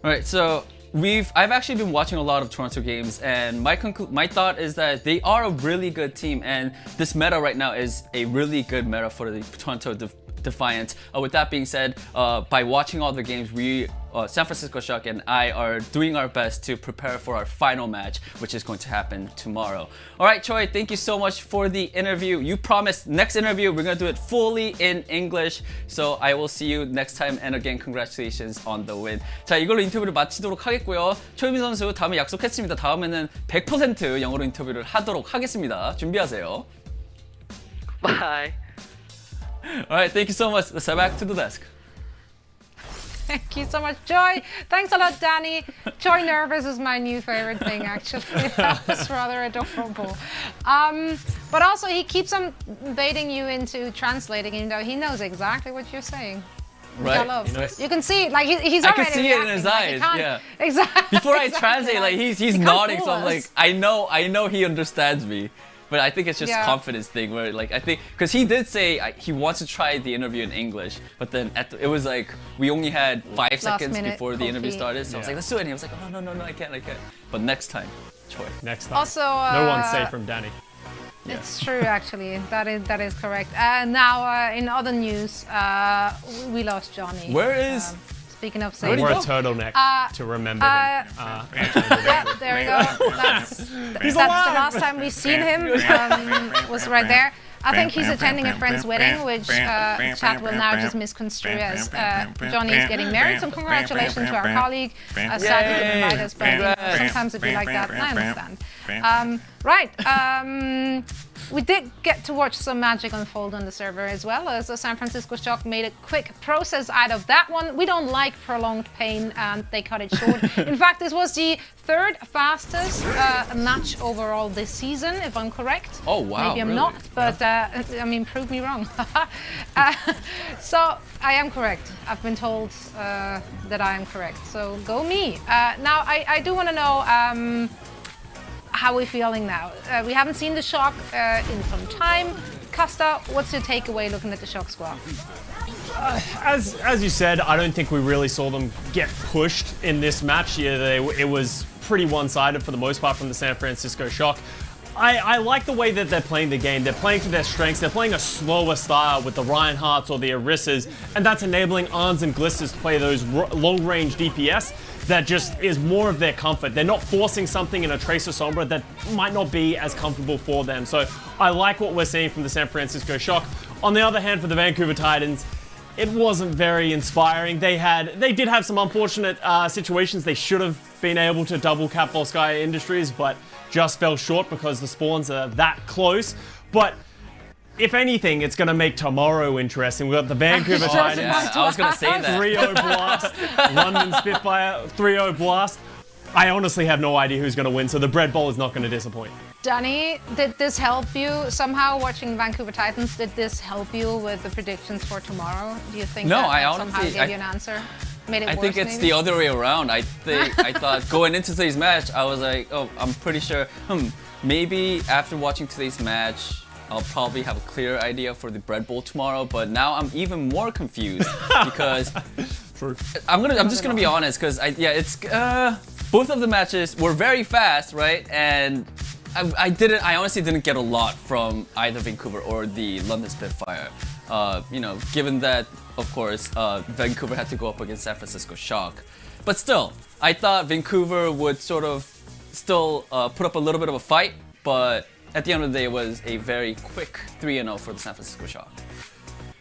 Alright, so I've actually been watching a lot of Toronto games, and my thought is that they are a really good team, and this meta right now is a really good meta for the Toronto Defiant. With that being said, by watching all the games, San Francisco Shock and I are doing our best to prepare for our final match, which is going to happen tomorrow. All right, Choi, thank you so much for the interview. You promised next interview we're going to do it fully in English, so I will see you next time, and again, congratulations on the win. 자, 이걸로 인터뷰를 마치도록 하겠고요. 초유민 선수 다음에 약속했습니다. 다음에는 100% 영어로 인터뷰를 하도록 하겠습니다. 준비하세요. Bye. All right, thank you so much. Let's head back to the desk. Thank you so much, Joy. Thanks a lot, Danny. Joy nervous is my new favorite thing, actually. That was rather adorable. But also, he keeps on baiting you into translating, even though he knows exactly what you're saying. Right. I love. You can see, like he's already. I can see it in his eyes. Yeah. Exactly. Before I translate, like he's nodding, so I'm like, I know he understands me. But I think it's just a confidence thing where, like, I think, because he did say he wants to try the interview in English, but then it was like, we only had 5 seconds before the interview started, so I was like, let's do it. And he was like, oh, no, I can't. But next time, Choi. Next time. Also, no one's safe from Danny. It's true, actually. That is correct. Now, in other news, we lost Johnny. Where is Speaking of I saying, wear a turtleneck to remember him. yeah, there we go. That's the last time we've seen him. Was right there. I think he's attending a friend's wedding, which chat will now just misconstrue as Johnny is getting married. So congratulations to our colleague. Sadly didn't invite us, but sometimes it'd be like that. I understand. Right. We did get to watch some magic unfold on the server as well, as the San Francisco Shock made a quick process out of that one. We don't like prolonged pain, and they cut it short. In fact, this was the third fastest match overall this season, if I'm correct. Oh, wow. Maybe I'm really? not, but I mean, prove me wrong. So I am correct. I've been told that I am correct. So go me. Now, I do want to know how we're feeling now. We haven't seen the Shock in some time. Kasta, what's your takeaway looking at the Shock squad? As you said, I don't think we really saw them get pushed in this match. It was pretty one-sided for the most part from the San Francisco Shock. I like the way that they're playing the game. They're playing to their strengths. They're playing a slower style with the Reinhardts or the Arissas, and that's enabling Arns and Glisters to play those long-range DPS that just is more of their comfort. They're not forcing something in a Tracer Sombra that might not be as comfortable for them. So I like what we're seeing from the San Francisco Shock. On the other hand, for the Vancouver Titans, it wasn't very inspiring. They did have some unfortunate situations. They should have been able to double cap Volskaya Industries, but just fell short because the spawns are that close. But if anything, it's going to make tomorrow interesting. We've got the Vancouver Titans. Yeah, I was going to say that. 3-0 Blast. London Spitfire, 3-0 Blast. I honestly have no idea who's going to win, so the Bread Bowl is not going to disappoint. Danny, did this help you somehow watching Vancouver Titans? Did this help you with the predictions for tomorrow? Do you think that somehow gave you an answer? Made it I worse, think it's maybe? the other way around. I thought going into today's match, I was like, oh, I'm pretty sure, maybe after watching today's match, I'll probably have a clearer idea for the Bread Bowl tomorrow, but now I'm even more confused because I'm just gonna be honest, because it's both of the matches were very fast, right? And I honestly didn't get a lot from either Vancouver or the London Spitfire. Given that, of course, Vancouver had to go up against San Francisco Shock. But still, I thought Vancouver would sort of still put up a little bit of a fight, but at the end of the day, it was a very quick 3-0 for the San Francisco Shock.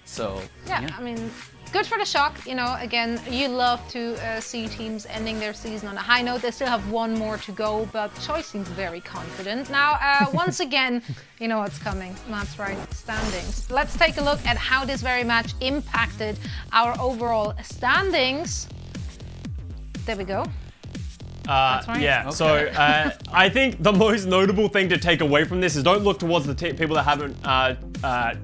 So, yeah, I mean, good for the Shock. Again, you love to see teams ending their season on a high note. They still have one more to go, but Choi seems very confident. Now, once again, you know what's coming. That's right, standings. Let's take a look at how this very match impacted our overall standings. There we go. That's right. Yeah, okay. So I think the most notable thing to take away from this is don't look towards the people that haven't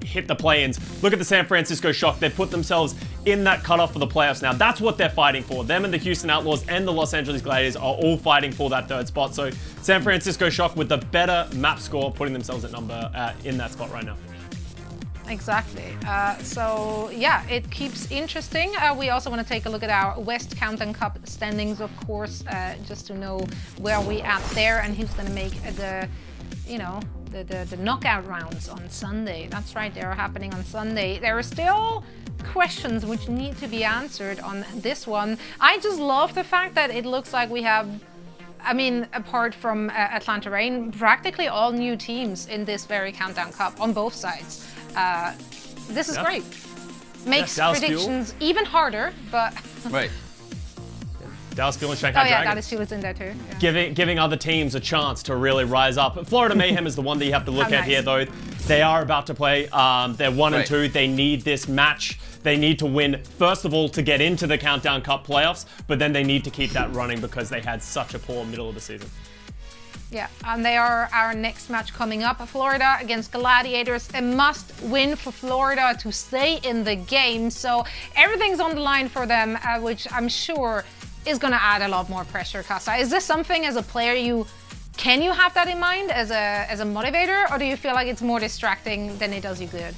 hit the play-ins. Look at the San Francisco Shock. They've put themselves in that cutoff for the playoffs now. That's what they're fighting for. Them and the Houston Outlaws and the Los Angeles Gladiators are all fighting for that third spot. So San Francisco Shock with the better map score, putting themselves at in that spot right now. Exactly. So yeah, it keeps interesting. We also want to take a look at our West Countdown Cup standings, of course, just to know where we at there and who's going to make the knockout rounds on Sunday. That's right, they are happening on Sunday. There are still questions which need to be answered on this one. I just love the fact that it looks like we have, I mean, apart from Atlanta Reign, practically all new teams in this very Countdown Cup on both sides. This is great. Makes predictions even harder, but... Right. Dallas Fuel and Shanghai Dragons. Dallas Fuel is in there too. Yeah. Giving other teams a chance to really rise up. Florida Mayhem is the one that you have to look at here, though. They are about to play. They're 1-2. They need this match. They need to win, first of all, to get into the Countdown Cup playoffs, but then they need to keep that running because they had such a poor middle of the season. Yeah, and they are our next match coming up. Florida against Gladiators. A must win for Florida to stay in the game. So everything's on the line for them, which I'm sure is going to add a lot more pressure, Kasa. Is this something as a player can you have that in mind as a motivator, or do you feel like it's more distracting than it does you good?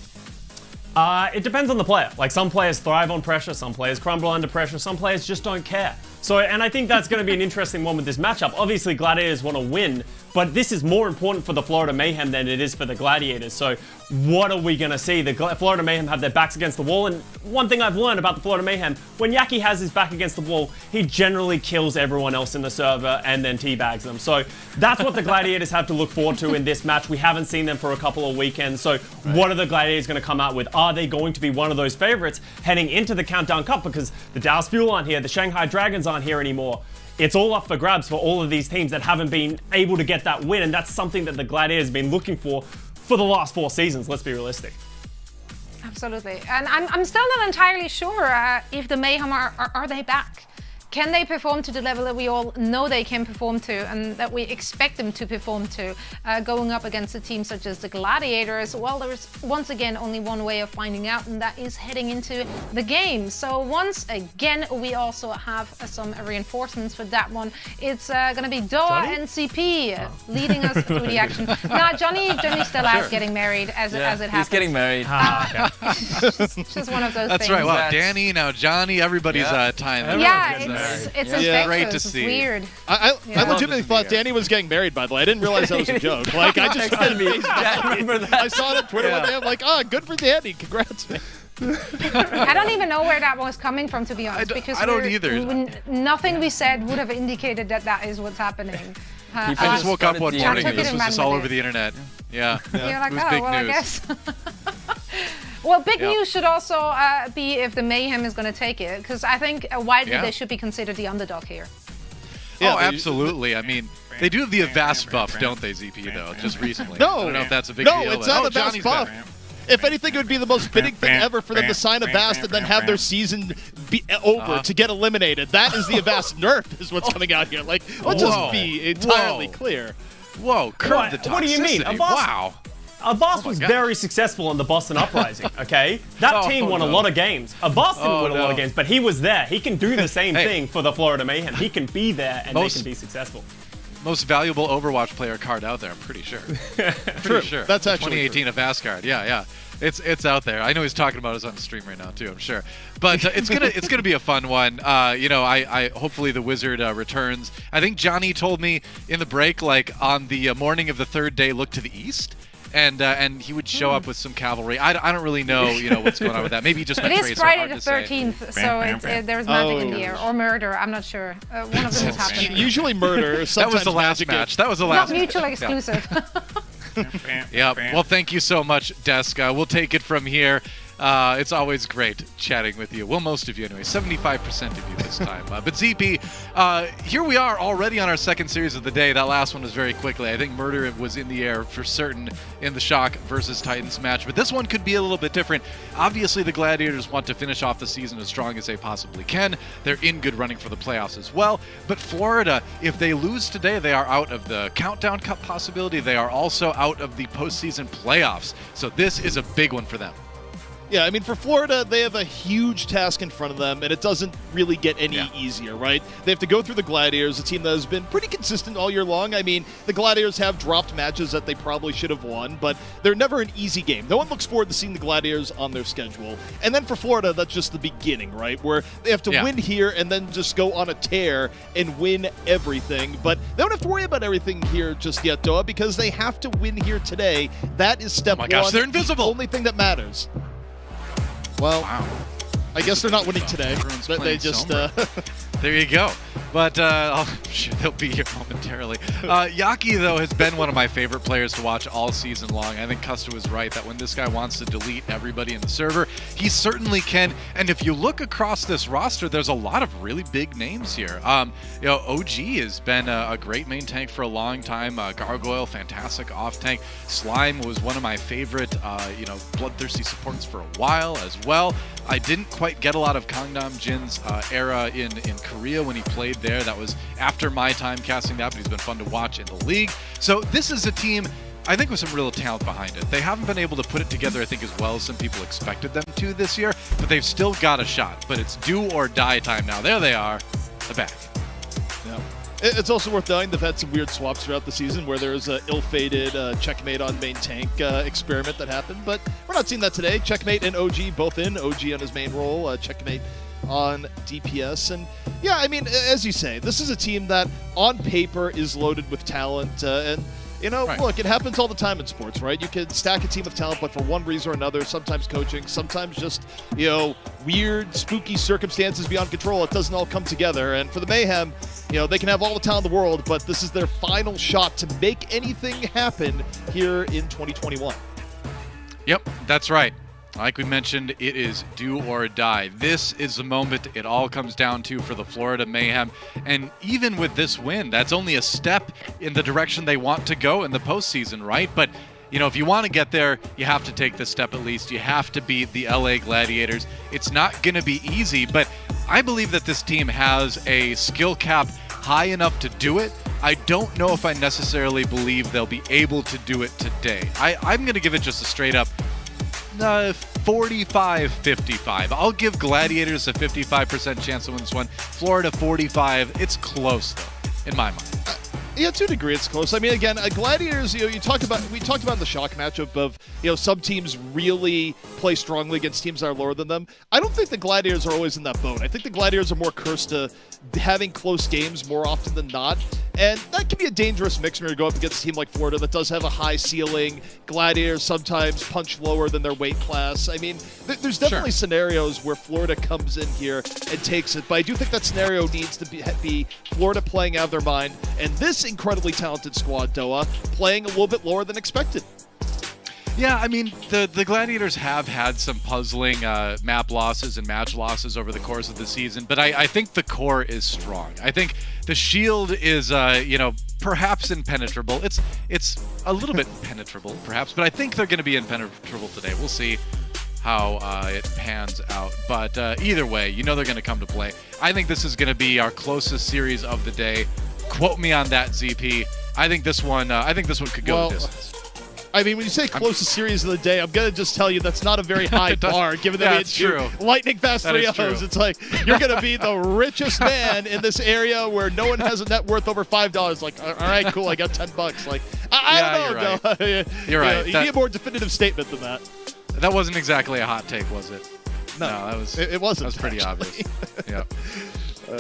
It depends on the player. Like, some players thrive on pressure, some players crumble under pressure, some players just don't care. So, and I think that's going to be an interesting one with this matchup. Obviously, Gladiators want to win, but this is more important for the Florida Mayhem than it is for the Gladiators. So what are we going to see? The Florida Mayhem have their backs against the wall, and one thing I've learned about the Florida Mayhem, when Yaki has his back against the wall, he generally kills everyone else in the server and then teabags them. So that's what the Gladiators have to look forward to in this match. We haven't seen them for a couple of weekends. So what are the Gladiators going to come out with? Are they going to be one of those favorites heading into the Countdown Cup? Because the Dallas Fuel aren't here, the Shanghai Dragons aren't here anymore. It's all up for grabs for all of these teams that haven't been able to get that win, and that's something that the Gladiators have been looking for the last 4 seasons, let's be realistic. Absolutely. And I'm still not entirely sure if the Mayhem are they back? Can they perform to the level that we all know they can perform to and that we expect them to perform to going up against a team such as the Gladiators? Well, there's once again only one way of finding out, and that is heading into the game. So once again, we also have some reinforcements for that one. It's going to be Doa and CP leading us through the action. No, Johnny's still out getting married as it happens. He's getting married. It's just one of those That's things. right. Wow, Danny, now Johnny, everybody's tying. Yeah, it's infectious. Great to it's see. weird. I legitimately thought Danny was getting married, by the way. I didn't realize that was a joke. Like, I just I saw it on Twitter one day. I'm like, good for Danny. Congrats, man. I don't even know where that was coming from, to be honest, because I don't either. Nothing we said would have indicated that is what's happening. I just woke up one morning and this was just all over the internet. Yeah. You're like, it was big well, news. I guess. Well, big news should also be if the Mayhem is going to take it, because I think widely they should be considered the underdog here. Yeah, absolutely. I mean, they do have the Avast buff, don't they, ZP, though, just recently? No. I don't know if that's a big deal. deal. No, it's not a Avast buff. If anything, it would be the most fitting thing ever for them to sign Avast and then have their season be over to get eliminated. That is the Avast nerf, is what's coming out here. Like, let's just be entirely clear. Whoa, curb the toxicity. What do you mean? Wow. Avast was very successful in the Boston Uprising, okay? That team won a lot of games. Avast didn't win a lot of games, but he was there. He can do the same thing for the Florida Mayhem. He can be there and they can be successful. Most valuable Overwatch player card out there, I'm pretty sure. True. That's actually 2018 Avast card. Yeah. It's out there. I know he's talking about us on the stream right now too, I'm sure. But it's gonna be a fun one. I hopefully the Wizard returns. I think Johnny told me in the break, like on the morning of the 3rd day, look to the east. And he would show up with some cavalry. I don't really know, what's going on with that. Maybe he just meant It is Friday the 13th, so there's magic in the air, or murder. I'm not sure. One of them is happening. Usually murder. That was the last match. That was the last. Not mutually exclusive. Yeah. Well, thank you so much, Desk. We'll take it from here. It's always great chatting with you. Well, most of you anyway. 75% of you this time. But ZP, here we are already on our 2nd series of the day. That last one was very quickly. I think murder was in the air for certain in the Shock versus Titans match. But this one could be a little bit different. Obviously, the Gladiators want to finish off the season as strong as they possibly can. They're in good running for the playoffs as well. But Florida, if they lose today, they are out of the Countdown Cup possibility. They are also out of the postseason playoffs. So this is a big one for them. Yeah, I mean, for Florida, they have a huge task in front of them, and it doesn't really get any easier, right? They have to go through the Gladiators, a team that has been pretty consistent all year long. I mean, the Gladiators have dropped matches that they probably should have won, but they're never an easy game. No one looks forward to seeing the Gladiators on their schedule. And then for Florida, that's just the beginning, right? Where they have to win here and then just go on a tear and win everything. But they don't have to worry about everything here just yet, Doa, because they have to win here today. That is step one. Oh my gosh, they're invisible. The only thing that matters. Well, I guess they're not winning today, but they just... There you go. But I'm sure they'll be here momentarily. Yaki, though, has been one of my favorite players to watch all season long. I think Custer was right that when this guy wants to delete everybody in the server, he certainly can. And if you look across this roster, there's a lot of really big names here. OG has been a great main tank for a long time. Gargoyle, fantastic off tank. Slime was one of my favorite, bloodthirsty supports for a while as well. I didn't quite get a lot of Gangnam Jin's era in Korea when he played there. That was after my time casting that, but he's been fun to watch in the league. So this is a team, I think, with some real talent behind it. They haven't been able to put it together, I think, as well as some people expected them to this year, but they've still got a shot. But it's do or die time now. There they are, the back. Yeah. It's also worth noting they've had some weird swaps throughout the season where there was an ill-fated checkmate on main tank experiment that happened, but we're not seeing that today. Checkmate and OG both in. OG on his main role, checkmate on DPS. And yeah, I mean, as you say, this is a team that on paper is loaded with talent. And, you know, look, it happens all the time in sports, right? You can stack a team of talent, but for one reason or another, sometimes coaching, sometimes just, you know, weird, spooky circumstances beyond control, it doesn't all come together. And for the Mayhem, you know, they can have all the talent in the world, but this is their final shot to make anything happen here in 2021. Yep, that's right. Like we mentioned, it is do or die. This is the moment it all comes down to for the Florida Mayhem. And even with this win, that's only a step in the direction they want to go in the postseason, right? But, you know, if you want to get there, you have to take this step at least. You have to beat the LA Gladiators. It's not going to be easy, but I believe that this team has a skill cap high enough to do it. I don't know if I necessarily believe they'll be able to do it today. I'm going to give it just a straight up 45-55. I'll give Gladiators a 55% chance to win this one. Florida 45. It's close though, in my mind. Yeah, to a degree, it's close. I mean, again, Gladiators. You know, we talked about the shock matchup of, you know, some teams really play strongly against teams that are lower than them. I don't think the Gladiators are always in that boat. I think the Gladiators are more cursed to having close games more often than not, and that can be a dangerous mix when you go up against a team like Florida that does have a high ceiling. Gladiators sometimes punch lower than their weight class. I mean, there's definitely scenarios where Florida comes in here and takes it, but I do think that scenario needs to be Florida playing out of their mind, and this incredibly talented squad, Doa, playing a little bit lower than expected. Yeah, I mean, the Gladiators have had some puzzling map losses and match losses over the course of the season, but I think the core is strong. I think the shield is, you know, perhaps impenetrable. It's a little bit penetrable, perhaps, but I think they're going to be impenetrable today. We'll see how it pans out. But either way, you know they're going to come to play. I think this is going to be our closest series of the day. Quote me on that, ZP. I think this one could go the distance. I mean, when you say closest series of the day, I'm going to just tell you that's not a very high bar, given that it's lightning fast 3-0s. It's like, you're going to be the richest man in this area where no one has a net worth over $5. Like, all right, cool, I got $10. Like, I don't know. You're right. You need a more definitive statement than that. That wasn't exactly a hot take, was it? No, that was. It wasn't. That was pretty actually. obvious. Yeah.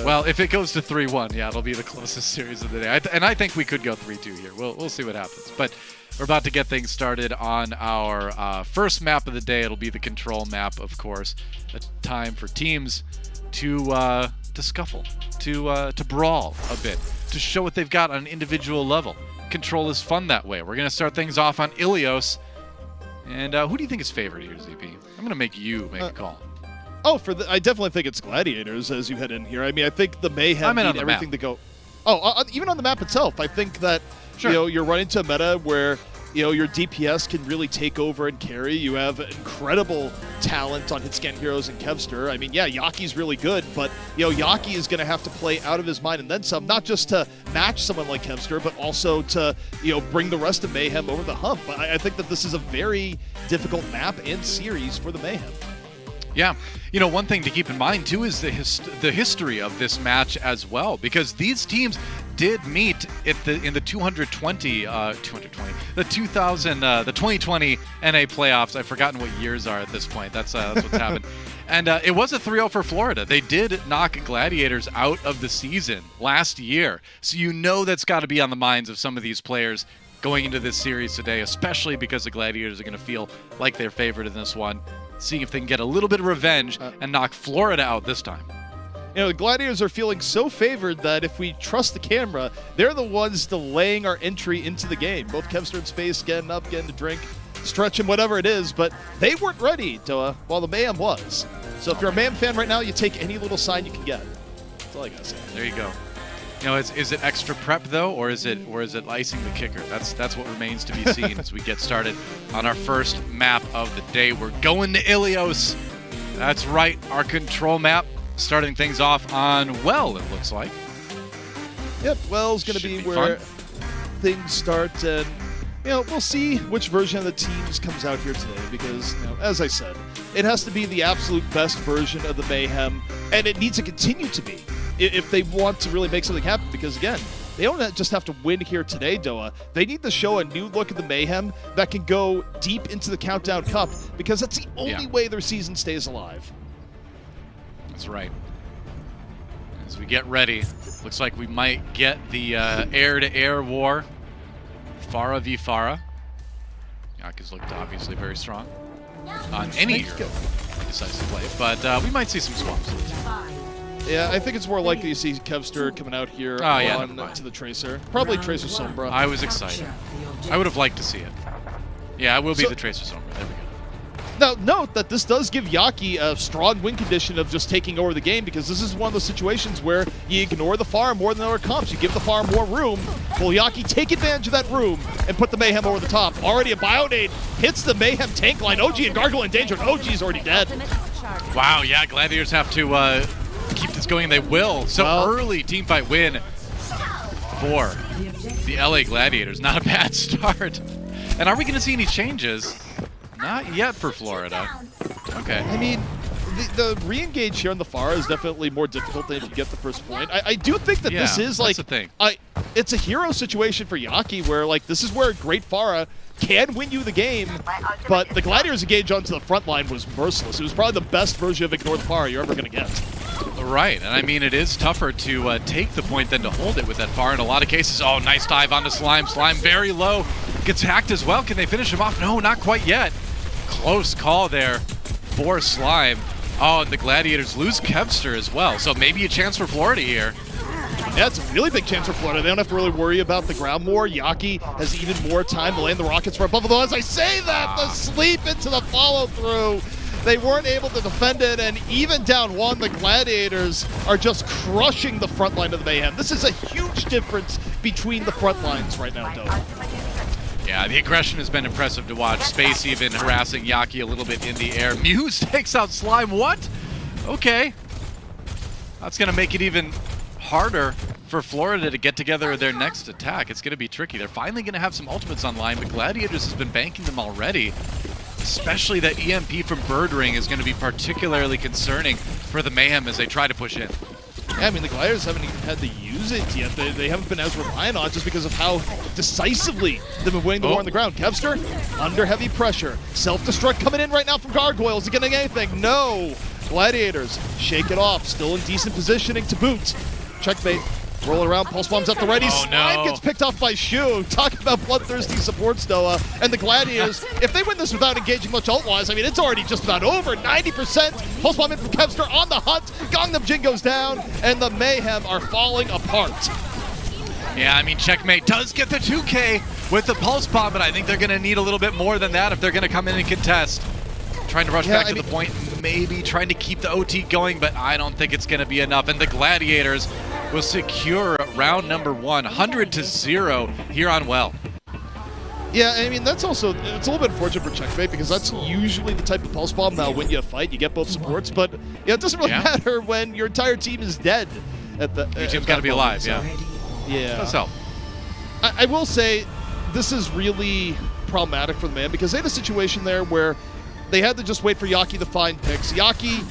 Well, if it goes to 3-1, yeah, it'll be the closest series of the day. And I think we could go 3-2 here. We'll see what happens. But we're about to get things started on our first map of the day. It'll be the control map, of course. A time for teams to scuffle, to brawl a bit, to show what they've got on an individual level. Control is fun that way. We're going to start things off on Ilios. And who do you think is favored here, ZP? I'm going to make you make a call. Oh, I definitely think it's Gladiators as you head in here. I mean, I think the Mayhem need everything to go. Oh, even on the map itself, I think that you know, you're running into a meta where, you know, your DPS can really take over and carry. You have incredible talent on hitscan heroes and Kevster. I mean, yeah, Yaki's really good, but, you know, Yaki is going to have to play out of his mind and then some, not just to match someone like Kevster, but also to, you know, bring the rest of Mayhem over the hump. I think that this is a very difficult map and series for the Mayhem. Yeah. You know, one thing to keep in mind, too, is the history of this match as well, because these teams did meet in the 2020 NA playoffs. I've forgotten what years are at this point. That's what's happened. And it was a 3-0 for Florida. They did knock Gladiators out of the season last year. So you know that's got to be on the minds of some of these players going into this series today, especially because the Gladiators are going to feel like they're favored in this one. Seeing if they can get a little bit of revenge and knock Florida out this time. You know, the Gladiators are feeling so favored that if we trust the camera, they're the ones delaying our entry into the game. Both Kevster and Space getting up, getting a drink, stretching, whatever it is, but they weren't ready, Doa, while the Mayhem was. So if you're a Mayhem fan right now, you take any little sign you can get. That's all I gotta say. There you go. You know, is it extra prep though, or is it icing the kicker? That's what remains to be seen as we get started on our first map of the day. We're going to Ilios. That's right, our control map. Starting things off on Well, it looks like. Yep, Well's going to be where things start, and you know, we'll see which version of the teams comes out here today, because, you know, as I said, it has to be the absolute best version of the Mayhem, and it needs to continue to be if they want to really make something happen, because again, they don't just have to win here today, Doa. They need to show a new look at the Mayhem that can go deep into the Countdown Cup, because that's the only way their season stays alive. That's right. As we get ready, looks like we might get the air-to-air war. Pharah v Pharah. Yaki's looked obviously very strong on any hero decisive play, but we might see some swaps. Yeah, I think it's more likely to see Kevster coming out here to the Tracer. Probably Tracer Sombra. I was excited. I would have liked to see it. Yeah, I will be the Tracer Sombra. There we go. Now, note that this does give Yaki a strong win condition of just taking over the game, because this is one of those situations where you ignore the farm more than other comps. You give the farm more room. Will Yaki take advantage of that room and put the Mayhem over the top? Already a Bionade hits the Mayhem tank line. OG and Gargoyle in danger, and OG is already dead. Wow, yeah, Gladiators have to keep this going, and they will. So early teamfight win for the LA Gladiators. Not a bad start. And are we going to see any changes? Not yet for Florida. Okay. I mean, the re-engage here on the Pharah is definitely more difficult than if you get the first point. I do think that this is like, the thing. It's a hero situation for Yaki, where like this is where a great Pharah can win you the game, but the Gladiators engage onto the front line was merciless. It was probably the best version of Ignore the Pharah you're ever going to get. Right, and I mean, it is tougher to take the point than to hold it with that Pharah in a lot of cases. Oh, nice dive onto Slime. Slime very low. Gets hacked as well. Can they finish him off? No, not quite yet. Close call there for Slime. Oh, and the Gladiators lose Kevster as well, so maybe a chance for Florida here. Yeah, it's a really big chance for Florida. They don't have to really worry about the ground more. Yaki has even more time to land the rockets for above. Although, as I say that, the sleep into the follow-through. They weren't able to defend it, and even down one, the Gladiators are just crushing the front line of the Mayhem. This is a huge difference between the front lines right now, Doe. Yeah, the aggression has been impressive to watch. Space even harassing Yaki a little bit in the air. Muse takes out Slime. What? Okay. That's going to make it even harder for Florida to get together their next attack. It's going to be tricky. They're finally going to have some ultimates online, but Gladiators has been banking them already. Especially that EMP from Bird Ring is going to be particularly concerning for the Mayhem as they try to push in. Yeah, I mean, the Gladiators haven't even had to use it yet. They haven't been as reliant on it just because of how decisively they've been winning the war on the ground. Kevster, under heavy pressure. Self-destruct coming in right now from Gargoyle. Is he getting anything? No. Gladiators shake it off. Still in decent positioning to boot. Checkmate. Rolling around, pulse bombs at the ready. Slime gets picked off by Shu. Talk about bloodthirsty supports, Noah. And the Gladiators, if they win this without engaging much Outlaws, I mean, it's already just about over. 90%. Pulse bomb in from Kevster on the hunt. Gangnam Jin goes down, and the Mayhem are falling apart. Yeah, I mean, Checkmate does get the 2K with the pulse bomb, but I think they're going to need a little bit more than that if they're going to come in and contest. Trying to rush back to the point, maybe trying to keep the OT going, but I don't think it's going to be enough. And the Gladiators will secure round number 1, 100-0 here on Well. Yeah, I mean, that's also, it's a little bit unfortunate for Checkmate, because that's usually the type of pulse bomb that'll win you a fight. You get both supports, but yeah, it doesn't really matter when your entire team is dead. Your team's got to be alive, Yeah. Let's help. I will say, this is really problematic for the man, because they had a situation there where they had to just wait for Yaki to find picks. Yaki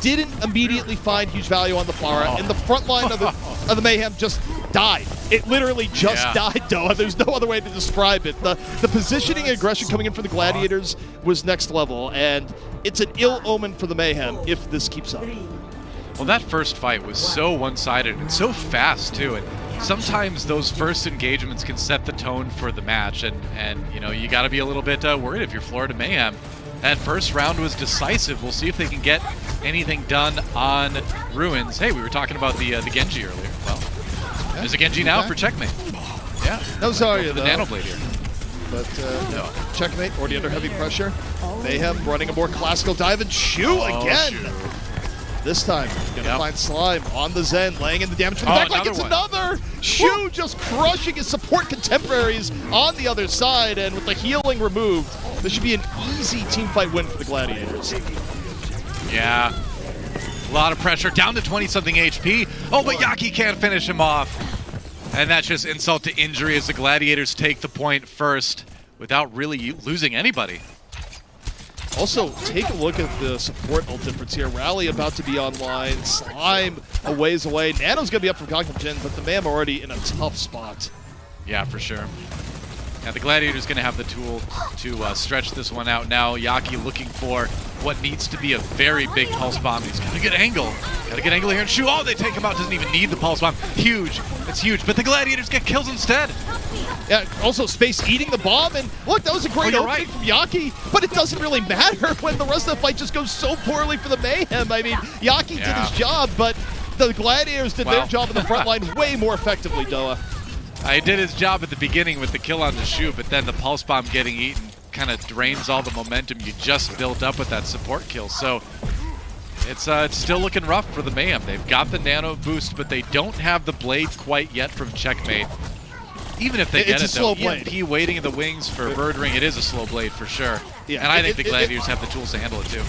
didn't immediately find huge value on the Pharah, and the front line of the Mayhem just died. It literally just died, though. There's no other way to describe it. The positioning and aggression coming in for the Gladiators was next level, and it's an ill omen for the Mayhem if this keeps up. Well, that first fight was so one-sided and so fast, too. And sometimes those first engagements can set the tone for the match, and you know, you got to be a little bit worried if you're Florida Mayhem. That first round was decisive. We'll see if they can get anything done on Ruins. Hey, we were talking about the Genji earlier. Well, there's a Genji now for Checkmate. Yeah. No, sorry, the Nanoblade here. But no. Checkmate already under heavy pressure. Mayhem running a more classical dive, and Shu again. Shu. This time, gonna find Slime on the Zen, laying in the damage from the back line. It's another! Shu just crushing his support contemporaries on the other side, and with the healing removed, this should be an easy teamfight win for the Gladiators. Yeah. A lot of pressure, down to 20-something HP. Oh, but Yaki can't finish him off. And that's just insult to injury as the Gladiators take the point first without really losing anybody. Also, take a look at the support ult difference here. Rally about to be online. Slime a ways away. Nano's going to be up for Gangnam Jin, but the Mayhem already in a tough spot. Yeah, for sure. Yeah, the Gladiators going to have the tool to stretch this one out now. Yaki looking for what needs to be a very big pulse bomb. He's got to get angle. Got to get angle here and shoot. Oh, they take him out. Doesn't even need the pulse bomb. Huge. It's huge. But the Gladiators get kills instead. Yeah, also Space eating the bomb, and look, that was a great opening from Yaki, but it doesn't really matter when the rest of the fight just goes so poorly for the Mayhem. I mean, Yaki did his job, but the Gladiators did their job in the front line way more effectively, Doa. He did his job at the beginning with the kill on the shoot, but then the pulse bomb getting eaten kind of drains all the momentum you just built up with that support kill. So it's still looking rough for the Mayhem. They've got the nano boost, but they don't have the blade quite yet from Checkmate. Even if they get it, though, EMP waiting in the wings for Birdring, it is a slow blade for sure. Yeah, and I think the Gladiators have the tools to handle it too.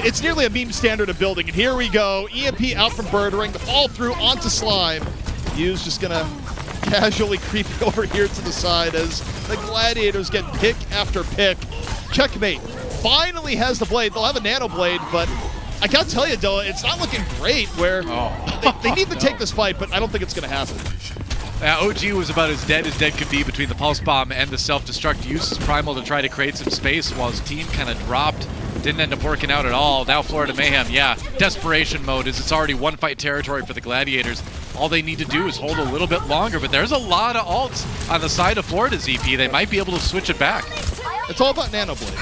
It's nearly a meme standard of building, and here we go. EMP out from Birdring, the fall through onto Slime. Yu's just gonna casually creep over here to the side as the Gladiators get pick after pick. Checkmate finally has the blade. They'll have a nano blade, but I gotta tell you, Doa, it's not looking great where they need to take this fight, but I don't think it's gonna happen. OG was about as dead could be between the Pulse Bomb and the self-destruct. Uses Primal to try to create some space while his team kind of dropped. Didn't end up working out at all. Now Florida Mayhem, desperation mode as it's already one fight territory for the Gladiators. All they need to do is hold a little bit longer, but there's a lot of ults on the side of Florida ZP. They might be able to switch it back. It's all about Nano Blade.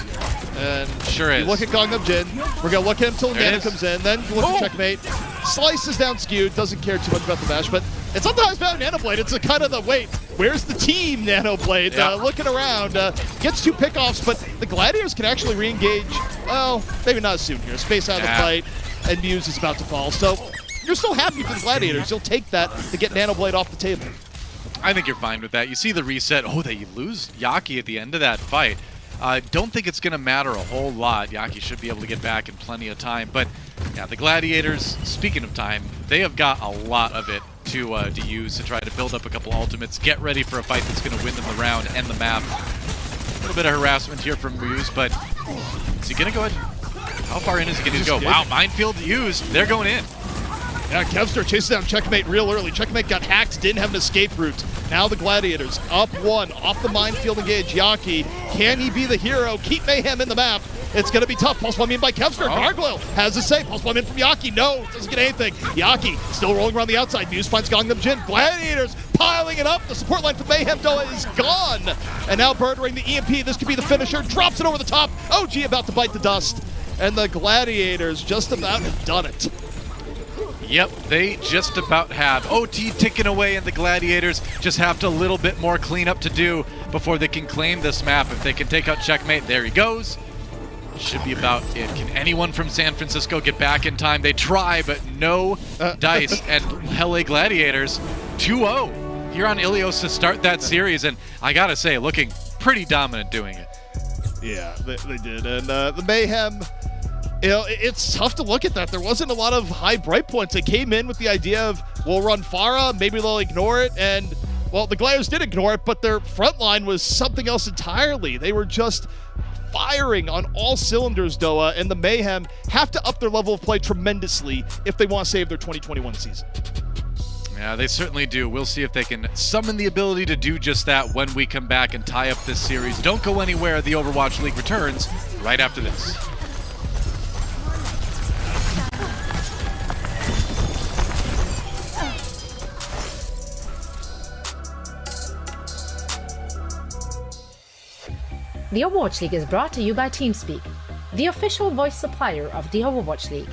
And sure is. You look at Gangnam Jin. We're going to look at him until Nano comes in. Then look at Checkmate. Slices down Skewed. Doesn't care too much about the match, but it's not the highest value Nano Blade. It's a kind of the, wait, where's the team Nano Blade? Looking around. Gets 2 pickoffs, but the Gladiators can actually re-engage. Well, maybe not soon here. Space out of the fight, and Muse is about to fall. So you're still happy for the Gladiators. You'll take that to get Nano Blade off the table. I think you're fine with that. You see the reset. Oh, they lose Yaki at the end of that fight. I don't think it's going to matter a whole lot. Yaki should be able to get back in plenty of time. But yeah, the Gladiators, speaking of time, they have got a lot of it to use to try to build up a couple ultimates, get ready for a fight that's going to win them the round and the map. A little bit of harassment here from Muse, but is he going to go ahead? How far in is he going to go? Wow, minefield used. They're going in. Yeah, Kevstar chases down Checkmate real early. Checkmate got hacked, didn't have an escape route. Now the Gladiators up 1, off the minefield engage. Yaki, can he be the hero? Keep Mayhem in the map. It's going to be tough. Pulse bomb in by Kevstar. Gargoyle has a save. Pulse bomb in from Yaki. No, doesn't get anything. Yaki still rolling around the outside. Muse finds Gangnam Jin. Gladiators piling it up. The support line for Mayhem Doa is gone. And now Birdring the EMP. This could be the finisher. Drops it over the top. OG about to bite the dust. And the Gladiators just about have done it. Yep, they just about have. OT ticking away, and the Gladiators just have a little bit more cleanup to do before they can claim this map. If they can take out Checkmate, there he goes. Should be about it. Can anyone from San Francisco get back in time? They try, but no dice. And LA Gladiators 2-0 here on Ilios to start that series. And I gotta say, looking pretty dominant doing it. Yeah, they did. And the Mayhem, you know, it's tough to look at that. There wasn't a lot of high bright points. They came in with the idea of, we'll run Pharah, maybe they'll ignore it, and, well, the Gladiators did ignore it, but their front line was something else entirely. They were just firing on all cylinders, Doa, and the Mayhem have to up their level of play tremendously if they want to save their 2021 season. Yeah, they certainly do. We'll see if they can summon the ability to do just that when we come back and tie up this series. Don't go anywhere. The Overwatch League returns right after this. The Overwatch League is brought to you by TeamSpeak, the official voice supplier of the Overwatch League.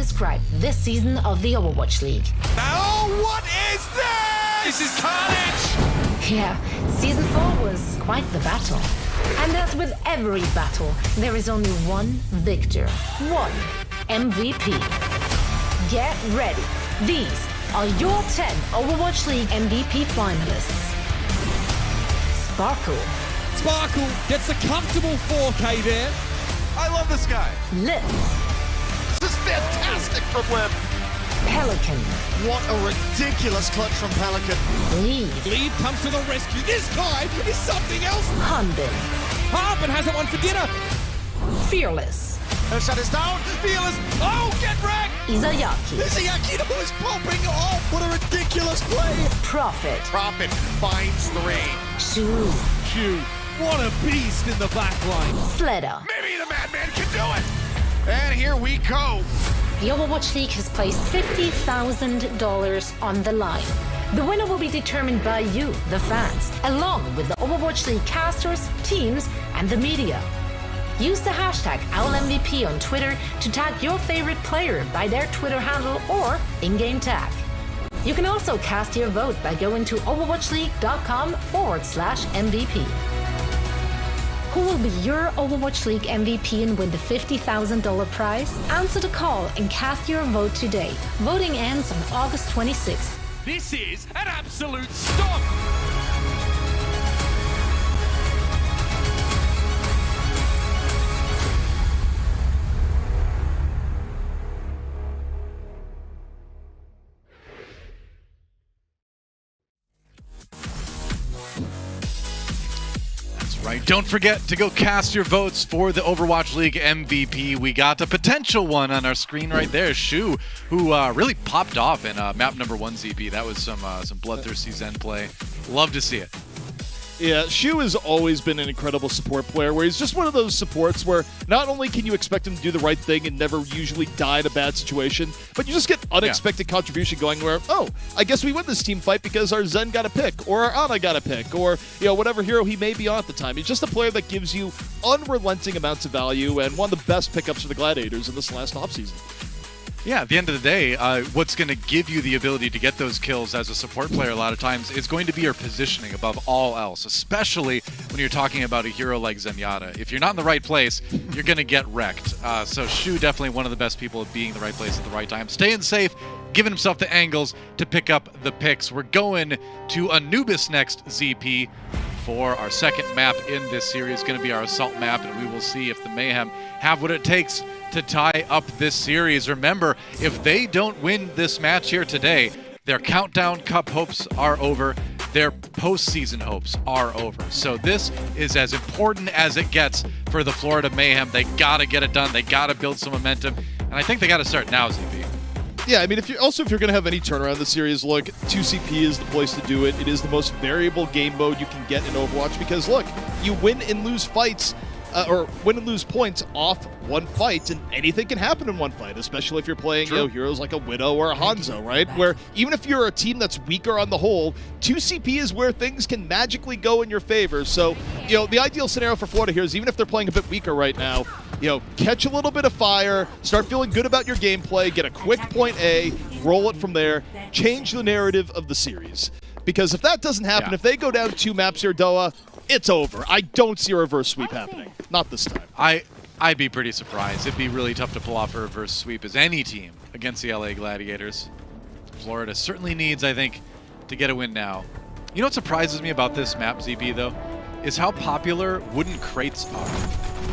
describe this season of the Overwatch League. Oh, what is this? This is carnage! Yeah, Season 4 was quite the battle. And as with every battle, there is only one victor. One MVP. Get ready. These are your 10 Overwatch League MVP finalists. Sparkle. Sparkle gets a comfortable 4K there. I love this guy. Lip. This is fantastic from Lip. Pelican. What a ridiculous clutch from Pelican. Lead. Lead comes to the rescue. This guy is something else. Hanbin. Hanbin hasn't won for dinner. Fearless. Her shot is down. Fearless. Oh, get wrecked. Izayaki. Izayaki is popping off. What a ridiculous play. Prophet. Prophet finds the rain. Shu. Shu. What a beast in the back line. Fleda. Maybe the Madman can do it. And here we go. The Overwatch League has placed $50,000 on the line. The winner will be determined by you, the fans, along with the Overwatch League casters, teams, and the media. Use the hashtag OwlMVP on Twitter to tag your favorite player by their Twitter handle or in-game tag. You can also cast your vote by going to overwatchleague.com/MVP. Who will be your Overwatch League MVP and win the $50,000 prize? Answer the call and cast your vote today. Voting ends on August 26th. This is an absolute stomp. Right. Don't forget to go cast your votes for the Overwatch League MVP. We got a potential one on our screen right there. Shu, who really popped off in map number 1 ZP. That was some bloodthirsty Zen play. Love to see it. Yeah, Shu has always been an incredible support player where he's just one of those supports where not only can you expect him to do the right thing and never usually die in a bad situation, but you just get unexpected contribution going where, oh, I guess we win this team fight because our Zen got a pick, or our Ana got a pick, or, you know, whatever hero he may be on at the time. He's just a player that gives you unrelenting amounts of value and one of the best pickups for the Gladiators in this last offseason. Yeah, at the end of the day, what's going to give you the ability to get those kills as a support player a lot of times is going to be your positioning above all else, especially when you're talking about a hero like Zenyatta. If you're not in the right place, you're going to get wrecked. So Shu definitely one of the best people at being in the right place at the right time. Staying safe, giving himself the angles to pick up the picks. We're going to Anubis next, ZP. For our second map in this series, going to be our assault map, and we will see if the Mayhem have what it takes to tie up this series. Remember, if they don't win this match here today, their Countdown Cup hopes are over, their postseason hopes are over. So this is as important as it gets for the Florida Mayhem. They got to get it done. They got to build some momentum, and I think they got to start now, ZP. Yeah, I mean, if you're going to have any turnaround in the series, look, 2CP is the place to do it. It is the most variable game mode you can get in Overwatch because, look, you win and lose fights, or win and lose points off one fight, and anything can happen in one fight, especially if you're playing heroes like a Widow or a Hangzhou, right? Where even if you're a team that's weaker on the whole, 2CP is where things can magically go in your favor. So, you know, the ideal scenario for Florida here is even if they're playing a bit weaker right now, you know, catch a little bit of fire, start feeling good about your gameplay, get a quick point A, roll it from there, change the narrative of the series. Because if that doesn't happen, if they go down 2 maps here, Doa, it's over. I don't see a reverse sweep happening. Not this time. I'd be pretty surprised. It'd be really tough to pull off a reverse sweep as any team against the LA Gladiators. Florida certainly needs, I think, to get a win now. You know what surprises me about this map, ZP, though, is how popular wooden crates are.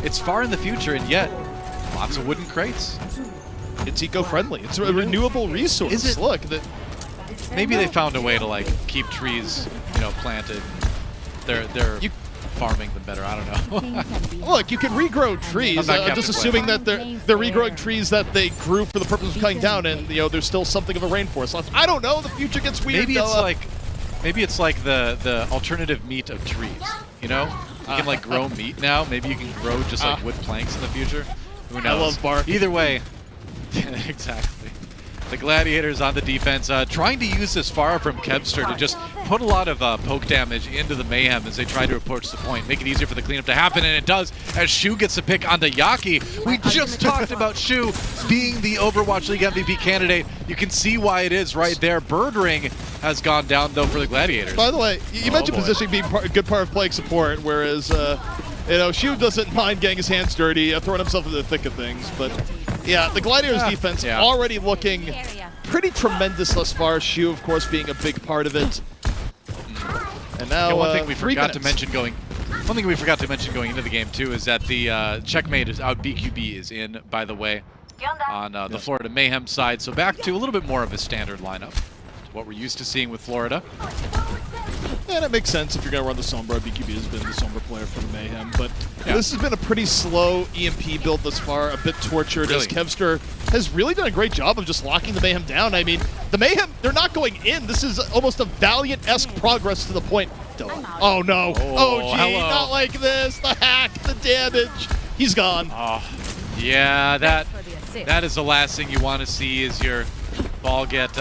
It's far in the future, and yet lots of wooden crates. It's eco-friendly. It's a renewable resource. Is it? Look, maybe they found a way to like keep trees, you know, planted. They're farming them better. I don't know. Look, you can regrow trees. I'm just assuming that they're regrowing trees that they grew for the purpose of cutting down, and you know there's still something of a rainforest left. I don't know. The future gets weird. Maybe it's like the alternative meat of trees. You know, you can like grow meat now. Maybe you can grow just like wood planks in the future. Who knows? I love bark. Either way, exactly. The Gladiators on the defense, trying to use this far from Kevster to just put a lot of poke damage into the Mayhem as they try to approach the point, make it easier for the cleanup to happen, and it does as Shu gets a pick onto Yaki. We just talked about Shu being the Overwatch League MVP candidate. You can see why it is right there. Bird Ring has gone down, though, for the Gladiators. By the way, you mentioned positioning being a good part of playing support, whereas, Shu doesn't mind getting his hands dirty, throwing himself into the thick of things, but... Yeah, the Gladiators defense already looking pretty tremendous thus far. Shu, of course, being a big part of it. And now, one thing we forgot to mention going into the game too is that the checkmate is out. BQB is in, by the way, on the Florida Mayhem side. So back to a little bit more of a standard lineup, what we're used to seeing with Florida. And it makes sense if you're going to run the Sombra. BQB has been the Sombra player for the Mayhem, but this has been a pretty slow EMP build thus far, a bit tortured, as Kevster has really done a great job of just locking the Mayhem down. I mean, the Mayhem, they're not going in. This is almost a Valiant-esque progress to the point. Oh, no. Oh, gee, not like this. The hack, the damage. He's gone. Oh, yeah, that is the last thing you want to see is your ball get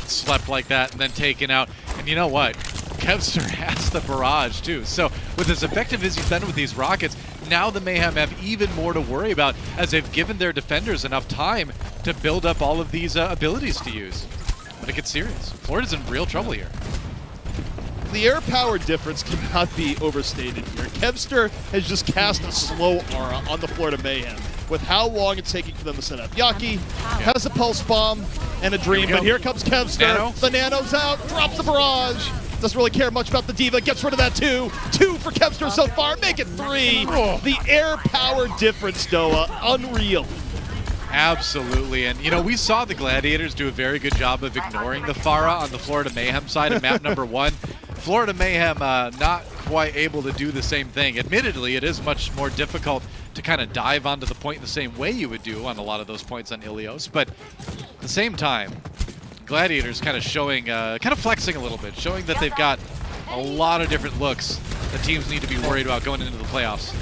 slept like that and then taken out. And you know what? Kevster has the barrage too. So with as effective as he's been with these rockets, now the Mayhem have even more to worry about as they've given their defenders enough time to build up all of these abilities to use. But it gets serious. Florida's in real trouble here. The air power difference cannot be overstated here. Kevster has just cast a slow aura on the Florida Mayhem with how long it's taking for them to set up. Yaki has a pulse bomb and a dream, but here comes Kevster. Nano. The Nano's out, drops the barrage. Doesn't really care much about the Diva, gets rid of that too. 2 for Kevster so far, make it 3. The air power difference, Doa, unreal. Absolutely, and you know, we saw the Gladiators do a very good job of ignoring the Pharah on the Florida Mayhem side of map number 1. Florida Mayhem not quite able to do the same thing. Admittedly, it is much more difficult to kind of dive onto the point the same way you would do on a lot of those points on Ilios, but at the same time, Gladiators kind of showing, kind of flexing a little bit, showing that they've got a lot of different looks that teams need to be worried about going into the playoffs.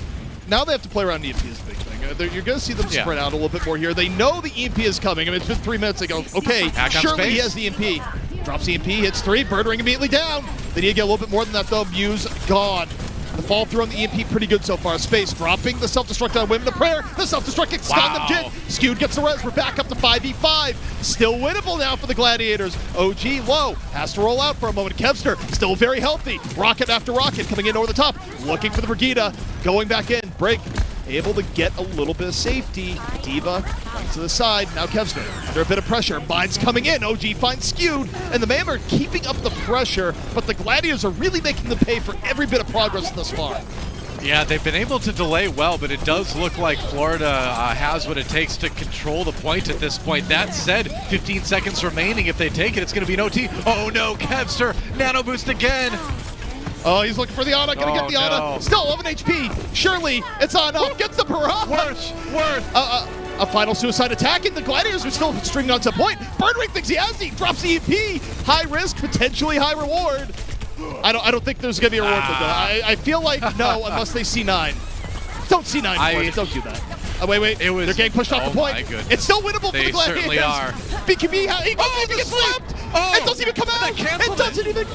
Now they have to play around EMP is the big thing. You're going to see them spread out a little bit more here. They know the EMP is coming. I mean, it's been 3 minutes. They go, okay, surely he has the EMP. Drops EMP, hits 3, Bird Ring immediately down. They need to get a little bit more than that, though. Muse gone. The fall through on the EMP pretty good so far. Space dropping the self-destruct on Women of Prayer. The self-destruct gets stunned them did. Skewed gets the res. We're back up to 5v5. Still winnable now for the Gladiators. OG low. Has to roll out for a moment. Kevster still very healthy. Rocket after rocket coming in over the top. Looking for the Brigida. Going back in. Break. Able to get a little bit of safety. Diva right to the side. Now Kevster under a bit of pressure. Mine's coming in. OG finds Skewed. And the Mayhem are keeping up the pressure, but the Gladiators are really making them pay for every bit of progress thus far. Yeah, they've been able to delay well, but it does look like Florida has what it takes to control the point at this point. That said, 15 seconds remaining. If they take it, it's going to be an OT. Oh no, Kevster, nano boost again. Oh, he's looking for the Ana, gonna get the Ana. Still 11 HP. Surely it's on up. Gets the barrage. Worth. A final suicide attack, and the Gladiators are still stringing on to point. Bird Ring thinks he has the drops the EP. High risk, potentially high reward. I don't think there's gonna be a reward for that. I feel like no, unless they C9. Don't C9 for it. Don't do that. Oh, wait. They're getting pushed off the point. It's still winnable for the Gladiators. They certainly are. BQB, he doesn't even get slapped. It doesn't even come out. It doesn't even.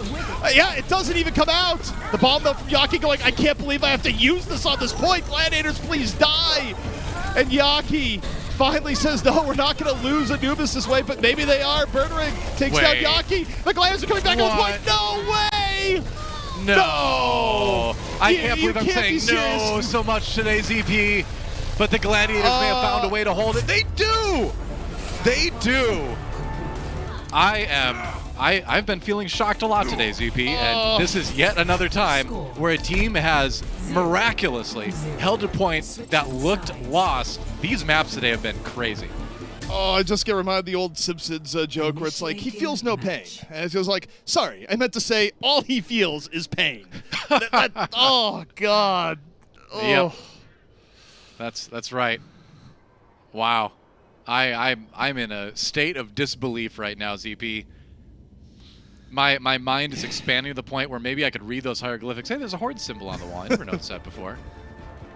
It doesn't even come out. The bomb though from Yaki going, I can't believe I have to use this on this point. Gladiators, please die. And Yaki finally says, no, we're not going to lose Anubis this way, but maybe they are. Bird Ring takes down Yaki. The Gladiators are coming back on the point. No way. No. I can't believe I'm saying no so much today, ZP. But the Gladiators may have found a way to hold it. They do! They do! I've been feeling shocked a lot today, ZP, and this is yet another time where a team has miraculously held a point that looked lost. These maps today have been crazy. Oh, I just get reminded of the old Simpsons joke where it's like, he feels no pain. And it feels like, sorry, I meant to say all he feels is pain. Oh, God. Oh. Yep. That's right. Wow. I'm in a state of disbelief right now, ZP. My mind is expanding to the point where maybe I could read those hieroglyphics. Hey, there's a horde symbol on the wall. I never noticed that before.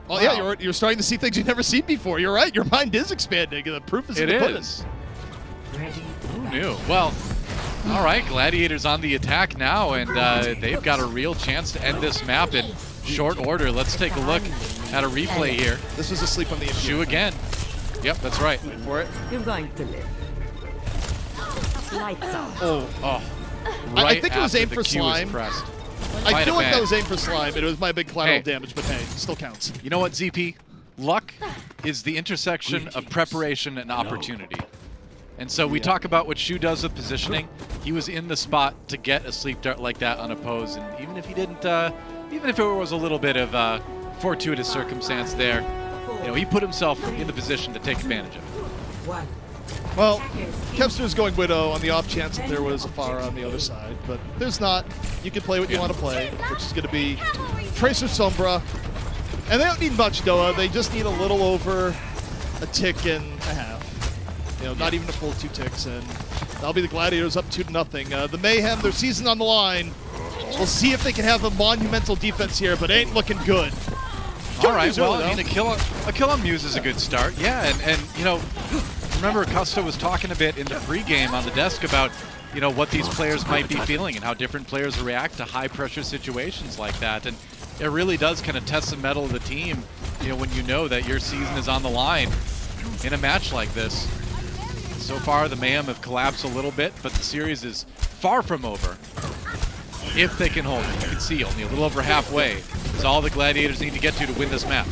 Oh, yeah, you're starting to see things you've never seen before. You're right. Your mind is expanding. The proof is in the pudding. Who knew? Well, all right, Gladiators on the attack now, and they've got a real chance to end this map in short order. Let's take a look at a replay here. This was asleep on the issue. Shu again. Yep, that's right. Wait for it. You're going to live. Lights out. Oh. I Right think it was after aimed the for Q is slime. pressed. I feel like Might that have was aimed for slime, but it was my big collateral Hey. damage, but hey, still counts. You know what, ZP? Luck is the intersection of preparation and opportunity. And so we talk about what Shu does with positioning. He was in the spot to get a sleep dart like that unopposed, and even if he didn't, even if it was a little bit of fortuitous circumstance there, you know, he put himself in the position to take advantage of it. Well, Kevster's going Widow on the off chance that there was a Pharah on the other side, but there's not. You can play what you want to play, which is going to be Tracer Sombra. And they don't need much, Doa. They just need a little over a tick and a half. You know, not even a full 2 ticks, and that'll be the Gladiators up 2-0. The Mayhem, their season on the line. We'll see if they can have a monumental defense here, but ain't looking good. All right, well, I mean, a kill on Muse is a good start. Yeah, and you know, remember Custo was talking a bit in the pregame on the desk about, you know, what these players might be feeling and how different players react to high-pressure situations like that. And it really does kind of test the mettle of the team, you know, when you know that your season is on the line in a match like this. So far, the Mayhem have collapsed a little bit, but the series is far from over. If they can hold it. You can see only a little over halfway is all the Gladiators need to get to win this map.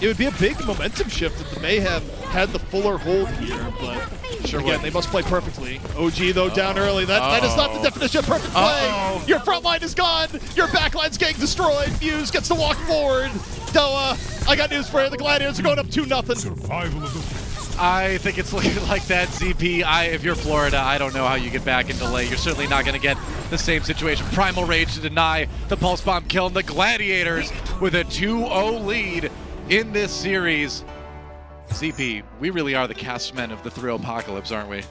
It would be a big momentum shift if the Mayhem had the fuller hold here, but Sure again, would. they must play perfectly. OG, though, down early. That is not the definition of perfect play. Your front line is gone. Your back line's getting destroyed. Muse gets to walk forward. Doa, I got news for you. The Gladiators are going up 2-0. Survival of the I think it's like that, ZP. If you're Florida, I don't know how you get back in delay. You're certainly not going to get the same situation. Primal Rage to deny the Pulse Bomb kill, and the Gladiators with a 2-0 lead in this series. ZP, we really are the cast men of the Thrill Apocalypse, aren't we?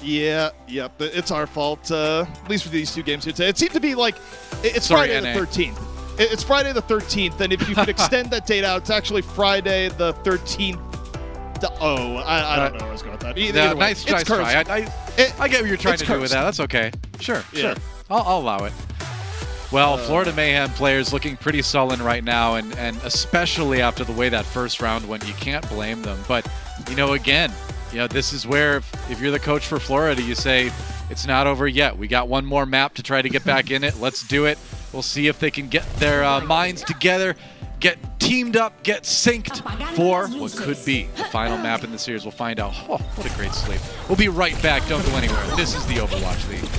Yeah, yep. It's our fault, at least for these 2 games here today. It seemed to be like, it's Sorry, Friday NA. the 13th. It's Friday the 13th, and if you could extend that date out, it's actually Friday the 13th. I don't know where I was going with that. Either way, nice try. I get what you're trying to do with that. That's okay. Sure. I'll allow it. Well, Florida Mayhem players looking pretty sullen right now, and especially after the way that first round went, you can't blame them. But, you know, again, you know, this is where if you're the coach for Florida, you say, it's not over yet. We got one more map to try to get back in it. Let's do it. We'll see if they can get their minds together, get teamed up, get synced for what could be the final map in the series. We'll find out. Oh, what a great sleep. We'll be right back. Don't go anywhere. This is the Overwatch League.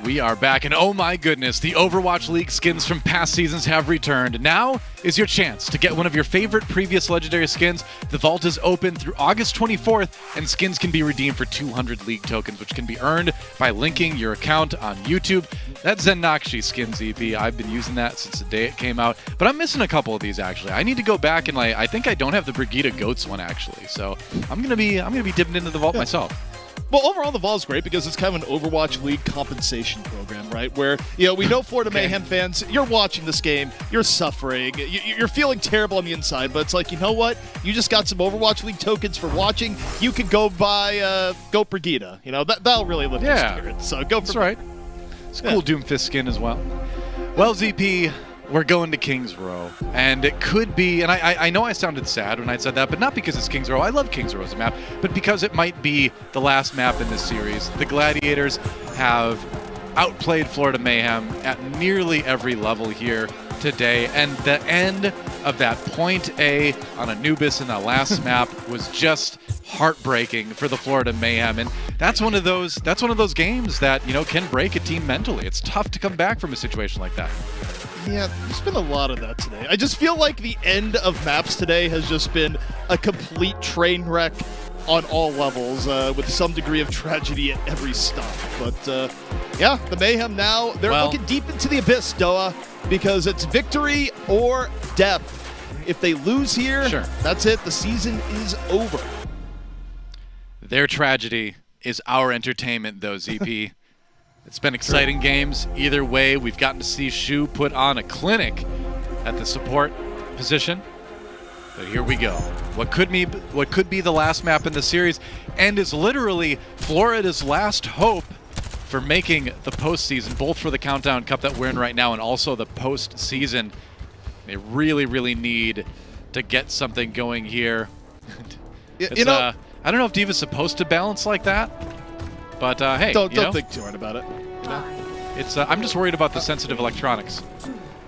We are back, and oh my goodness, the Overwatch League skins from past seasons have returned. Now is your chance to get one of your favorite previous legendary skins. The vault is open through August 24th, and skins can be redeemed for 200 League tokens, which can be earned by linking your account on YouTube. That Zenakshi skins EP, I've been using that since the day it came out, but I'm missing a couple of these actually. I need to go back and I think I don't have the Brigida Goats one actually, so I'm gonna be dipping into the vault myself. Well, overall, the Vault is great because it's kind of an Overwatch League compensation program, right? Where, we know Florida Mayhem fans, you're watching this game, you're suffering, you're feeling terrible on the inside, but it's like, you know what? You just got some Overwatch League tokens for watching. You can go buy Goat Brigida. That'll really lift your spirit. So go for That's right. It's a cool Doomfist skin as well. Well, ZP, we're going to Kings Row, and it could be, and I know I sounded sad when I said that, but not because it's Kings Row. I love Kings Row as a map, but because it might be the last map in this series. The Gladiators have outplayed Florida Mayhem at nearly every level here today, and the end of that point A on Anubis in that last map was just heartbreaking for the Florida Mayhem, and that's one of those games that can break a team mentally. It's tough to come back from a situation like that. Yeah, there's been a lot of that today. I just feel like the end of maps today has just been a complete train wreck on all levels, with some degree of tragedy at every stop. But the Mayhem now, they're looking deep into the abyss, Doa, because it's victory or death. If they lose here, that's it. The season is over. Their tragedy is our entertainment, though, ZP. It's been exciting games. Either way, we've gotten to see Shu put on a clinic at the support position. But here we go. What could be the last map in the series, and is literally Florida's last hope for making the postseason, both for the Countdown Cup that we're in right now and also the postseason. They really, really need to get something going here. I don't know if Diva's supposed to balance like that. But hey, don't think too hard about it. It's I'm just worried about the sensitive electronics.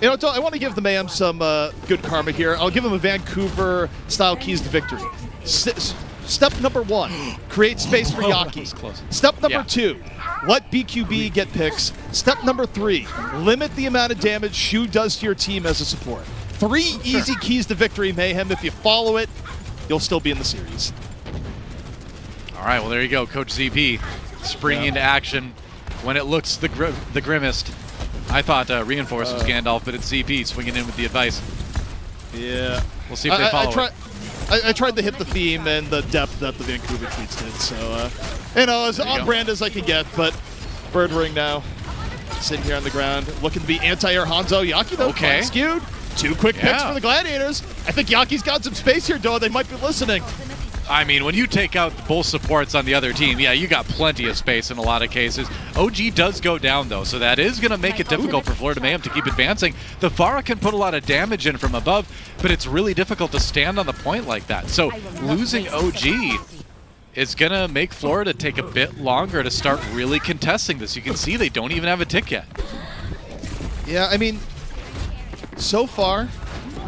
I want to give the Mayhem some good karma here. I'll give them a Vancouver-style keys to victory. Step number 1, create space for Yaki. Step number 2, let BQB get picks. Step number 3, limit the amount of damage Shu does to your team as a support. 3 easy keys to victory, Mayhem. If you follow it, you'll still be in the series. All right, well, there you go. Coach ZP springing into action when it looks the grimmest. I thought Reinforce was Gandalf, but it's ZP swinging in with the advice. Yeah. We'll see if they follow it. I tried to hit the theme and the depth that the Vancouver tweets did, so, as on brand as I can get, but Bird Ring now sitting here on the ground, looking to be anti-air Hangzhou. Yaki, though, quite skewed. 2 quick picks for the Gladiators. I think Yaki's got some space here, Doa. They might be listening. I mean, when you take out both supports on the other team, you got plenty of space in a lot of cases. OG does go down, though, so that is going to make it difficult for Florida Mayhem to keep advancing. The Pharah can put a lot of damage in from above, but it's really difficult to stand on the point like that. So losing OG is going to make Florida take a bit longer to start really contesting this. You can see they don't even have a tick yet. Yeah, I mean, so far,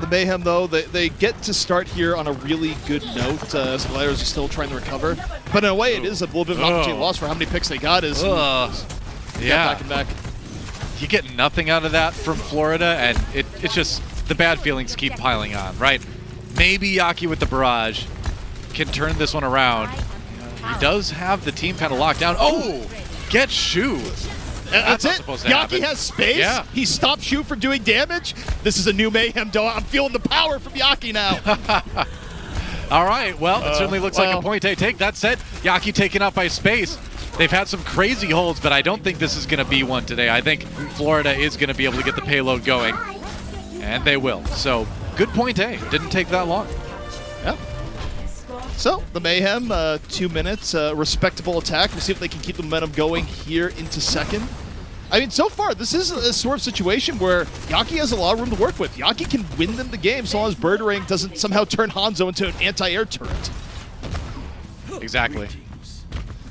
the Mayhem, though, they get to start here on a really good note as the Gladiators are still trying to recover. But in a way, it is a little bit of an opportunity loss for how many picks they got. Back and back. You get nothing out of that from Florida, and it's just the bad feelings keep piling on, right? Maybe Yaki with the barrage can turn this one around. He does have the team kind of locked down. Oh, get Shu. That's it. Yaki has space. Yeah. He stopped Shu from doing damage. This is a new Mayhem, Doa. I'm feeling the power from Yaki now. All right. Well, it certainly looks like a point A take. That said, Yaki taken out by space. They've had some crazy holds, but I don't think this is going to be one today. I think Florida is going to be able to get the payload going, and they will. So good point A. Didn't take that long. Yeah. So, the Mayhem, 2 minutes, respectable attack. We'll see if they can keep the momentum going here into second. I mean, so far, this is a sort of situation where Yaki has a lot of room to work with. Yaki can win them the game so long as Birdering doesn't somehow turn Hangzhou into an anti-air turret. Exactly.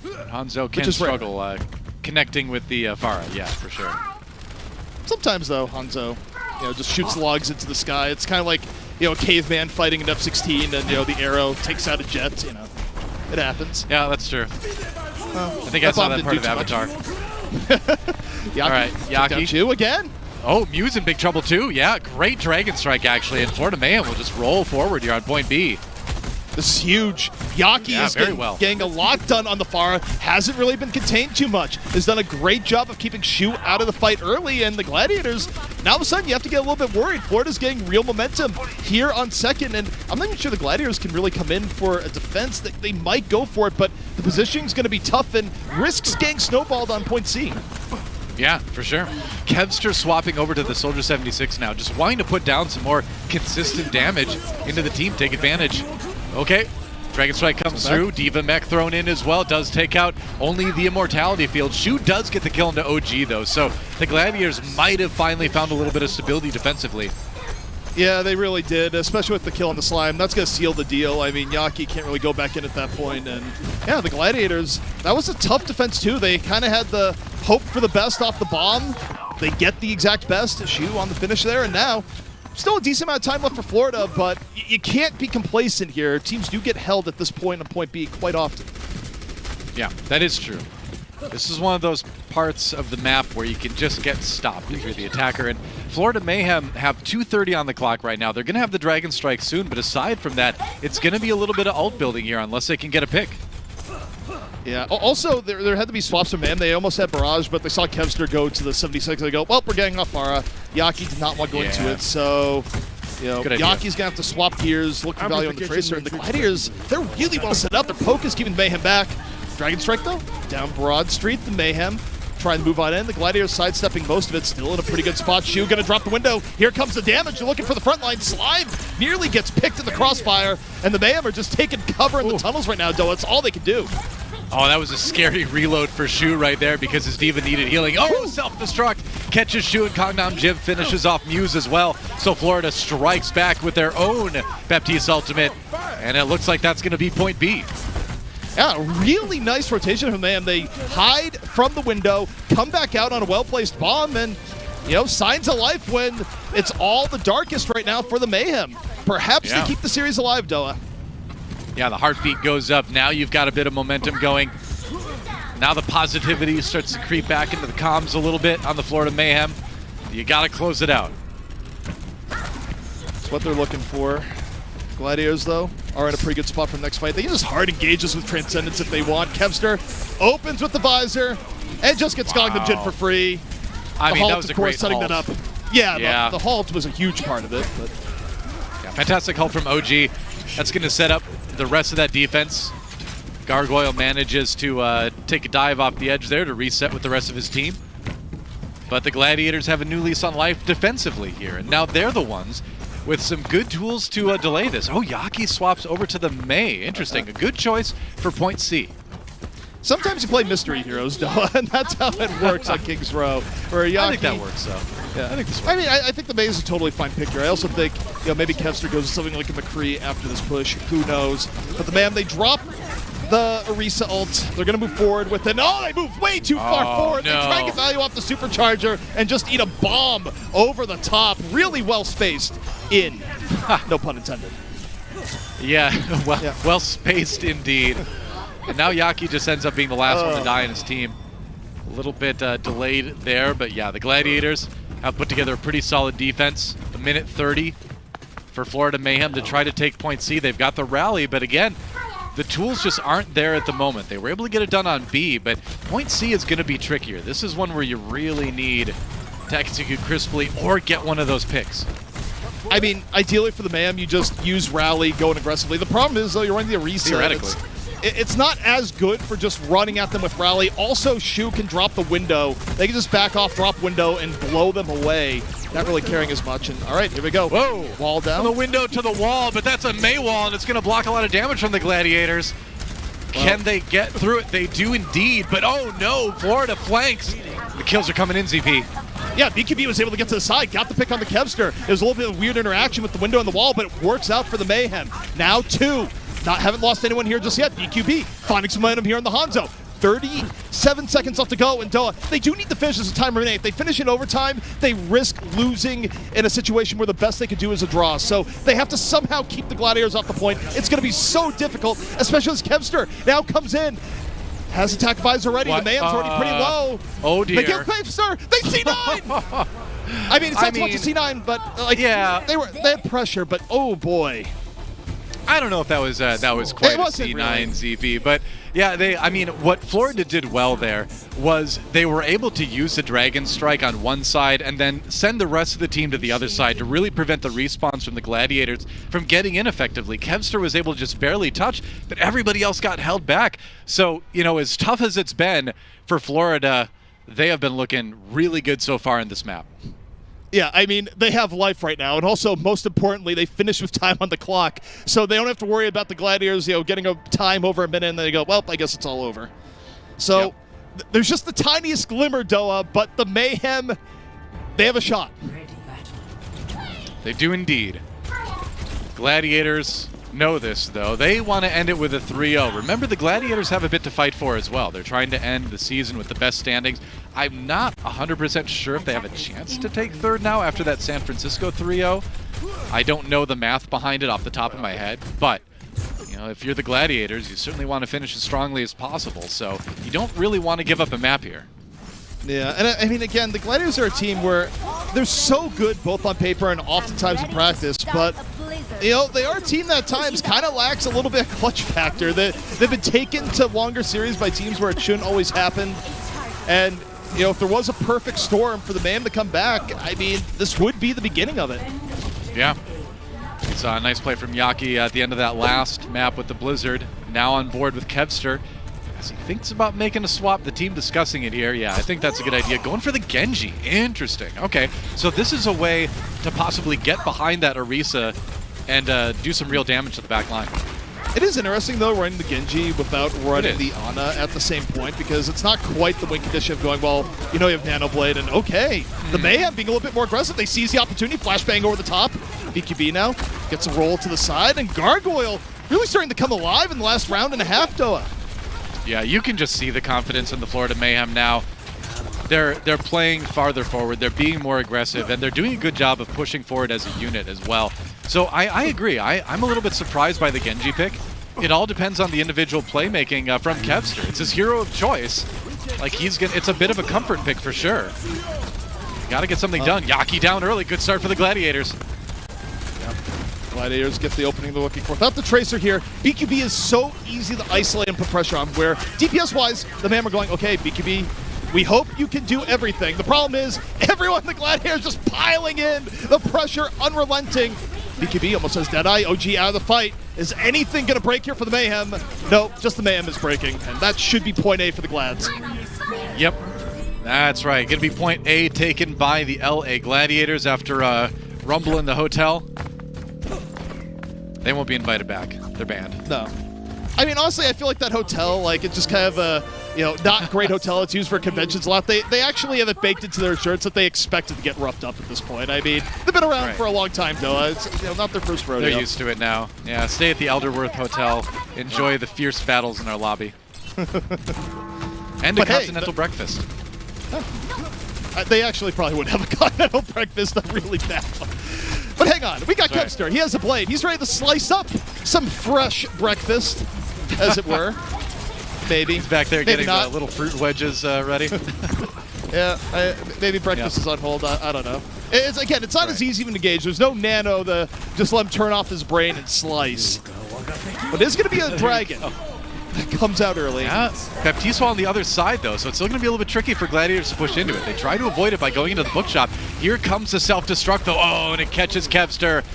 Hangzhou can struggle connecting with the Pharah, yeah, for sure. Sometimes, though, Hangzhou, just shoots logs into the sky. It's kind of like, a caveman fighting an F-16 and, the arrow takes out a jet, It happens. Yeah, that's true. I think I saw that part of Avatar. All right, Yaki. Shu again. Oh, Mew's in big trouble too. Yeah, great Dragon Strike actually, and Florida Mayhem will just roll forward here on point B. This is huge. Yaki is getting a lot done on the Pharah. Hasn't really been contained too much. Has done a great job of keeping Shu out of the fight early, and the Gladiators, now all of a sudden you have to get a little bit worried. Florida's getting real momentum here on second, and I'm not even sure the Gladiators can really come in for a defense. They might go for it, but the positioning's going to be tough and risks getting snowballed on point C. Yeah, for sure. Kevster swapping over to the Soldier 76 now, just wanting to put down some more consistent damage into the team, take advantage. Okay, Dragon Strike comes through. Diva Mech thrown in as well. Does take out only the Immortality field. Shu does get the kill into OG though, so the Gladiators might have finally found a little bit of stability defensively. Yeah, they really did, especially with the kill on the Slime. That's going to seal the deal. I mean, Yaki can't really go back in at that point. And yeah, the Gladiators, that was a tough defense too. They kind of had the hope for the best off the bomb. They get the exact best. Shu on the finish there, and now still a decent amount of time left for Florida, but you can't be complacent here. Teams do get held at this point on point B quite often. Yeah, that is true. This is one of those parts of the map where you can just get stopped if you're the attacker. And Florida Mayhem have 2:30 on the clock right now. They're going to have the Dragon Strike soon, but aside from that, it's going to be a little bit of ult building here unless they can get a pick. Yeah, also, there had to be swaps from man. They almost had Barrage, but they saw Kevster go to the 76. They go, well, we're getting off Pharah. Yaki did not want to go into it, so you know, Yaki's going to have to swap gears, look for value on the Tracer. And the Gladiators, they're really well set up. Their poke is keeping Mayhem back. Dragon Strike, though, down Broad Street. The Mayhem trying to move on in. The Gladiators sidestepping most of it, still in a pretty good spot. Shu going to drop the window. Here comes the damage. They're looking for the front line. Slime nearly gets picked in the crossfire, and the Mayhem are just taking cover in the tunnels right now, Doa. It's all they can do. Oh, that was a scary reload for Shu right there because his Diva needed healing. Oh, self-destruct. Catches Shu and Countdown Jib finishes off Muse as well. So Florida strikes back with their own Baptiste ultimate. And it looks like that's going to be point B. Yeah, really nice rotation from them. They hide from the window, come back out on a well-placed bomb, and, you know, signs of life when it's all the darkest right now for the Mayhem. Perhaps they keep the series alive, Doa. Yeah, the heartbeat goes up. Now you've got a bit of momentum going. Now the positivity starts to creep back into the comms a little bit on the Florida Mayhem. You got to close it out. That's what they're looking for. Gladiators, though, are in a pretty good spot for the next fight. They can just hard engage us with Transcendence if they want. Kevster opens with the visor and just gets Gongdam Jin for free. I mean, halt, that was of course, setting that up. Yeah, the halt was a huge part of it. But yeah, fantastic halt from OG. That's going to set up the rest of that defense. Gargoyle manages to take a dive off the edge there to reset with the rest of his team. But the Gladiators have a new lease on life defensively here, and now they're the ones with some good tools to delay this. Oh, Yaki swaps over to the May. Interesting. A good choice for point C. Sometimes you play mystery heroes, Noah, and that's how it works on King's Row. Where Yaki, I think that works, though. Yeah, I think this works. I mean, I think the May is a totally fine pick here. I also think, you know, maybe Kevster goes to something like a McCree after this push. Who knows? But the man, they drop the Orisa ult. They're going to move forward with it. Oh, they move way too far forward. No. They try and get value off the supercharger and just eat a bomb over the top. Really well spaced in. No pun intended. Yeah, well spaced indeed. And now Yaki just ends up being the last one to die in his team. A little bit delayed there, but yeah, the Gladiators have put together a pretty solid defense. A minute 30 for Florida Mayhem to try to take point C. They've got the rally, but again, the tools just aren't there at the moment. They were able to get it done on B, but point C is going to be trickier. This is one where you really need to execute crisply or get one of those picks. I mean, ideally for the Mayhem, you just use rally, going aggressively. The problem is, though, you're running the Orisa. Theoretically. It's not as good for just running at them with rally. Also, Shu can drop the window. They can just back off, drop window, and blow them away. Not really caring as much. And all right, here we go. Whoa. Wall down. From the window to the wall, but that's a May wall, and it's going to block a lot of damage from the Gladiators. Well, can they get through it? They do indeed, but oh no, Florida flanks. The kills are coming in, ZP. Yeah, BQB was able to get to the side, got the pick on the Kevster. It was a little bit of a weird interaction with the window and the wall, but it works out for the Mayhem. Now 2. Haven't lost anyone here just yet. BQB finding some momentum here in the Hangzhou. 37 seconds left to go, and Doa, they do need to finish as a time remaining. If they finish in overtime, they risk losing in a situation where the best they could do is a draw. So they have to somehow keep the Gladiators off the point. It's going to be so difficult, especially as Kevster now comes in. Has attack visor ready. The Mayhem's already pretty low. Oh dear. They kill Clavester. They C9. I mean, it's not so much a C9, but like they had pressure. But oh boy. I don't know if that was quite a C9 really. ZP, but yeah, what Florida did well there was they were able to use the Dragon Strike on one side and then send the rest of the team to the other side to really prevent the respawns from the Gladiators from getting in effectively. Kevster was able to just barely touch, but everybody else got held back. So, as tough as it's been for Florida, they have been looking really good so far in this map. Yeah, I mean, they have life right now, and also, most importantly, they finish with time on the clock, so they don't have to worry about the Gladiators, getting a time over a minute, and then they go, well, I guess it's all over. So, there's just the tiniest glimmer, Doa, but the Mayhem, they have a shot. They do indeed. Gladiators know this, though. They want to end it with a 3-0. Remember, the Gladiators have a bit to fight for as well. They're trying to end the season with the best standings. I'm not 100% sure if they have a chance to take third now after that San Francisco 3-0. I don't know the math behind it off the top of my head, but if you're the Gladiators, you certainly want to finish as strongly as possible, so you don't really want to give up a map here. Yeah, and I mean, again, the Gladiators are a team where they're so good both on paper and oftentimes in practice, but they are a team that at times kind of lacks a little bit of clutch factor. They've been taken to longer series by teams where it shouldn't always happen, and if there was a perfect storm for the Mayhem to come back, I mean, this would be the beginning of it. Yeah. It's a nice play from Yaki at the end of that last map with the Blizzard. Now on board with Kevster. As he thinks about making a swap, the team discussing it here. Yeah, I think that's a good idea. Going for the Genji. Interesting. Okay, so this is a way to possibly get behind that Orisa and do some real damage to the back line. It is interesting, though, running the Genji without running the Ana at the same point, because it's not quite the win condition of going, well, you have Nanoblade, and okay, the Mayhem being a little bit more aggressive. They seize the opportunity, flashbang over the top. BQB now gets a roll to the side, and Gargoyle really starting to come alive in the last round and a half, Doa. Yeah, you can just see the confidence in the Florida Mayhem now. They're playing farther forward, they're being more aggressive, and they're doing a good job of pushing forward as a unit as well. So I agree. I'm a little bit surprised by the Genji pick. It all depends on the individual playmaking from Kevster. It's his hero of choice. Like it's a bit of a comfort pick for sure. Got to get something done. Yaki down early. Good start for the Gladiators. Gladiators get the opening they're looking for. Without the Tracer here, BQB is so easy to isolate and put pressure on, where DPS-wise, the Mayhem are going, okay, BQB, we hope you can do everything. The problem is, everyone in the Gladiators just piling in, the pressure unrelenting. BQB almost has Deadeye, OG out of the fight. Is anything going to break here for the Mayhem? No, just the Mayhem is breaking, and that should be point A for the Glads. Yep, that's right. Going to be point A taken by the LA Gladiators after a rumble in the hotel. They won't be invited back. They're banned. No. I mean, honestly, I feel like that hotel, it's just kind of a, not great hotel. It's used for conventions a lot. They actually have it baked into their shirts that they expected to get roughed up at this point. I mean, they've been around for a long time, though. It's not their first rodeo. They're used to it now. Yeah, stay at the Elderworth Hotel. Enjoy the fierce battles in our lobby. And a continental breakfast. They actually probably would have a continental breakfast, a really bad one. But hang on, we got Kevster. He has a blade. He's ready to slice up some fresh breakfast, as it were. Maybe. He's back there getting the little fruit wedges ready. Yeah, maybe breakfast is on hold. I don't know. It's not as easy even to gauge. There's no nano to just let him turn off his brain and slice. But it's going to be a dragon. That comes out early. Yeah, Baptiste on the other side, though, so it's still going to be a little bit tricky for Gladiators to push into it. They try to avoid it by going into the bookshop. Here comes the self-destruct, though. Oh, and it catches Kevster.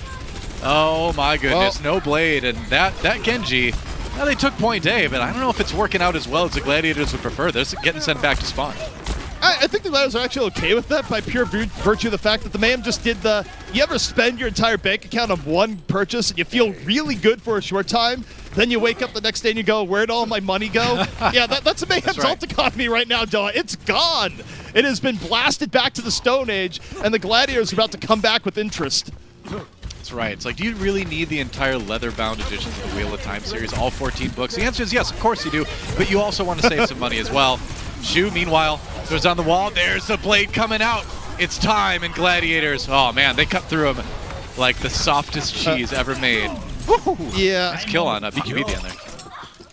Oh, my goodness. No blade. And that Genji, now they took point A, but I don't know if it's working out as well as the Gladiators would prefer. They're getting sent back to spawn. I think the Gladiators are actually okay with that by pure virtue of the fact that the Mayhem just did the, you ever spend your entire bank account on one purchase and you feel really good for a short time, then you wake up the next day and you go, where'd all my money go? Yeah, that's the Mayhem's alt economy right now, Doa. It's gone. It has been blasted back to the Stone Age, and the Gladiators are about to come back with interest. That's right. It's like, do you really need the entire leather-bound editions of the Wheel of Time series, all 14 books? The answer is yes, of course you do, but you also want to save some money as well. Shu, meanwhile, goes on the wall. There's the blade coming out. It's time, and Gladiators, oh man, they cut through him like the softest cheese ever made. Yeah. Nice kill on BQB at the end there.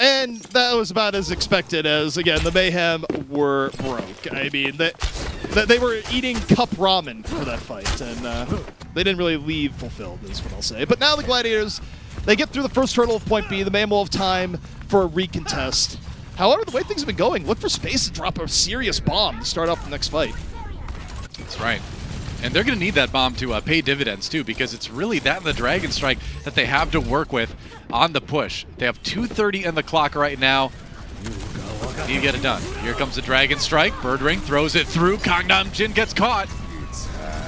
And that was about as expected as, again, the Mayhem were broke. I mean, they were eating cup ramen for that fight, and they didn't really leave fulfilled, is what I'll say. But now the Gladiators, they get through the first hurdle of point B. The Mayhem will have time for a recontest. However, the way things have been going, look for Space to drop a serious bomb to start off the next fight. That's right. And they're going to need that bomb to pay dividends, too, because it's really that and the Dragon Strike that they have to work with on the push. They have 2:30 on the clock right now. Need to get it done. Here comes the Dragon Strike. Birdring throws it through. Gangnam Jin gets caught.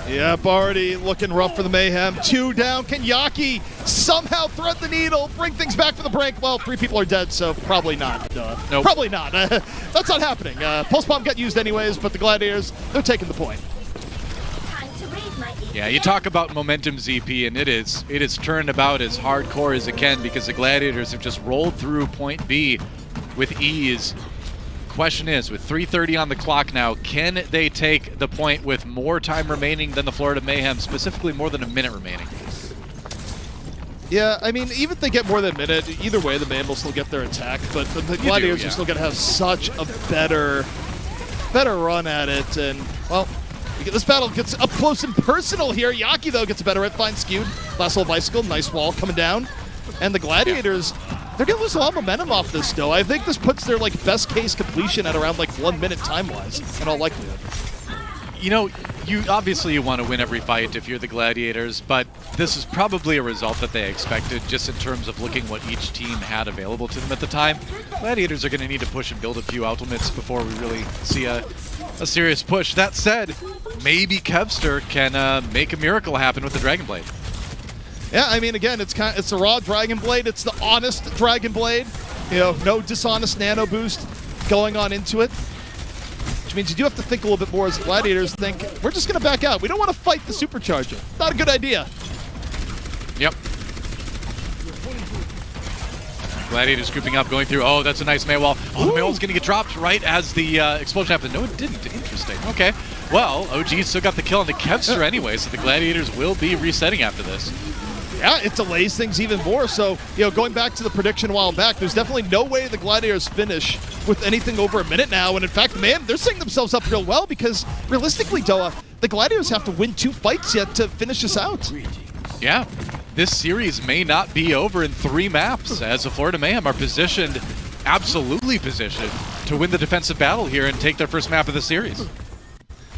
Yep, already looking rough for the Mayhem. 2 down. Can Yaki somehow thread the needle, bring things back to the brink? Well, 3 people are dead, so probably not. Nope. Probably not. That's not happening. Pulse Bomb got used anyways, but the Gladiators, they're taking the point. Yeah, you talk about momentum, ZP, and it is turned about as hardcore as it can because the Gladiators have just rolled through point B with ease. Question is, with 3:30 on the clock now, can they take the point with more time remaining than the Florida Mayhem, specifically more than a minute remaining? Yeah, I mean, even if they get more than a minute, either way, the Mayhem will still get their attack, but the Gladiators are still going to have such a better run at it, and, well, this battle gets up close and personal here. Yaki, though, gets a better hit, finds skewed. Last little bicycle, nice wall coming down. And the Gladiators, they're going to lose a lot of momentum off this, though. I think this puts their, best case completion at around, 1 minute time-wise, in all likelihood. You know, you want to win every fight if you're the Gladiators, but this is probably a result that they expected just in terms of looking what each team had available to them at the time. Gladiators are going to need to push and build a few ultimates before we really see a serious push. That said, maybe Kevster can make a miracle happen with the Dragon Blade. Yeah, I mean, again, it's the raw Dragon Blade. It's the honest Dragon Blade. You know, no dishonest nano boost going on into it. Which means you do have to think a little bit more as Gladiators think, we're just going to back out. We don't want to fight the Supercharger. Not a good idea. Yep. Gladiators grouping up, going through. Oh, that's a nice Maywall. Oh, the Maywall's going to get dropped right as the explosion happened. No, it didn't. Interesting. Okay. Well, OG still got the kill on the Kevster anyway, so the Gladiators will be resetting after this. Yeah, it delays things even more. So, going back to the prediction a while back, there's definitely no way the Gladiators finish with anything over a minute now. And in fact, man, they're setting themselves up real well because realistically, Doa, the Gladiators have to win 2 fights yet to finish this out. Yeah, this series may not be over in 3 maps as the Florida Mayhem are positioned, absolutely positioned, to win the defensive battle here and take their first map of the series.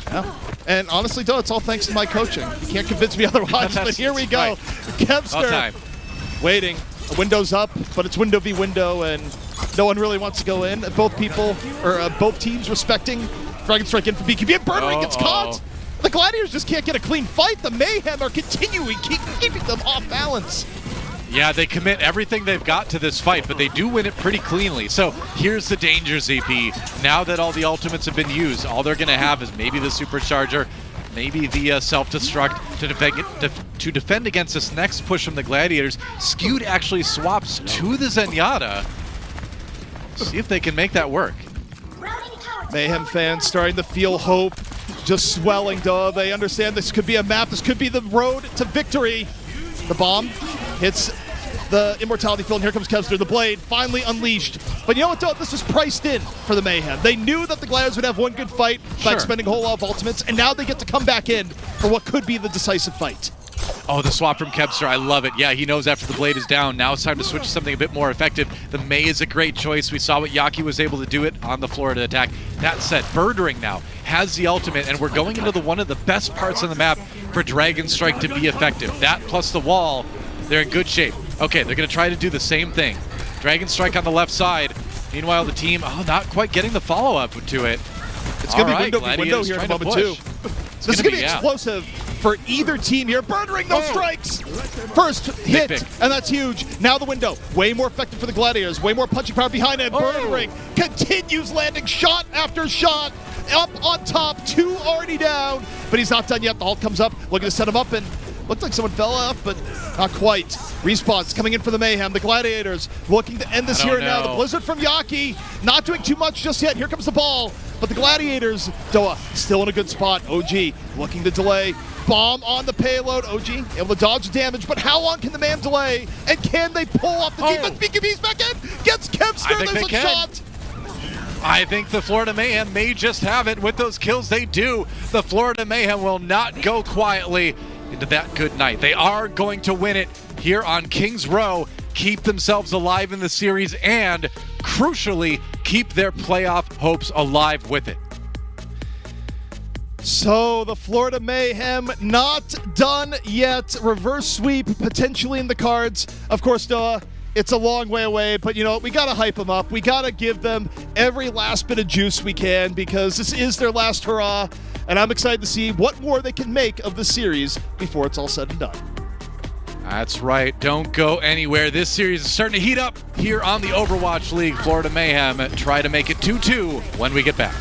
Yeah. And honestly, though, it's all thanks to my coaching. You can't convince me otherwise, but here we go. Right. Kevster waiting. The window's up, but it's window v window, and no one really wants to go in. Both teams respecting Dragon Strike in for BKB. And Birdring gets caught. The Gladiators just can't get a clean fight. The Mayhem are continuing, keeping them off balance. Yeah, they commit everything they've got to this fight, but they do win it pretty cleanly. So here's the danger, ZP. Now that all the ultimates have been used, all they're going to have is maybe the Supercharger, maybe the self-destruct to defend against this next push from the Gladiators. Skewed actually swaps to the Zenyatta. See if they can make that work. Mayhem fans starting to feel hope, just swelling, though. They understand this could be a map. This could be the road to victory. The bomb hits the Immortality Field, and here comes Kevster. The Blade finally unleashed. But you know what, though? This was priced in for the Mayhem. They knew that the Gladiators would have one good fight by expending a whole lot of ultimates, and now they get to come back in for what could be the decisive fight. Oh, the swap from Kevster, I love it. Yeah, he knows after the Blade is down, now it's time to switch to something a bit more effective. The May is a great choice. We saw what Yaki was able to do it on the Florida attack. That said, Birdring now has the ultimate, and we're going into one of the best parts of the map for Dragon Strike to be effective. That plus the wall, they're in good shape. Okay, they're going to try to do the same thing. Dragon Strike on the left side. Meanwhile, the team, not quite getting the follow-up to it. It's going to be window here in a moment, too. This is going to be explosive for either team here. Birdring, those strikes! First hit, and that's huge. Now the window, way more effective for the Gladiators. Way more punching power behind it. Birdring continues landing shot after shot. Up on top, 2 already down. But he's not done yet. The Hulk comes up, looking to set him up, and looked like someone fell off, but not quite. Respawn's coming in for the Mayhem. The Gladiators looking to end this here and now. The Blizzard from Yaki, not doing too much just yet. Here comes the ball. But the Gladiators, Doa, still in a good spot. OG looking to delay. Bomb on the payload. OG able to dodge damage, but how long can the man delay? And can they pull off the defense? BKB's back in, gets Kempster, there's a shot. I think the Florida Mayhem may just have it. With those kills they do, the Florida Mayhem will not go quietly into that good night. They are going to win it here on Kings Row, keep themselves alive in the series, and crucially, keep their playoff hopes alive with it. So the Florida Mayhem not done yet. Reverse sweep potentially in the cards. Of course, Doa, it's a long way away, but you know what? We got to hype them up. We got to give them every last bit of juice we can because this is their last hurrah, and I'm excited to see what more they can make of the series before it's all said and done. That's right. Don't go anywhere. This series is starting to heat up here on the Overwatch League. Florida Mayhem try to make it 2-2 when we get back.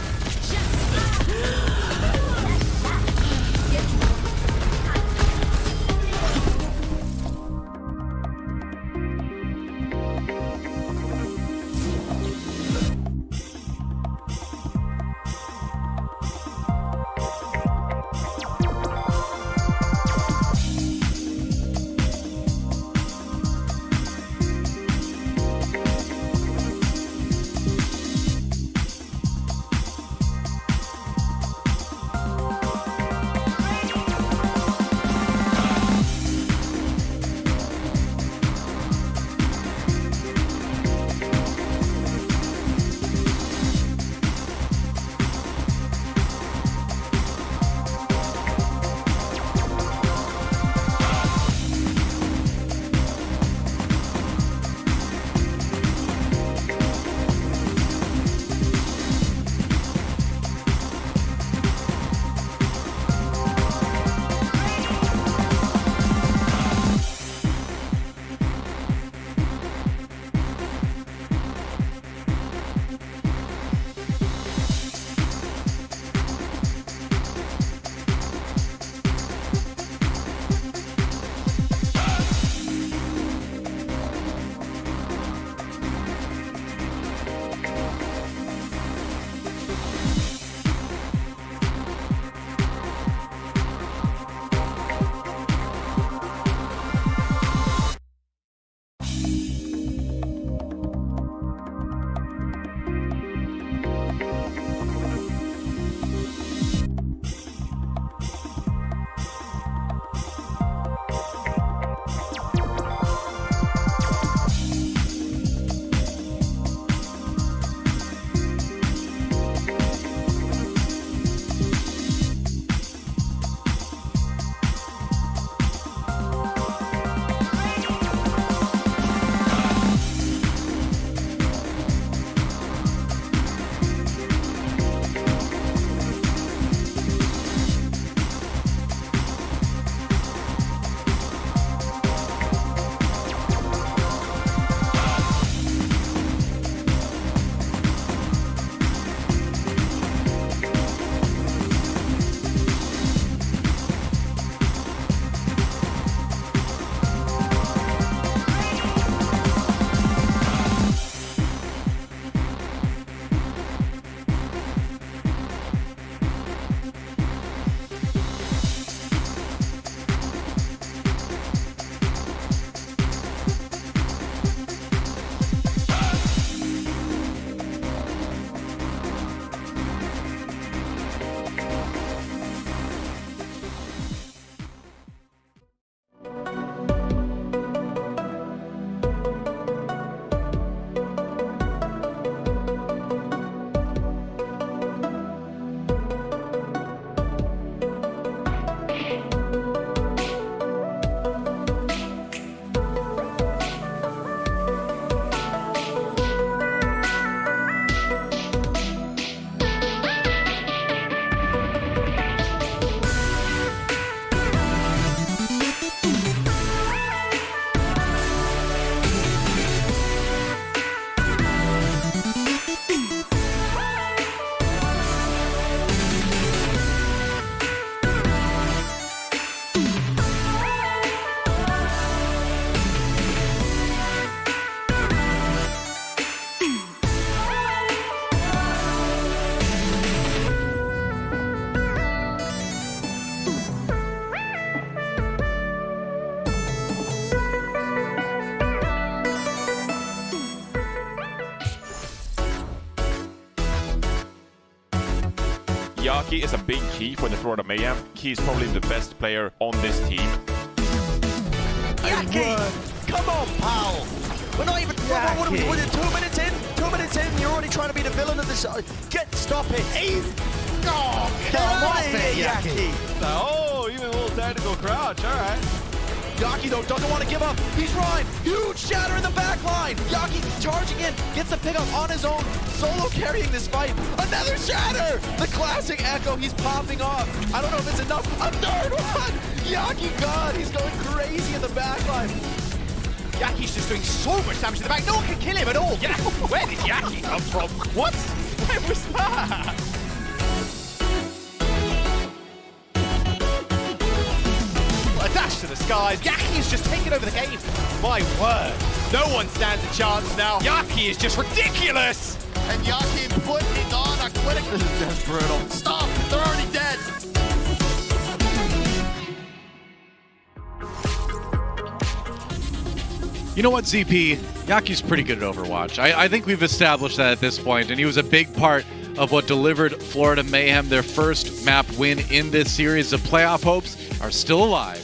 Yaki is a big key for the Florida Mayhem. He's probably the best player on this team. Yaki! Come on, pal! We're not even... What are we, 2 minutes in? 2 minutes in, you're already trying to be the villain of this... Stop it! Oh, come off it, Yaki! Oh, even a little tactical crouch, alright. Yaki, though, doesn't want to give up. He's right. Huge shatter in the back line. Yaki charging in, gets the pickup on his own. Solo carrying this fight. Another shatter! The classic echo, he's popping off. I don't know if it's enough. A third one! Yaki, God, he's going crazy in the back line. Yaki's just doing so much damage to the back. No one can kill him at all. Yeah. Where did Yaki come from? What? Where was that? A dash to the skies. Yaki is just taking over the game. My word. No one stands a chance now. Yaki is just ridiculous. And Yaki putting on a clinic. This is just brutal. Stop. They're already dead. You know what, ZP? Yaki's pretty good at Overwatch. I think we've established that at this point, and he was a big part of what delivered Florida Mayhem their first map win in this series. The playoff hopes are still alive.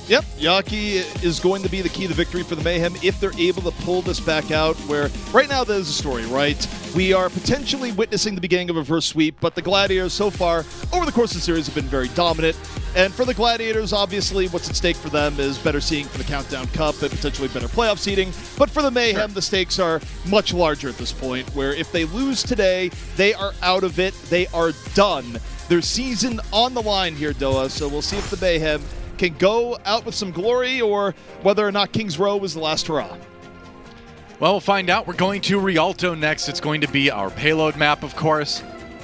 Yep, Yaki is going to be the key to victory for the Mayhem if they're able to pull this back out, where right now there's a story, right? We are potentially witnessing the beginning of a reverse sweep, but the Gladiators so far, over the course of the series, have been very dominant. And for the Gladiators, obviously, what's at stake for them is better seeding for the Countdown Cup and potentially better playoff seeding. But for the Mayhem, the stakes are much larger at this point, where if they lose today, they are out of it. They are done. Their season on the line here, Doa, so we'll see if the Mayhem can go out with some glory or whether or not Kings Row was the last hurrah. Well, we'll find out. We're going to Rialto next. It's going to be our payload map, of course.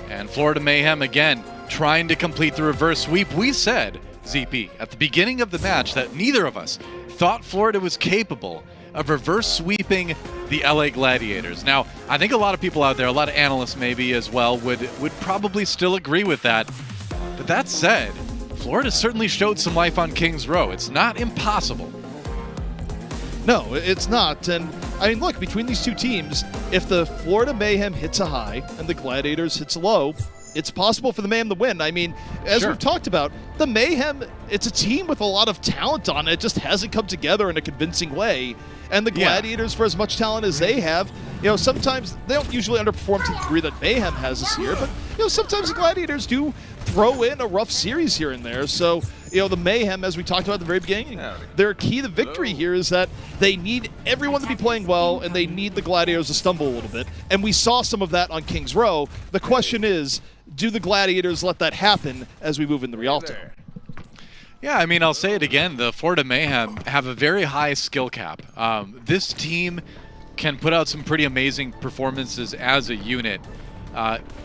And Florida Mayhem, again, trying to complete the reverse sweep. We said, ZP, at the beginning of the match that neither of us thought Florida was capable of reverse sweeping the LA Gladiators. Now, I think a lot of people out there, a lot of analysts maybe as well, would probably still agree with that. But that said, Florida certainly showed some life on Kings Row. It's not impossible. No, it's not. And I mean, look, between these two teams, if the Florida Mayhem hits a high and the Gladiators hits a low, it's possible for the Mayhem to win. I mean, as we've talked about, the Mayhem, it's a team with a lot of talent on it. It just hasn't come together in a convincing way. And the Gladiators, for as much talent as they have, you know, sometimes they don't usually underperform to the degree that Mayhem has this year, but, you know, sometimes the Gladiators do throw in a rough series here and there. So, you know, the Mayhem, as we talked about at the very beginning, their key to victory here is that they need everyone to be playing well, and they need the Gladiators to stumble a little bit. And we saw some of that on Kings Row. The question is, do the Gladiators let that happen as we move into Rialto? Yeah, I mean, I'll say it again. The Florida Mayhem have a very high skill cap. This team can put out some pretty amazing performances as a unit.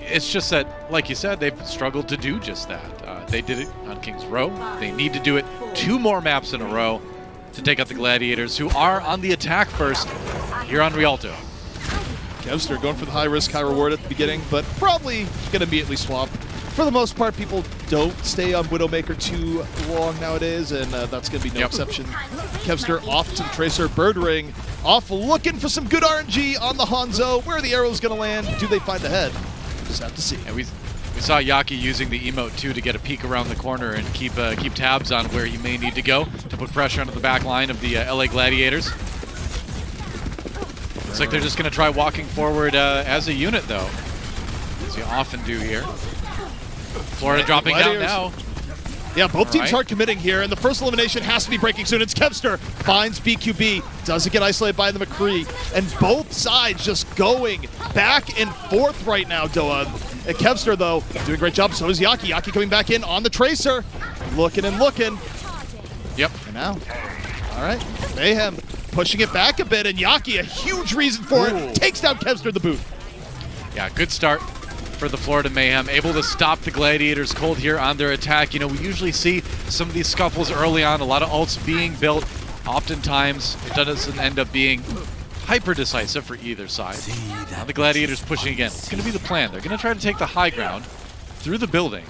It's just that, like you said, they've struggled to do just that. They did it on Kings Row. They need to do it 2 more maps in a row to take out the Gladiators, who are on the attack first here on Rialto. Kevster going for the high risk, high reward at the beginning, but probably going to immediately swap. For the most part, people don't stay on Widowmaker too long nowadays, and that's going to be no exception. Kevster off to the Tracer, Bird Ring, off looking for some good RNG on the Hangzhou. Where are the arrows going to land? Do they find the head? Just have to see. And we saw Yaki using the emote too to get a peek around the corner and keep tabs on where he may need to go to put pressure onto the back line of the LA Gladiators. Looks like they're just going to try walking forward as a unit, though, as you often do here. Florida dropping down now. Yeah, both teams hard committing here, and the first elimination has to be breaking soon. It's Kevster, finds BQB, doesn't get isolated by the McCree, and both sides just going back and forth right now, Doa. And Kevster, though, doing a great job, so is Yaki. Yaki coming back in on the Tracer, looking and looking. Yep. And now, all right, Mayhem pushing it back a bit, and Yaki, a huge reason for it, takes down Kevster the boot. Yeah, good start for the Florida Mayhem, able to stop the Gladiators cold here on their attack. You know, we usually see some of these scuffles early on, a lot of ults being built. Oftentimes, it doesn't end up being hyper decisive for either side. Now the Gladiators pushing again. It's going to be the plan. They're going to try to take the high ground through the building.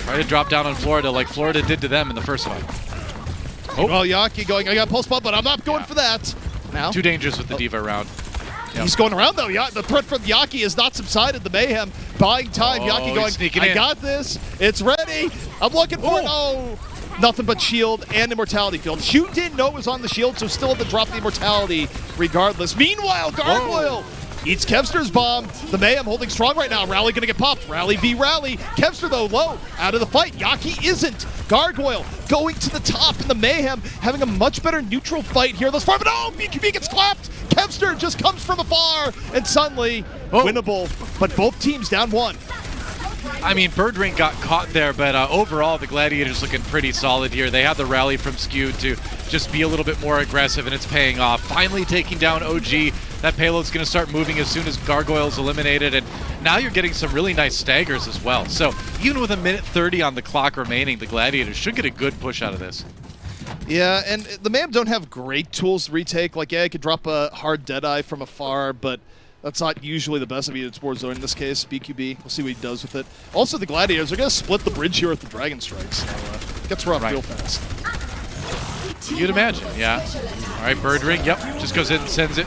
Try to drop down on Florida like Florida did to them in the first fight. Oh, well, Yaki going, I got pulse ball, but I'm not going for that. Now. Too dangerous with the Diva around. He's going around, though. The threat from Yaki has not subsided. The Mayhem buying time. Yaki going, I got this. It's ready. I'm looking for it. Oh, nothing but shield and immortality field. Hugh didn't know it was on the shield, so still had to drop the immortality regardless. Meanwhile, Gargoyle eats Kevster's bomb. The Mayhem holding strong right now. Rally gonna get popped. Rally v Rally. Kevster though low, out of the fight. Yaki isn't. Gargoyle going to the top, and the Mayhem having a much better neutral fight here thus far. But oh, BQB gets clapped. Kevster just comes from afar, and suddenly winnable. But both teams down one. I mean, Birdring got caught there, but overall, the Gladiators looking pretty solid here. They have the rally from Skew to just be a little bit more aggressive, and it's paying off. Finally taking down OG. That payload's going to start moving as soon as Gargoyle's eliminated, and now you're getting some really nice staggers as well. So even with a minute 30 on the clock remaining, the Gladiators should get a good push out of this. Yeah, and the Mayhem don't have great tools to retake. Like, yeah, I could drop a hard Deadeye from afar, but that's not usually the best. I mean, it's Warzone in this case. BQB, we'll see what he does with it. Also, the Gladiators are going to split the bridge here with the Dragon Strikes, so it gets rough real fast. You'd imagine, yeah. All right, Birdring, yep, just goes in and sends it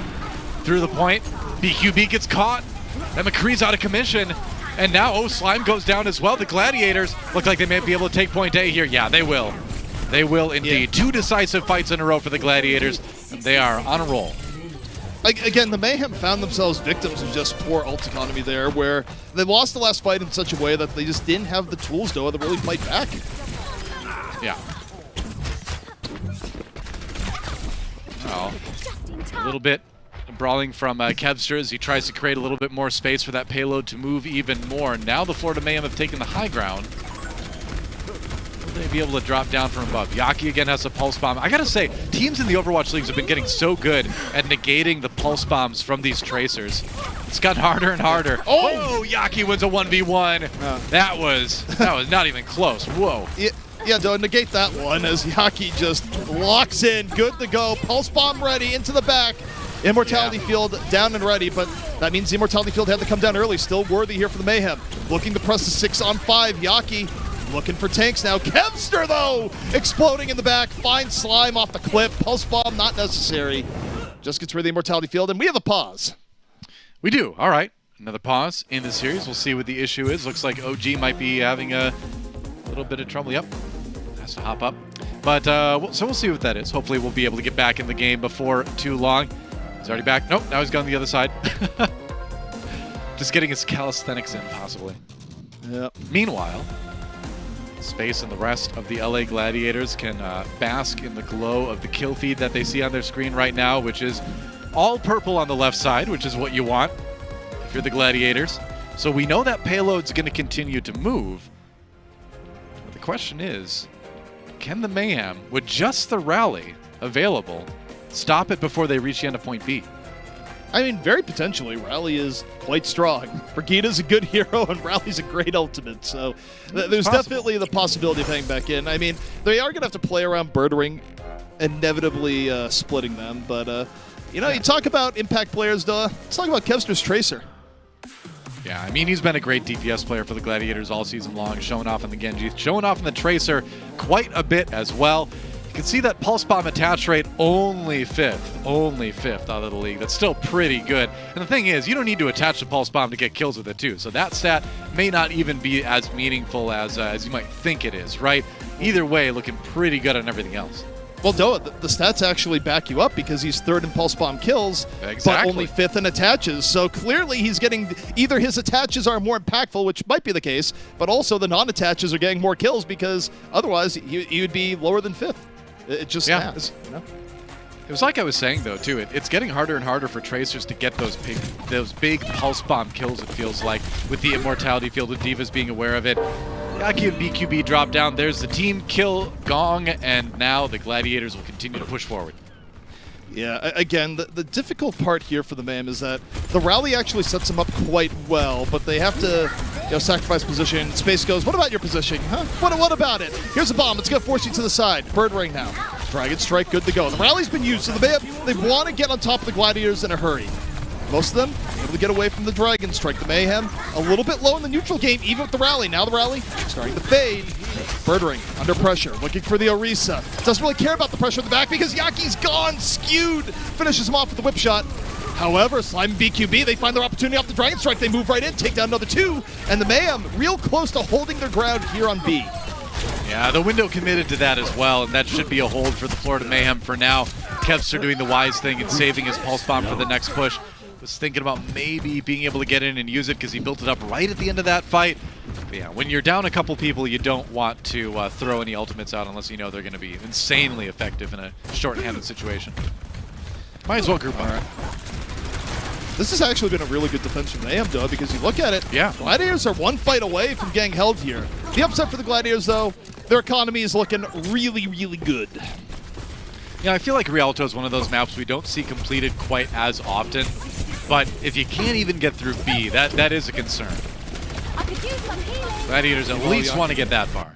through the point. BQB gets caught, and McCree's out of commission, and now Slime goes down as well. The Gladiators look like they may be able to take point A here. Yeah, they will. They will indeed. Yeah. 2 decisive fights in a row for the Gladiators, and they are on a roll. Again, the Mayhem found themselves victims of just poor ult economy there, where they lost the last fight in such a way that they just didn't have the tools to really fight back. Yeah. Oh, a little bit brawling from Kevster as he tries to create a little bit more space for that payload to move even more. Now the Florida Mayhem have taken the high ground. Will they be able to drop down from above? Yaki again has a pulse bomb. I gotta say, teams in the Overwatch leagues have been getting so good at negating the pulse bombs from these tracers. It's gotten harder and harder. Oh, Yaki wins a 1v1. That was not even close. Whoa. Yeah, don't negate that one as Yaki just locks in. Good to go. Pulse bomb ready into the back. Immortality field down and ready, but that means the Immortality field had to come down early. Still worthy here for the Mayhem. Looking to press the 6-on-5. Yaki looking for tanks now. Kevster, though, exploding in the back. Finds Slime off the cliff. Pulse bomb not necessary. Just gets rid of the Immortality field, and we have a pause. We do. All right. Another pause in the series. We'll see what the issue is. Looks like OG might be having a little bit of trouble. Yep. Has to hop up. But so we'll see what that is. Hopefully we'll be able to get back in the game before too long. He's already back. Nope, now he's gone the other side. Just getting his calisthenics in, possibly. Yep. Meanwhile, Space and the rest of the LA Gladiators can bask in the glow of the kill feed that they see on their screen right now, which is all purple on the left side, which is what you want if you're the Gladiators. So we know that payload's going to continue to move. But the question is, can the Mayhem, with just the rally available, stop it before they reach the end of point B? I mean, very potentially. Rally is quite strong. Brigida's a good hero, and Rally's a great ultimate. So there's definitely the possibility of hanging back in. I mean, they are going to have to play around Birdring, inevitably splitting them. But, you know, you talk about impact players, let's talk about Kevster's Tracer. Yeah, I mean, he's been a great DPS player for the Gladiators all season long, showing off in the Genji, showing off in the Tracer quite a bit as well. You can see that Pulse Bomb attach rate only fifth out of the league. That's still pretty good. And the thing is, you don't need to attach the Pulse Bomb to get kills with it too. So that stat may not even be as meaningful as you might think it is, right? Either way, looking pretty good on everything else. Well, Doa, the stats actually back you up because he's third in Pulse Bomb kills, but only fifth in attaches. So clearly he's getting, either his attaches are more impactful, which might be the case, but also the non-attaches are getting more kills because otherwise he would be lower than fifth. It just has. You know? It was like I was saying, though, too. It's getting harder and harder for Tracers to get those big Pulse Bomb kills, it feels like, with the Immortality field, with Divas being aware of it. Yaki and BQB drop down. There's the team kill gong, and now the Gladiators will continue to push forward. Yeah, again, the difficult part here for the Mayhem is that the rally actually sets them up quite well, but they have to sacrifice position. Space goes, what about your position? Huh? What about it? Here's a bomb. It's going to force you to the side. Bird ring now. Dragon Strike, good to go. The rally's been used, so the Mayhem, they want to get on top of the Gladiators in a hurry. Most of them able to get away from the Dragon Strike. The Mayhem a little bit low in the neutral game, even with the rally. Now the rally starting to fade. Birdring under pressure, looking for the Orisa. Doesn't really care about the pressure at the back because Yaki's gone, skewed. Finishes him off with the whip shot. However, Slime and BQB, they find their opportunity off the Dragon Strike. They move right in, take down another 2, and the Mayhem real close to holding their ground here on B. Yeah, the window committed to that as well, and that should be a hold for the Florida Mayhem for now. Kevster doing the wise thing and saving his Pulse Bomb for the next push. Was thinking about maybe being able to get in and use it because he built it up right at the end of that fight. But yeah, when you're down a couple people, you don't want to throw any ultimates out unless you know they're going to be insanely effective in a short-handed situation. Might as well group up. This has actually been a really good defense from Mayhem, though, because you look at it, yeah. Gladiators are one fight away from getting held here. The upset for the Gladiators, though, their economy is looking really, really good. Yeah, I feel like Rialto is one of those maps we don't see completed quite as often, but if you can't even get through B, that is a concern. Gladiators at least want to get that far.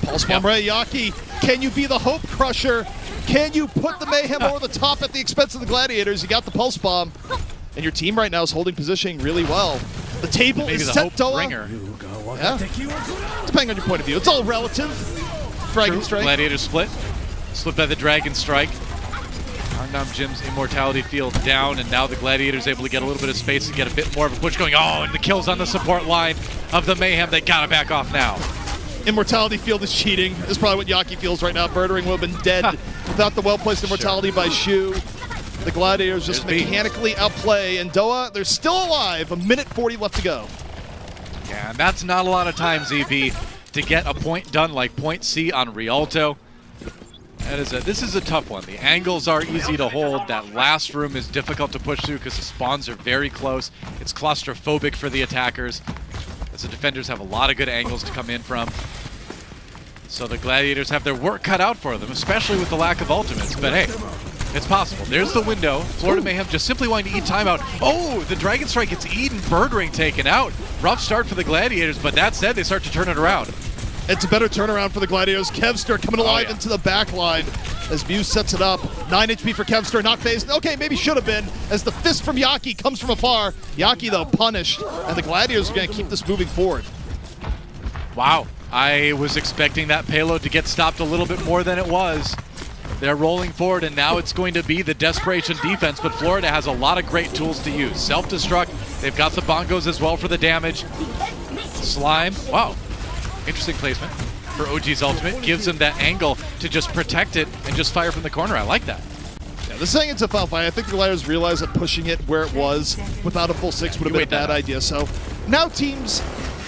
Pulse Bomb Ray, Yaki, can you be the Hope Crusher? Can you put the Mayhem over the top at the expense of the Gladiators? You got the Pulse Bomb, and your team right now is holding positioning really well. The table maybe is the set, Hope Doa. Bringer. Yeah. Depending on your point of view. It's all relative. Dragon Strike. Gladiators split by the Dragon Strike. Arnam Jim's Immortality Field down, and now the Gladiators able to get a little bit of space and get a bit more of a push going. Oh, and the kills on the support line of the Mayhem. They gotta back off now. Immortality Field is cheating. Is probably what Yaki feels right now. Birdering would have been dead without the well-placed Immortality by Shu. The Gladiators just mechanically outplay, and Doa, they're still alive. 1:40 left to go. Yeah, and that's not a lot of time, ZP, to get a point done like point C on Rialto. This is a tough one. The angles are easy to hold. That last room is difficult to push through because the spawns are very close. It's claustrophobic for the attackers, as the defenders have a lot of good angles to come in from. So the Gladiators have their work cut out for them, especially with the lack of ultimates. But hey, it's possible. There's the window. Florida Mayhem just simply wanting to eat timeout. Oh, the Dragon Strike gets eaten. Bird Ring taken out. Rough start for the Gladiators, but that said, they start to turn it around. It's a better turnaround for the Gladiators. Kevster coming alive into the back line as Muse sets it up. 9 HP for Kevster, not phased. Okay, maybe should have been, as the fist from Yaki comes from afar. Yaki, though, punished, and the Gladiators are going to keep this moving forward. Wow, I was expecting that payload to get stopped a little bit more than it was. They're rolling forward, and now it's going to be the desperation defense, but Florida has a lot of great tools to use. Self-destruct, they've got the bongos as well for the damage. Slime, wow. Interesting placement for OG's ultimate. Gives him that angle to just protect it and just fire from the corner. I like that. Yeah, this thing it's a foul fight. I think the Gladiators realized that pushing it where it was without a full 6 would have been a bad idea. So now teams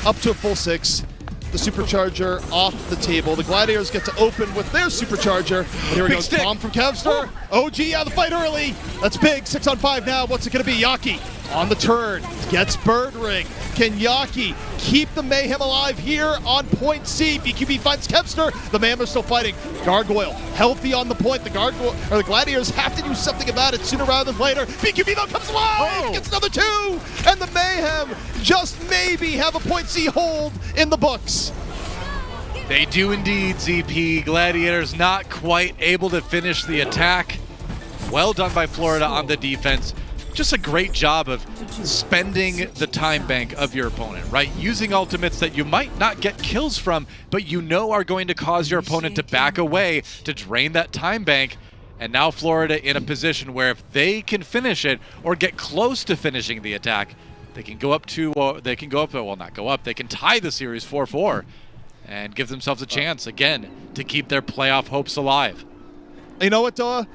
up to a full 6. The Supercharger off the table. The Gladiators get to open with their Supercharger. And here we go. Bomb from Kevster. OG out of the fight early. That's big. 6 on 5 now. What's it going to be? Yaki on the turn. Gets Bird Ring. Can Yaki keep the Mayhem alive here on point C? BQB finds Kevster. The Mayhem are still fighting. Gargoyle healthy on the point. The Gladiators have to do something about it sooner rather than later. BQB though comes alive. Gets another 2. And the Mayhem just maybe have a point C hold in the books. They do indeed, ZP. Gladiators not quite able to finish the attack. Well done by Florida on the defense. Just a great job of spending the time bank of your opponent, right? Using ultimates that you might not get kills from, but you know are going to cause your opponent to back away to drain that time bank. And now Florida in a position where if they can finish it or get close to finishing the attack, they can go up to, well, not go up, they can tie the series 4-4 and give themselves a chance again to keep their playoff hopes alive. You know what, Doa?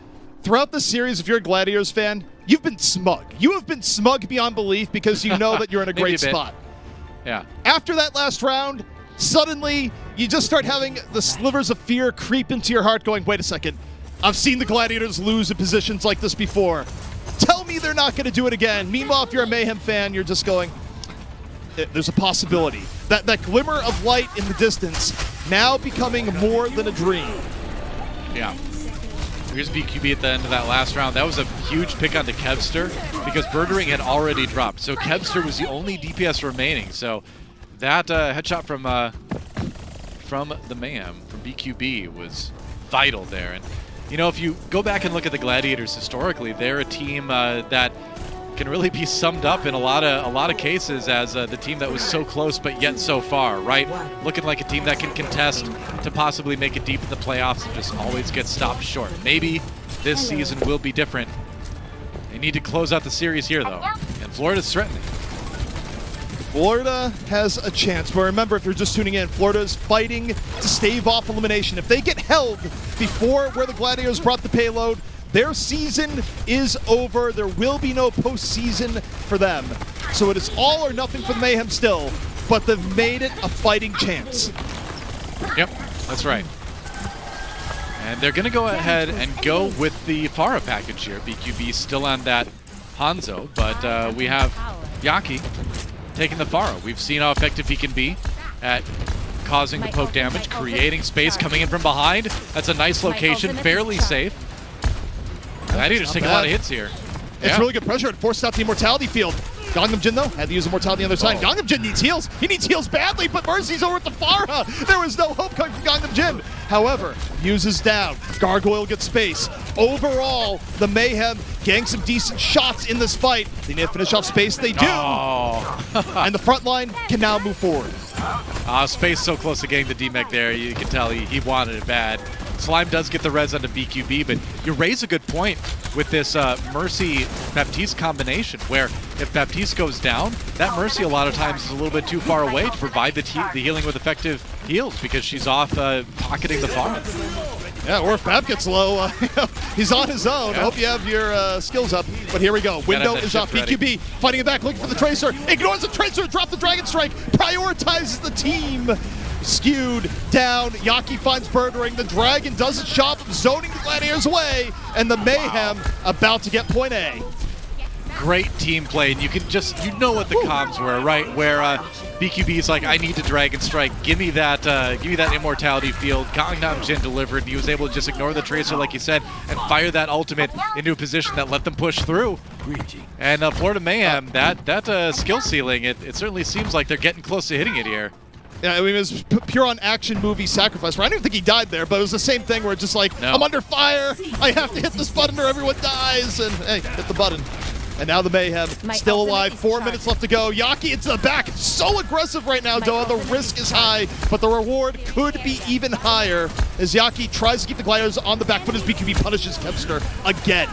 Throughout the series, if you're a Gladiators fan, you've been smug. You have been smug beyond belief because you know that you're in a great spot. Yeah. After that last round, suddenly you just start having the slivers of fear creep into your heart going, wait a second, I've seen the Gladiators lose in positions like this before. Tell me they're not going to do it again. Meanwhile, if you're a Mayhem fan, you're just going, there's a possibility. That glimmer of light in the distance now becoming more than a dream. Yeah. Here's BQB at the end of that last round. That was a huge pick onto Kevster because Birdering had already dropped. So Kevster was the only DPS remaining. So that headshot from the Mayhem, from BQB, was vital there. And you know, if you go back and look at the Gladiators historically, they're a team that can really be summed up in a lot of cases as the team that was so close but yet so far, right? Looking like a team that can contest to possibly make it deep in the playoffs and just always get stopped short. Maybe this season will be different They need to close out the series here, though. And Florida's threatening. Florida has a chance, but remember, if you're just tuning in, Florida is fighting to stave off elimination. If they get held before where the Gladiators brought the payload, their season is over. There will be no postseason for them. So it is all or nothing for the Mayhem still, but they've made it a fighting chance. Yep, that's right. And they're going to go ahead and go with the Pharah package here. BQB still on that Hangzhou, but we have Yaki taking the Pharah. We've seen how effective he can be at causing the poke damage, creating space, coming in from behind. That's a nice location, fairly safe. Gladiators taking a lot of hits here. It's really good pressure. It forced out the Immortality field. Gangnam Jin, though, had to use Immortality on the other side. Gangnam Jin needs heals. He needs heals badly, but Mercy's over at the Pharah. There was no hope coming from Gangnam Jin. However, Muse is down. Gargoyle gets space. Overall, the Mayhem getting some decent shots in this fight. They need to finish off space. They do. And the front line can now move forward. Space so close to getting the D-Mech there. You can tell he wanted it bad. Slime does get the res onto BQB, but you raise a good point with this Mercy-Baptiste combination, where if Baptiste goes down, that Mercy a lot of times is a little bit too far away to provide the healing with effective heals because she's off pocketing the farm. Yeah, or if Bap gets low, he's on his own. I hope you have your skills up. But here we go. Window is off. BQB fighting it back, looking for the Tracer. Ignores the Tracer to drop the Dragon Strike. Prioritizes the team. Skewed down. Yaki finds Birdering. The Dragon does its job of zoning the Gladiators away. And the Mayhem about to get point A. Great team play, and you can just, you know what the comms were, right? Where BQB is like, I need to Dragon Strike, give me that Immortality field. Gangnam Jin delivered, and he was able to just ignore the Tracer, like you said, and fire that ultimate into a position that let them push through. And Florida Mayhem, that skill ceiling, it certainly seems like they're getting close to hitting it here. Yeah, I mean, it was pure on action movie sacrifice. I don't even think he died there, but it was the same thing where it's just like, I'm under fire, I have to hit this button or everyone dies, and hey, hit the button. And now the Mayhem still alive. 4 minutes left to go. Yaki into the back. So aggressive right now, Doa. The risk is high, but the reward could be even higher as Yaki tries to keep the Gladiators on the back foot as BQB punishes Kempster again.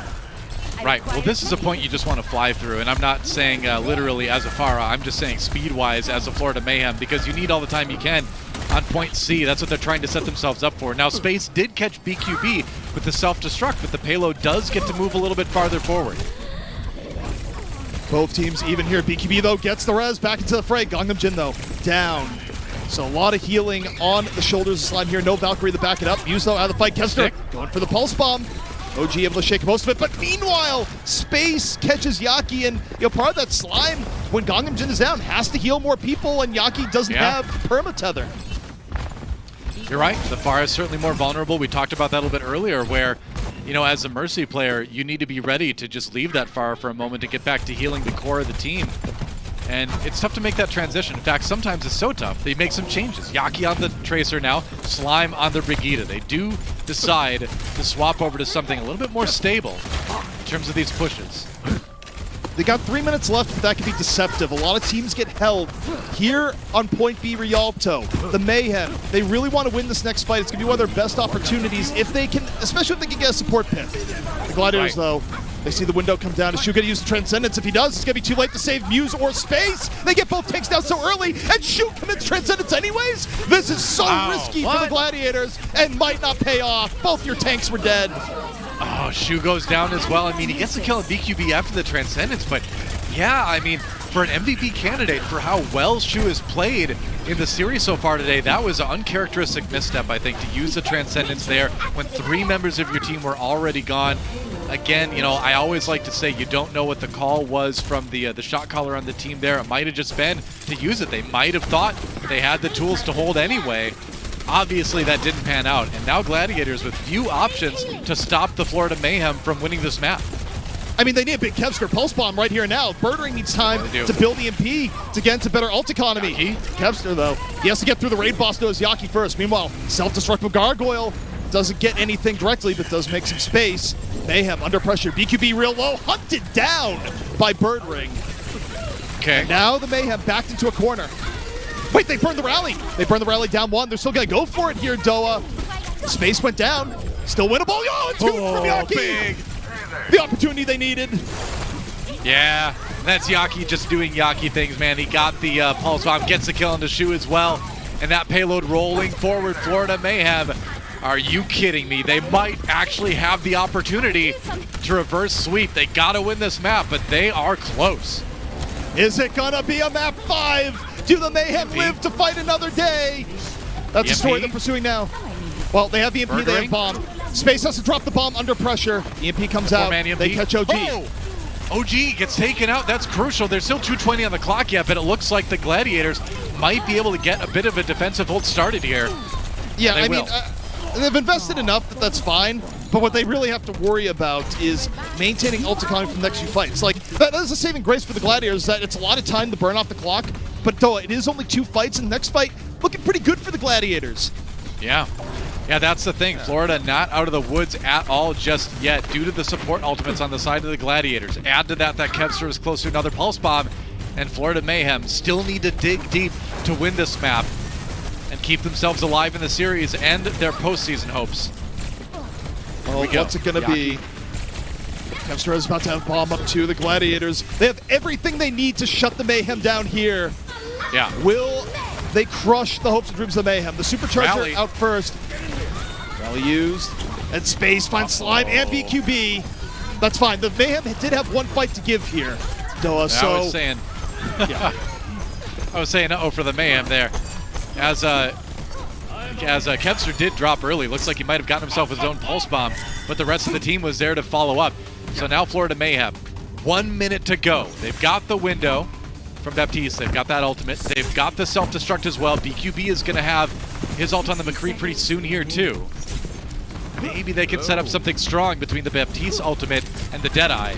Right. Well, this is a point you just want to fly through, and I'm not saying literally as a Pharah. I'm just saying speed-wise as a Florida Mayhem, because you need all the time you can on point C. That's what they're trying to set themselves up for. Now, Space did catch BQB with the self-destruct, but the payload does get to move a little bit farther forward. Both teams even here. BQB, though, gets the res back into the fray. Gangnam Jin, though, down. So a lot of healing on the shoulders of Slime here. No Valkyrie to back it up. Muse, though, out of the fight. Kester going for the Pulse Bomb. OG able to shake most of it, but meanwhile, Space catches Yaki, and part of that Slime, when Gangnam Jin is down, has to heal more people, and Yaki doesn't have permatether. You're right. The Pharah is certainly more vulnerable. We talked about that a little bit earlier, where, as a Mercy player, you need to be ready to just leave that Pharah for a moment to get back to healing the core of the team. And it's tough to make that transition. In fact, sometimes it's so tough, they make some changes. Yaki on the Tracer now, Slime on the Brigitte. They do decide to swap over to something a little bit more stable in terms of these pushes. They got 3 minutes left, but that can be deceptive. A lot of teams get held. Here on point B, Rialto, the Mayhem, they really want to win this next fight. It's going to be one of their best opportunities if they can, especially if they can get a support pin. The Gladiators, though, they see the window come down. Is Shu going to use the Transcendence? If he does, it's going to be too late to save Muse or Space. They get both tanks down so early, and Shu commits Transcendence anyways. This is so risky for the Gladiators and might not pay off. Both your tanks were dead. Oh, Shu goes down as well. I mean, he gets to kill a BQB after the Transcendence, but yeah, I mean, for an MVP candidate, for how well Shu has played in the series so far today, that was an uncharacteristic misstep, I think, to use the Transcendence there when 3 members of your team were already gone. Again, I always like to say you don't know what the call was from the shot caller on the team there. It might have just been to use it. They might have thought they had the tools to hold anyway. Obviously, that didn't pan out, and now Gladiators with few options to stop the Florida Mayhem from winning this map. I mean, they need a big Kevster Pulse Bomb right here now. Birdering needs time to build EMP to get into better ult economy. Kevster, though, he has to get through the raid boss to his Yaki first. Meanwhile, self-destructive Gargoyle doesn't get anything directly, but does make some space. Mayhem under pressure. BQB real low, hunted down by Birdring. Okay. And now the Mayhem backed into a corner. Wait, they burned the rally. They burned the rally down 1. They're still going to go for it here, Doa. Space went down. Still winnable. Oh, it's good from Yaki. the opportunity they needed. Yeah, that's Yaki just doing Yaki things, man. He got the pulse bomb, gets the kill on the shoe as well. And that payload rolling forward, Florida Mayhem. Are you kidding me? They might actually have the opportunity to reverse sweep. They gotta win this map, but they are close. Is it gonna be a map 5? Do the Mayhem live to fight another day? That's the story they're pursuing now. Well, they have the EMP, they have bomb. Space has to drop the bomb under pressure. EMP comes out, they catch OG. Oh! OG gets taken out, that's crucial. There's still 2:20 on the clock yet, but it looks like the Gladiators might be able to get a bit of a defensive hold started here. Yeah, I mean, they've invested enough that that's fine, but what they really have to worry about is maintaining ult economy from the next few fights. Like, that is a saving grace for the Gladiators, that it's a lot of time to burn off the clock, but though it is only 2 fights, and the next fight looking pretty good for the Gladiators. Yeah. Yeah, that's the thing. Florida not out of the woods at all just yet due to the support ultimates on the side of the Gladiators. Add to that Kevster is close to another pulse bomb, and Florida Mayhem still need to dig deep to win this map and keep themselves alive in the series and their postseason hopes. Oh, what's it going to be? Kevster is about to have bomb up to the Gladiators. They have everything they need to shut the Mayhem down here. Yeah. Will they crush the hopes and dreams of the Mayhem? The Supercharger out first. Rally used. And Space finds Slime and BQB. That's fine. The Mayhem did have one fight to give here, Doa. So I was saying, I was saying, uh-oh for the Mayhem there. As Kevster did drop early. Looks like he might have gotten himself his own pulse bomb, but the rest of the team was there to follow up. So now Florida Mayhem, 1 minute to go. They've got the window from Baptiste. They've got that ultimate. They've got the self-destruct as well. BQB is going to have his ult on the McCree pretty soon here too. Maybe they can set up something strong between the Baptiste ultimate and the Deadeye.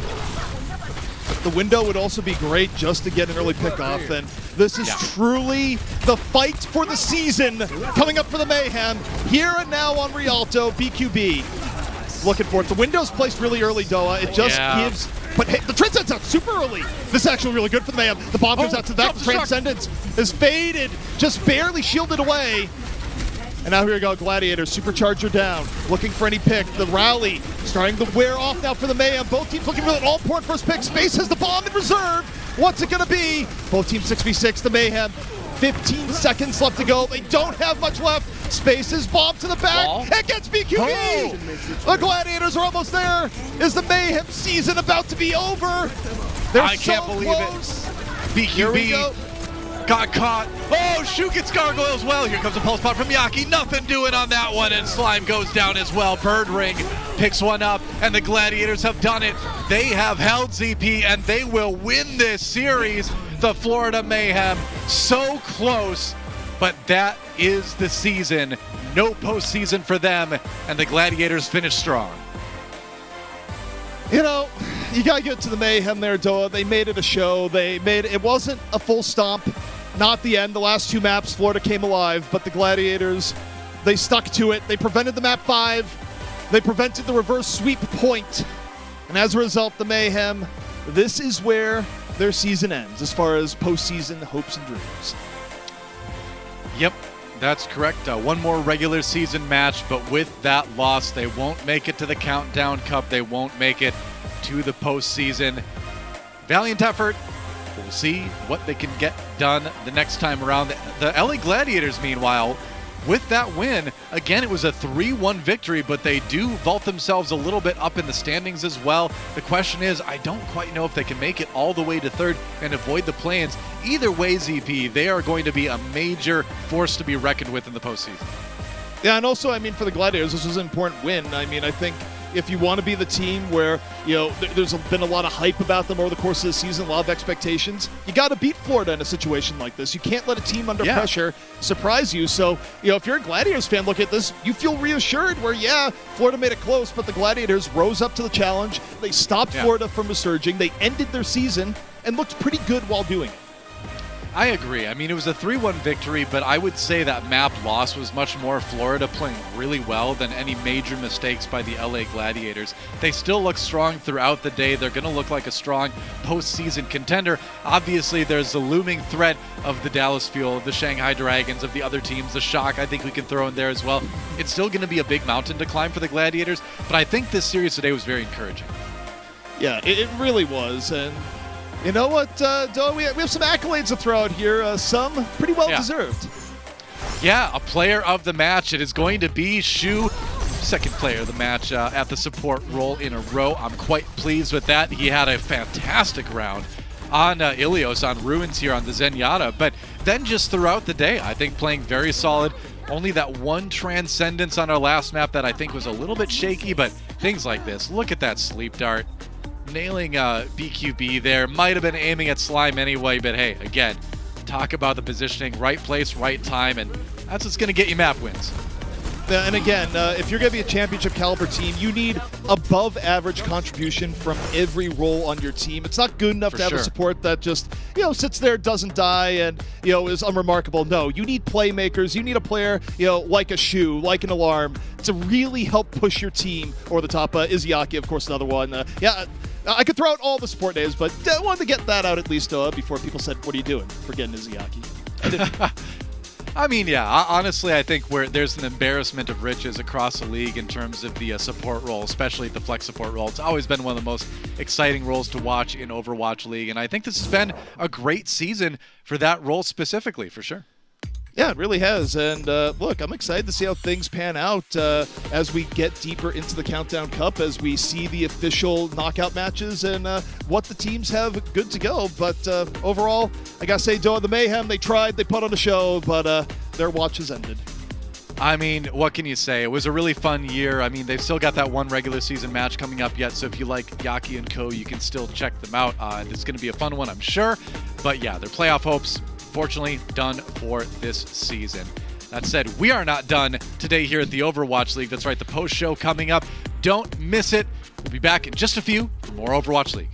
The window would also be great just to get an early pickoff, and this is truly the fight for the season coming up for the Mayhem. Here and now on Rialto, BQB looking for it. The window's placed really early, Doa. It just gives... But hey, the Transcendence out super early. This is actually really good for the Mayhem. The bomb goes out to that. The Transcendence is faded, just barely shielded away. And now here we go, Gladiators, Supercharger down, looking for any pick. The rally starting to wear off now for the Mayhem. Both teams looking for an all-important first pick. Space has the bomb in reserve. What's it gonna be? Both teams 6v6, the Mayhem. 15 seconds left to go. They don't have much left. Space's bomb to the back. It gets BQB. The Gladiators are almost there. Is the Mayhem season about to be over? I can't believe it. BQB got caught. Oh, Shu gets gargoyle as well. Here comes a pulse pot from Yaki. Nothing doing on that one, and Slime goes down as well. Bird Ring picks one up, and the Gladiators have done it. They have held ZP, and they will win this series. The Florida Mayhem, so close, but that is the season. No postseason for them, and the Gladiators finish strong. You know, you gotta get to the Mayhem there, Doa. They made it a show. It wasn't a full stomp. Not the end. The last 2 maps, Florida came alive, but the Gladiators, they stuck to it. They prevented the map 5. They prevented the reverse sweep point. And as a result, the Mayhem, this is where their season ends as far as postseason hopes and dreams. Yep, that's correct. One more regular season match, but with that loss, they won't make it to the Countdown Cup. They won't make it to the postseason. Valiant effort. We'll see what they can get done the next time around. The LA Gladiators, meanwhile, with that win, again, it was a 3-1 victory, but they do vault themselves a little bit up in the standings as well. The question is, I don't quite know if they can make it all the way to 3rd and avoid the play-ins. Either way, ZP, they are going to be a major force to be reckoned with in the postseason. Yeah, and also, I mean, for the Gladiators, this was an important win. I mean, I think if you want to be the team where, you know, there's been a lot of hype about them over the course of the season, a lot of expectations, you got to beat Florida in a situation like this. You can't let a team under pressure surprise you. So, you know, if you're a Gladiators fan, look at this, you feel reassured where, yeah, Florida made it close, but the Gladiators rose up to the challenge. They stopped Florida from resurging. They ended their season and looked pretty good while doing it. I agree. I mean, it was a 3-1 victory, but I would say that map loss was much more Florida playing really well than any major mistakes by the LA Gladiators. They still look strong throughout the day. They're going to look like a strong postseason contender. Obviously, there's the looming threat of the Dallas Fuel, the Shanghai Dragons, of the other teams, the Shock I think we can throw in there as well. It's still going to be a big mountain to climb for the Gladiators, but I think this series today was very encouraging. Yeah, it really was. And you know what, Doa, we have some accolades to throw out here. Some pretty well deserved. Yeah, a player of the match. It is going to be Shu, second player of the match at the support role in a row. I'm quite pleased with that. He had a fantastic round on Ilios, on Ruins here on the Zenyatta, but then just throughout the day, I think playing very solid. Only that one Transcendence on our last map that I think was a little bit shaky, but things like this. Look at that sleep dart. Nailing BQB there. Might have been aiming at Slime anyway, but hey, again, talk about the positioning, right place, right time, and that's what's going to get you map wins. And again, if you're going to be a championship caliber team, you need above average contribution from every role on your team. It's not good enough to have a support that just, sits there, doesn't die, and, is unremarkable. No, you need playmakers. You need a player, like a Shu, like an Alarm, to really help push your team over the top. Izzyaki, of course, another one. I could throw out all the support names, but I wanted to get that out at least before people said, what are you doing? Forgetting Izzyaki. I mean, yeah, honestly, I think there's an embarrassment of riches across the league in terms of the support role, especially the flex support role. It's always been one of the most exciting roles to watch in Overwatch League, and I think this has been a great season for that role specifically, for sure. Yeah, it really has. And look, I'm excited to see how things pan out as we get deeper into the Countdown Cup, as we see the official knockout matches and what the teams have good to go. But overall, I got to say, Doa, the Mayhem, they tried, they put on a show, but their watch has ended. I mean, what can you say? It was a really fun year. I mean, they've still got that one regular season match coming up yet, so if you like Yaki and Co., you can still check them out. It's going to be a fun one, I'm sure. But yeah, their playoff hopes, fortunately, done for this season. That said, we are not done today here at the Overwatch League. That's right, the post show coming up. Don't miss it. We'll be back in just a few for more Overwatch League.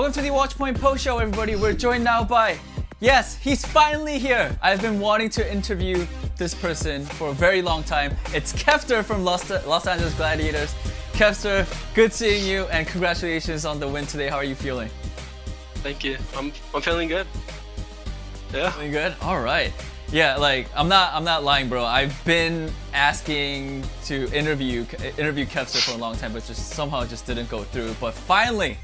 Welcome to the Watchpoint Post Show, everybody. We're joined now by, yes, he's finally here. I've been wanting to interview this person for a very long time. It's Kefter from Los Angeles Gladiators. Kefter, good seeing you, and congratulations on the win today. How are you feeling? Thank you. I'm feeling good. Yeah. Feeling good? All right. Yeah, like I'm not lying, bro. I've been asking to interview Kefter for a long time, but somehow just didn't go through. But finally,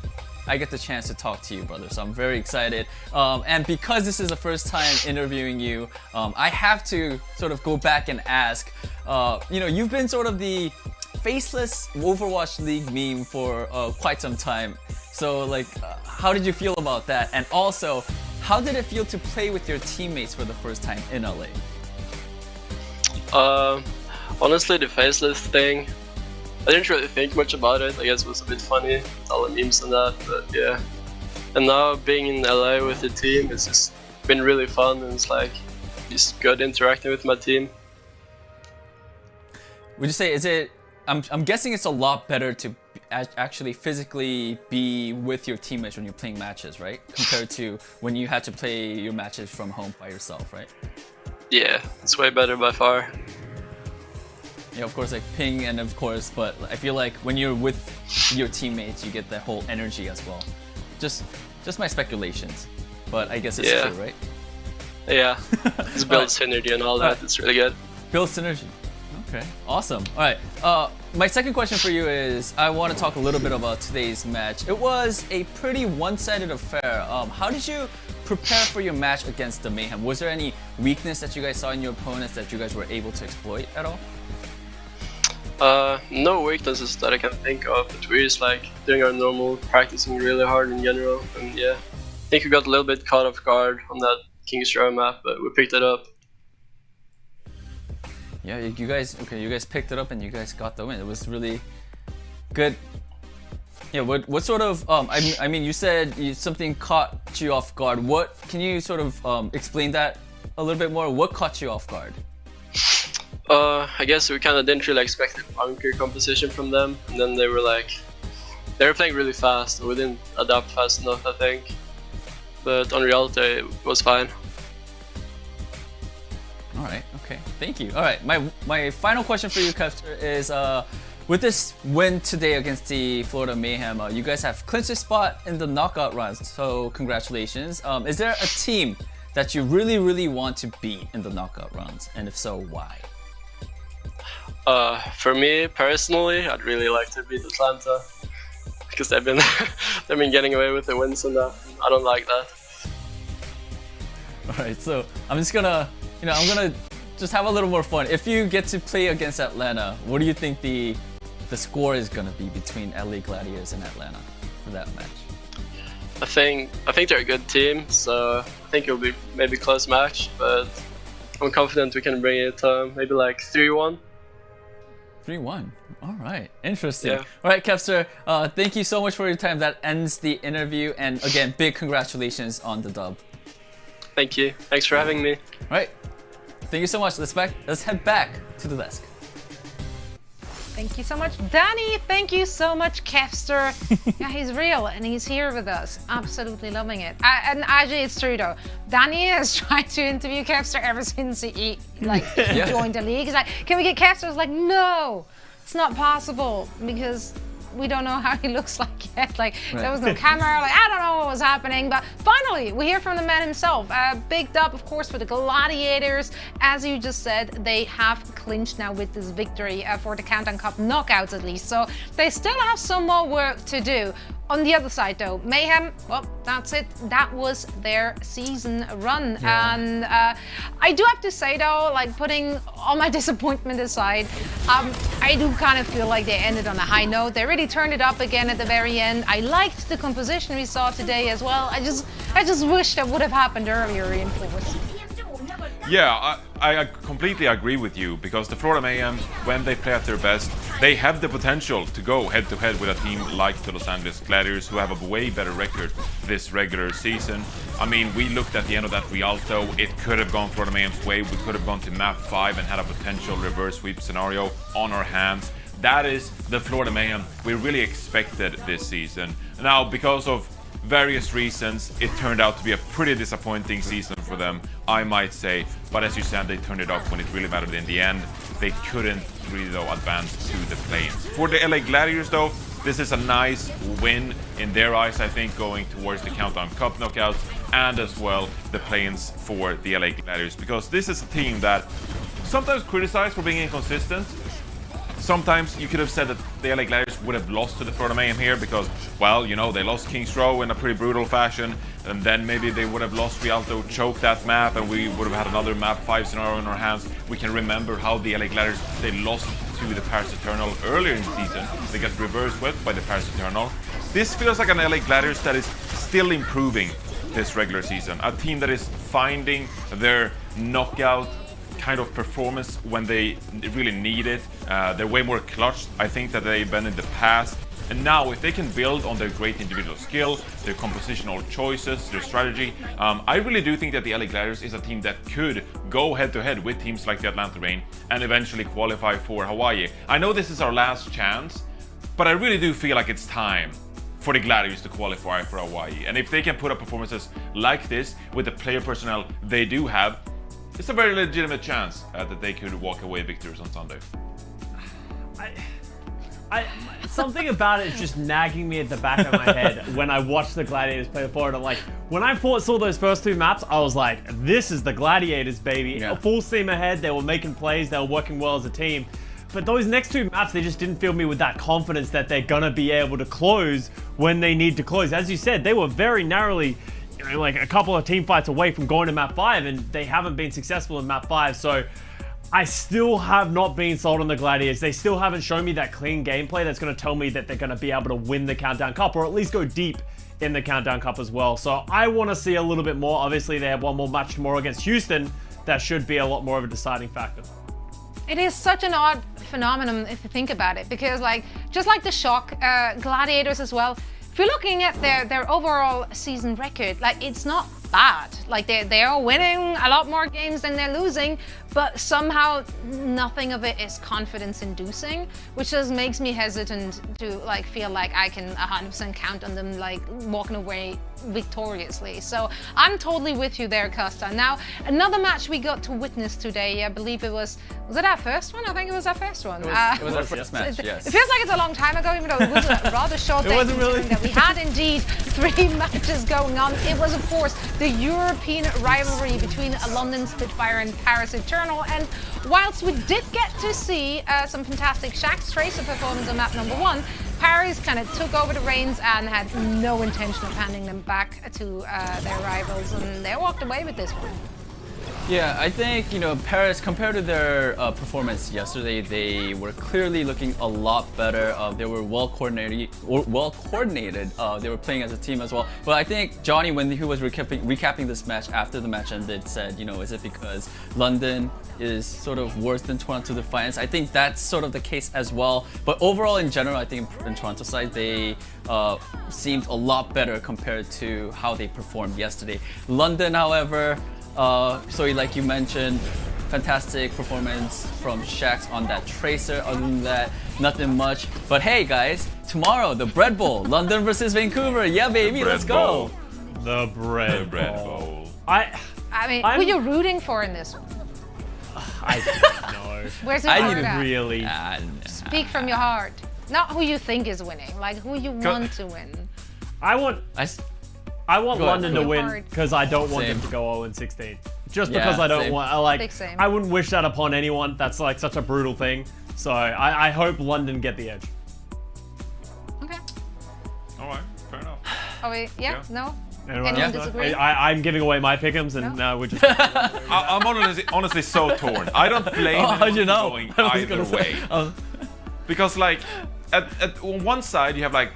I get the chance to talk to you, brother. So I'm very excited. And because this is the first time interviewing you, I have to sort of go back and ask. You've been sort of the faceless Overwatch League meme for quite some time. So like, how did you feel about that? And also, how did it feel to play with your teammates for the first time in LA? Honestly, the faceless thing, I didn't really think much about it. I guess it was a bit funny, all the memes and that, but yeah. And now being in LA with the team, it's just been really fun, and it's like just good interacting with my team. Would you say, I'm guessing it's a lot better to actually physically be with your teammates when you're playing matches, right? Compared to when you had to play your matches from home by yourself, right? Yeah, it's way better by far. Yeah, of course, like ping and of course, but I feel like when you're with your teammates, you get that whole energy as well. Just my speculations, but I guess it's true, right? Yeah, it's build synergy and all that. It's really good. Build synergy. Okay, awesome. All right, my second question for you is, I want to talk a little bit about today's match. It was a pretty one-sided affair. How did you prepare for your match against the Mayhem? Was there any weakness that you guys saw in your opponents that you guys were able to exploit at all? No weaknesses that I can think of, but we're just like doing our normal, practicing really hard in general, and yeah. I think we got a little bit caught off guard on that King's Row map, but we picked it up. Yeah, you guys picked it up and you guys got the win. It was really good. Yeah, what sort of, I mean, you said something caught you off guard. What, can you sort of explain that a little bit more? What caught you off guard? I guess we kind of didn't really expect a bunker composition from them, and then they were playing really fast, and we didn't adapt fast enough, I think. But on reality, it was fine. All right, okay, thank you. All right, my final question for you, Kefter, is with this win today against the Florida Mayhem, you guys have clinched a spot in the knockout rounds, so congratulations. Is there a team that you really, really want to beat in the knockout rounds, and if so, why? For me personally, I'd really like to beat Atlanta because they've been getting away with the wins and that. I don't like that. All right, so I'm just gonna, I'm gonna just have a little more fun. If you get to play against Atlanta, what do you think the score is gonna be between LA Gladiators and Atlanta for that match? I think they're a good team, so I think it'll be maybe a close match, but I'm confident we can bring it maybe like 3-1. 3-1. All right, interesting. Yeah. All right, Kefter, thank you so much for your time. That ends the interview, and again, big congratulations on the dub. Thank you. Thanks for having me. All right, thank you so much. Let's head back to the desk. Thank you so much, Danny. Thank you so much, Kefter. Yeah, he's real and he's here with us. Absolutely loving it. And actually, it's true though. Danny has tried to interview Kefter ever since he joined the league. He's like, "Can we get Kefter?" I was like, "No, it's not possible because we don't know how he looks like yet. Like there was no camera. Like I don't know what was happening." But finally, we hear from the man himself. Big dub, of course, for the Gladiators. As you just said, they have clinched now with this victory for the Countdown Cup knockouts at least. So they still have some more work to do. On the other side though, Mayhem, well, that's it. That was their season run. Yeah. And I do have to say though, like putting all my disappointment aside, I do kind of feel like they ended on a high note. They really turned it up again at the very end. I liked the composition we saw today as well. I just wish that would have happened earlier in Force. Yeah, I completely agree with you, because the Florida Mayhem, when they play at their best, they have the potential to go head-to-head with a team like the Los Angeles Gladiators, who have a way better record this regular season. I mean, we looked at the end of that Rialto, it could have gone Florida Mayhem's way. We could have gone to map 5 and had a potential reverse sweep scenario on our hands. That is the Florida Mayhem we really expected this season. Now, because of various reasons, it turned out to be a pretty disappointing season for them, I might say. But as you said, they turned it up when it really mattered in the end. They couldn't really, though, advance to the play-ins. For the LA Gladiators, though, this is a nice win in their eyes, I think, going towards the Countdown Cup knockouts and as well the play-ins for the LA Gladiators, because this is a team that sometimes criticized for being inconsistent. Sometimes you could have said that the LA Gladiators would have lost to the Florida Mayhem here because, well, you know, they lost King's Row in a pretty brutal fashion, and then maybe they would have lost Rialto, choked that map, and we would have had another map 5 scenario in our hands. We can remember how the LA Gladiators, they lost to the Paris Eternal earlier in the season. They got reverse swept by the Paris Eternal. This feels like an LA Gladiators that is still improving this regular season. A team that is finding their knockout kind of performance when they really need it. They're way more clutch, I think, that they've been in the past. And now, if they can build on their great individual skill, their compositional choices, their strategy, I really do think that the LA Gladiators is a team that could go head-to-head with teams like the Atlanta Reign and eventually qualify for Hawaii. I know this is our last chance, but I really do feel like it's time for the Gladiators to qualify for Hawaii. And if they can put up performances like this with the player personnel they do have, it's a very legitimate chance that they could walk away victors on Sunday. Something about it is just nagging me at the back of my head when I watch the Gladiators play forward. I'm like, when I saw those first 2 maps, I was like, this is the Gladiators, baby. Yeah. Full steam ahead, they were making plays, they were working well as a team. But those next 2 maps, they just didn't fill me with that confidence that they're gonna be able to close when they need to close. As you said, they were very narrowly, like a couple of team fights away from going to map 5, and they haven't been successful in map 5. So I still have not been sold on the Gladiators. They still haven't shown me that clean gameplay that's going to tell me that they're going to be able to win the Countdown Cup, or at least go deep in the Countdown Cup as well. So I want to see a little bit more. Obviously, they have one more match tomorrow against Houston. That should be a lot more of a deciding factor. It is such an odd phenomenon if you think about it, because like just like the Shock Gladiators as well, if you're looking at their overall season record, like it's not bad. Like they are winning a lot more games than they're losing, but somehow nothing of it is confidence inducing, which just makes me hesitant to like feel like I can 100% count on them like walking away victoriously. So I'm totally with you there, Costa. Now another match we got to witness today, I believe it was it our first one? I think it was our first one. It was our first match, yes. It feels like it's a long time ago, even though it was a rather short day. wasn't really. That we had indeed 3 matches going on. It was of course the European rivalry between London Spitfire and Paris Eternal, and whilst we did get to see some fantastic Shaxx Tracer performance on map number 1, Paris kind of took over the reins and had no intention of handing them back to their rivals, and they walked away with this one. Yeah, I think, you know, Paris, compared to their performance yesterday, they were clearly looking a lot better. They were well coordinated. They were playing as a team as well. But I think Johnny, when he was recapping this match after the match ended, said, you know, is it because London is sort of worse than Toronto Defiance? I think that's sort of the case as well. But overall, in general, I think in Toronto's side, they seemed a lot better compared to how they performed yesterday. London, however, so like you mentioned, fantastic performance from Shaxx on that Tracer. Other than that, nothing much. But hey guys, tomorrow, the Bread Bowl, London versus Vancouver. Yeah baby, let's go. The Bread Bowl. I mean, who are you rooting for in this one? I don't know. Where's your heart at? Really Speak from your heart. Not who you think is winning, like who you want to win. I want London to win because I don't want them to go 0-16. Just because I don't want, I wouldn't wish that upon anyone. That's like such a brutal thing. So I hope London get the edge. Okay. All right, fair enough. Oh wait, no? Anyone disagree? I'm giving away my pick'ems, and now we're just. I'm honestly so torn. I don't blame anyone going either way. Because like on one side you have like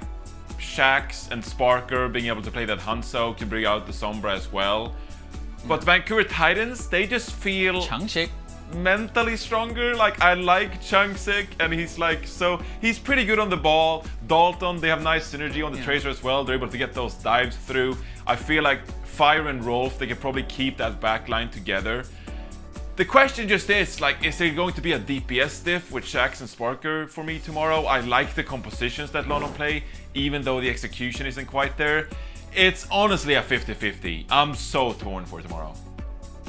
Shaxx and Sparker being able to play that Hangzhou to bring out the Sombra as well. But Vancouver Titans, they just feel mentally stronger. Like I like Changsik, and he's pretty good on the ball. Dalton, they have nice synergy on the Tracer as well. They're able to get those dives through. I feel like Fire and Rolf, they can probably keep that back line together. The question just is, like, is there going to be a DPS diff with Shaxx and Sparker for me tomorrow? I like the compositions that London play, even though the execution isn't quite there. it's honestly a 50-50. I'm so torn for tomorrow.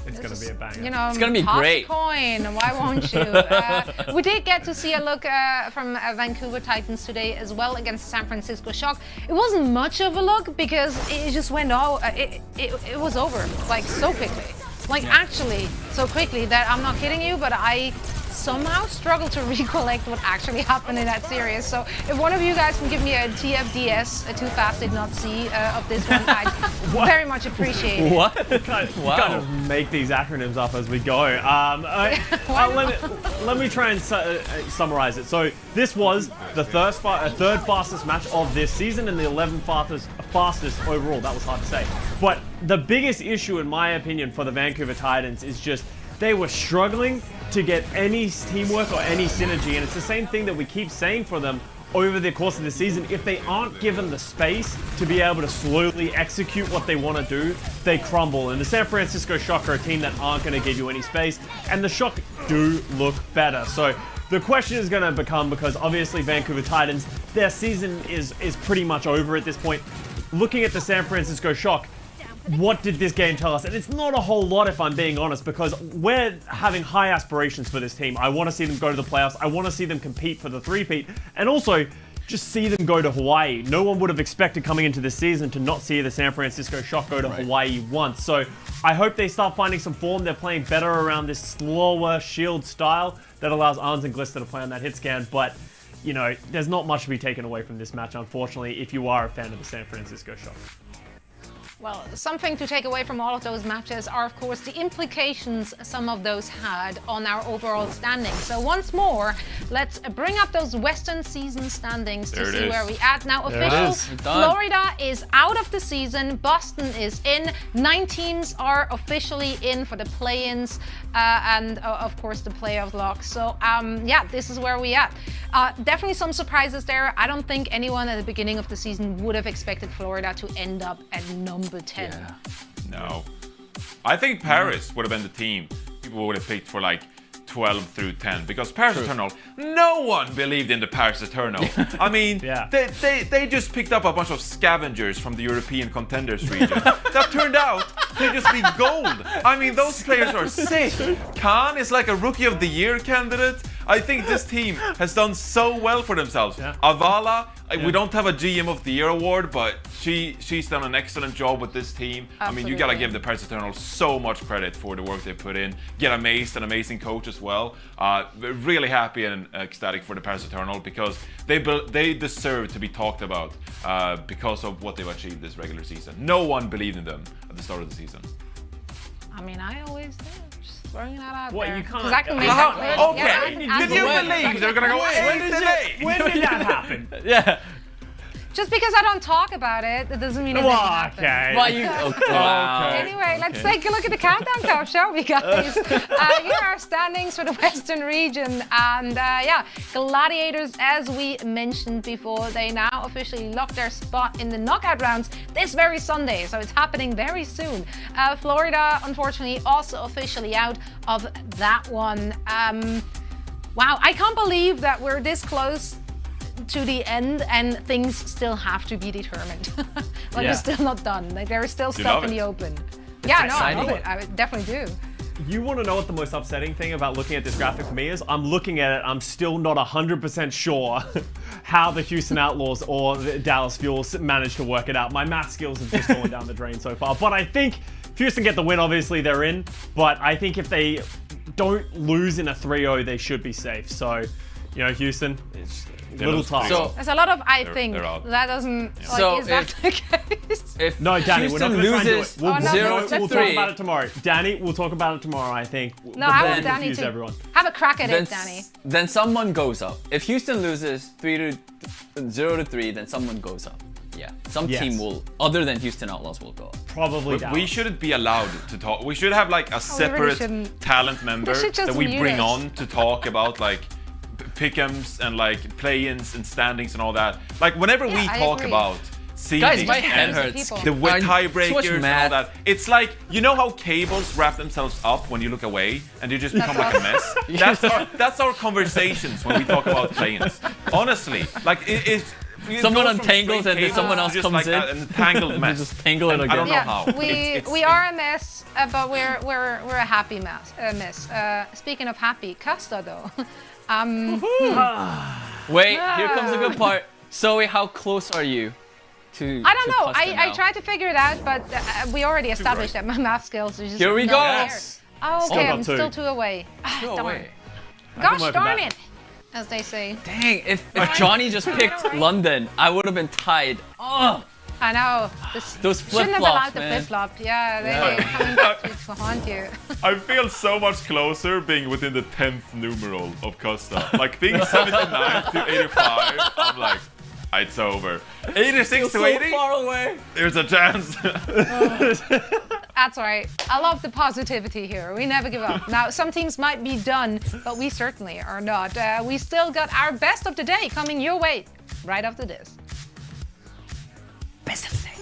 It's going to be a banger. You know, it's going to be toss great. A coin. Why won't you? We did get to see a look from Vancouver Titans today as well against San Francisco Shock. It wasn't much of a look because it just went it was over like so quickly. Like actually so quickly that I'm not kidding you, but I somehow struggle to recollect what actually happened in that series. So if one of you guys can give me a TFDS, a too fast did not see of this one, I'd very much appreciate it. What? Kind of make these acronyms up as we go. Let me try and summarize it. So this was the third fastest match of this season and the 11th fastest overall. That was hard to say. But the biggest issue, in my opinion, for the Vancouver Titans is just they were struggling to get any teamwork or any synergy, and it's the same thing that we keep saying for them over the course of the season. If they aren't given the space to be able to slowly execute what they want to do, they crumble. And the San Francisco Shock are a team that aren't going to give you any space, and the Shock do look better. So the question is going to become, because obviously Vancouver Titans, their season is pretty much over at this point. Looking at the San Francisco Shock, what did this game tell us? And it's not a whole lot, if I'm being honest, because we're having high aspirations for this team. I want to see them go to the playoffs. I want to see them compete for the three-peat, and also just see them go to Hawaii. No one would have expected coming into this season to not see the San Francisco Shock go to Hawaii once. So I hope they start finding some form. They're playing better around this slower shield style that allows Arns and Glister to play on that hit scan. But, you know, there's not much to be taken away from this match, unfortunately, if you are a fan of the San Francisco Shock. Well, something to take away from all of those matches are, of course, the implications some of those had on our overall standings. So once more, let's bring up those Western season standings to see where we at. Now, official, Florida is out of the season. Boston is in. 9 teams are officially in for the play-ins and, of course, the playoff lock. So, yeah, this is where we at. Definitely some surprises there. I don't think anyone at the beginning of the season would have expected Florida to end up at number 10. Yeah. No. I think Paris would have been the team people would have picked for like 12 through 10, because Paris Eternal, no one believed in the Paris Eternal. I mean, they just picked up a bunch of scavengers from the European contenders region. That turned out to just be gold. I mean, those players are sick. Khan is like a Rookie of the Year candidate. I think this team has done so well for themselves. Avala, we don't have a GM of the Year award, but she's done an excellent job with this team. Absolutely. I mean, you gotta give the Paris Eternal so much credit for the work they put in. Get Amazed, an amazing coach as well. Really happy and ecstatic for the Paris Eternal, because they deserve to be talked about because of what they've achieved this regular season. No one believed in them at the start of the season. I mean, I always do. Throwing that out what, there. you can't. I can make that clear. Okay. Did you believe they're gonna go 8 today? When did that happen? Yeah. Just because I don't talk about it, that doesn't mean it didn't happen. Okay. Well, you, wow. Anyway, let's take a look at the Countdown Cup, shall we, guys? Here are standings for the Western region. And yeah, Gladiators, as we mentioned before, they now officially locked their spot in the knockout rounds this very Sunday. So it's happening very soon. Florida, unfortunately, also officially out of that one. Wow, I can't believe that we're this close to the end and things still have to be determined. Like it's still not done. Like there is still stuff in the open. Yeah, no, I love it. I definitely do. You want to know what the most upsetting thing about looking at this graphic for me is? I'm looking at it, I'm still not 100% sure how the Houston Outlaws or the Dallas Fuel managed to work it out. My math skills have just gone down the drain so far. But I think if Houston get the win, obviously they're in. But I think if they don't lose in a 3-0, they should be safe. So, you know, Houston, it's a little tough. So, there's a lot of I think that doesn't. Like, so is that the case? No, Danny, we're not going to try and do it. We'll talk 0-3. about it tomorrow. Danny, we'll talk about it tomorrow, I think. No, I want Danny to everyone. have a crack at it, Danny. Then someone goes up. If Houston loses 0-3, then someone goes up. Yeah, some team will, other than Houston Outlaws, will go up. Probably Dallas. We shouldn't be allowed to talk. We should have like a separate talent member that we bring on to talk about like pick'ems and like play-ins and standings and all that. Like whenever we talk about guys, my head hurts. The tiebreakers and all that. It's like, you know how cables wrap themselves up when you look away and they just become like a mess? That's our conversations when we talk about play-ins. Honestly, like someone goes from untangles straight and then someone else cables comes to just in. like an entangled mess. Just tangle it And again. I don't know Yeah, how. we are a mess, but we're a happy mess. Speaking of happy, Casta though. Wait, here comes the good part. Zoe, how close are you to? I don't to know. Costa I now? tried to figure it out, but we already established that my math skills are just Here we not go. there. Yes. Oh, Still okay, got I'm two. still 2 away. Two Darn. away. Gosh darn it, as they say. Dang, if Johnny just picked London, I would have been tied. Oh, I know. This those shouldn't have flip-flops, allowed the man. flip-flop. Yeah, they're coming back to haunt you. I feel so much closer being within the 10th numeral of Costa. Like being 79 to 85, I'm like, it's over. 86 to 80? So far away. There's a chance. That's right. I love the positivity here. We never give up. Now, some teams might be done, but we certainly are not. We still got our best of the day coming your way right after this. Best of the day.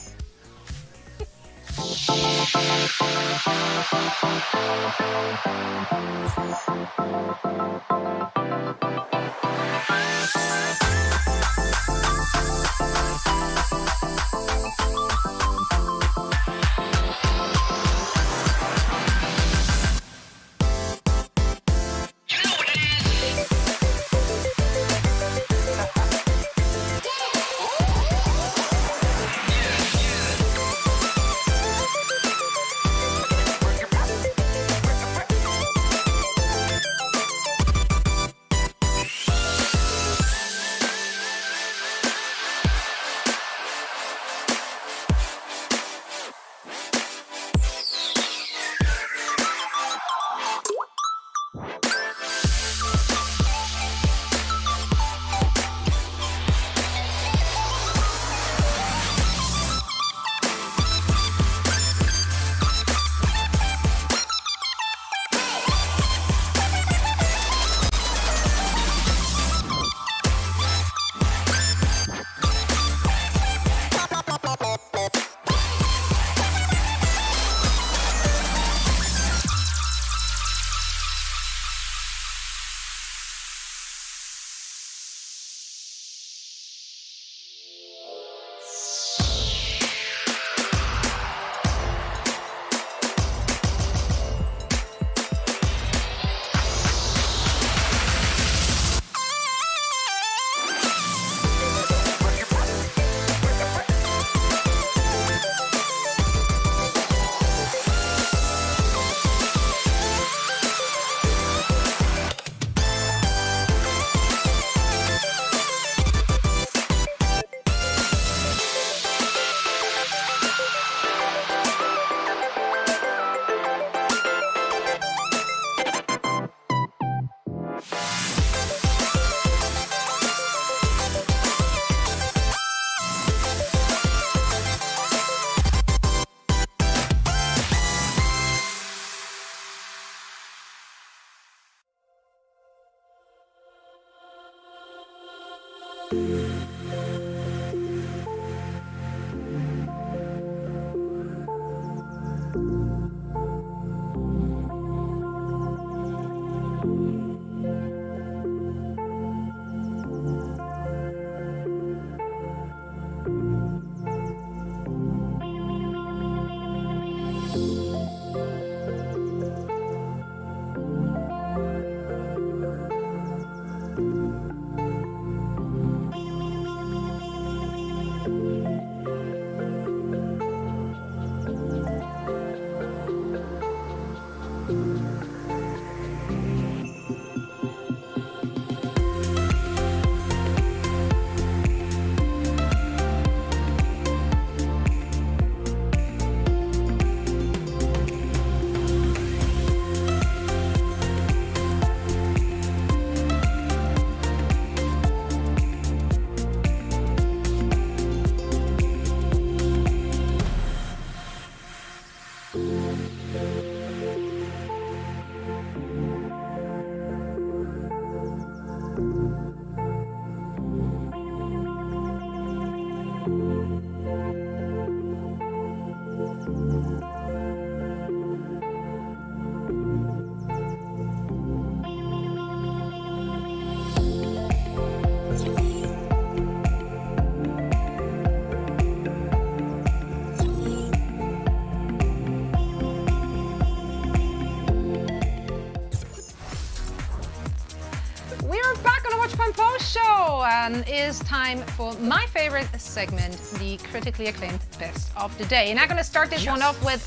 and it is time for my favorite segment, the critically acclaimed Best of the Day. And I'm going to start this one off with,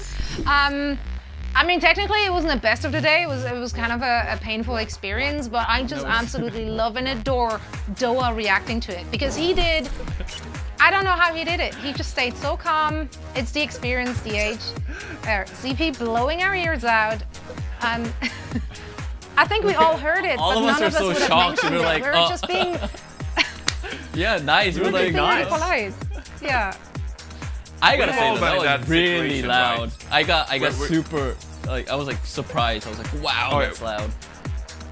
I mean, technically it wasn't the best of the day. It was kind of a painful experience, but I just absolutely love and adore Doa reacting to it, because he did, I don't know how he did it. He just stayed so calm. It's the experience, the age. ZP blowing our ears out. I think we all heard it, all but of us none of us so would have shocked. mentioned We were like, it. We were just being yeah, nice. You were like, really polite. Yeah. I gotta say We've that all been in was that really situation, loud. right? I got super, like, I was like surprised. I was like, wow, Oh, that's yeah. loud.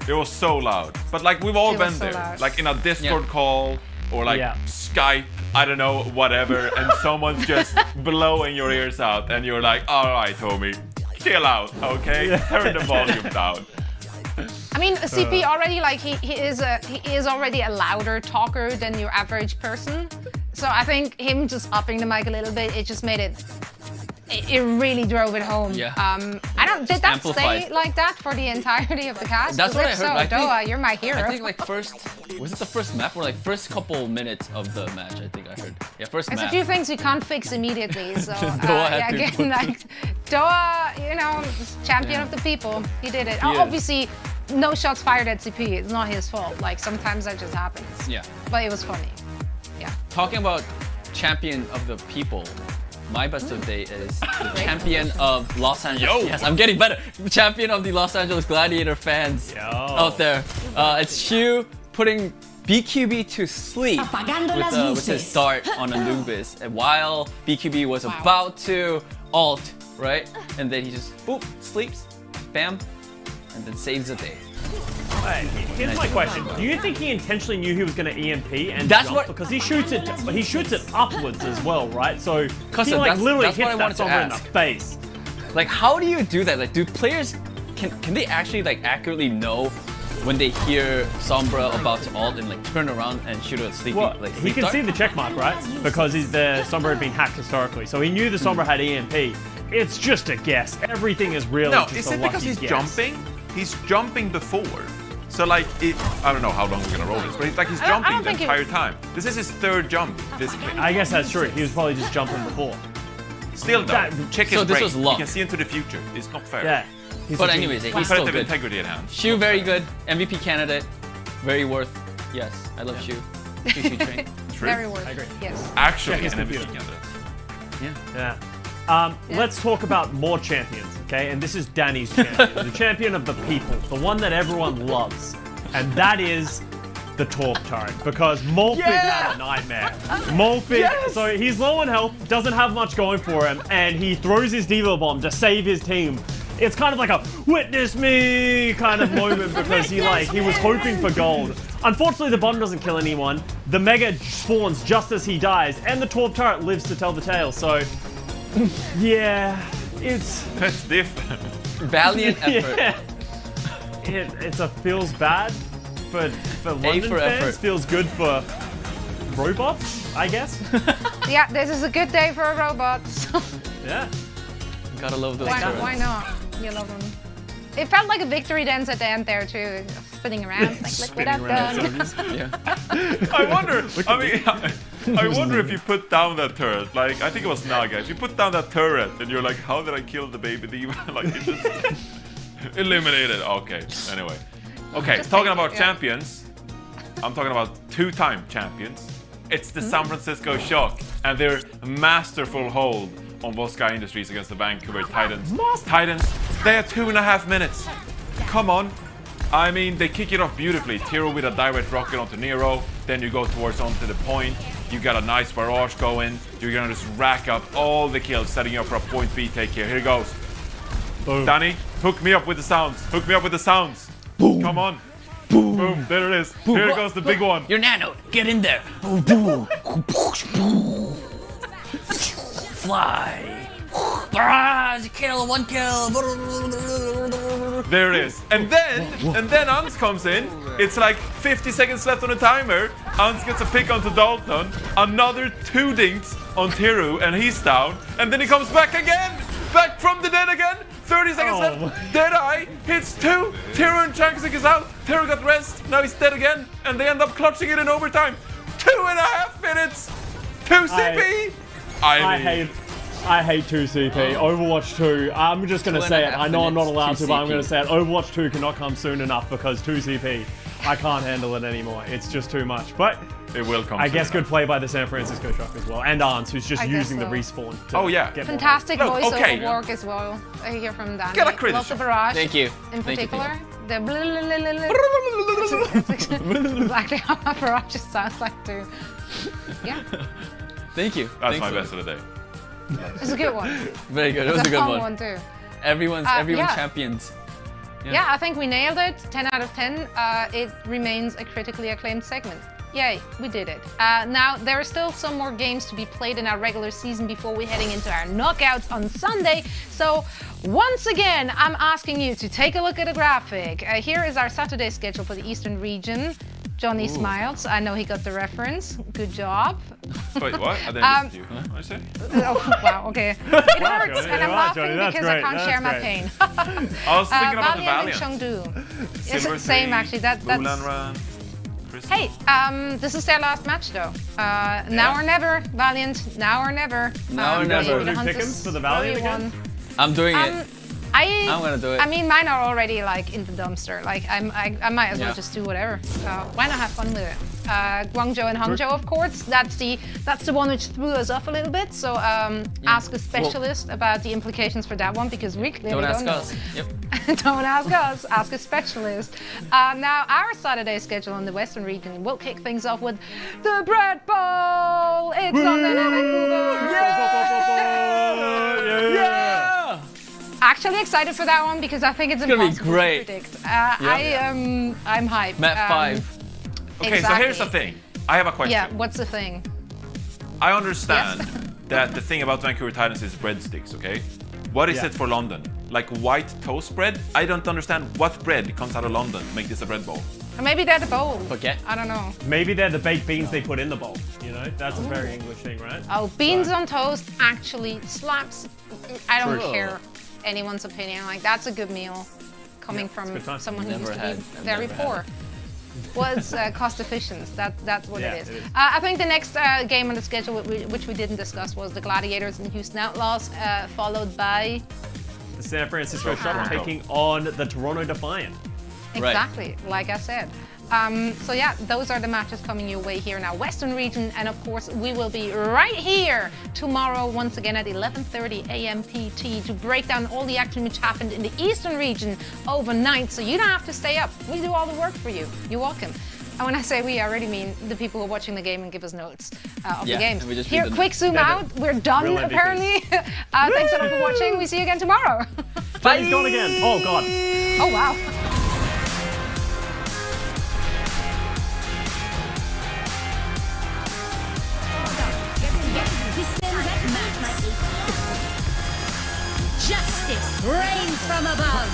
It was so loud. But like we've all It been was so there. loud. Like in a Discord call or like Yeah. Skype, I don't know, whatever, and someone's just blowing your ears out and you're like, alright, homie, chill out, okay? Turn the volume down. I mean, CP already, like, he is already a louder talker than your average person. So I think him just upping the mic a little bit, it just made it really drove it home. Yeah. Did that amplified. stay like that for the entirety of the cast? That's what I heard. I think, Doa, you're my hero. I think like was it the first map or like first couple minutes of the match? I think I heard. Yeah, first There's map. a few things you can't fix immediately, so Doa had yeah, to again, put like Doa, you know, champion of the people, he did it. He is. Obviously, no shots fired at CP. It's not his fault. Like sometimes that just happens. Yeah. But it was funny. Yeah. Talking about champion of the people, my best of the day is the champion of Los Angeles. Yes, I'm getting better. Champion of the Los Angeles Gladiator fans out there. It's Shu putting BQB to sleep with his dart on Anubis, and while BQB was about to ult, right? And then he just boop, sleeps, bam, and then saves the day. Here's my question: do you think he intentionally knew he was going to EMP and That's jump? what- Because he shoots it upwards as well, right? So he Custom, like that's- literally that's what I hits wanted that to Sombra in the ask. face. Like, how do you do that? Like, do players can they actually like accurately know when they hear Sombra about to ult and like turn around and shoot a sleepy Well, like he sleep can dart? see the check mark, right? Because the Sombra had been hacked historically, so he knew the Sombra had EMP. It's just a guess. Everything is really No, just is a it because lucky he's guess. jumping? He's jumping before. So like, I don't know how long we're gonna roll this, but he's I jumping don't the think entire time. This is his third jump this game. I guess that's true. He was probably just jumping before. Still though, check his So this brain. was luck. He can see into the future. It's not fair. Yeah. But anyways, he's still Competitive good. integrity at hand. Shu very good, MVP candidate, very worth. Yes, I love Shu. Shu train. Very worth it. Yes. Actually, Check his an MVP computer. candidate. Yeah. Let's talk about more champions, okay? And this is Danny's champion, the champion of the people, the one that everyone loves, and that is the Torp turret. Because Molfig had a nightmare. Molfig, so he's low on health, doesn't have much going for him, and he throws his Devo bomb to save his team. It's kind of like a witness me kind of moment because he was hoping for gold. Unfortunately, the bomb doesn't kill anyone. The Mega spawns just as he dies, and the Torp turret lives to tell the tale. So, yeah, that's different. Valiant effort. Yeah. It feels bad for London for fans. effort. Feels good for robots, I guess. Yeah, this is a good day for robots. Yeah. Gotta love those Why turrets. not? You love them. It felt like a victory dance at the end there too, spinning around. Like, look what I've done. Yeah. I wonder. I wonder if you put down that turret. Like, I think it was Naga. If you put down that turret and you're like, how did I kill the baby diva? Like, it just eliminated. Okay. Anyway. Okay. Just Talking take about it, yeah. champions. I'm talking about two-time champions. It's the San Francisco Shock and their masterful hold on both Sky Industries against the Vancouver Titans. Titans, they had 2.5 minutes. Come on. I mean, they kick it off beautifully. Tiro with a direct rocket onto Nero. Then you go towards onto the point. You got a nice barrage going. You're gonna just rack up all the kills, setting you up for a point B take here. Here it goes. Boom. Danny, hook me up with the sounds. Hook me up with the sounds. Boom. Come on. Boom. Boom. There it is. Boom. Here goes the big one. You're nano. Get in there. Fly. Barrage. Kill. One kill. There it is. And then Ans comes in. It's like 50 seconds left on the timer. Ans gets a pick onto Dalton. Another 2 dinks on Tiru, and he's down. And then he comes back again. Back from the dead again. 30 seconds left. Deadeye hits 2. Tero and Changsik is out. Tero got rest. Now he's dead again. And they end up clutching it in overtime. 2.5 minutes. 2 CP. I hate 2 CP. Overwatch 2. I'm just going to say it. I know I'm not allowed to, but I'm going to say it. Overwatch 2 cannot come soon enough because 2 CP. I can't handle it anymore. It's just too much. But it will come. I guess good play by the San Francisco Shock as well, and Arns, who's just using the respawn. To get Fantastic more. voiceover work as well. I hear from Danny. Get a credit Lots of shot. barrage. Thank you. In Thank you, particular, the that's exactly how a barrage sounds like too. Yeah. Thank you. That's my best of the day. It's a good one. Very good. It was It's a good fun one. one too. Everyone yeah. champions. Yeah, I think we nailed it. 10 out of 10. It remains a critically acclaimed segment. Yay, we did it. Now, there are still some more games to be played in our regular season before we're heading into our knockouts on Sunday. So, once again, I'm asking you to take a look at a graphic. Here is our Saturday schedule for the Eastern region. Johnny smiles. I know he got the reference. Good job. Wait, what? I didn't listen to you. What I say? Oh, wow, okay. It hurts, and I'm laughing because I can't share my pain. I was thinking about the Valiant. And Chengdu. Silver It's same, 3, actually. That's. Mulan Run. Hey, this is their last match, though. Now or never, Valiant. Now or never. Now or never. Do pick'ems for the Valiant again? I'm doing it. I'm gonna do it. I mean, mine are already like in the dumpster. Like I might as well just do whatever. Why not have fun with it? Guangzhou and Hangzhou, of course. That's the one which threw us off a little bit. So ask a specialist about the implications for that one because we clearly don't know. Us. Yep. Don't ask us. Ask a specialist. Now our Saturday schedule in the Western region will kick things off with the Bread Bowl. It's London and Vancouver. Yeah! Actually excited for that one because I think it's gonna be impossible great. to predict. I'm hyped. Map 5. Okay, exactly. so here's the thing. I have a question. Yeah, what's the thing? I understand that the thing about Vancouver Titans is breadsticks, okay? What is it for London? Like white toast bread? I don't understand what bread comes out of London to make this a bread bowl. Or maybe they're the bowl. Okay. I don't know. Maybe they're the baked beans they put in the bowl. You know, that's a very English thing, right? Oh, beans on toast actually slaps. I don't True. care anyone's opinion. Like that's a good meal coming from someone who used to be very poor. Was cost efficient. That's what it is. I think the next game on the schedule, which we didn't discuss, was the Gladiators and the Houston Outlaws, followed by the San Francisco Shock taking on the Toronto Defiant. Exactly, like I said. So yeah, those are the matches coming your way here in our Western region, and of course we will be right here tomorrow once again at 11:30 a.m. PT to break down all the action which happened in the Eastern region overnight, so you don't have to stay up. We do all the work for you. You're welcome. And when I say we, I already mean the people who are watching the game and give us notes of the games. Here, quick zoom out. We're done apparently. Thanks a lot for watching. We see you again tomorrow. Bye. He's gone again. Oh God. Oh wow. Justice reigns from above.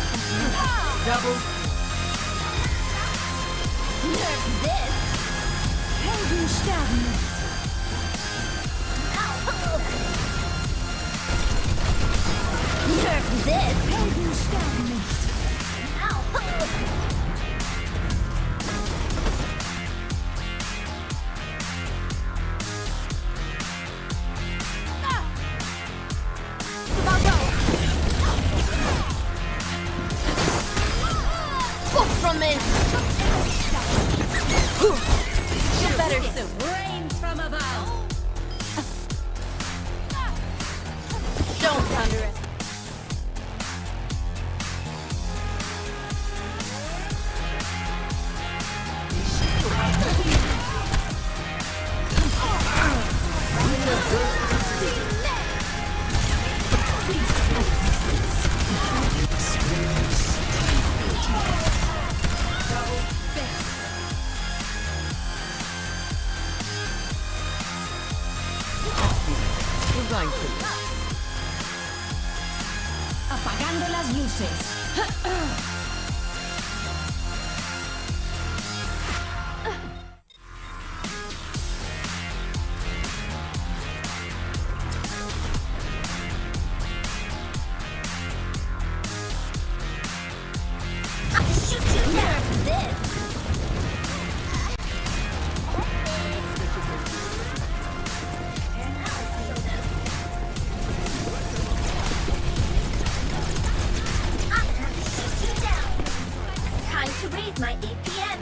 Double. Nerf this. Helden sterben nicht. Nerf this. Helden sterben nicht. From this. You better soon. Reigns from above. Don't underestimate. Apagando las luces. this. Time to raise my APM.